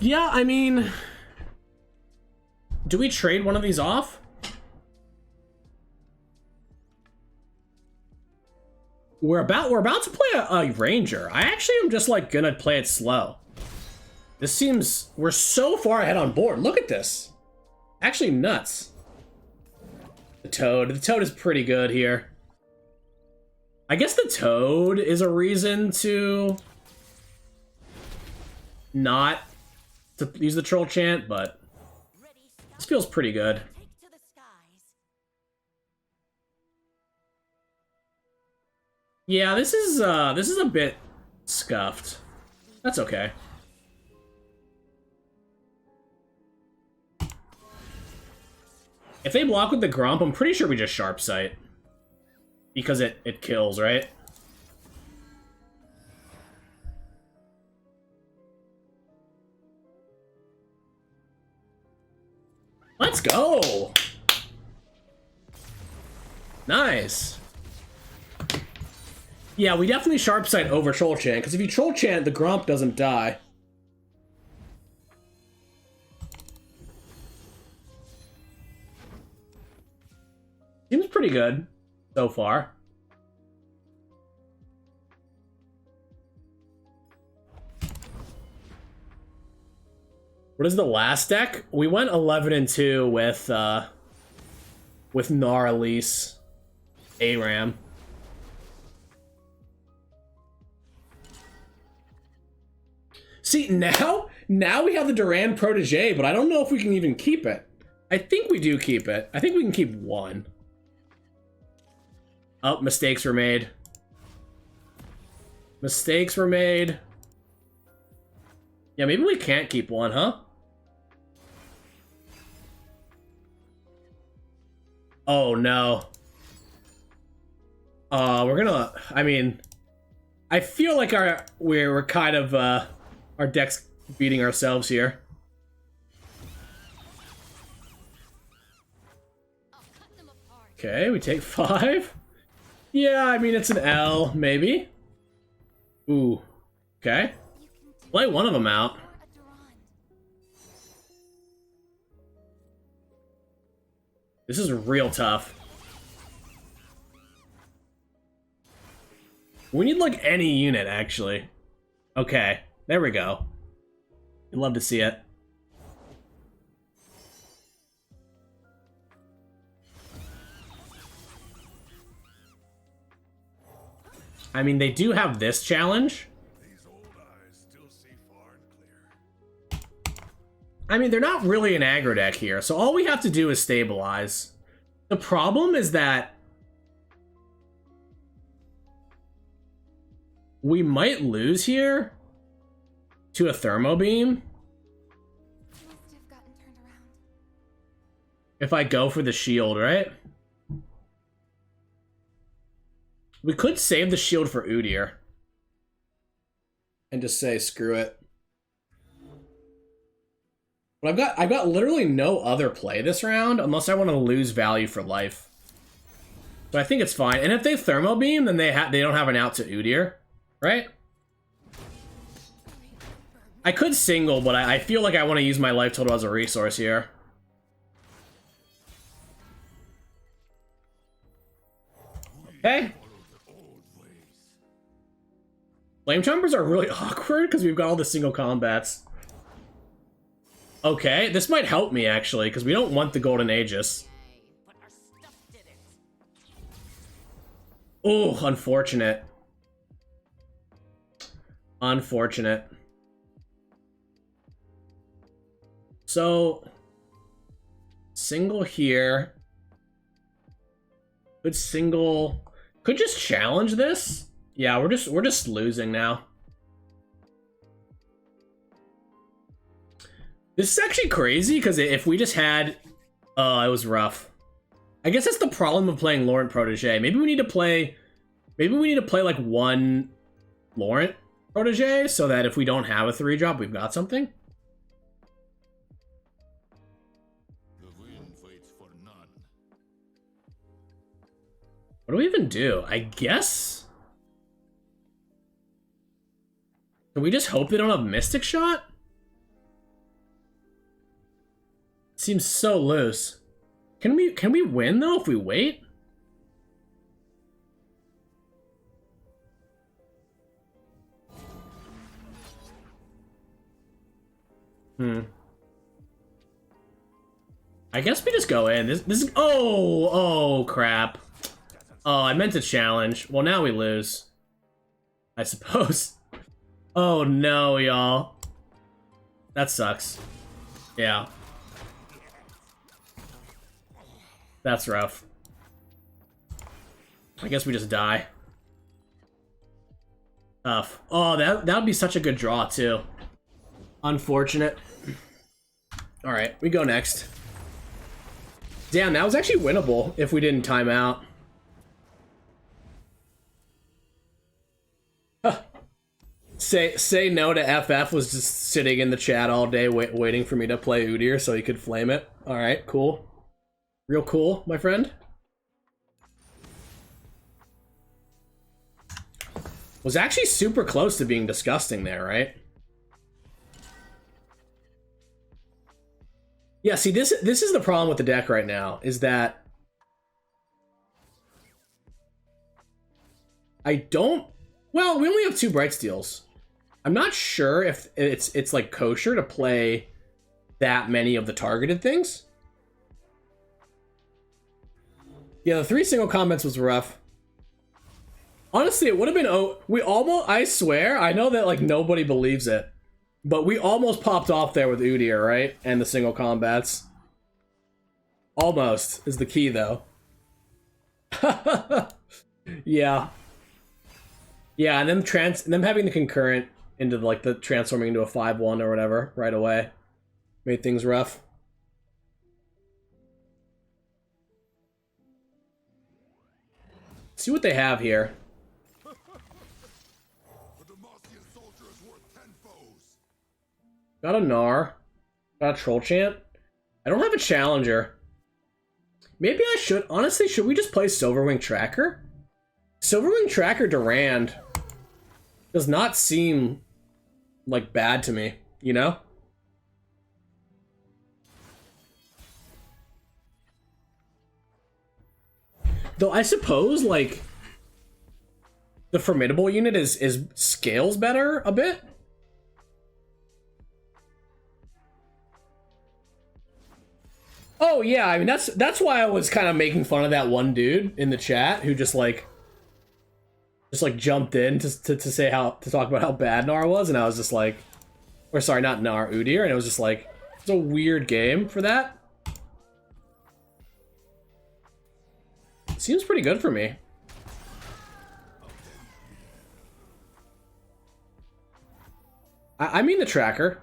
Yeah, I mean... Do we trade one of these off? We're about to play a Ranger. I actually am just, like, gonna play it slow. This seems... We're so far ahead on board. Look at this. Actually nuts. The Toad is pretty good here. I guess the Toad is a reason to not to use the troll chant, but Ready, this stop, feels pretty good. take to the skies. Yeah, this is a bit scuffed. That's okay. If they block with the Grump, I'm pretty sure we just Sharp Sight. Because it kills, right? Let's go! Nice. Yeah, we definitely Sharp Sight over Troll Chant, because if you Troll Chant, the Grump doesn't die. Seems pretty good so far. What is the last deck? We went 11-2 with Gnarlise, ARAM. See, now we have the Durand Protege, but I don't know if we can even keep it. I think we do keep it. I think we can keep one. Oh, mistakes were made. Mistakes were made. Yeah, maybe we can't keep one, huh? Oh, no. We're gonna... I mean... I feel like we're kind of, our deck's beating ourselves here. I'll cut them apart. Okay, we take 5. Yeah, I mean, it's an L, maybe. Ooh. Okay. You can do Play one of them out. or a Durand. This is real tough. We need, like, any unit, actually. Okay, there we go. I'd love to see it. I mean, they do have this challenge. These old eyes still see far and clear. I mean, they're not really an aggro deck here, so all we have to do is stabilize. The problem is that we might lose here to a Thermo Beam Must have gotten turned around. if I go for the shield, right? We could save the shield for Udyr and just say screw it. But I've got literally no other play this round unless I want to lose value for life. So I think it's fine. And if they Thermo Beam, then they don't have an out to Udyr, right? I could single, but I feel like I want to use my life total as a resource here. Okay. Flame Chompers are really awkward because we've got all the single combats. Okay, this might help me actually, because we don't want the Golden Aegis. But our stuff did it. Oh, unfortunate. Unfortunate. So, single here. Could single. Could just challenge this. Yeah, we're just losing now. This is actually crazy because if we just had, it was rough. I guess that's the problem of playing Laurent Protege. Maybe we need to play like one Laurent Protege so that if we don't have a 3-drop, we've got something. The wind waits for none. What do we even do? I guess. Can we just hope they don't have Mystic Shot? Seems so loose. Can we win though if we wait? I guess we just go in. This is oh crap. Oh, I meant to challenge. Well, now we lose. I suppose. Oh no, y'all. That sucks. Yeah. That's rough. I guess we just die. Tough. Oh, that would be such a good draw, too. Unfortunate. Alright, we go next. Damn, that was actually winnable if we didn't time out. Huh. Say no to FF was just sitting in the chat all day waiting for me to play Udyr so he could flame it. Alright, cool. Real cool, my friend. Was actually super close to being disgusting there, right? Yeah, see, this is the problem with the deck right now, is that I don't... Well, we only have 2 Bright Steels. I'm not sure if it's like kosher to play that many of the targeted things. Yeah, the 3 single combats was rough. Honestly, it would have been... Oh, we almost... I swear, I know that like nobody believes it. But we almost popped off there with Udyr, right? And the single combats. Almost is the key, though. Yeah. Yeah, and them having the concurrent into like the transforming into a 5/1 or whatever right away made things rough. See what they have here. Got a Gnar. Got a Troll Chant. I don't have a Challenger. Maybe I should... Honestly, should we just play Silverwing Tracker? Silverwing Tracker Durand does not seem like bad to me, you know? Though I suppose, like, the Formidable unit is scales better a bit. Oh yeah, I mean that's why I was kind of making fun of that one dude in the chat who just jumped in to say to talk about how bad Gnar was, and I was just like, or sorry, not Gnar, Udyr, and it was just like, it's a weird game for that. Seems pretty good for me. I mean the tracker.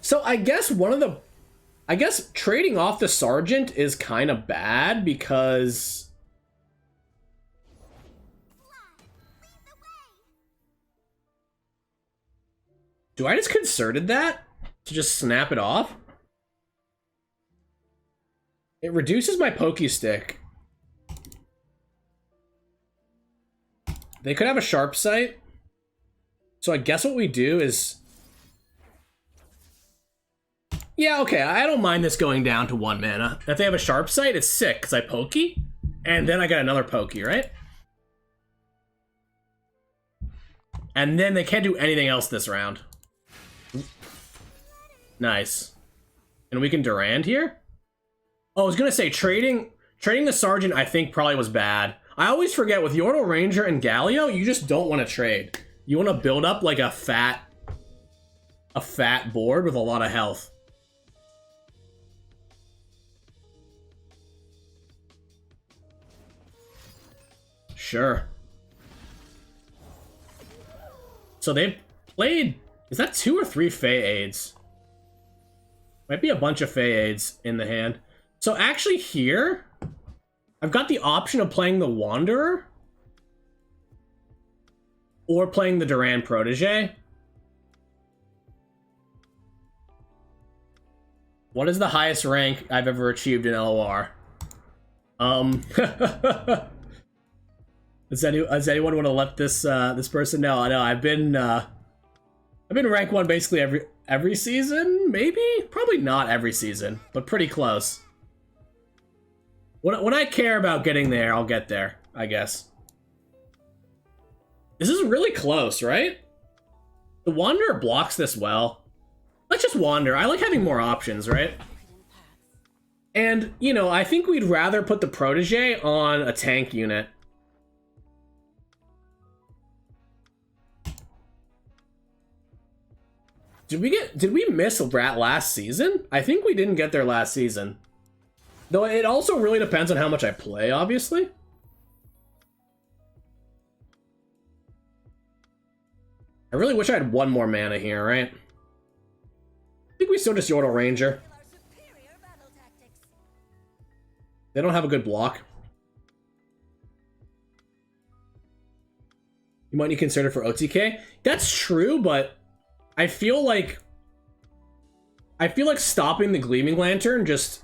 So I guess trading off the Sergeant is kind of bad because... Do I just concerted that to just snap it off? It reduces my Pokey Stick. They could have a Sharp Sight. So I guess what we do is... Yeah, okay, I don't mind this going down to 1 mana. If they have a Sharp Sight, it's sick, because I Pokey, and then I got another Pokey, right? And then they can't do anything else this round. Nice. And we can Durand here? Oh, I was gonna say, trading the Sergeant I think probably was bad. I always forget, with Yordle Ranger and Galio, you just don't want to trade. You want to build up like a fat board with a lot of health. Sure. So they've played... Is that 2 or 3 Fey Aids? Might be a bunch of Fey Aids in the hand. So actually here, I've got the option of playing the Wanderer or playing the Durand Protege. What is the highest rank I've ever achieved in LOR? Does anyone want to let this this person know? I know I've been rank 1 basically every season, maybe? Probably not every season, but pretty close. When I care about getting there, I'll get there, I guess. This is really close, right? The Wanderer blocks this well. Let's just Wander. I like having more options, right? And, you know, I think we'd rather put the Protege on a tank unit. Did we miss Rat last season? I think we didn't get there last season. Though it also really depends on how much I play, obviously. I really wish I had one more mana here, right? I think we still just Yordle Ranger. Our superior battle tactics. They don't have a good block. You might need to consider for OTK. That's true, but I feel like stopping the Gleaming Lantern just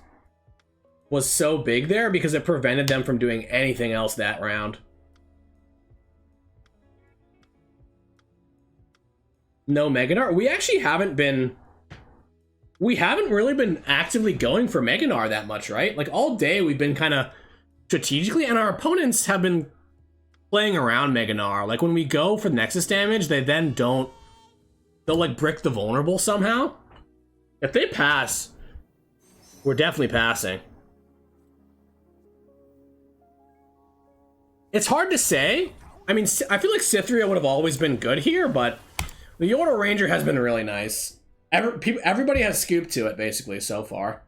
was so big there because it prevented them from doing anything else that round. No Meganar. We actually haven't really been actively going for Meganar that much, right? Like all day we've been kind of strategically, and our opponents have been playing around Meganar. Like when we go for Nexus damage, they then don't. They'll like brick the vulnerable somehow. If they pass, we're definitely passing. It's hard to say. I mean, I feel like Cytheria would have always been good here, but the Yordle Ranger has been really nice. Everybody has scooped to it, basically, so far.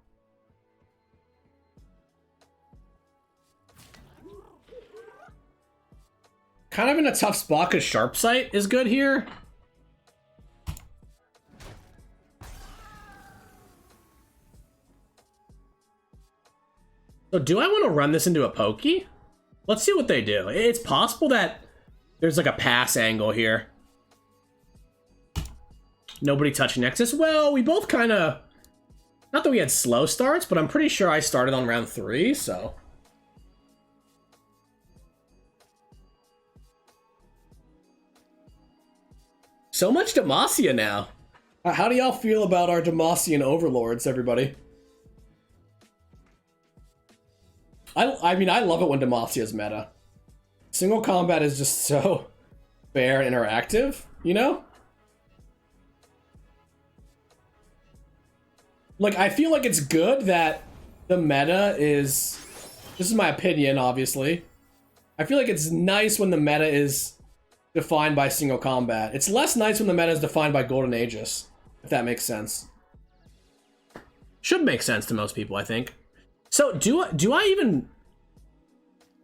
Kind of in a tough spot because Sharpsight is good here. So do I want to run this into a pokey? Let's see what they do. It's possible that there's like a pass angle here. Nobody touching Nexus. Well, we both kind of... Not that we had slow starts, but I'm pretty sure I started on round 3, so... So much Demacia now. How do y'all feel about our Demacian overlords, everybody? I mean, I love it when Demacia's meta. Single combat is just so fair and interactive, you know? Like, I feel like it's good that the meta is... This is my opinion, obviously. I feel like it's nice when the meta is defined by single combat. It's less nice when the meta is defined by Golden Aegis, if that makes sense. Should make sense to most people, I think. So, do I even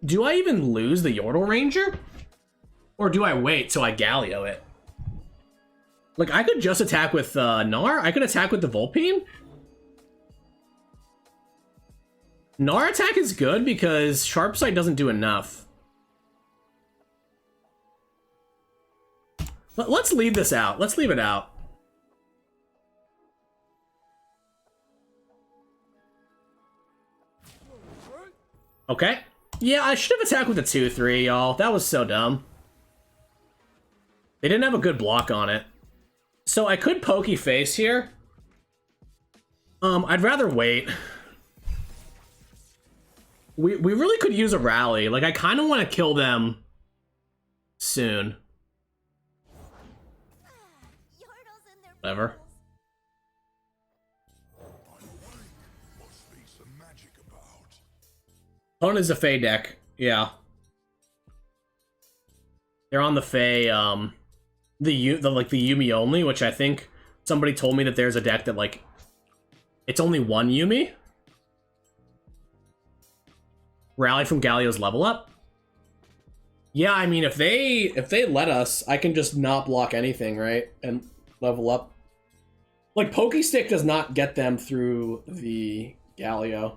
lose the Yordle Ranger? Or do I wait till I Galio it? Like, I could just attack with Gnar. I could attack with the Vulpine. Gnar attack is good because Sharpsight doesn't do enough. Let's leave this out. Let's leave it out. Okay. Yeah, I should have attacked with a 2-3, y'all. That was so dumb. They didn't have a good block on it. So I could pokey face here. I'd rather wait. We really could use a rally. Like, I kind of want to kill them soon. Yordles in their Whatever. bowls. Must be some magic about. Opponent is a Fey deck. Yeah. They're on the Fey, the Yuumi only, which I think somebody told me that there's a deck that, like, it's only one Yuumi. Rally from Galio's level up. Yeah, I mean, if they let us, I can just not block anything, right? And level up. Like, Pokestick does not get them through the Galio.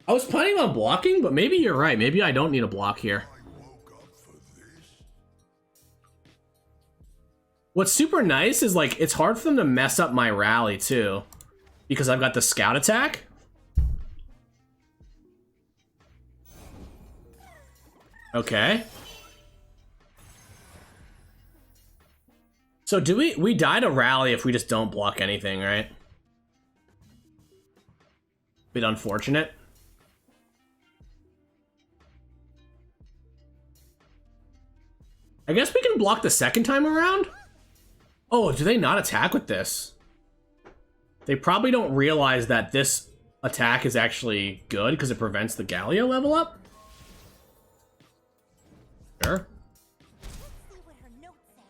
I was planning on blocking, but maybe you're right. Maybe I don't need a block here. I woke up for this. What's super nice is, like, it's hard for them to mess up my rally, too. Because I've got the scout attack. Okay. So do we die to rally if we just don't block anything, right? Bit unfortunate. I guess we can block the second time around? Oh, do they not attack with this? They probably don't realize that this attack is actually good because it prevents the Galio level up. Sure. Let's see what her notes say.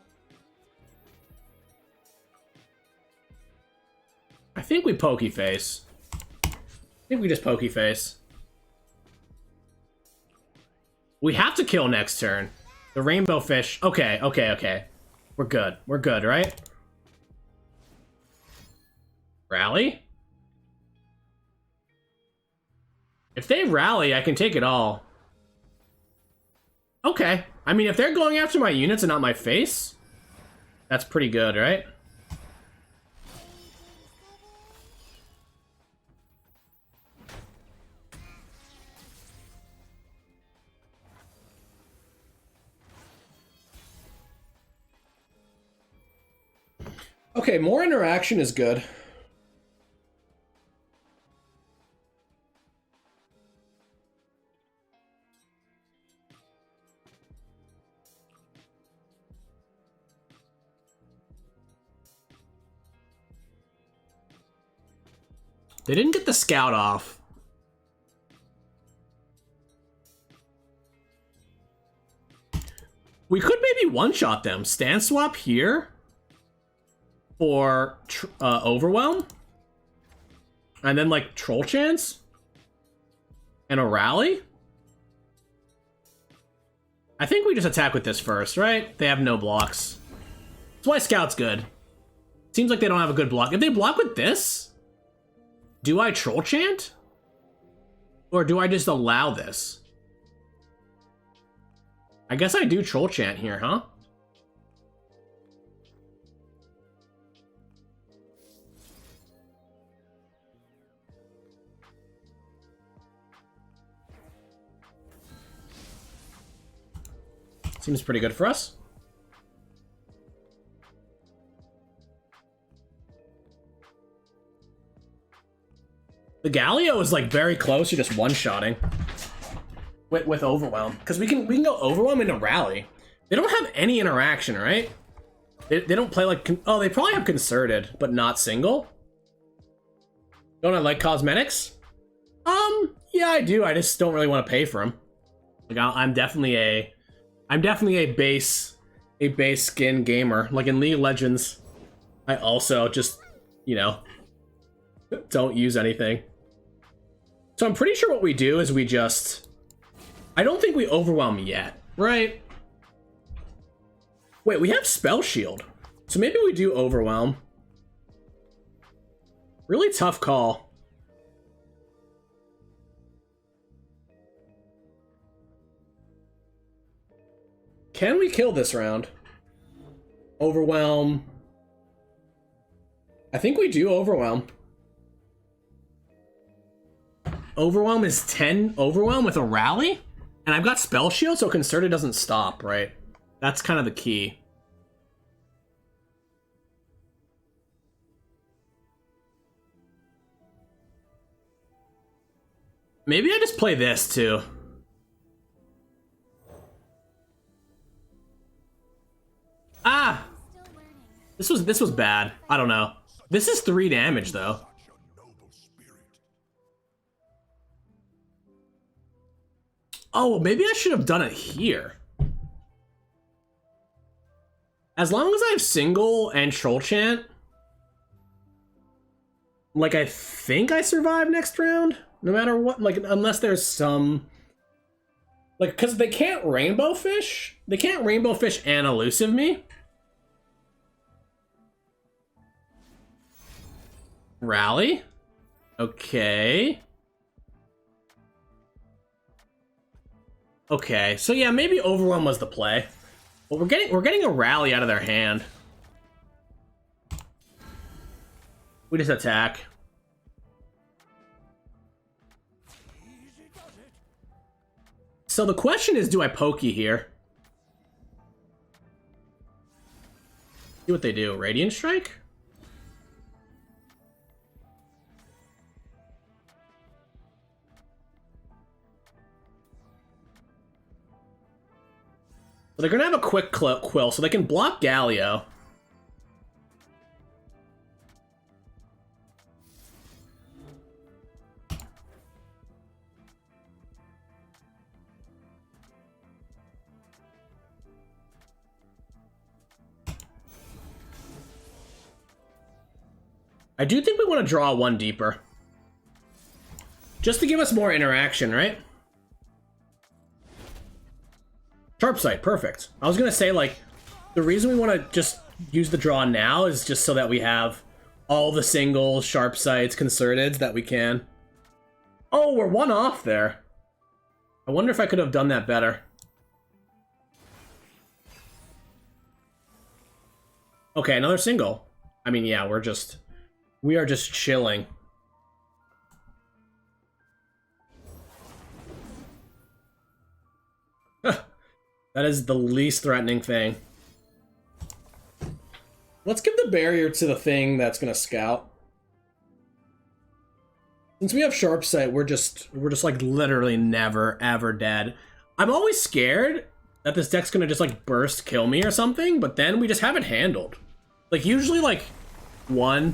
think we pokey face. I think we just pokey face. We have to kill next turn. The rainbow fish. Okay, okay, okay. We're good. We're good, right? Rally? If they rally, I can take it all. Okay. I mean, if they're going after my units and not my face, that's pretty good, right? Okay, more interaction is good. They didn't get the scout off. We could maybe one-shot them. Stand swap here for Overwhelm. And then, like, Troll Chance. And a Rally. I think we just attack with this first, right? They have no blocks. That's why Scout's good. Seems like they don't have a good block. If they block with this, do I Troll Chant? Or do I just allow this? I guess I do Troll Chant here, huh? Seems pretty good for us. The Galio is like very close to just one-shotting with Overwhelm, because we can go Overwhelm into Rally. They don't have any interaction, right? They don't play like oh, they probably have Concerted, but not single. Don't I like cosmetics? Yeah, I do. I just don't really want to pay for them. Like I'm definitely a base skin gamer. Like in League of Legends, I also just, you know, don't use anything. So I'm pretty sure what we do is we just... I don't think we Overwhelm yet, right? Wait, we have Spell Shield. So maybe we do Overwhelm. Really tough call. Can we kill this round? Overwhelm. I think we do Overwhelm. Overwhelm is 10 Overwhelm with a Rally? And I've got Spell Shield, so Concerted doesn't stop, right? That's kind of the key. Maybe I just play this, too. Ah! This was bad. I don't know. This is 3 damage, though. Oh, maybe I should have done it here. As long as I have single and Troll Chant, like, I think I survive next round, no matter what. Like, unless there's some... Like, because they can't Rainbow Fish. They can't Rainbow Fish and Elusive me. Rally. Okay. Okay, so yeah, maybe Overwhelm was the play. But we're getting a Rally out of their hand. We just attack. So the question is, do I pokey here? See what they do. Radiant Strike? So they're gonna have a quick quill, so they can block Galio. I do think we want to draw one deeper. Just to give us more interaction, right? Sharp Sight, perfect. I was gonna say, like, the reason we want to just use the draw now is just so that we have all the singles, Sharp Sights, Concerteds that we can. Oh, we're one off there. I wonder if I could have done that better. Okay, another single. I mean, yeah, we are just chilling. That is the least threatening thing. Let's give the barrier to the thing that's gonna scout. Since we have Sharp Sight, we're just like literally never ever dead. I'm always scared that this deck's gonna just like burst kill me or something, but then we just have it handled. Like usually like one.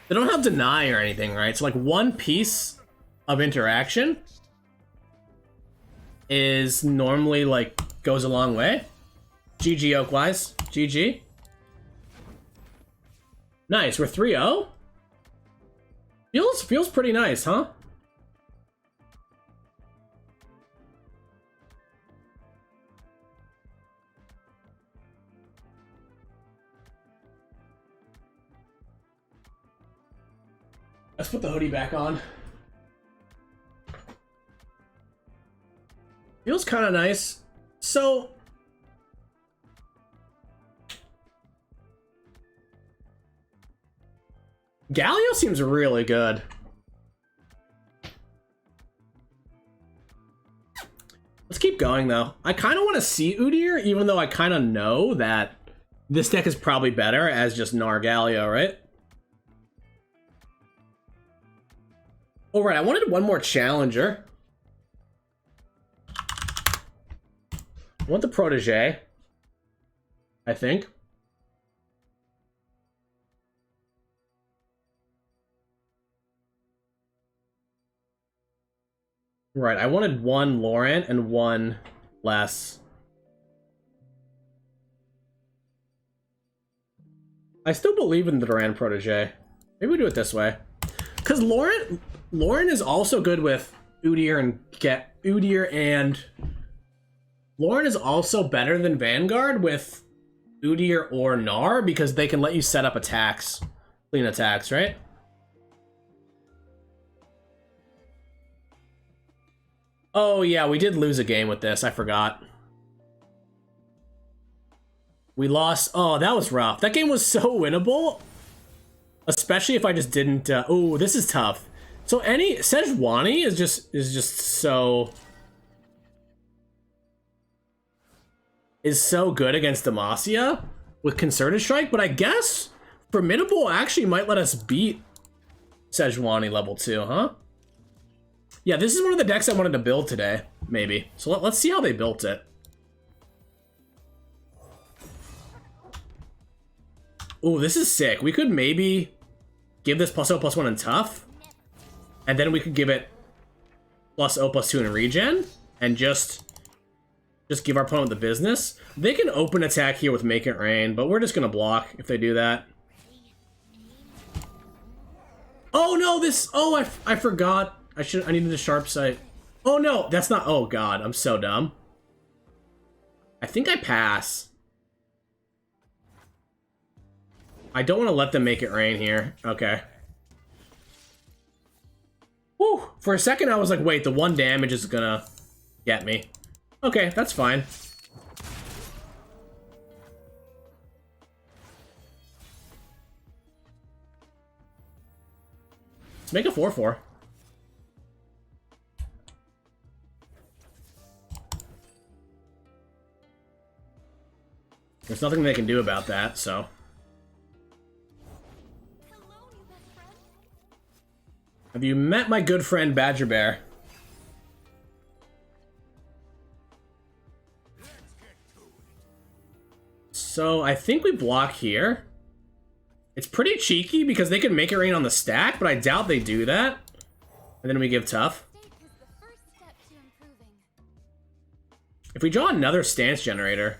They don't have deny or anything, right? So like one piece of interaction is normally like goes a long way. GG Oakwise. GG. Nice, we're 3-0. Feels pretty nice, huh? Let's put the hoodie back on. Feels kind of nice. So Galio seems really good. Let's keep going though. I kind of want to see Udyr, even though I kind of know that this deck is probably better as just Nargalio, right? All right, I wanted one more challenger. I want the Protege, I think. Right, I wanted one Laurent and one less. I still believe in the Duran Protege. Maybe we do it this way. Because Laurent is also good with Udyr and Laurent is also better than Vanguard with Udyr or Gnar because they can let you set up attacks, clean attacks, right? Oh yeah, we did lose a game with this, I forgot. We lost, oh that was rough. That game was so winnable. Especially if I just didn't, oh this is tough. So Sejuani is just so good against Demacia with Concerted Strike, but I guess Formidable actually might let us beat Sejuani level 2, huh? Yeah, this is one of the decks I wanted to build today, maybe. So let's see how they built it. Oh, this is sick. We could maybe give this +0/+1 in tough, and then we could give it +0/+2 in regen, and just give our opponent the business. They can open attack here with Make It Rain, but we're just gonna block if they do that. Oh no, this, oh I forgot. I needed a Sharp Sight. Oh no, that's not, oh god, I'm so dumb. I think I pass. I don't want to let them Make It Rain here. Okay. Whew, for a second I was like, wait, the 1 damage is gonna get me. Okay, that's fine. Let's make a 4/4. There's nothing they can do about that, so. Hello, new best friend. Have you met my good friend Badger Bear? So I think we block here. It's pretty cheeky because they can Make It Rain on the stack, but I doubt they do that. And then we give tough. Stake is the first step to improving. If we draw another Stance Generator,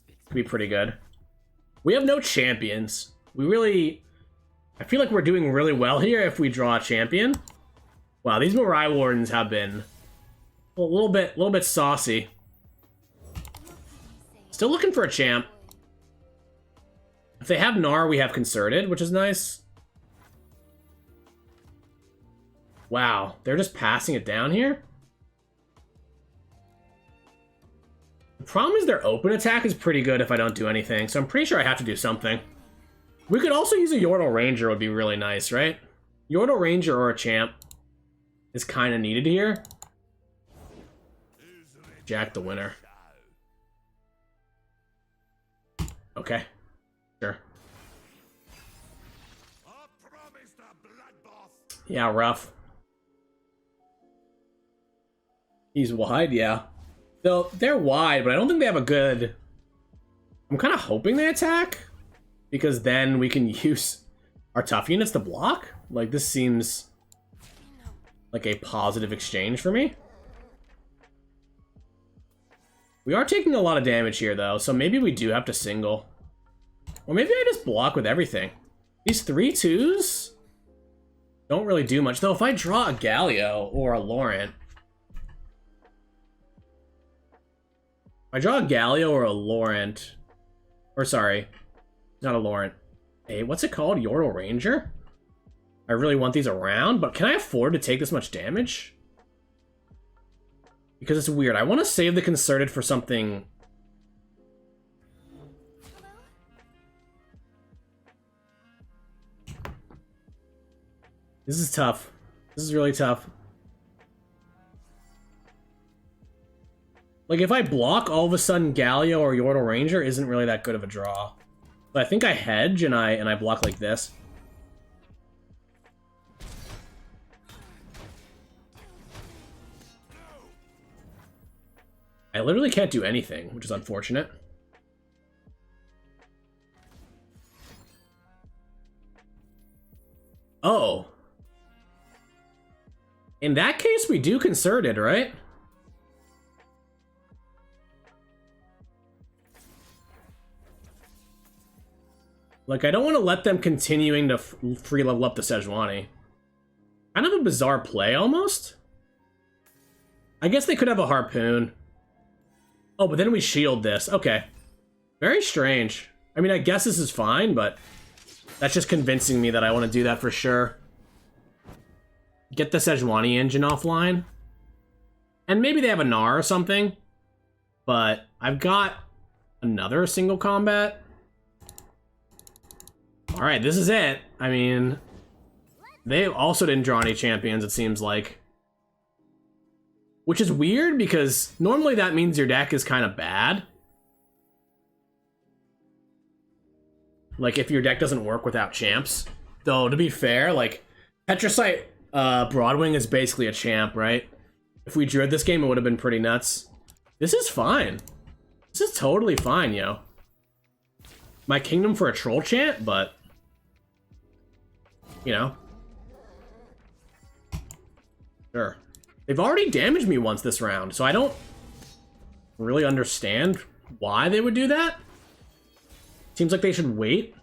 it could be pretty good. We have no champions. We really I feel like we're doing really well here if we draw a champion. Wow, these Mirai Wardens have been a little bit saucy. Still looking for a champ. If they have Gnar, we have Concerted, which is nice. Wow, they're just passing it down here? The problem is their open attack is pretty good if I don't do anything, so I'm pretty sure I have to do something. We could also use a Yordle Ranger, would be really nice, right? Yordle Ranger or a champ is kind of needed here. Jack the winner. Okay, sure. Yeah, rough. He's wide, yeah. Though they're wide, but I don't think they have a good... I'm kind of hoping they attack, because then we can use our tough units to block. Like, this seems like a positive exchange for me. We are taking a lot of damage here, though, so maybe we do have to single. Or maybe I just block with everything. These 3/2s don't really do much. Though, if I draw a Galio or a Laurent... If I draw a Galio or a Laurent... Or, sorry, not a Laurent. Hey, what's it called? Yordle Ranger? I really want these around, but can I afford to take this much damage? Because it's weird. I want to save the Concerted for something... This is tough. This is really tough. Like, if I block, all of a sudden Galio or Yordle Ranger isn't really that good of a draw. But I think I hedge and I block like this. I literally can't do anything, which is unfortunate. Oh. In that case, we do Concerted, right? Like, I don't want to let them continuing to free level up the Sejuani. Kind of a bizarre play, almost. I guess they could have a Harpoon. Oh, but then we shield this. Okay. Very strange. I mean, I guess this is fine, but that's just convincing me that I want to do that for sure. Get the Sejuani engine offline. And maybe they have a Gnar or something. But I've got another single combat. Alright, this is it. I mean, they also didn't draw any champions, it seems like. Which is weird, because normally that means your deck is kind of bad. Like, if your deck doesn't work without champs. Though, to be fair, like, Petricite Broadwing is basically a champ, right? If we drew this game, it would have been pretty nuts. This is fine. This is totally fine, yo. My Kingdom for a Troll Chant, but... You know. Sure. They've already damaged me once this round, so I don't really understand why they would do that. Seems like they should wait.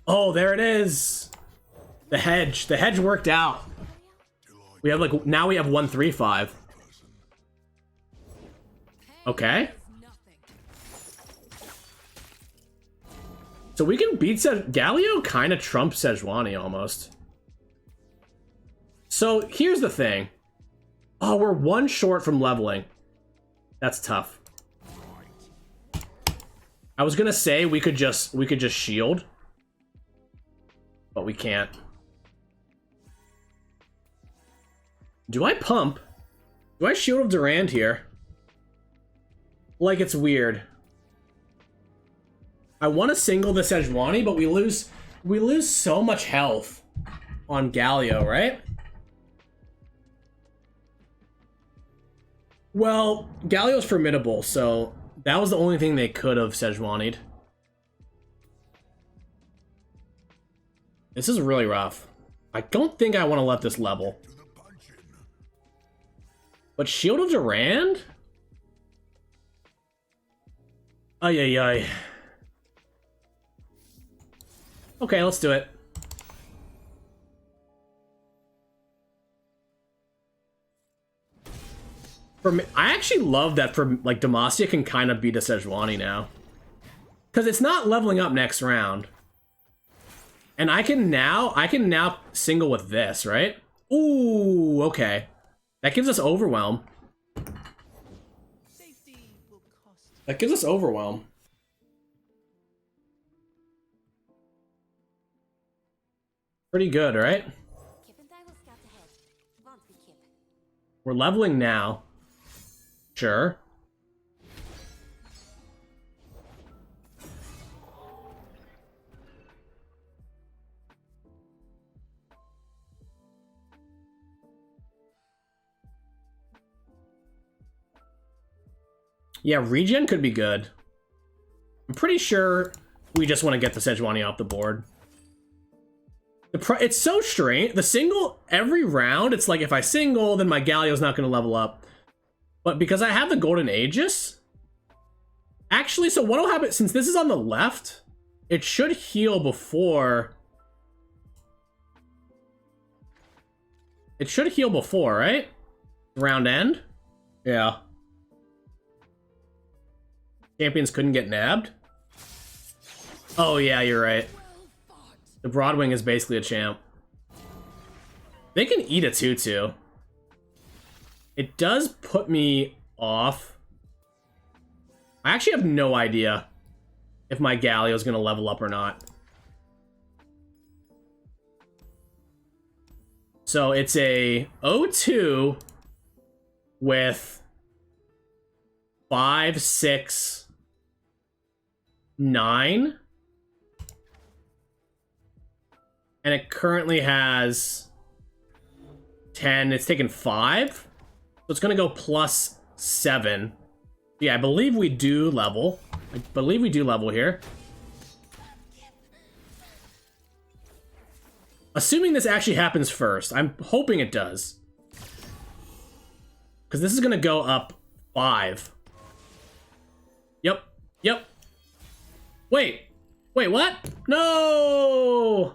Oh, there it is. The hedge. The hedge worked out. We have like, now we have 1-3-5. Okay. So we can beat Galio kind of trumps Sejuani almost. So here's the thing. Oh, we're one short from leveling. That's tough. I was gonna say we could just shield, but we can't. Do I pump? Do I shield Durand here? Like, it's weird. I want to single the Sejuani, but we lose so much health on Galio, right? Well, Galio's formidable, so that was the only thing they could have Sejuani'd. This is really rough. I don't think I want to let this level. But Shield of Durand? Ay, ay, ay. Okay, let's do it. For me, I actually love that for like Demacia can kind of beat a Sejuani now. Because it's not leveling up next round. And I can now single with this, right? Ooh, okay. That gives us Overwhelm. That gives us Overwhelm. Pretty good, right? Kip and I will scout ahead. Won't we, Kip? We're leveling now. Sure. Yeah, regen could be good. I'm pretty sure we just want to get the Sejuani off the board. It's so strange. The single, every round, it's like if I single, then my Galio's not going to level up. But because I have the Golden Aegis... Actually, so what'll happen, since this is on the left, it should heal before... It should heal before, right? Round end? Yeah. Champions couldn't get nabbed? Oh yeah, you're right. The Broadwing is basically a champ. They can eat a 2-2. It does put me off. I actually have no idea if my Galio is going to level up or not. So it's a 0-2 with 5, 6, 9. And it currently has 10. It's taken 5. So it's going to go plus 7. Yeah, I believe we do level. I believe we do level here. Assuming this actually happens first. I'm hoping it does. Because this is going to go up 5. Yep. Yep. Wait. Wait, what? No!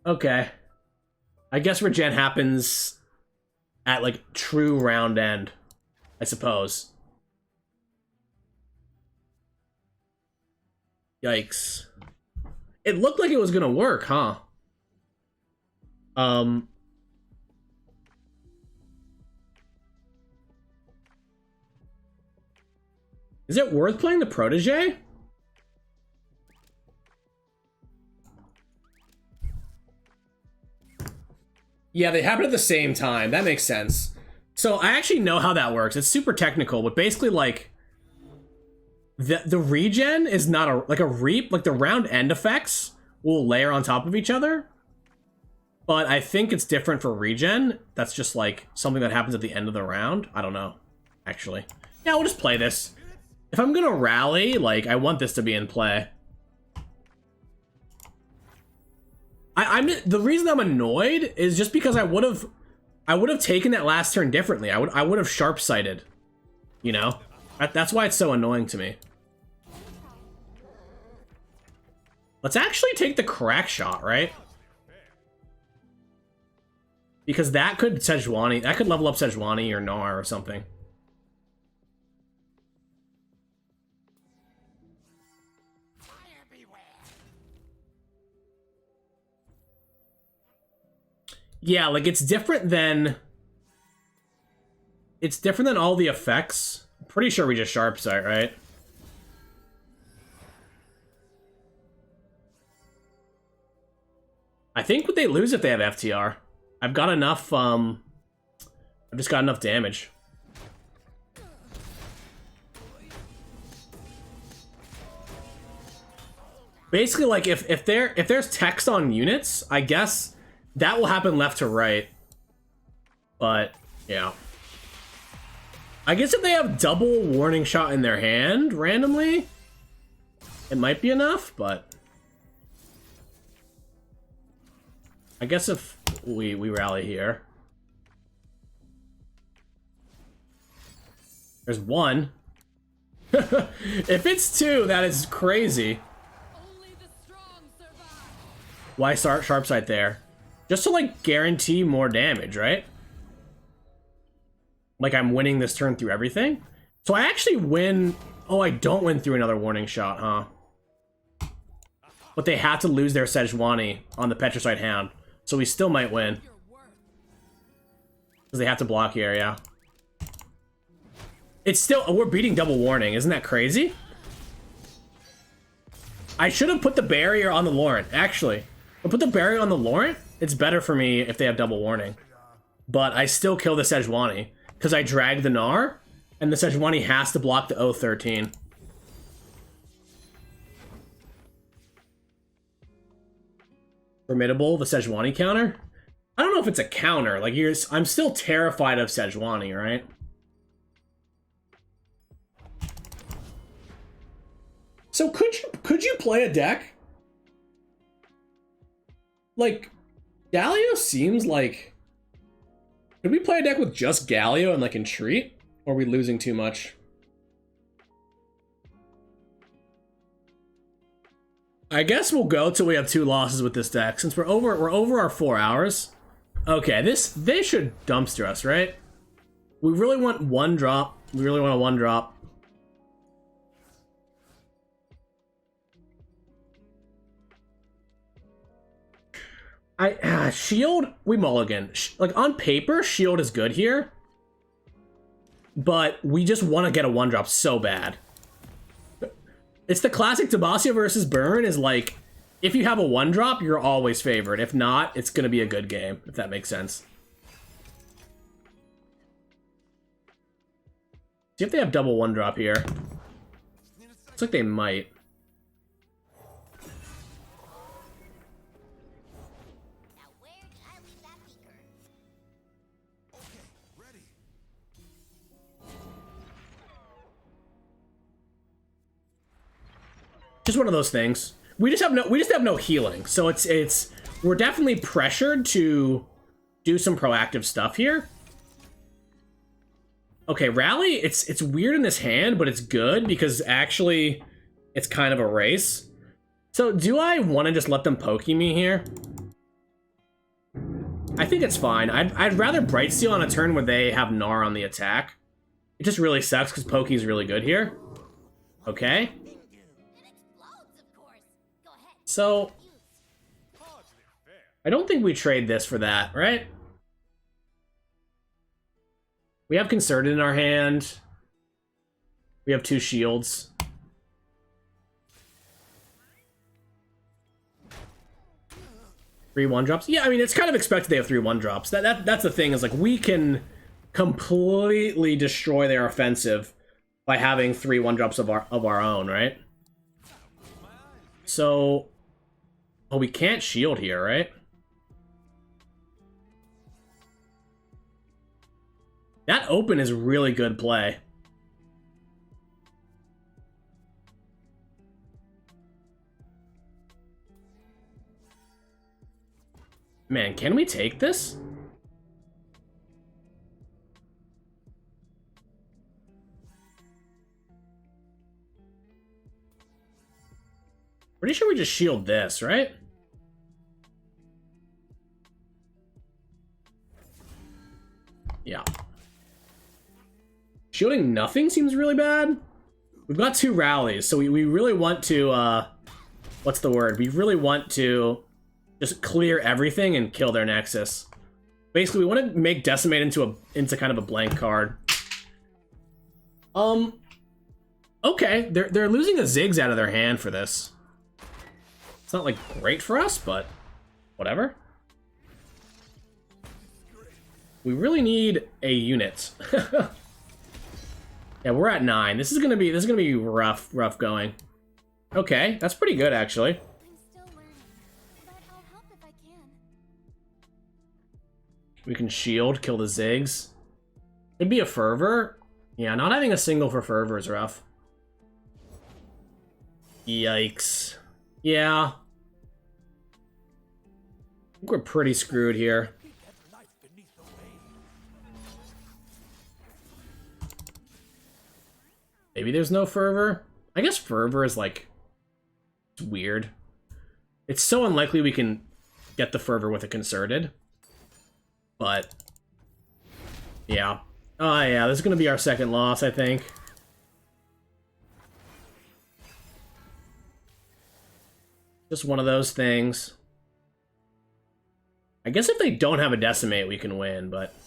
Okay. I guess regen happens at, like, true round end, I suppose. Yikes. It looked like it was gonna work, huh? Is it worth playing the Protege? Yeah, they happen at the same time. That makes sense. So I actually know how that works. It's super technical, but basically, like, the regen is not a reap. Like, the round end effects will layer on top of each other. But I think it's different for regen. That's just, like, something that happens at the end of the round. I don't know, actually. Yeah, we'll just play this. If I'm gonna rally, like, I want this to be in play. The reason I'm annoyed is just because I would have taken that last turn differently. I would have sharp sighted, you know. That's why it's so annoying to me. Let's actually take the crack shot, right? Because that could Sejuani, that could level up Sejuani or Gnar or something. Yeah, like, it's different than all the effects. I'm pretty sure we just sharp sight, right? I think what they lose if they have FTR. I've got enough, I've just got enough damage. Basically, like, if there's text on units, I guess that will happen left to right. But, yeah. I guess if they have double warning shot in their hand randomly, it might be enough, but I guess if we rally here. There's 1. If it's 2, that is crazy. Why start sharp sight there? Just to, like, guarantee more damage, right? like I'm winning this turn through everything. So I actually win. Oh, I don't win through another warning shot, huh? But they had to lose their Sejuani on the Petricide Hound. So we still might win. Because they have to block here, yeah. It's still, we're beating double warning. Isn't that crazy? I should have put the barrier on the Laurent, actually. I put the barrier on the Laurent. It's better for me if they have double warning. But I still kill the Sejuani. Because I drag the Gnar. And the Sejuani has to block the O13. Formidable, the Sejuani counter? I don't know if it's a counter. Like, I'm still terrified of Sejuani, right? So could you play a deck? Like, Galio seems like... Could we play a deck with just Galio and like Entreat? Or are we losing too much? I guess we'll go till we have 2 losses with this deck. Since we're over our 4 hours. Okay, they should dumpster us, right? We really want 1 drop. We really want a 1 drop. Shield, we mulligan. Like, on paper, Shield is good here. But we just want to get a 1 drop so bad. It's the classic Demacia versus Burn is like, if you have a 1 drop, you're always favored. If not, it's going to be a good game, if that makes sense. See if they have double 1 drop here. Looks like they might. Just one of those things. We just have no healing, so we're definitely pressured to do some proactive stuff here. Okay, Rally, it's weird in this hand, but it's good because actually it's kind of a race. So do I want to just let them pokey me here? I think it's fine. I'd rather Bright Steel on a turn where they have Gnar on the attack. It just really sucks because Pokey's really good here. Okay. So, I don't think we trade this for that, right? We have Concerted in our hand. We have 2 shields. Three 1-drops? Yeah, I mean, it's kind of expected they have 3 1-drops. That's the thing, is like, we can completely destroy their offensive by having 3 1-drops of our own, right? So... Oh, we can't shield here, right? That open is really good play. Man, can we take this? Pretty sure we just shield this, right? Yeah. Shielding nothing seems really bad. We've got 2 rallies, so we really want to, what's the word? We really want to just clear everything and kill their Nexus. Basically, we want to make Decimate into kind of a blank card. Okay, they're losing a Ziggs out of their hand for this. It's not, like, great for us, but whatever. We really need a unit. Yeah, we're at 9. This is gonna be rough going. Okay, that's pretty good actually. I'm still learning, but I'll help if I can. We can shield, kill the Ziggs. It'd be a Fervor. Yeah, not having a single for Fervor is rough. Yikes. Yeah. I think we're pretty screwed here. Maybe there's no Fervor? I guess Fervor is like... It's weird. It's so unlikely we can get the Fervor with a Concerted. But... Yeah. Oh yeah, this is gonna be our second loss, I think. Just one of those things. I guess if they don't have a decimate, we can win, but I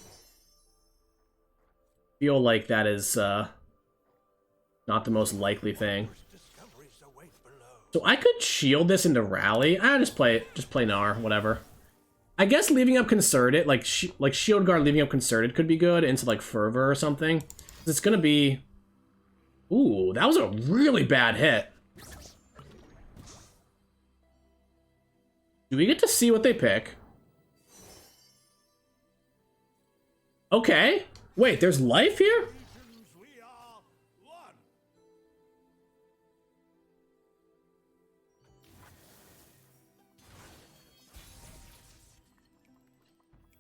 feel like that is not the most likely thing. So I could shield this into rally. I just play Gnar, whatever. I guess leaving up concerted, like shield guard leaving up concerted could be good into like fervor or something. It's gonna be. Ooh, that was a really bad hit. Do we get to see what they pick? Okay. Wait, there's life here? We are one.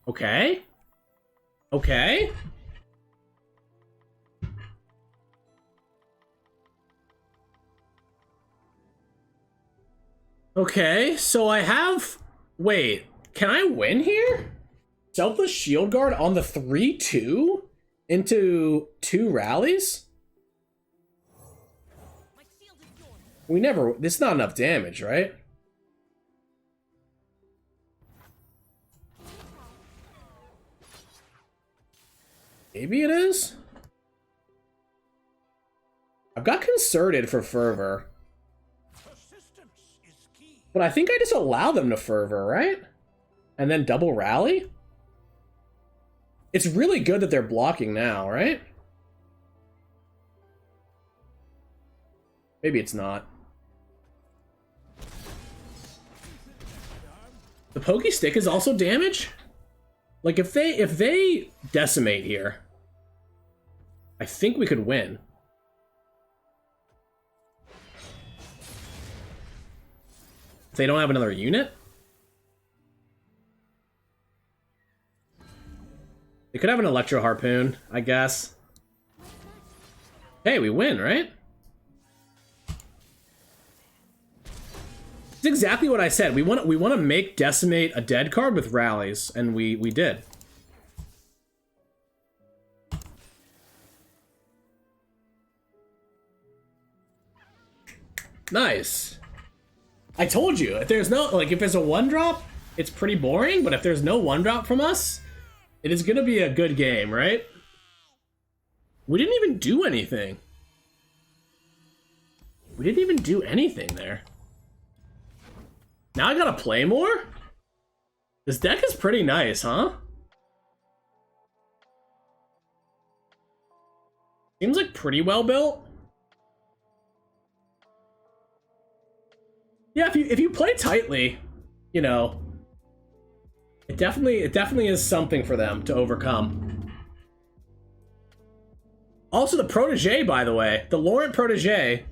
Okay. Okay. Okay, so I have... Wait, can I win here? Selfless Shield Guard on the 3-2 into 2 rallies? My shield is yours. We never... This is not enough damage, right? Maybe it is? I've got Concerted for Fervor. Persistence is key. But I think I just allow them to Fervor, right? And then double rally? It's really good that they're blocking now, right? Maybe it's not. The Pokey Stick is also damage? Like if they decimate here, I think we could win. If they don't have another unit? They could have an Electro Harpoon, I guess. Hey, we win, right? It's exactly what I said. We want to make Decimate a dead card with rallies, and we did. Nice. I told you, if there's no, like, if there's a 1-drop, it's pretty boring, but if there's no 1-drop from us, it is gonna be a good game, right? We didn't even do anything. We didn't even do anything there. Now I gotta play more? This deck is pretty nice, huh? Seems like pretty well built. Yeah, if you play tightly, you know, it definitely is something for them to overcome. Also, the Protege, by the way, the Laurent Protege,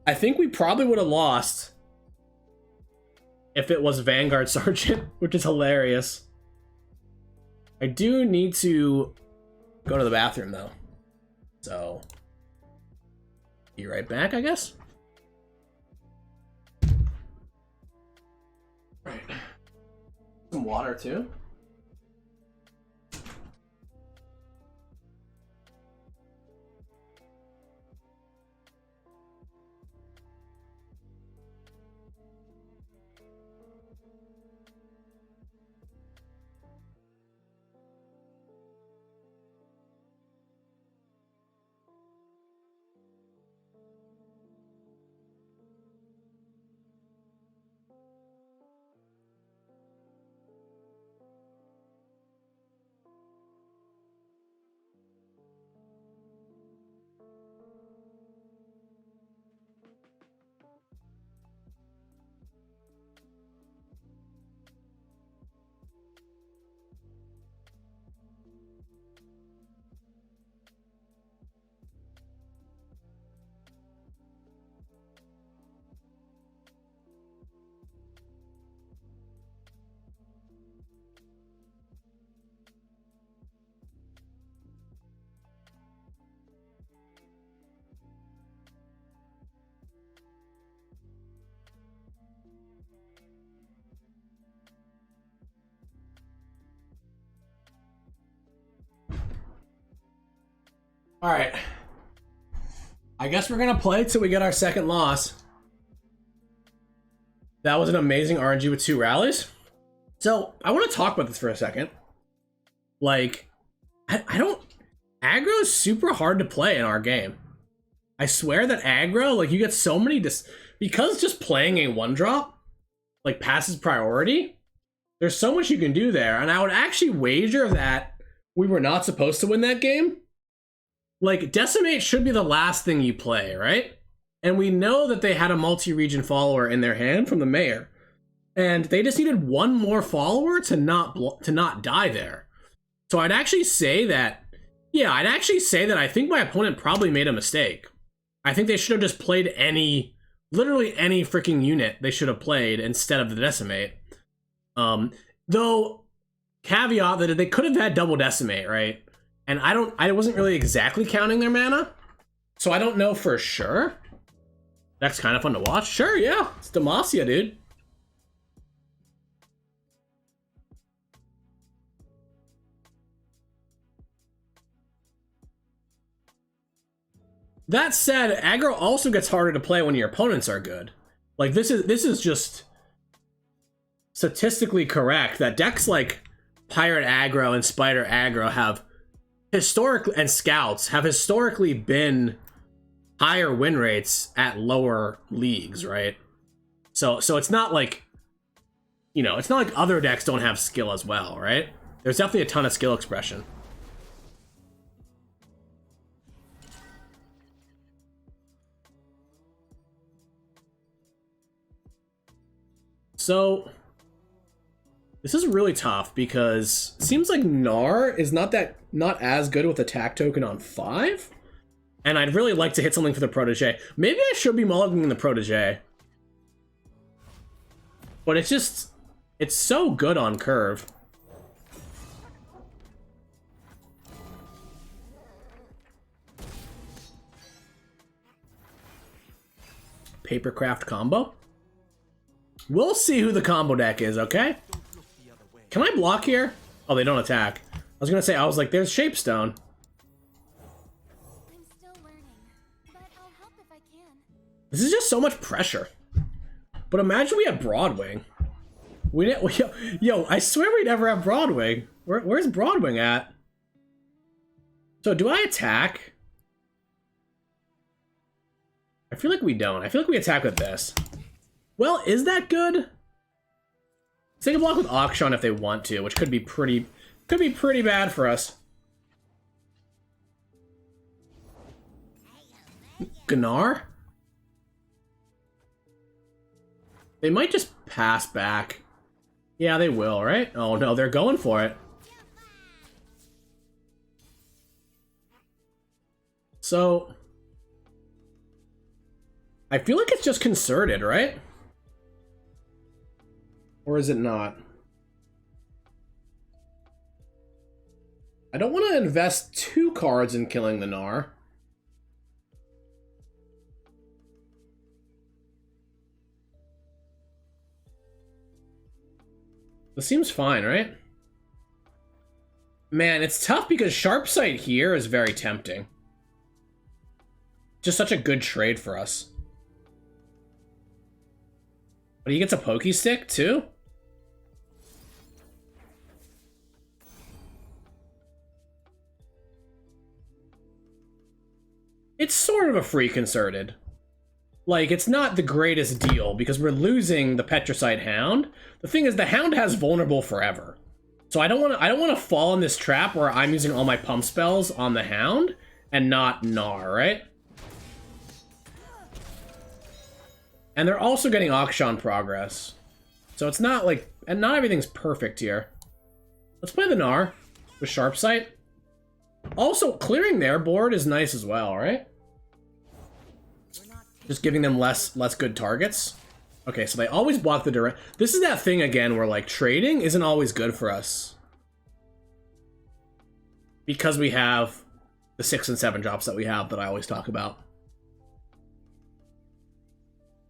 I think we probably would have lost if it was Vanguard Sergeant, which is hilarious. I do need to go to the bathroom, though. So, be right back, I guess. Right. Some water, too. All right. I guess we're gonna play till we get our second loss. That was an amazing RNG with 2 rallies. So I want to talk about this for a second. Like, I don't. Aggro is super hard to play in our game. I swear that aggro, like, you get so many because just playing a 1-drop, like, passes priority. There's so much you can do there, and I would actually wager that we were not supposed to win that game. Like, Decimate should be the last thing you play, right? And we know that they had a multi-region follower in their hand from the mayor. And they just needed one more follower to not die there. So I'd actually say that, yeah, I think my opponent probably made a mistake. I think they should have just played literally any freaking unit they should have played instead of the Decimate. Though, caveat that they could have had double Decimate, right? And I wasn't really exactly counting their mana, so I don't know for sure. That's kind of fun to watch. Sure, yeah, it's Demacia, dude. That said, aggro also gets harder to play when your opponents are good. Like, this is just statistically correct that decks like Pirate aggro and Spider aggro have historically, and Scouts have historically been higher win rates at lower leagues, right? So it's not like, you know, it's not like other decks don't have skill as well, right? There's definitely a ton of skill expression. So this is really tough because it seems like Gnar is not as good with attack token on 5. And I'd really like to hit something for the Protege. Maybe I should be mulliganing the Protege. But it's so good on curve. Papercraft combo? We'll see who the combo deck is, okay? Can I block here? Oh, they don't attack. I was gonna say, I was like, there's Shapestone. I'm still learning, but I'll help if I can. This is just so much pressure. But imagine we had Broadwing. Yo, I swear we never have Broadwing. Where's Broadwing at? So do I attack? I feel like we don't. I feel like we attack with this. Well, is that good? They can block with Akshan if they want to, which could be pretty bad for us. Gnar? They might just pass back. Yeah, they will, right? Oh no, they're going for it. So I feel like it's just concerted, right? Or is it not? I don't want to invest 2 cards in killing the Gnar. This seems fine, right? Man, it's tough because Sharpsight here is very tempting. Just such a good trade for us. But he gets a Pokey Stick too? It's sort of a free concerted. Like, it's not the greatest deal because we're losing the Petricite Hound. The thing is, the Hound has vulnerable forever. So I don't want to fall in this trap where I'm using all my pump spells on the Hound and not Gnar, right? And they're also getting Akshan progress. So it's not like, and not everything's perfect here. Let's play the Gnar with Sharpsight. Also, clearing their board is nice as well, right? Just giving them less good targets. Okay, so they always block the direct. This is that thing again where like trading isn't always good for us. Because we have the 6 and 7 drops that we have that I always talk about.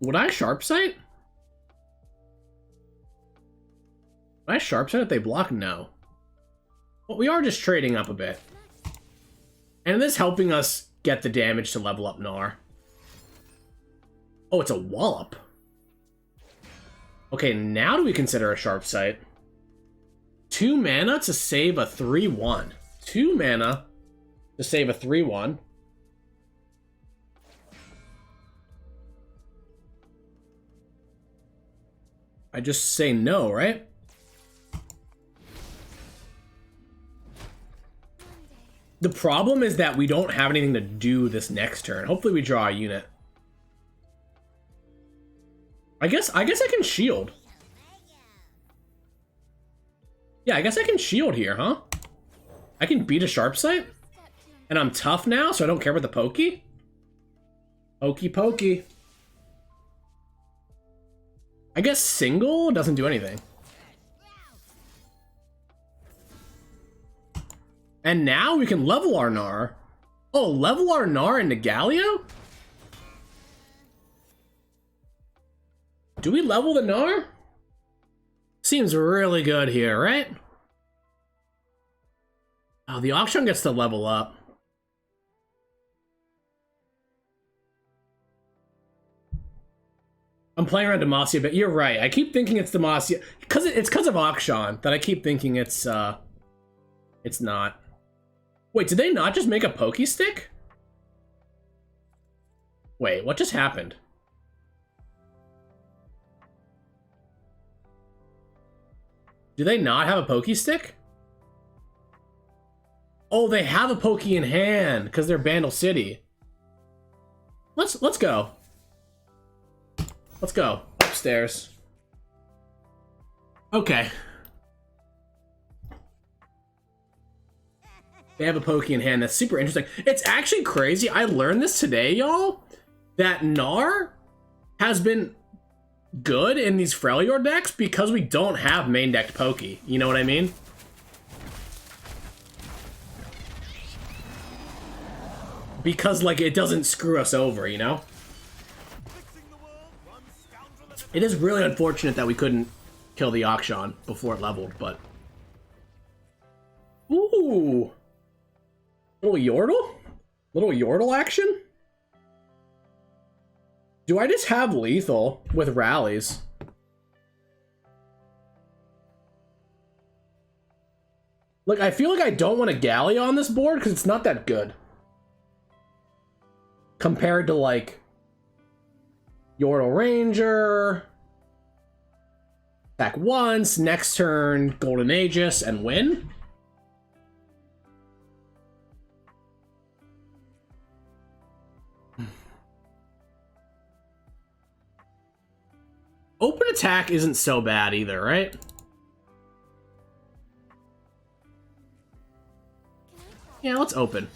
Would I Sharpsight? Would I Sharpsight if they block? No. But we are just trading up a bit. And this helping us get the damage to level up Gnar. Oh, it's a wallop. Okay, now do we consider a Sharp Sight? 2 mana to save a 3/1. 2 mana to save a 3/1. I just say no, right? The problem is that we don't have anything to do this next turn. Hopefully we draw a unit. I guess I can shield. Yeah, I guess I can shield here, huh? I can beat a Sharp Sight? And I'm tough now, so I don't care about the pokey? Okey pokey. I guess single doesn't do anything. And now we can level our Gnar. Oh, level our Gnar into Galio? Do we level the Gnar? Seems really good here, right? Oh, the Auction gets to level up. I'm playing around Demacia, but you're right. I keep thinking it's Demacia. It's because of Auction that I keep thinking it's not. Wait, did they not just make a Pokey Stick? Wait, what just happened? Do they not have a Pokey Stick? Oh, they have a Pokey in hand because they're Bandle City. Let's go. Let's go upstairs. Okay. They have a Pokey in hand. That's super interesting. It's actually crazy. I learned this today, y'all, that Gnar has been good in these Freljord decks because we don't have main decked Pokey. You know what I mean? Because, like, it doesn't screw us over, you know? It is really unfortunate that we couldn't kill the Auction before it leveled, but... Ooh! Little Yordle? Little Yordle action? Do I just have lethal with rallies? Look, I feel like I don't want a Galio on this board because it's not that good. Compared to, like, Yordle Ranger, attack once, next turn, Golden Aegis, and win? Open attack isn't so bad either, right? Yeah, let's open.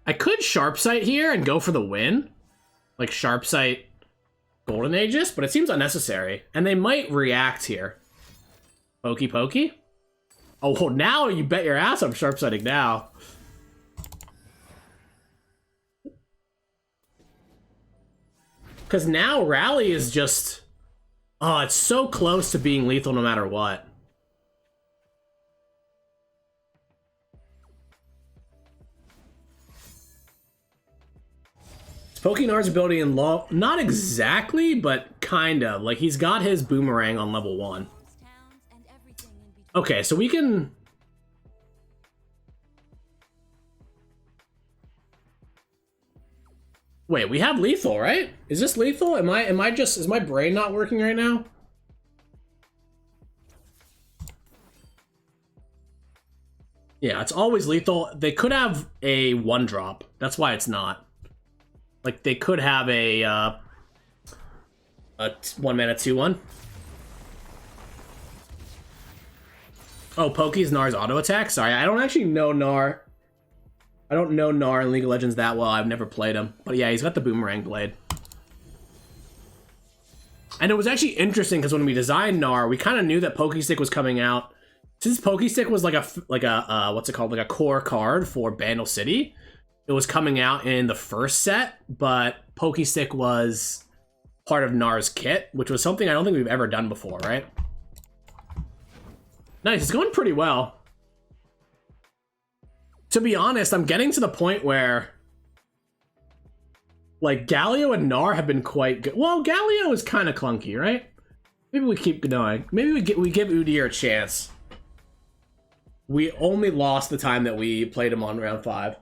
I could Sharp Sight here and go for the win. Like Sharp Sight Golden Aegis, but it seems unnecessary. And they might react here. Pokey pokey? Oh, well, now you bet your ass I'm Sharp Sighting now. Because now Rally is just... Oh, it's so close to being lethal no matter what. Pokénar's ability in law, not exactly, but kinda. Like, he's got his boomerang on level 1. Okay, so we can... Wait, we have lethal, right? Is this lethal? Am I just... Is my brain not working right now? Yeah, it's always lethal. They could have a 1-drop. That's why it's not. Like, they could have a 1-mana 2/1. Oh, Poke's Gnar's auto attack? Sorry, I don't actually know Gnar. I don't know Gnar in League of Legends that well. I've never played him. But yeah, he's got the Boomerang Blade. And it was actually interesting because when we designed Gnar, we kind of knew that Pokestick was coming out. Since Pokestick was like a what's it called? Like a core card for Bandle City. It was coming out in the first set, but Pokestick was part of Gnar's kit, which was something I don't think we've ever done before, right? Nice, it's going pretty well. to be honest, I'm getting to the point where, like, Galio and Gnar have been quite good. Well, Galio is kind of clunky, right? Maybe we keep going. Maybe we give Udyr a chance. We only lost the time that we played him on round 5.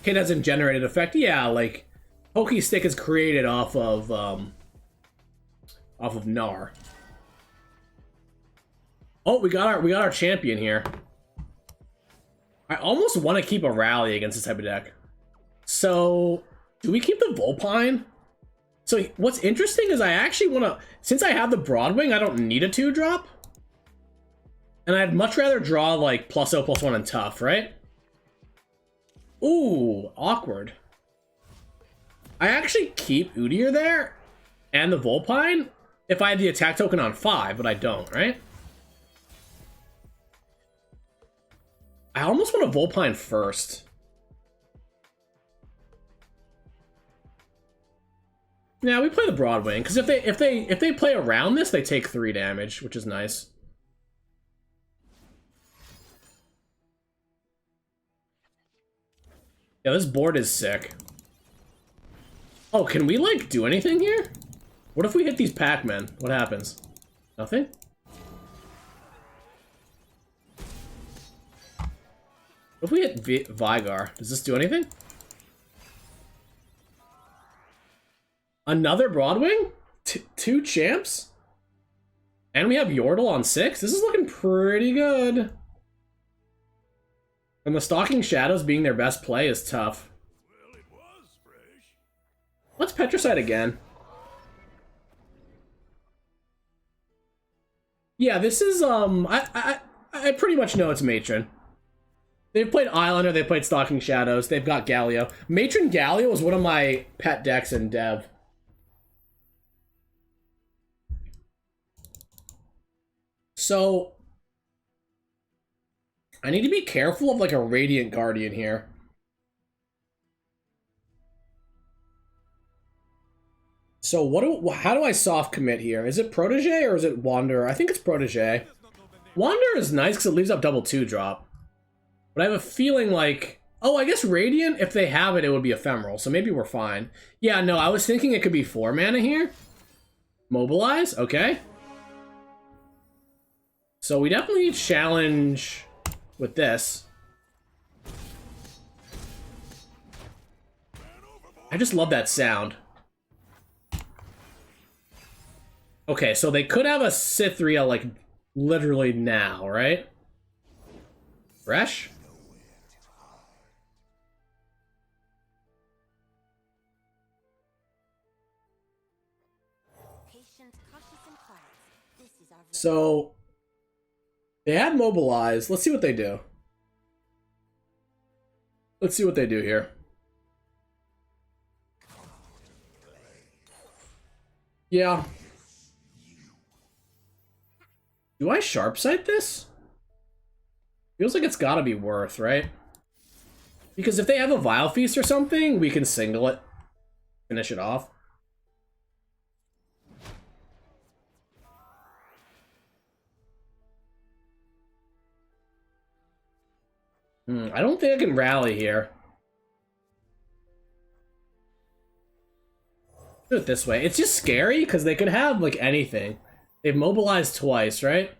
It hasn't generated effect. Yeah, like Pokey Stick is created off of Gnar. Oh, we got our champion here. I almost want to keep a rally against this type of deck. So, do we keep the Vulpine? So, what's interesting is I actually want to, since I have the Broadwing, I don't need a 2-drop. And I'd much rather draw like +0/+1 and tough, right? Ooh, awkward. I actually keep Udyr there and the Vulpine if I had the attack token on 5, but I don't, right? I almost want a Vulpine first. Yeah, we play the Broadwing because if they play around this, they take 3 damage, which is nice. Yeah, this board is sick. Oh, can we, like, do anything here? What if we hit these Pac-Men? What happens? Nothing? What if we hit Vigar? Does this do anything? Another Broadwing? 2 champs? And we have Yordle on 6? This is looking pretty good. And the Stalking Shadows being their best play is tough. Well, it was fresh. Let's Petricide again. Yeah, this is, I pretty much know it's Matron. They've played Islander, they've played Stalking Shadows, they've got Galio. Matron Galio is one of my pet decks in Dev. So, I need to be careful of like a Radiant Guardian here. So how do I soft commit here? Is it Protege or is it Wanderer? I think it's Protege. Wanderer is nice because it leaves up double 2-drop. But I have a feeling like, oh, I guess Radiant, if they have it, it would be Ephemeral. So maybe we're fine. Yeah, no, I was thinking it could be 4 mana here. Mobilize, okay. So we definitely need challenge with this. I just love that sound. Okay, so they could have a Cithria, like, literally now, right? Fresh? Patient, cautious, and quiet. This is our So, they have Mobilize. Let's see what they do. Let's see what they do here. Yeah. Do I Sharp Sight this? Feels like it's gotta be worth, right? Because if they have a Vile Feast or something, we can single it. Finish it off. I don't think I can rally here. Do it this way. It's just scary because they could have like anything. They've mobilized twice, right?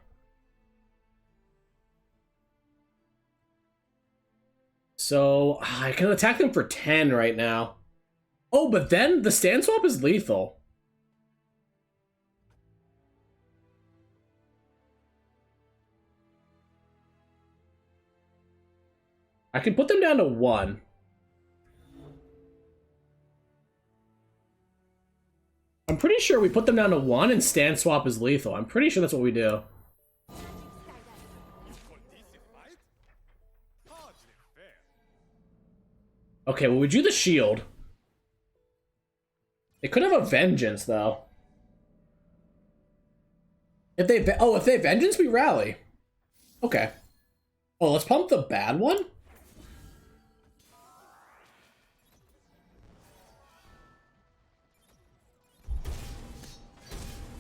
So I can attack them for 10 right now. Oh, but then the stand swap is lethal. I can put them down to 1. I'm pretty sure we put them down to 1 and stand swap is lethal. I'm pretty sure that's what we do. Okay, well, we do the shield. They could have a vengeance, though. If they vengeance, we rally. Okay. Oh, let's pump the bad one?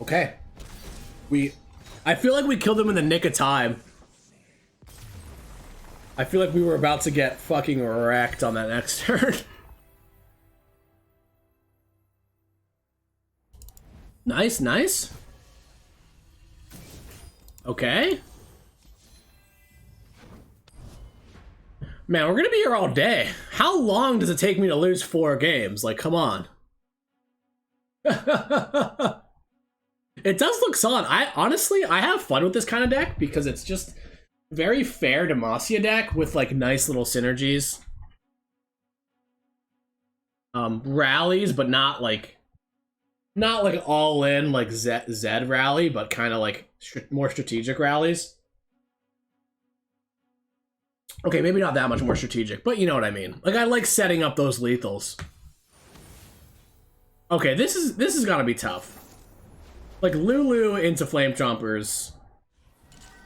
Okay. I feel like we killed him in the nick of time. I feel like we were about to get fucking wrecked on that next turn. Nice, nice. Okay. Man, we're gonna be here all day. How long does it take me to lose 4 games? Like, come on. It does look solid. Honestly, I have fun with this kind of deck because it's just very fair Demacia deck with like nice little synergies. Rallies, but not like all in like Zed rally, but kind of like more strategic rallies. Okay, maybe not that much more strategic, but you know what I mean. Like I like setting up those lethals. Okay, this is gonna be tough. Like Lulu into Flame Chompers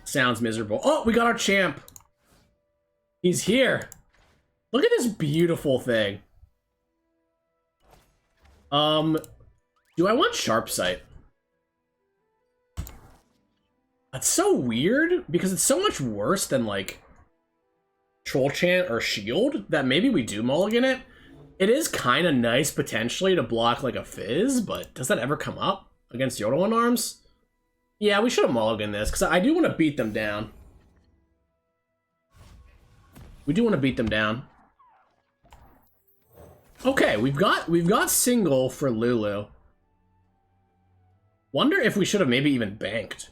sounds miserable. Oh, we got our champ. He's here. Look at this beautiful thing. Do I want Sharp Sight? That's so weird because it's so much worse than like Troll Chant or Shield that maybe we do mulligan it. It is kind of nice potentially to block like a Fizz, but does that ever come up against Yoda Arms? Yeah, we should have mulliganed this because I do want to beat them down. We do want to beat them down. Okay, we've got single for Lulu. Wonder if we should have maybe even banked.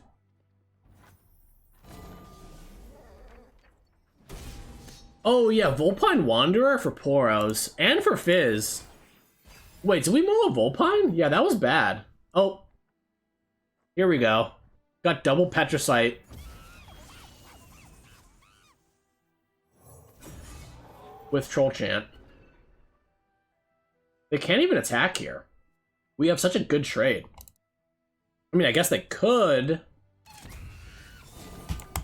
Oh yeah, Vulpine Wanderer for Poros and for Fizz. Wait, did we mull a Vulpine? Yeah, that was bad. Oh, here we go. Got double Petricite. With Troll Chant. They can't even attack here. We have such a good trade. I mean, I guess they could.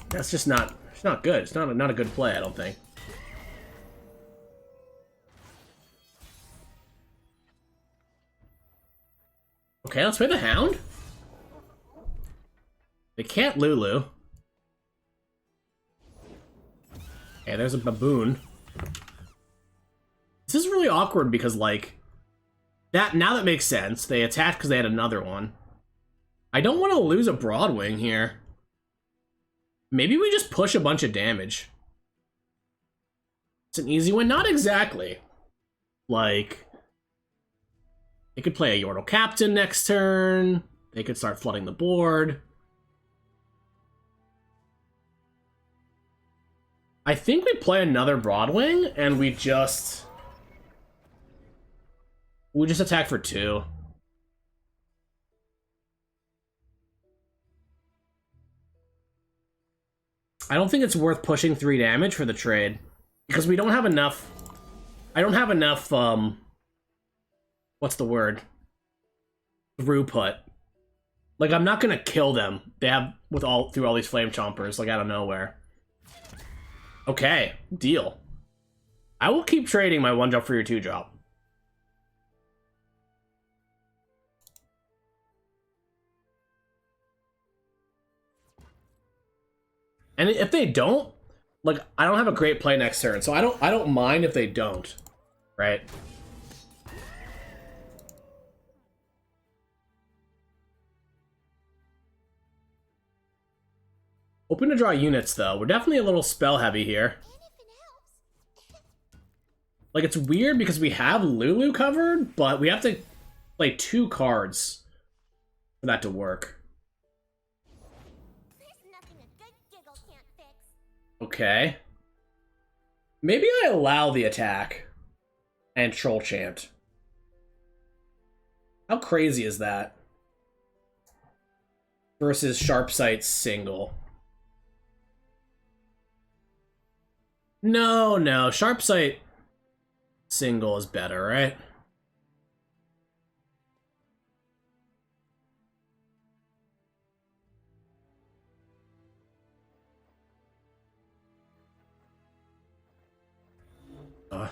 That's just not. It's not good. It's not a good play. I don't think. Okay, let's play the Hound. They can't Lulu. Okay, there's a Baboon. This is really awkward because, like, now that makes sense. They attacked because they had another one. I don't want to lose a Broadwing here. Maybe we just push a bunch of damage. It's an easy one. Not exactly. Like, they could play a Yordle Captain next turn. They could start flooding the board. I think we play another Broadwing and we just attack for 2. I don't think it's worth pushing 3 damage for the trade because we don't have enough. I don't have enough what's the word? Throughput. Like, I'm not gonna kill them. They have through all these Flame Chompers, like, out of nowhere. Okay, deal. I will keep trading my 1-drop for your 2-drop. And if they don't, like, I don't have a great play next turn, so I don't mind if they don't, right? Hoping to draw units, though. We're definitely a little spell heavy here. Like, it's weird because we have Lulu covered, but we have to play 2 cards for that to work. Okay. Maybe I allow the attack and Troll Chant. How crazy is that? Versus Sharp Sight single. No. Sharp Sight single is better, right? I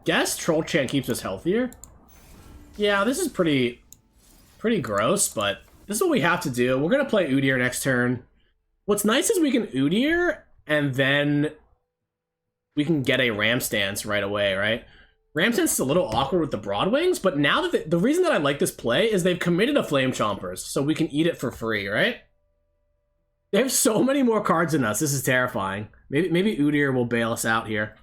guess Troll Chant keeps us healthier. Yeah, this is pretty gross, but This is what we have to do. We're gonna play Udyr next turn. What's nice is we can Udyr, and then we can get a Ram Stance right away, right? Ram Stance is a little awkward with the Broadwings, but now that the reason that I like this play is they've committed a Flame Chompers, so we can eat it for free, right? They have so many more cards than us. This is terrifying. Maybe Udyr will bail us out here.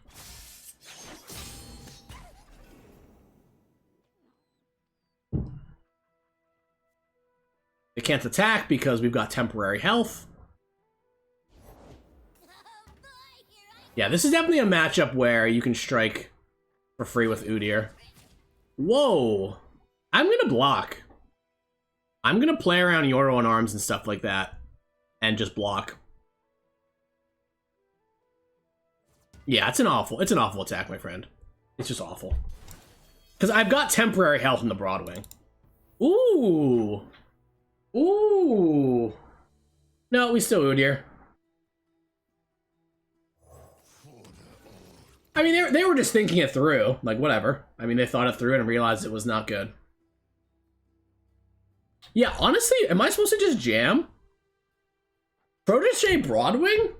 They can't attack because we've got temporary health. Yeah, this is definitely a matchup where you can strike for free with Udyr. Whoa! I'm gonna block. I'm gonna play around Yordle and arms and stuff like that. And just block. Yeah, it's an awful attack, my friend. It's just awful. Because I've got temporary health in the Broadwing. Ooh! Ooh! No, we still Udyr. I mean, they were just thinking it through. Like, whatever. I mean, they thought it through and realized it was not good. Yeah, honestly, am I supposed to just jam? Protege Broadwing?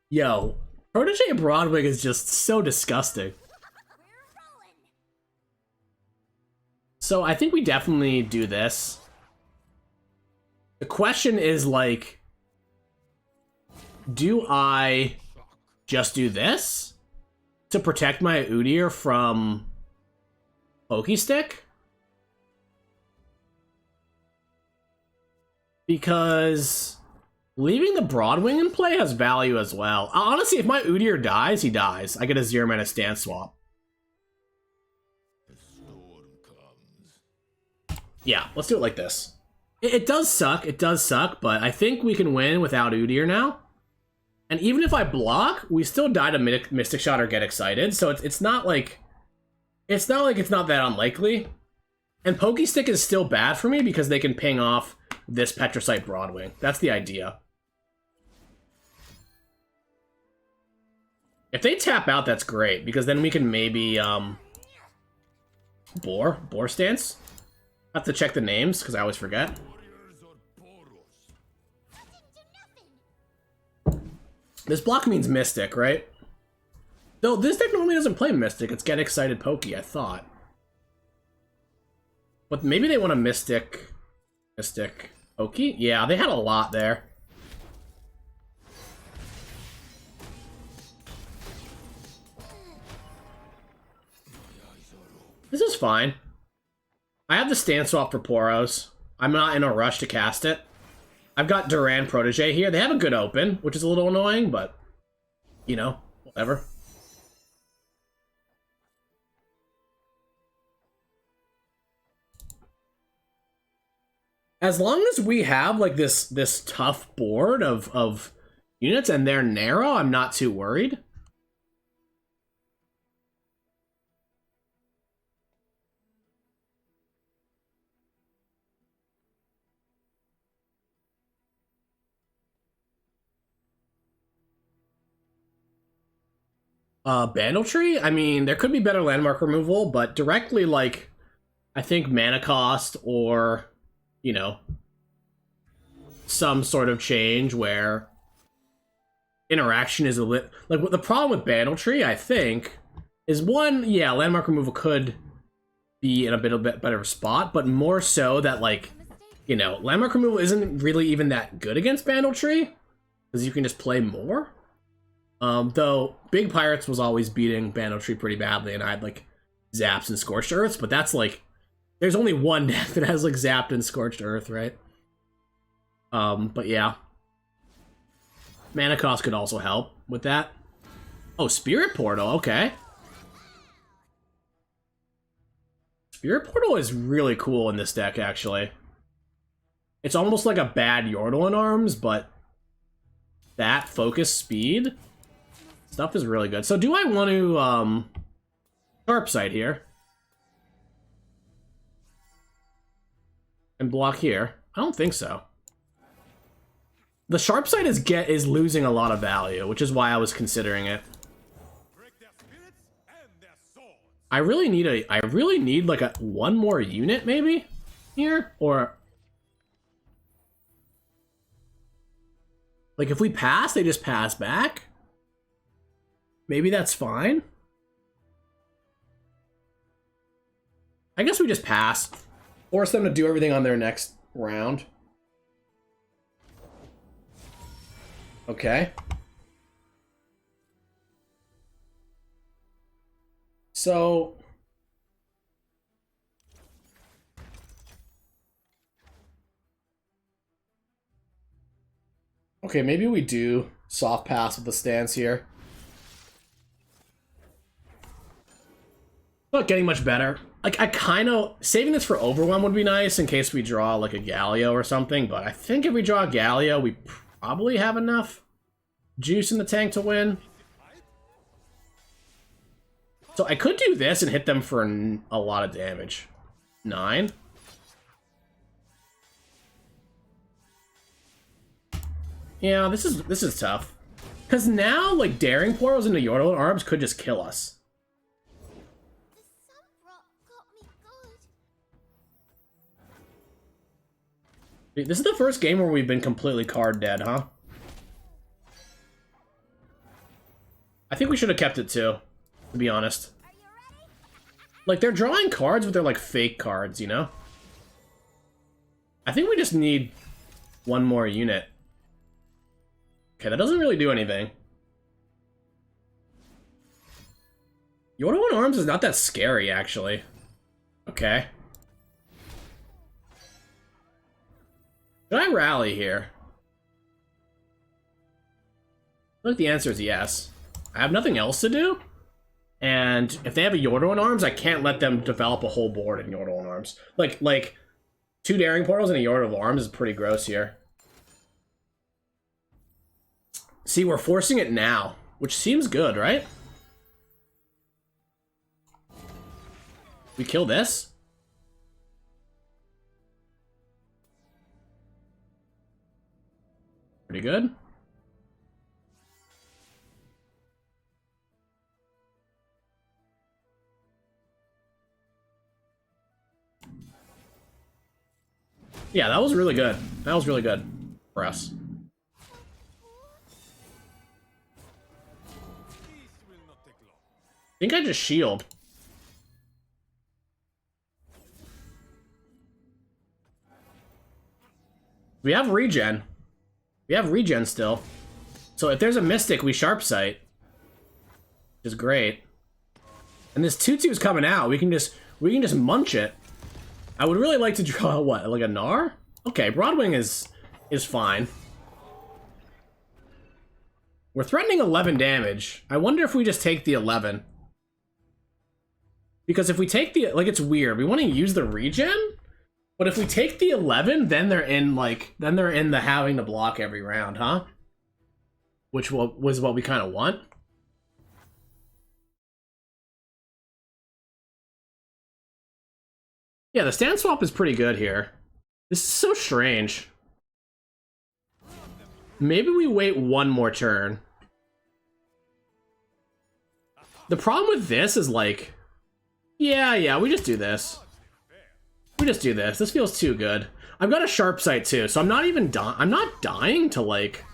Yo, Protege Broadwing is just so disgusting. So I think we definitely do this. The question is, like, do I just do this to protect my Udyr from Pokestick? Because leaving the Broadwing in play has value as well. Honestly, if my Udyr dies, he dies. I get a 0-mana stance swap. Yeah, let's do it like this. It does suck, but I think we can win without Udyr now. And even if I block, we still die to Mystic Shot or Get Excited, so it's not like it's not that unlikely. And Pokestick is still bad for me because they can ping off this Petricite Broadwing. That's the idea. If they tap out, that's great, because then we can maybe Boar Stance. I have to check the names because I always forget. This block means Mystic, right? Though this deck normally doesn't play Mystic, it's Get Excited Pokey, I thought. But maybe they want a Mystic Pokey? Yeah, they had a lot there. This is fine. I have the stance swap for Poros. I'm not in a rush to cast it. I've got Duran Protege here. They have a good open, which is a little annoying, but, you know, whatever. As long as we have, like, this tough board of units and they're narrow, I'm not too worried. Bandletree? I mean, there could be better landmark removal, but directly, like, I think mana cost or, you know, some sort of change where interaction is a lit. Like, what the problem with Bandletree, I think, is one, yeah, landmark removal could be in a bit better spot, but more so that, like, you know, landmark removal isn't really even that good against Bandletree, because you can just play more. Though Big Pirates was always beating Bandletree pretty badly, and I had, like, Zaps and Scorched Earths, but that's, like, there's only one deck that has, like, Zapped and Scorched Earth, right? But yeah. Mana cost could also help with that. Oh, Spirit Portal, okay. Spirit Portal is really cool in this deck, actually. It's almost like a bad Yordle in arms, but that focus speed stuff is really good. So do I want to Sharp Sight here and block here? I don't think so. The Sharp Sight is losing a lot of value, which is why I was considering it. I really need like one more unit maybe here, or Like, if we pass, they just pass back? Maybe that's fine? I guess we just pass. Force them to do everything on their next round. Okay. So... okay, maybe we do soft pass with the stance here. Not getting much better. Like, I kind of... saving this for Overwhelm would be nice in case we draw, like, a Galio or something, but I think if we draw a Galio, we probably have enough juice in the tank to win. So I could do this and hit them for a lot of damage. 9. Yeah, this is tough. Because now, like, Daring Portals into Yordle Arms could just kill us. The sun rock got me good. This is the first game where we've been completely card dead, huh? I think we should have kept it too, to be honest. Are you ready? Like, they're drawing cards, but they're like fake cards, you know? I think we just need one more unit. Okay, that doesn't really do anything. Yordle in Arms is not that scary, actually. Okay. Should I rally here? I think the answer is yes. I have nothing else to do. And if they have a Yordle in Arms, I can't let them develop a whole board in Yordle in Arms. Like 2 Daring Portals and a Yordle of Arms is pretty gross here. See, we're forcing it now, which seems good, right? We kill this? Pretty good. Yeah, that was really good. That was really good for us. I think I just shield. We have regen. We have regen still. So if there's a Mystic, we Sharp Sight. Which is great. And this 2/2's coming out. We can just munch it. I would really like to draw what, like a Gnar? Okay, Broadwing is fine. We're threatening 11 damage. I wonder if we just take the 11. Because if we take the, like, it's weird. We want to use the regen, but if we take the 11, then they're in, like, then they're in the having to block every round, huh? Which was what we kind of want. Yeah, the stand swap is pretty good here. This is so strange. Maybe we wait one more turn. The problem with this is like... Yeah, we just do this. We just do this. This feels too good. I've got a Sharp Sight too, so I'm not even I'm not dying to like...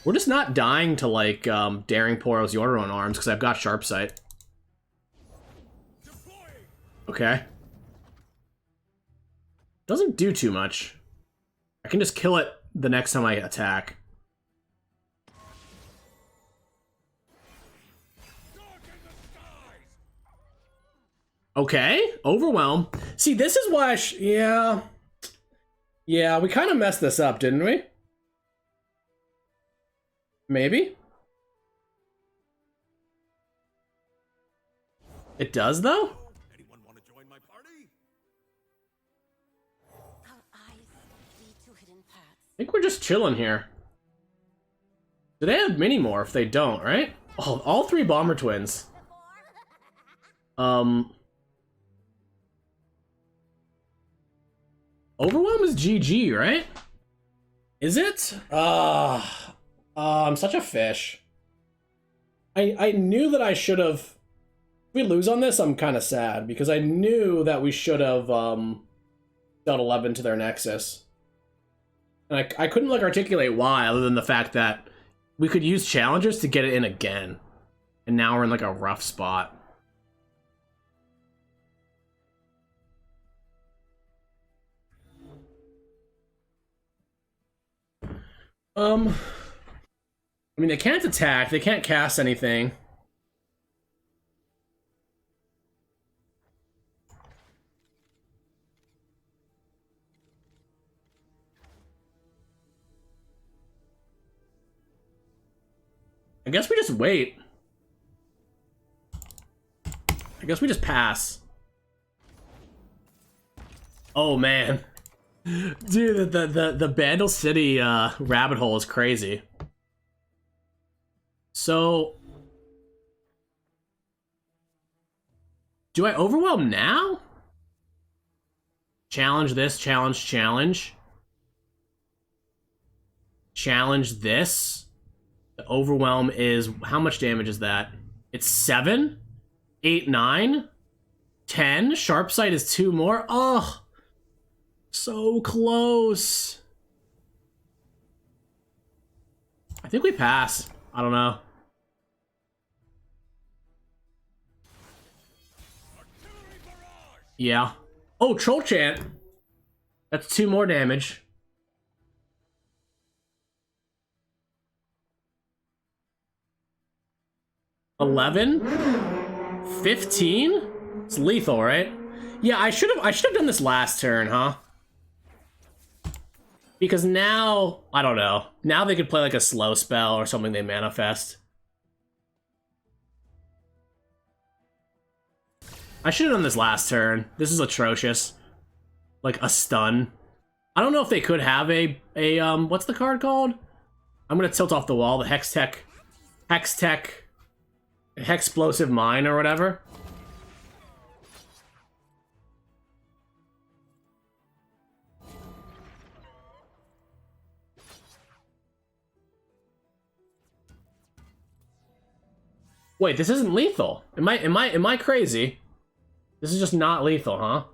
We're just not dying to like Daring Portals Yordle in Arms because I've got Sharp Sight. Okay. Doesn't do too much. I can just kill it the next time I attack. Okay, Overwhelm. See, this is why yeah. Yeah, we kind of messed this up, didn't we? Maybe? It does, though? Anyone want to join my party? Our eyes lead to hidden paths. I think we're just chilling here. Do they have Mini-Morph? They don't, right? Oh, all 3 Bomber Twins. Overwhelm is GG, right? Is it? I'm such a fish. I knew that I should have... If we lose on this, I'm kind of sad, because I knew that we should have dealt 11 to their Nexus. And I couldn't like articulate why, other than the fact that we could use challengers to get it in again. And now we're in like a rough spot. I mean, they can't attack, they can't cast anything. I guess we just wait. I guess we just pass. Oh man. Dude, the Bandle City rabbit hole is crazy. So do I overwhelm now? Challenge this, challenge. Challenge this. The overwhelm is, how much damage is that? It's 7, 8, 9, 10. Sharp sight is 2 more. Oh, so close. I think we pass. I don't know. Yeah. Oh, Troll Chant. That's 2 more damage. $11? $15? It's lethal, right? Yeah, I should have done this last turn, huh? Because now, I don't know. Now they could play like a slow spell or something they manifest. I should have done this last turn. This is atrocious. Like a stun. I don't know if they could have a what's the card called? I'm gonna tilt off the wall, the Hextech Hexplosive Mine or whatever. Wait, this isn't lethal. Am I crazy? This is just not lethal, huh?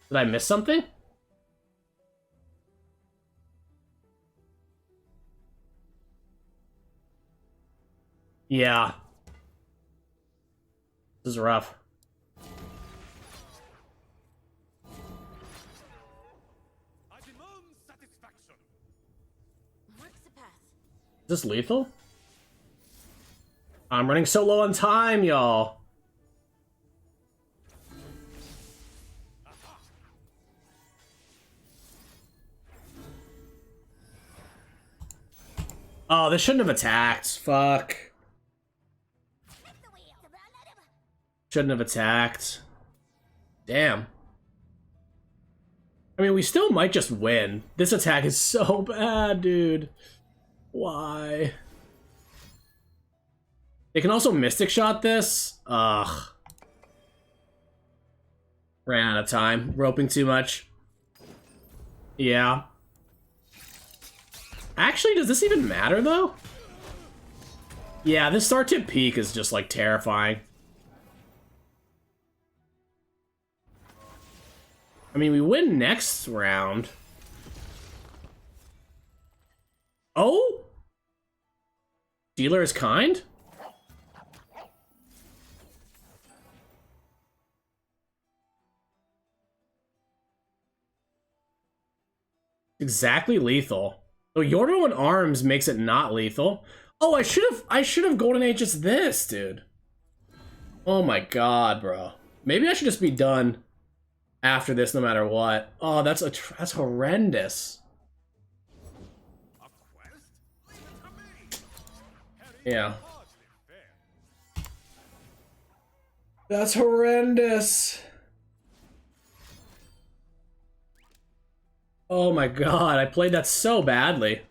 Did I miss something? Yeah. This is rough. I demand satisfaction. Marks the path. Is this lethal? I'm running so low on time, y'all. Oh, this shouldn't have attacked. Fuck. Shouldn't have attacked. Damn. I mean, we still might just win. This attack is so bad, dude. Why? They can also Mystic Shot this. Ugh. Ran out of time. Roping too much. Yeah. Actually, does this even matter, though? Yeah, this Star Tip Peak is just, like, terrifying. I mean, we win next round. Oh? Dealer is kind? Exactly lethal. So Yordo and Arms makes it not lethal. Oh, I should have Golden Aegis this, dude. Oh my god, bro. Maybe I should just be done after this no matter what. Oh, that's horrendous. A quest? Leave it to me. Yeah. That's horrendous. Oh my god, I played that so badly.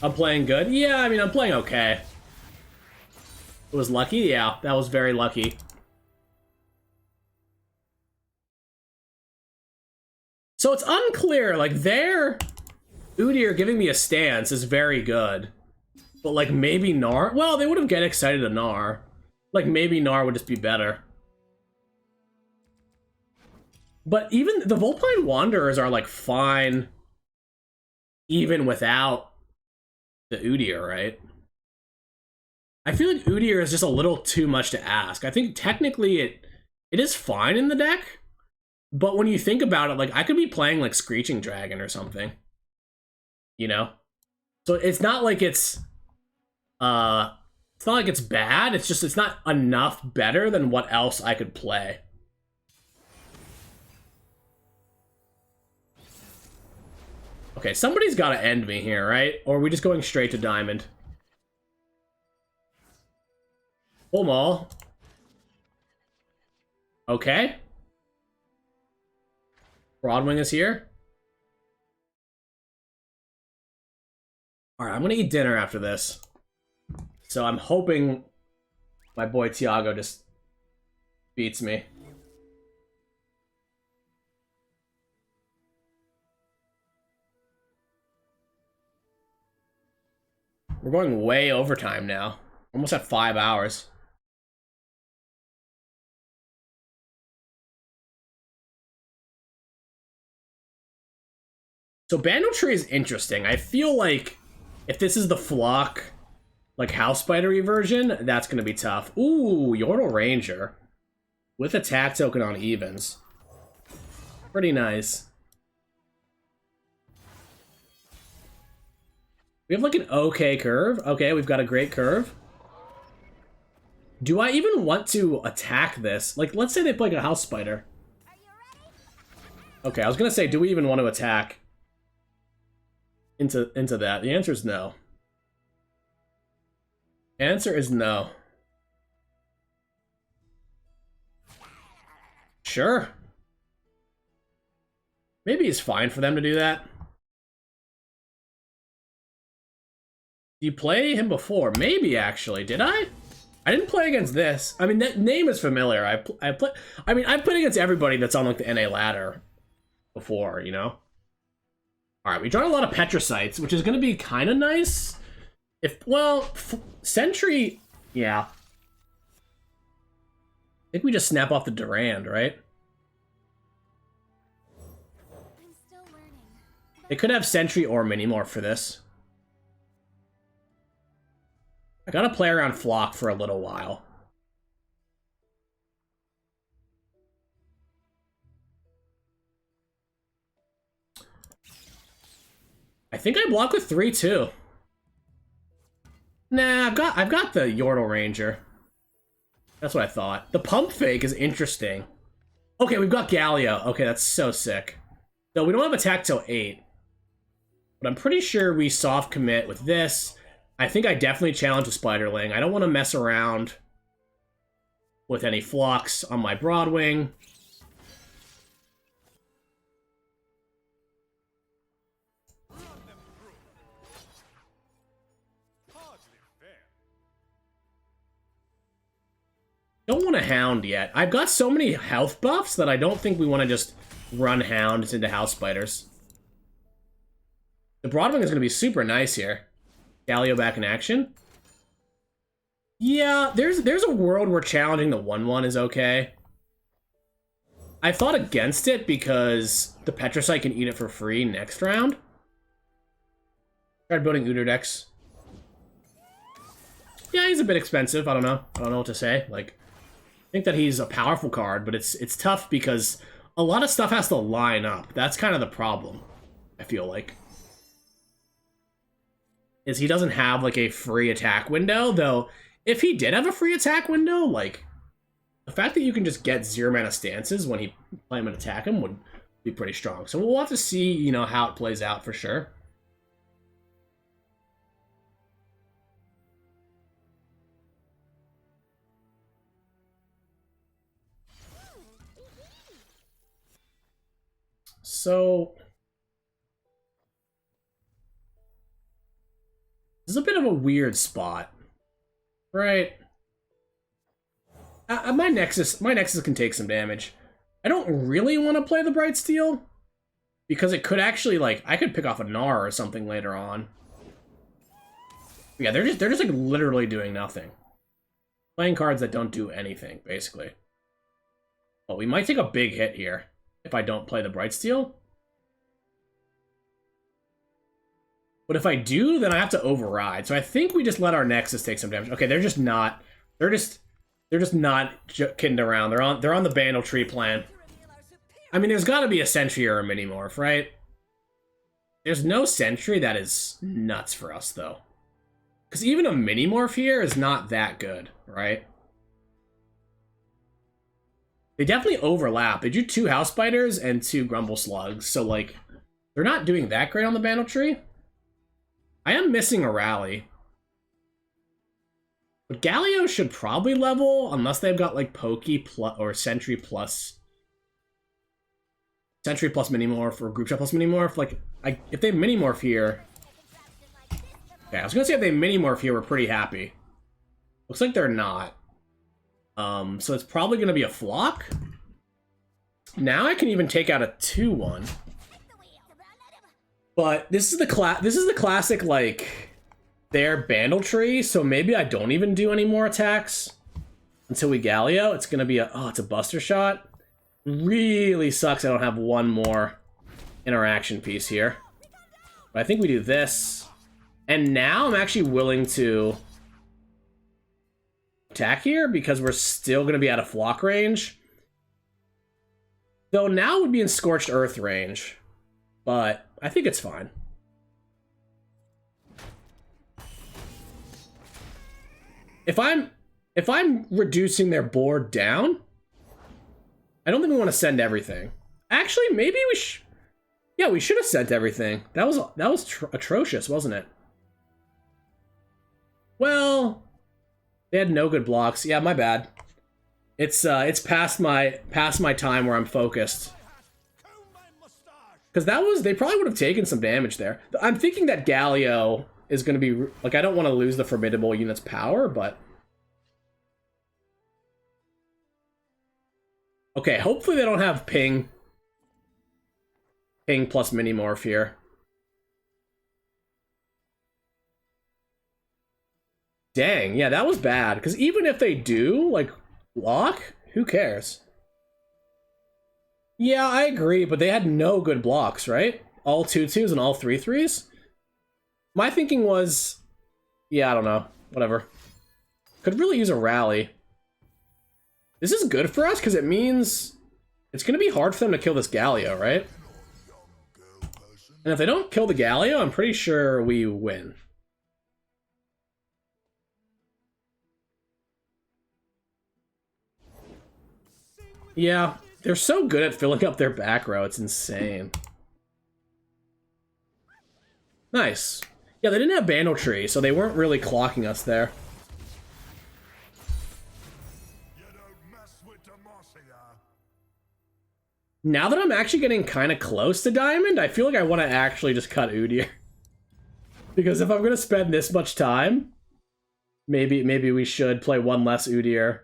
I'm playing good? Yeah, I mean, I'm playing okay. It was lucky? Yeah, that was very lucky. So it's unclear, like, their Udyr giving me a stance is very good. But, like, maybe Gnar? Well, they would have get excited to Gnar. Like, maybe Gnar would just be better. But even the Volpine Wanderers are like fine even without the Udyr, right? I feel like Udyr is just a little too much to ask. I think technically it is fine in the deck, but when you think about it, like I could be playing like Screeching Dragon or something. You know? So it's not like it's not like it's bad, it's just it's not enough better than what else I could play. Okay, somebody's got to end me here, right? Or are we just going straight to Diamond? Full Maul. Okay. Broadwing is here. Alright, I'm gonna eat dinner after this. So I'm hoping my boy Tiago just beats me. We're going way overtime now. Almost at 5 hours. So Bandletree is interesting. I feel like if this is the Flock, like House Spidery version, that's going to be tough. Ooh, Yordle Ranger. With attack token on evens. Pretty nice. We have like an okay curve. Okay, we've got a great curve. Do I even want to attack this? Like, let's say they play like a House Spider. Okay, I was going to say, do we even want to attack into that? The answer is no. Answer is no. Sure. Maybe it's fine for them to do that. You play him before? Maybe, actually. Did I? I didn't play against this. I mean, that name is familiar. I've played against everybody that's on like the NA ladder before, you know? All right, we draw a lot of Petrocytes, which is going to be kind of nice. Well, Sentry, yeah. I think we just snap off the Durand, right? I'm still learning. They could have Sentry or Minimorph for this. I gotta play around Flock for a little while. I think I block with 3 too. Nah, I've got the Yordle Ranger. That's what I thought. The Pump Fake is interesting. Okay, we've got Galio. Okay, that's so sick. So we don't have attack till 8. But I'm pretty sure we soft commit with this. I think I definitely challenge a Spiderling. I don't want to mess around with any Flocks on my Broadwing. Don't want a Hound yet. I've got so many health buffs that I don't think we want to just run Hounds into House Spiders. The Broadwing is going to be super nice here. Galio back in action. Yeah, there's a world where challenging the 1/1 is okay. I thought against it because the Petrocyte can eat it for free next round. Tried building Udyr decks. Yeah, he's a bit expensive. I don't know what to say. Like, I think that he's a powerful card, but it's tough because a lot of stuff has to line up. That's kind of the problem, I feel like. Is he doesn't have like a free attack window, though if he did have a free attack window, like the fact that you can just get 0 mana stances when he play him and attack him would be pretty strong. So we'll have to see, you know, how it plays out for sure. So this is a bit of a weird spot, right? My Nexus can take some damage. I don't really want to play the Bright Steel because it could actually, like, I could pick off a Gnar or something later on. Yeah, they're just like literally doing nothing, playing cards that don't do anything basically. But we might take a big hit here. if I don't play the Brightsteel. But if I do, then I have to override. So I think we just let our Nexus take some damage. Okay, they're just not kidding around. They're on the Bandle Tree plan. I mean, there's got to be a Sentry or a Minimorph, right? There's no Sentry. That is nuts for us, though. Because even a Minimorph here is not that good, right? They definitely overlap. They do 2 House Biters and 2 Grumble Slugs, so, like, they're not doing that great on the Bandle Tree. I am missing a Rally. But Galio should probably level, unless they've got, like, Pokey plus, or Sentry plus Minimorph, or Group Shot plus Minimorph. Like, if they Minimorph here... Okay, I was gonna say if they Minimorph here, we're pretty happy. Looks like they're not. So it's probably gonna be a Flock. Now I can even take out a 2-1. But this is the classic, like, their Bandle Tree, so maybe I don't even do any more attacks until we Galio. It's gonna be it's a Buster Shot. Really sucks I don't have one more interaction piece here. But I think we do this. And now I'm actually willing to attack here because we're still going to be out of Flock range. Though now would be in Scorched Earth range. But I think it's fine. If I'm reducing their board down, I don't think we want to send everything. Actually, maybe we should. Yeah, we should have sent everything. That was atrocious, wasn't it? Well, they had no good blocks. Yeah, my bad. It's past my time where I'm focused. Because they probably would have taken some damage there. I'm thinking that Galio is going to be like, I don't want to lose the Formidable unit's power, but okay, hopefully they don't have Ping plus Minimorph here. Dang, yeah, that was bad. Because even if they do, like, block, who cares? Yeah, I agree, but they had no good blocks, right? All 2/2s and all 3/3s? My thinking was, yeah, I don't know. Whatever. Could really use a Rally. This is good for us, because it means it's going to be hard for them to kill this Galio, right? And if they don't kill the Galio, I'm pretty sure we win. Yeah, they're so good at filling up their back row, it's insane. Nice. Yeah, they didn't have Bandle Tree, so they weren't really clocking us there. Now that I'm actually getting kind of close to Diamond, I feel like I want to actually just cut Udyr. Because if I'm going to spend this much time, maybe we should play one less Udyr.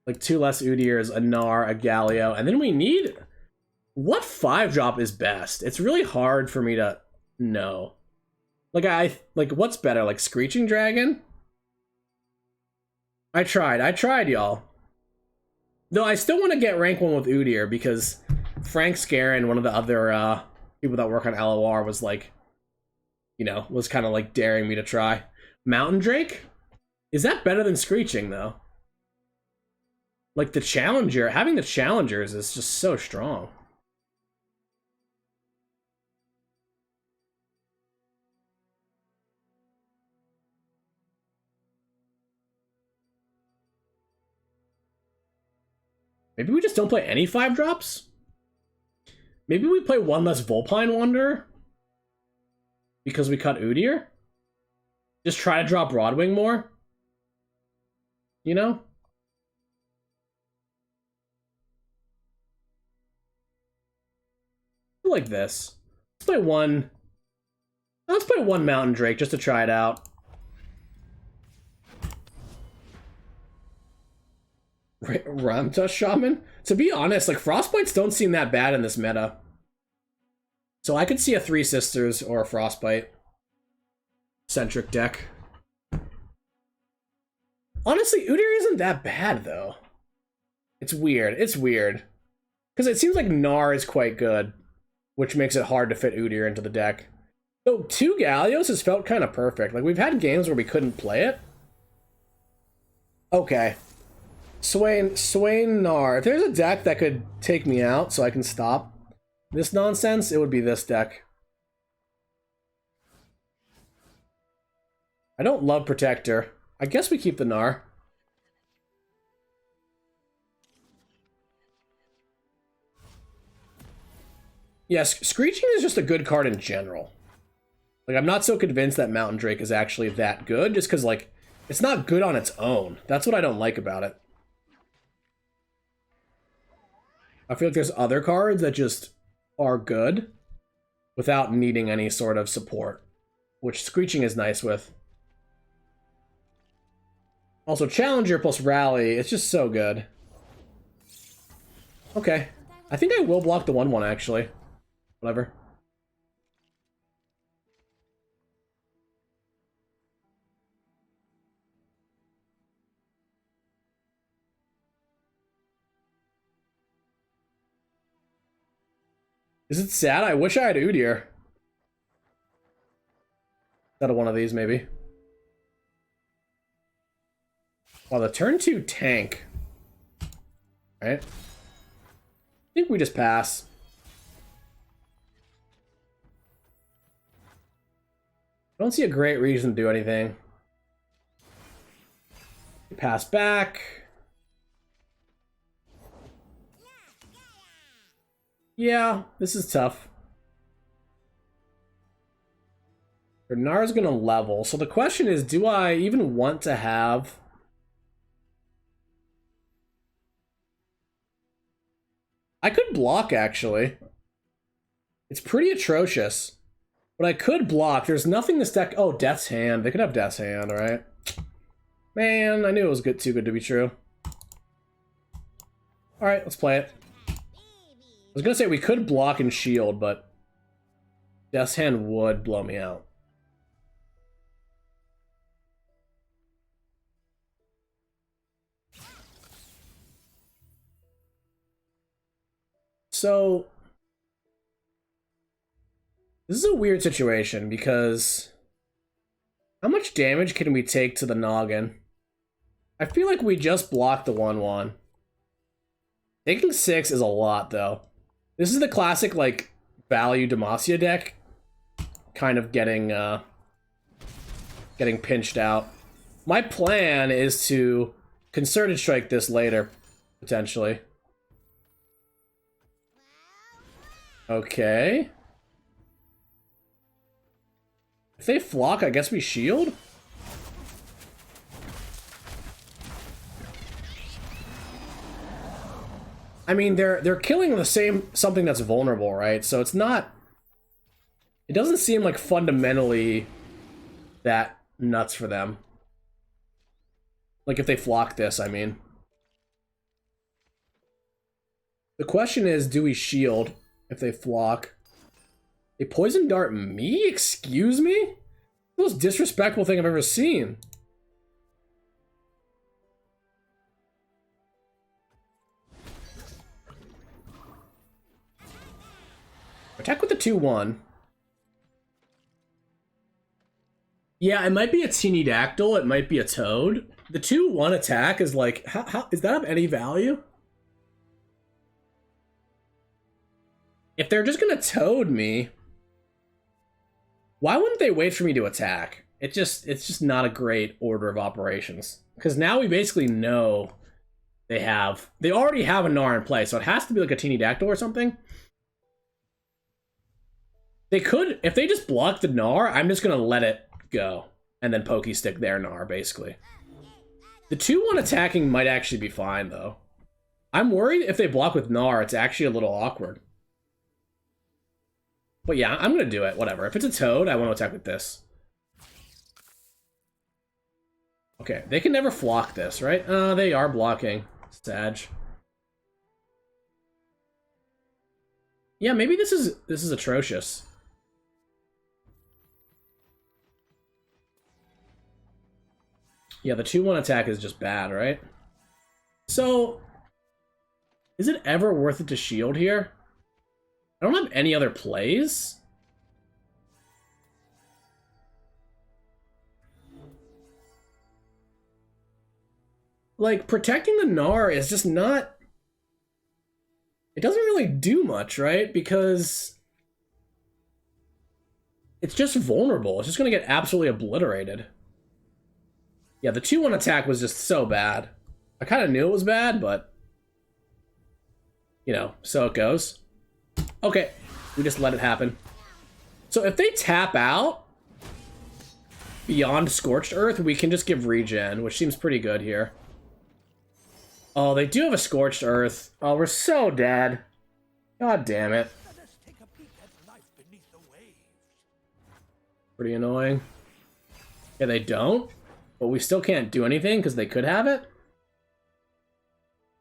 Like 2 less Udyrs, a Gnar, a Galio, and then we need... What 5-drop is best? It's really hard for me to know. Like, what's better? Like, Screeching Dragon? I tried, y'all. Though I still want to get rank 1 with Udyr, because Frank Scarron, one of the other people that work on LOR, was like... You know, was kind of like daring me to try. Mountain Drake? Is that better than Screeching, though? Like, the Challenger, having the Challengers is just so strong. Maybe we just don't play any 5-drops? Maybe we play one less Vulpine Wanderer? Because we cut Udyr? Just try to draw Broadwing more? You know? Like this. Let's play one Mountain Drake just to try it out. Ramta Shaman? To be honest, like, Frostbites don't seem that bad in this meta. So I could see a 3 Sisters or a Frostbite centric deck. Honestly, Udyr isn't that bad, though. It's weird. It's weird. Because it seems like Gnar is quite good, which makes it hard to fit Udyr into the deck. So 2 Gallios has felt kind of perfect. Like, we've had games where we couldn't play it. Okay. Swain Gnar. If there's a deck that could take me out so I can stop this nonsense, it would be this deck. I don't love Protector. I guess we keep the Gnar. Yes, Screeching is just a good card in general. Like, I'm not so convinced that Mountain Drake is actually that good, just because, like, it's not good on its own. That's what I don't like about it. I feel like there's other cards that just are good without needing any sort of support, which Screeching is nice with. Also, Challenger plus Rally, it's just so good. Okay. I think I will block the 1/1, actually. Whatever. Is it sad? I wish I had Udyr. Instead of one of these, maybe. Well, the turn 2 tank. Right? I think we just pass. I don't see a great reason to do anything. Pass back. Yeah, this is tough. Gnar's gonna level. So the question is, do I even want to have... I could block, actually. It's pretty atrocious. But I could block. There's nothing this deck... Oh, Death's Hand. They could have Death's Hand, right? Man, I knew it was too good to be true. Alright, let's play it. I was gonna say we could block and shield, but Death's Hand would blow me out. So this is a weird situation because how much damage can we take to the noggin? I feel like we just blocked the 1/1. Taking 6 is a lot, though. This is the classic, like, value Demacia deck. Kind of getting pinched out. My plan is to Concerted Strike this later, potentially. Okay. If they flock, I guess we shield? I mean, they're killing the same something that's vulnerable, right? So it's not... It doesn't seem like fundamentally that nuts for them. Like if they flock this, I mean. The question is, do we shield if they flock? They poison dart me? Excuse me? The most disrespectful thing I've ever seen. Attack with the 2/1. Yeah, it might be a Teeny-Dactyl, it might be a Toad. The 2/1 attack is like, how is that of any value? If they're just gonna Toad me, why wouldn't they wait for me to attack? It's just not a great order of operations. Because now we basically know they already have a Gnar in play, so it has to be like a Teeny-Dactyl or something. They could, if they just block the Gnar, I'm just gonna let it go. And then Pokey Stick their Gnar, basically. The 2/1 attacking might actually be fine, though. I'm worried if they block with Gnar, it's actually a little awkward. But yeah, I'm gonna do it, whatever. If it's a Toad, I want to attack with this. Okay, they can never flock this, right? They are blocking. Sag. Yeah, maybe this is atrocious. Yeah, the 2/1 attack is just bad, right? So Is it ever worth it to shield here? I don't have any other plays. Like, protecting the Gnar is just not... It doesn't really do much, right? Because... it's just vulnerable. It's just going to get absolutely obliterated. Yeah, the 2-1 attack was just so bad. I kind of knew it was bad, but... you know, so it goes. Okay, we just let it happen. So if they tap out beyond Scorched Earth, we can just give regen, which seems pretty good here. Oh, they do have a Scorched Earth. Oh, we're so dead. God damn it. Let us take a peek at life beneath the waves. Pretty annoying. Yeah, they don't, but we still can't do anything because they could have it.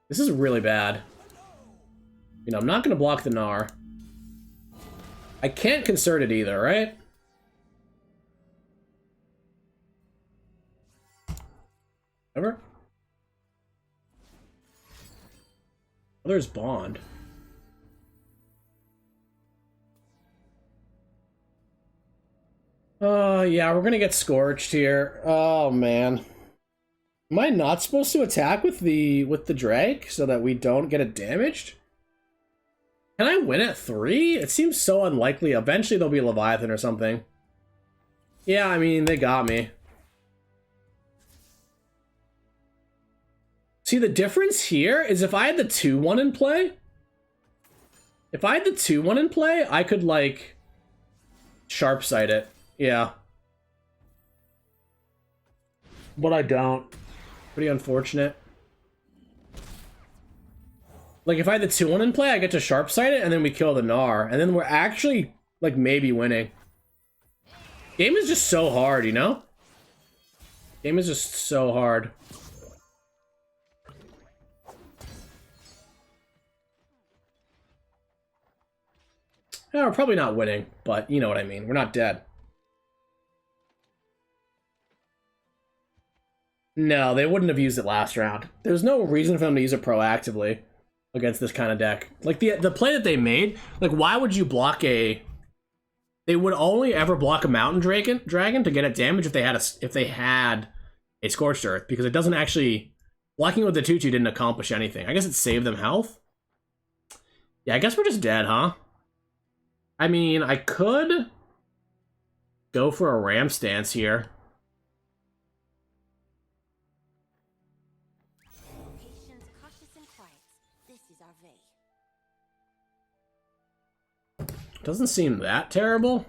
This is really bad. You know, I'm not going to block the Gnar. I can't concert it either, right? Ever? Oh, there's Bond. Yeah, we're gonna get scorched here. Oh man. Am I not supposed to attack with the Drake so that we don't get it damaged? Can I win at 3? It seems so unlikely. Eventually there'll be Leviathan or something. Yeah, I mean, they got me. See, the difference here is if I had the 2-1 in play, I could, like, sharp sight it. Yeah. But I don't. Pretty unfortunate. Like, if I had the 2-1 in play, I get to sharp sight it, and then we kill the Gnar. And then we're actually, like, maybe winning. Game is just so hard, you know? Game is just so hard. Yeah, we're probably not winning, but you know what I mean. We're not dead. No, they wouldn't have used it last round. There's no reason for them to use it proactively against this kind of deck. Like, the play that they made, like, why would you block a... They would only ever block a Mountain Dragon to get it damage if they had a Scorched Earth, because it doesn't actually... Blocking with the 2-2 didn't accomplish anything. I guess it saved them health? Yeah, I guess we're just dead, huh? I mean, I could go for a Ram stance here. Patience, cautious, and quiet. This is our way. Doesn't seem that terrible.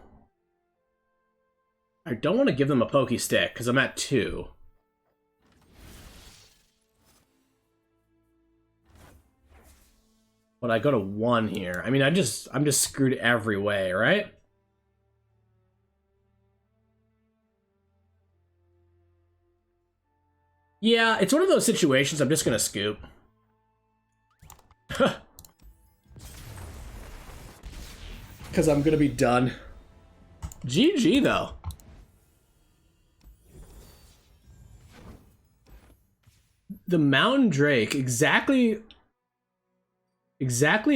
I don't want to give them a pokey stick because I'm at 2. But I go to 1 here. I mean, I'm just screwed every way, right? Yeah, it's one of those situations I'm just gonna scoop. Because I'm gonna be done. GG, though. The Mountain Drake, exactly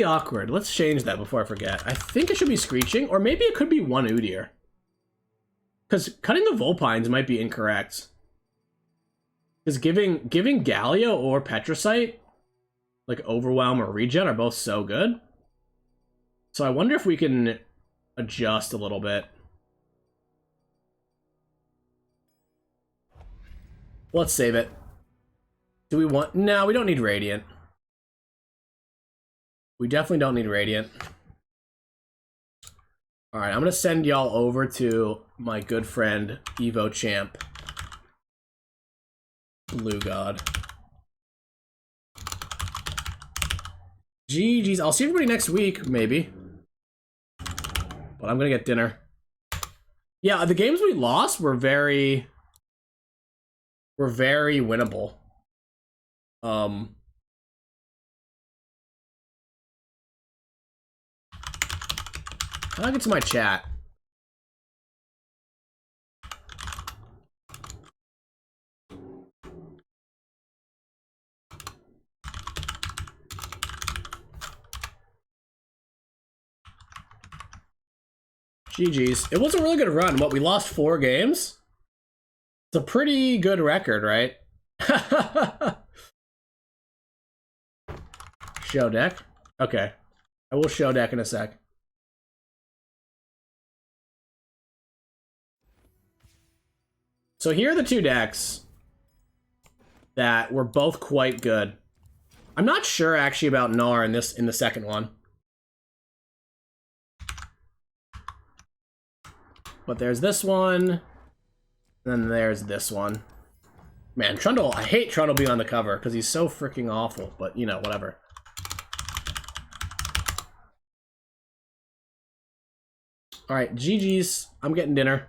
awkward. Let's change that before I forget. I think it should be Screeching, or maybe it could be 1 Udyr. Because cutting the Vulpines might be incorrect. Because giving Galio or Petricite, like Overwhelm or Regen, are both so good. So I wonder if we can adjust a little bit. Let's save it. Do we want... No, we don't need Radiant. We definitely don't need Radiant. Alright, I'm going to send y'all over to my good friend, Evo Champ. Blue God. GG's. I'll see everybody next week, maybe. But I'm going to get dinner. Yeah, the games we lost were very winnable. How do I get to my chat? GG's. It was a really good run. What, we lost 4 games? It's a pretty good record, right? Show deck? Okay. I will show deck in a sec. So here are the 2 decks that were both quite good. I'm not sure actually about Gnar in the second one. But there's this one. And then there's this one. Man, Trundle, I hate Trundle being on the cover because he's so freaking awful, but you know, whatever. Alright, GG's. I'm getting dinner.